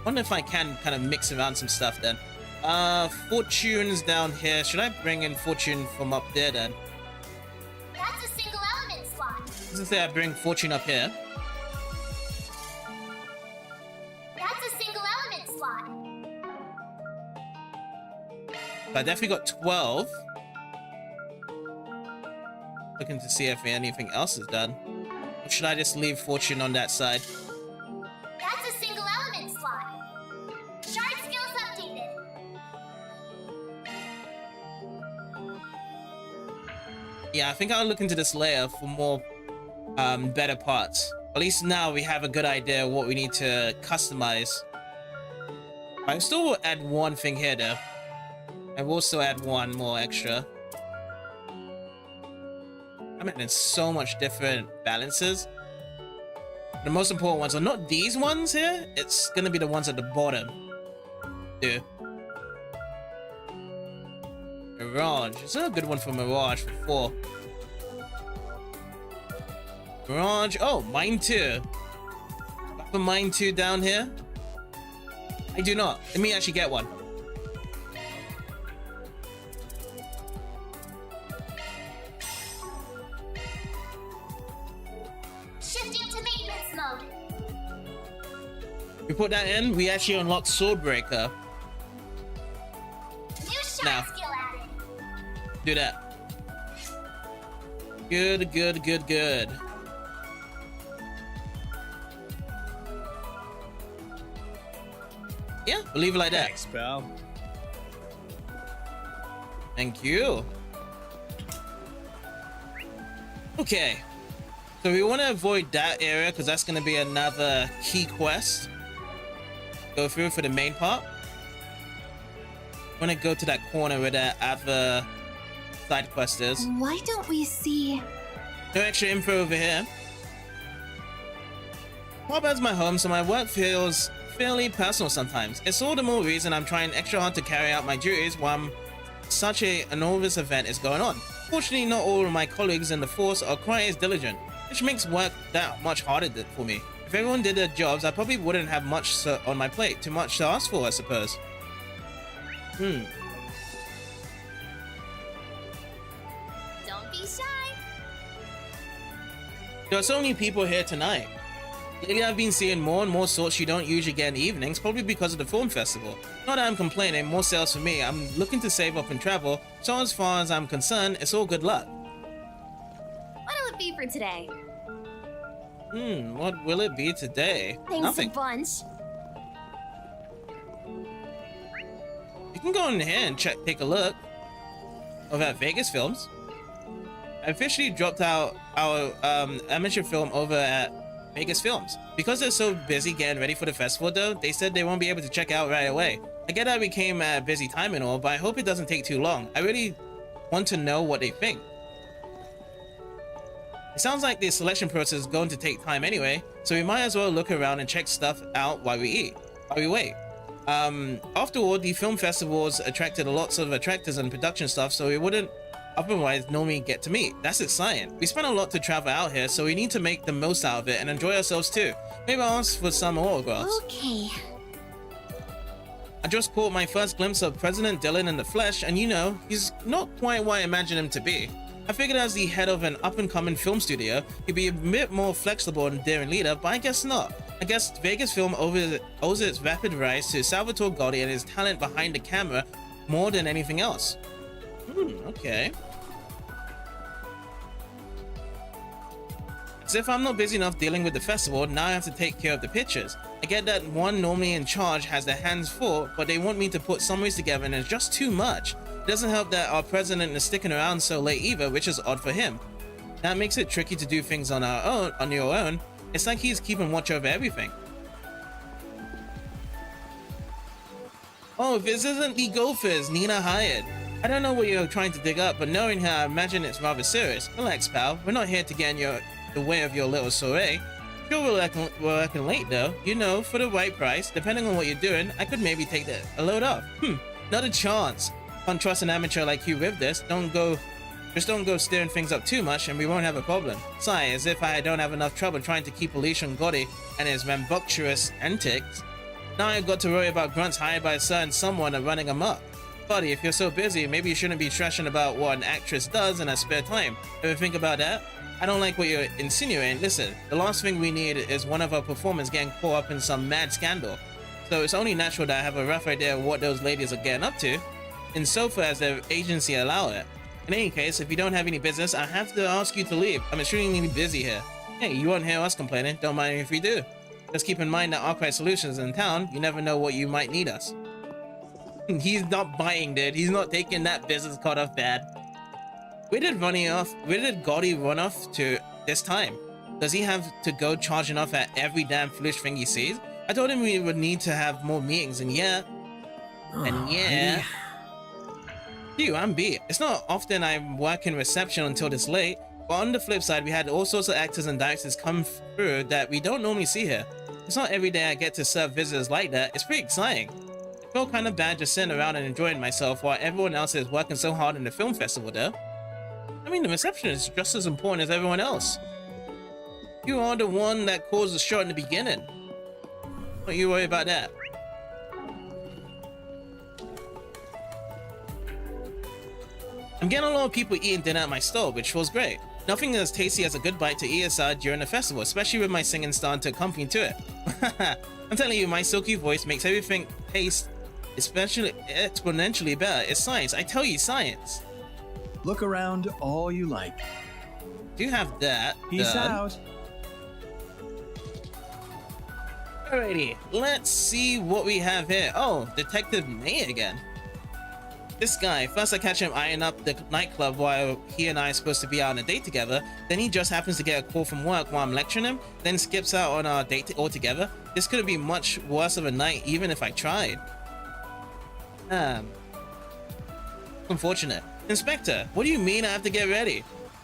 Wonder if I can kind of mix around some stuff then. Fortune's down here. Should I bring in Fortune from up there then? That's a single element slot. Let's say I bring Fortune up here. That's a single element slot. So I definitely got 12. Looking to see if anything else is done. Or should I just leave fortune on that side? That's a single element slot. Shard skills updated. Yeah, I think I'll look into this layer for more better parts. At least now we have a good idea of what we need to customize. I still will add one thing here though. I will still add one more extra. I'm adding so much different balances. The most important ones are not these ones here. It's gonna be the ones at the bottom. Dude. Mirage. Is there a good one for Mirage for 4? Mirage. Oh, mine too. For mine too down here. I do not. Let me actually get one. Shifting to maintenance mode. We put that in, we actually unlock Swordbreaker. New shard Now. skill added. Do that. Good, good, good, good. Yeah, we'll leave it like that. Thanks, pal. Thank you. Okay. So we want to avoid that area because that's going to be another key quest. Go through for the main part. I want to go to that corner where that other side quest is. Why don't we see... No extra info over here. Tharbad's my home, so my work feels fairly personal sometimes. It's all the more reason I'm trying extra hard to carry out my duties while such an enormous event is going on. Fortunately, not all of my colleagues in the force are quite as diligent, which makes work that much harder for me. If everyone did their jobs, I probably wouldn't have much on my plate. Too much to ask for, I suppose. Don't be shy. There are so many people here tonight. Lately I've been seeing more and more sorts you don't usually get in the evenings, probably because of the film festival. Not that I'm complaining, more sales for me. I'm looking to save up and travel, so as far as I'm concerned, it's all good luck. What'll it be for today? What will it be today? Thanks Nothing. a bunch. You can go in here and take a look over at Vegas Films. I officially dropped out our amateur film over at Vegas Films. Because they're so busy getting ready for the festival though, they said they won't be able to check out right away. I get that we came at a busy time and all, but I hope it doesn't take too long. I really want to know what they think. It sounds like the selection process is going to take time anyway, so we might as well look around and check stuff out while we wait. After all, the film festivals attracted lots of attractors and production stuff, so we wouldn't otherwise normally get to meet. That's exciting. We spent a lot to travel out here, so we need to make the most out of it and enjoy ourselves too. Maybe I'll ask for some autographs. Okay. I just caught my first glimpse of President Dillon in the flesh, and you know, he's not quite what I imagined him to be. I figured as the head of an up-and-coming film studio, he'd be a bit more flexible and daring leader, but I guess not. I guess Vegas Film owes its rapid rise to Salvatore Gotti and his talent behind the camera more than anything else. Okay. As if I'm not busy enough dealing with the festival, now I have to take care of the pictures. I get that one normally in charge has their hands full, but they want me to put summaries together and it's just too much. It doesn't help that our president is sticking around so late either, which is odd for him. That makes it tricky to do things on your own. It's like he's keeping watch over everything. Oh, this isn't the Gophers Nina hired. I don't know what you're trying to dig up, but knowing her, I imagine it's rather serious. Relax, pal. We're not here to get in the way of your little soiree. Sure, we're working late though. You know, for the right price, depending on what you're doing, I could maybe take a load off. Not a chance. Can't trust an amateur like you with this. Just don't go stirring things up too much and we won't have a problem. Sigh, as if I don't have enough trouble trying to keep a leash on Gotti and his rambunctious antics. Now I've got to worry about grunts hired by a certain someone and running amok. Buddy, if you're so busy, maybe you shouldn't be trashing about what an actress does in her spare time. Ever think about that? I don't like what you're insinuating. Listen, the last thing we need is one of our performers getting caught up in some mad scandal. So it's only natural that I have a rough idea of what those ladies are getting up to. in sofa as their agency allow it. In any case, if you don't have any business, I have to ask you to leave. I'm extremely busy here. Hey, you won't hear us complaining. Don't mind if we do. Just keep in mind that Archive Solutions is in town. You never know what you might need us. He's not buying, dude. He's not taking that business card off bad. Where did Gotti run off to this time? Does he have to go charging off at every damn foolish thing he sees? I told him we would need to have more meetings, and yeah. Dude, I'm B. It's not often I work in reception until this late, but on the flip side, we had all sorts of actors and directors come through that we don't normally see here. It's not every day I get to serve visitors like that. It's pretty exciting. I feel kind of bad just sitting around and enjoying myself while everyone else is working so hard in the film festival though. I mean, the reception is just as important as everyone else. You are the one that caused the shot in the beginning. Don't you worry about that. I'm getting a lot of people eating dinner at my stall, which feels great. Nothing as tasty as a good bite to eat aside during the festival, especially with my singing starting to accompany to it. I'm telling you, my silky voice makes everything taste especially exponentially better. It's science. I tell you, science. Look around all you like. Do you have that? Peace out. Alrighty, let's see what we have here. Oh, Detective May again. This guy, first I catch him eyeing up the nightclub while he and I are supposed to be out on a date together. Then he just happens to get a call from work while I'm lecturing him, then skips out on our date altogether. This couldn't be much worse of a night even if I tried. Unfortunate. Inspector, what do you mean I have to get ready?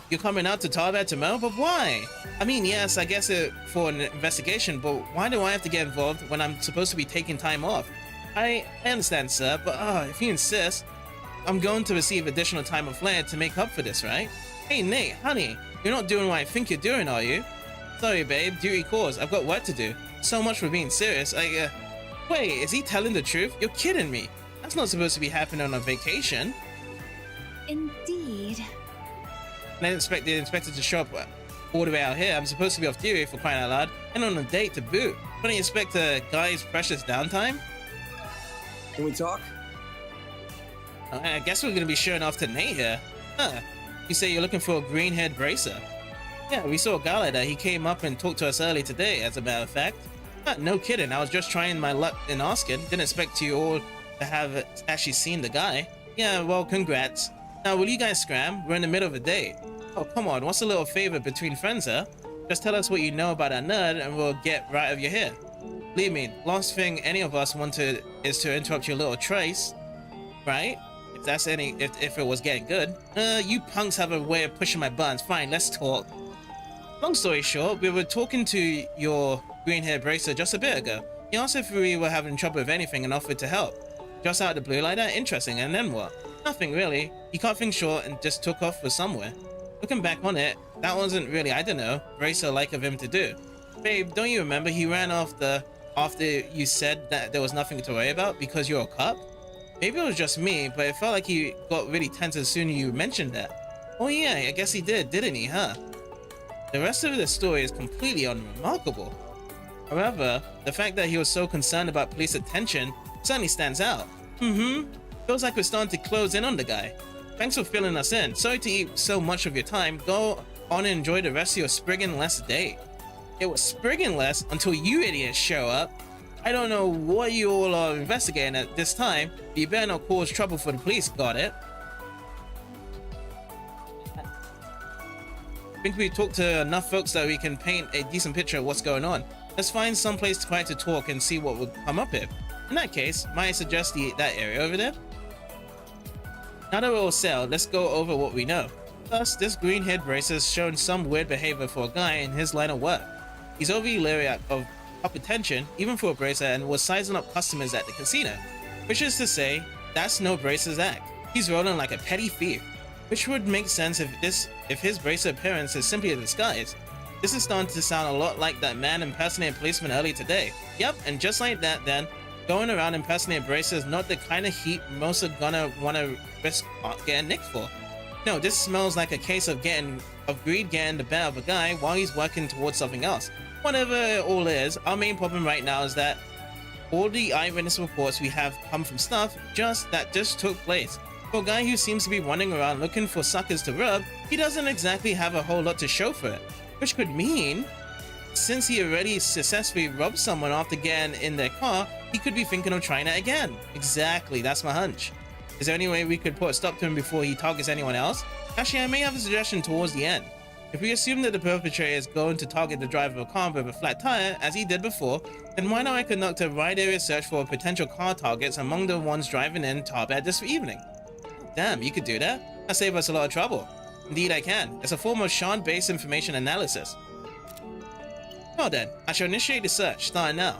You're coming out to Tharbad tomorrow, but why? I mean, yes, I guess for an investigation, but why do I have to get involved when I'm supposed to be taking time off? I understand, sir, but if you insist, I'm going to receive additional time of flair to make up for this, right? Hey, Nate, honey, you're not doing what I think you're doing, are you? Sorry, babe, duty calls. I've got work to do. So much for being serious. Wait, is he telling the truth? You're kidding me. That's not supposed to be happening on a vacation. Indeed. I didn't expect the inspector to show up all the way out here. I'm supposed to be off duty for crying out loud, and on a date to boot. But I expect a guy's precious downtime? Can we talk? I guess we're gonna be showing off to Nate here. Huh. You say you're looking for a green-haired bracer? Yeah, we saw a guy like that. He came up and talked to us early today, as a matter of fact. No kidding, I was just trying my luck in asking. Didn't expect you all to have actually seen the guy. Yeah, well, congrats. Now, will you guys scram? We're in the middle of a date. Oh, come on, what's a little favor between friends, huh? Just tell us what you know about that nerd and we'll get right over your head. Believe me, last thing any of us want is to interrupt your little trace, right? If that's if it was getting good. You punks have a way of pushing my buttons. Fine, let's talk. Long story short, we were talking to your green-haired bracer just a bit ago. He asked if we were having trouble with anything and offered to help. Just out of the blue like that? Interesting, and then what? Nothing really. He cut things short and just took off for somewhere. Looking back on it, that wasn't really, I don't know, bracer-like of him to do. Babe, don't you remember he ran off after you said that there was nothing to worry about because you're a cop? Maybe it was just me, but it felt like he got really tense as soon as you mentioned that. Oh yeah, I guess he did, didn't he, huh? The rest of the story is completely unremarkable. However, the fact that he was so concerned about police attention certainly stands out. Feels like we're starting to close in on the guy. Thanks for filling us in. Sorry to eat so much of your time. Go on and enjoy the rest of your Spriggan-less date. It was Spriggan-less until you idiots show up. I don't know what you all are investigating at this time, but you better not cause trouble for the police, got it? I think we talked to enough folks that we can paint a decent picture of what's going on. Let's find some place quiet to talk and see what would come up with. In that case, might I suggest that area over there? Now that we're all settled, let's go over what we know. First, this green-haired bracer's shown some weird behavior for a guy in his line of work. He's overly leery of up attention, even for a bracer, and was sizing up customers at the casino. Which is to say, that's no bracer's act. He's rolling like a petty thief. Which would make sense if his bracer appearance is simply a disguise. This is starting to sound a lot like that man impersonating policeman earlier today. Yep, and just like that then, going around impersonating bracer is not the kind of heat most are gonna wanna risk getting nicked for. No, this smells like a case of greed getting the better of a guy while he's working towards something else. Whatever it all is, our main problem right now is that All the eyewitness reports we have come from stuff that just took place. For a guy who seems to be running around looking for suckers to rub, he doesn't exactly have a whole lot to show for it. Which could mean, since he already successfully rubbed someone after getting in their car, he could be thinking of trying it again. Exactly, that's my hunch. Is there any way we could put a stop to him before he targets anyone else? Actually, I may have a suggestion towards the end. If we assume that the perpetrator is going to target the driver of a car with a flat tire, as he did before, then why not I conduct a wide area search for potential car targets among the ones driving in Tharbad this evening? Damn, you could do that? That'll save us a lot of trouble. Indeed I can. It's a form of shard-based information analysis. Well then, I shall initiate the search, starting now.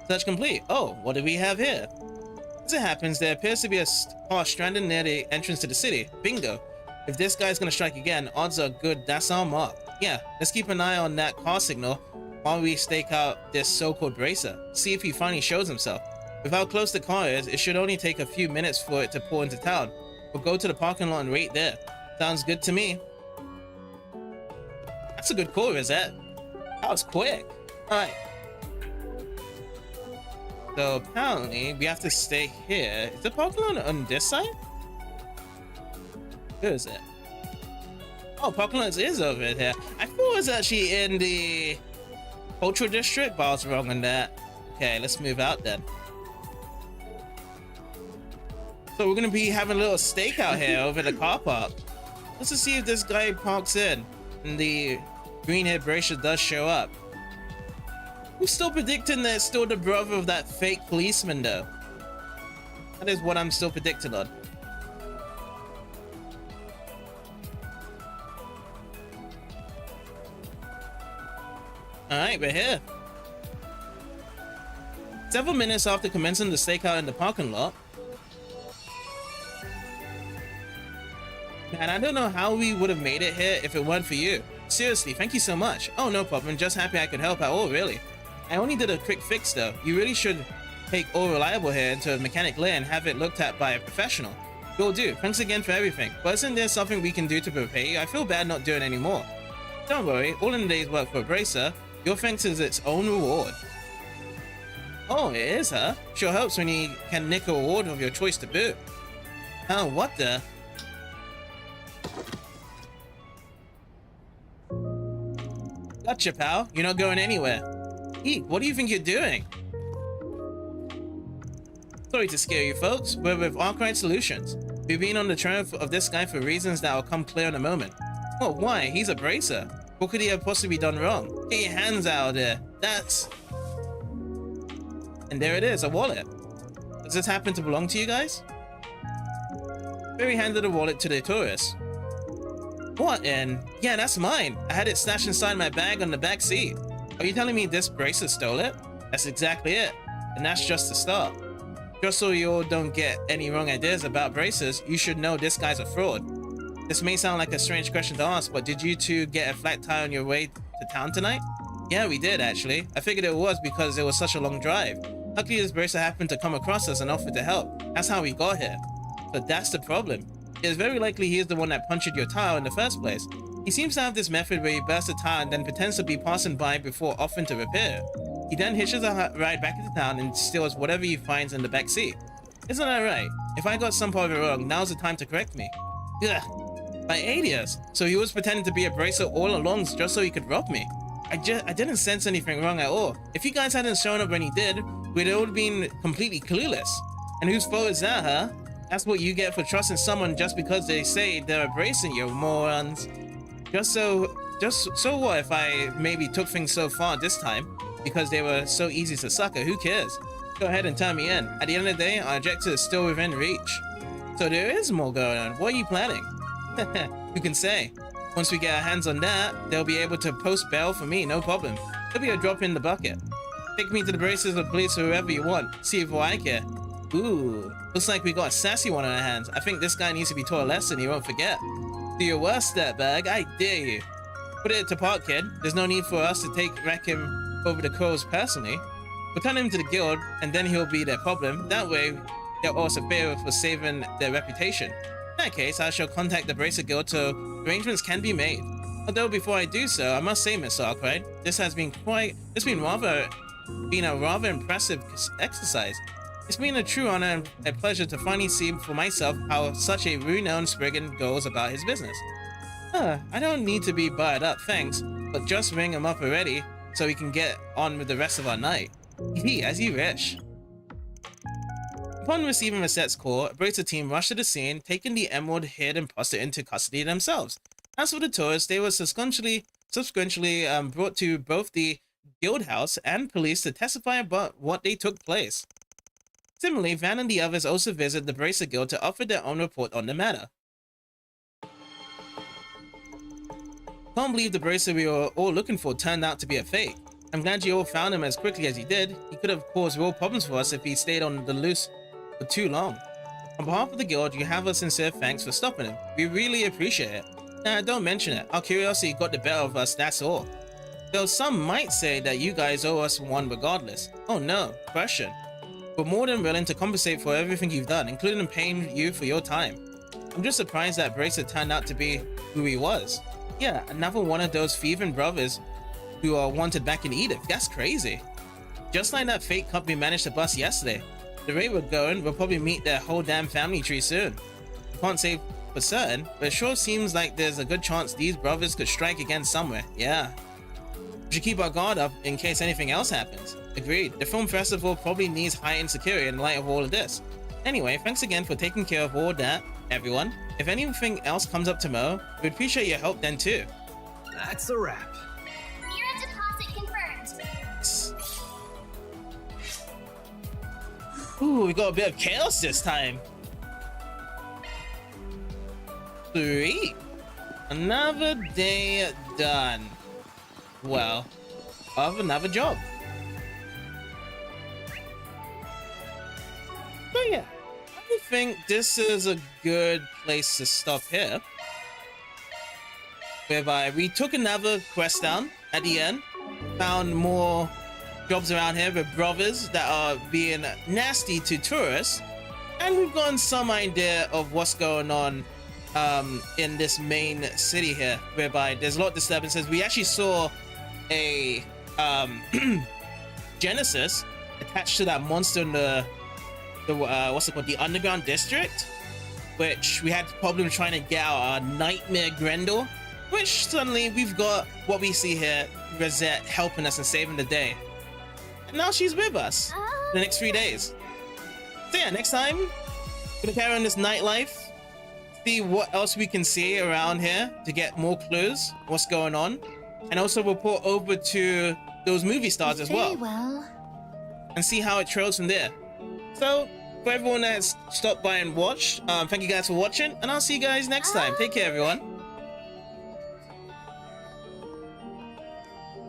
Search complete. Oh, what do we have here? As it happens, there appears to be a car stranded near the entrance to the city. Bingo. If this guy's gonna strike again, odds are good that's our mark. Yeah, let's keep an eye on that car signal while we stake out this so-called bracer. See if he finally shows himself. With how close the car is, it should only take a few minutes for it to pull into town. We'll go to the parking lot and wait there. Sounds good to me. That's a good call, Rosette. That was quick. Alright. So apparently we have to stay here. Is the parking lot on this side? Where is it? Oh, parking lot is over here. I thought it was actually in the cultural district, but I was wrong on that. Okay, let's move out then. So we're gonna be having a little stakeout here over the car park. Let's just see if this guy parks in and the green-haired bracer does show up. I'm still predicting that it's still the brother of that fake policeman though. That is what I'm still predicting on. Alright, we're here. Several minutes after commencing the stakeout in the parking lot. Man, I don't know how we would have made it here if it weren't for you. Seriously, thank you so much. Oh, no problem. Just happy I could help at all, really. I only did a quick fix, though. You really should take All Reliable here into a mechanic layer and have it looked at by a professional. Will do. Thanks again for everything. But isn't there something we can do to repay you? I feel bad not doing any more. Don't worry. All in a day's work for a bracer. Your thanks is its own reward. Oh, it is, huh? Sure helps when you can nick a reward of your choice to boot. Oh, what the? Gotcha, pal. You're not going anywhere. Eek, what do you think you're doing? Sorry to scare you folks. We're with Arkwright Solutions. We've been on the trail of this guy for reasons that will come clear in a moment. Oh, why? He's a bracer. What could he have possibly done wrong? Get your hands out of there. That's... And there it is, a wallet. Does this happen to belong to you guys? Barry handed the wallet to the tourist. What in? Yeah, that's mine. I had it stashed inside my bag on the back seat. Are you telling me this bracer stole it? That's exactly it. And that's just the start. Just so you all don't get any wrong ideas about bracers, you should know this guy's a fraud. This may sound like a strange question to ask, but did you two get a flat tire on your way to town tonight? Yeah, we did actually. I figured it was because it was such a long drive. Luckily this bracer happened to come across us and offered to help. That's how we got here. But that's the problem. It is very likely he is the one that punctured your tire in the first place. He seems to have this method where he bursts a tire and then pretends to be passing by before offering to repair. He then hitches a ride back into town and steals whatever he finds in the back seat. Isn't that right? If I got some part of it wrong, now's the time to correct me. Ugh. My alias. So he was pretending to be a bracer all along just so he could rob me. I didn't sense anything wrong at all. If you guys hadn't shown up when he did, we'd all been completely clueless. And whose fault is that, huh? That's what you get for trusting someone just because they say they're bracing you, morons. So what if I maybe took things so far this time because they were so easy to sucker? Who cares? Go ahead and turn me in. At the end of the day, our objective is still within reach. So there is more going on. What are you planning? Who can say? Once we get our hands on that, they'll be able to post bail for me, no problem. It'll be a drop in the bucket. Take me to the braces of police or whoever you want. See if I care. Ooh, looks like we got a sassy one on our hands. I think this guy needs to be taught a lesson he won't forget. Do your worst, dirtbag. I dare you. Put it to part, kid. There's no need for us to wreck him over the coals personally. We'll turn him to the guild, and then he'll be their problem. That way, they'll also pay for saving their reputation. In that case, I shall contact the Bracer Guild so arrangements can be made. Although before I do so, I must say, Miss Arkwright, this has been a rather impressive exercise. It's been a true honor and a pleasure to finally see for myself how such a renowned brigand goes about his business. I don't need to be buttered up, thanks, but just ring him up already so we can get on with the rest of our night. As you wish. Upon receiving Rosette's call, a Bracer team rushed to the scene, taking the emerald hid and imposter into custody themselves. As for the tourists, they were subsequently brought to both the guild house and police to testify about what they took place. Similarly, Van and the others also visit the Bracer Guild to offer their own report on the matter. Can't believe the Bracer we were all looking for turned out to be a fake. I'm glad you all found him as quickly as you did. He could have caused real problems for us if he stayed on the loose for too long. On behalf of the guild, you have a sincere thanks for stopping him. We really appreciate it. Nah, don't mention it. Our curiosity got the better of us, that's all. Though some might say that you guys owe us one regardless. Oh no, question. We're more than willing to compensate for everything you've done, including paying you for your time. I'm just surprised that Bracer turned out to be who he was. Yeah, another one of those thieving brothers who are wanted back in Edith. That's crazy. Just like that fake company managed to bust yesterday. The rate we're going, we'll probably meet their whole damn family tree soon. Can't say for certain, but it sure seems like there's a good chance these brothers could strike again somewhere. Yeah. We should keep our guard up in case anything else happens. Agreed. The film festival probably needs heightened security in light of all of this. Anyway, thanks again for taking care of all that, everyone. If anything else comes up tomorrow, we'd appreciate your help then too. That's a wrap. Mira deposit confirmed. Ooh, we got a bit of chaos this time. Sweet. Another day done. Well, of another job. So yeah, I think this is a good place to stop here. Whereby we took another quest down at the end, found more jobs around here with brothers that are being nasty to tourists, and we've gotten some idea of what's going on in this main city here, whereby there's a lot of disturbances. We actually saw a Genesis attached to that monster in the what's it called, the underground district, which we had problems trying to get out Nightmare Grendel, which suddenly we've got what we see here, Rosette helping us and saving the day. And now she's with us for the next 3 days. So yeah, next time, gonna carry on this nightlife, see what else we can see around here to get more clues, what's going on, and also report over to those movie stars as well. Very well. And see how it trails from there. So, for everyone that's stopped by and watched, thank you guys for watching, and I'll see you guys next time. Take care, everyone.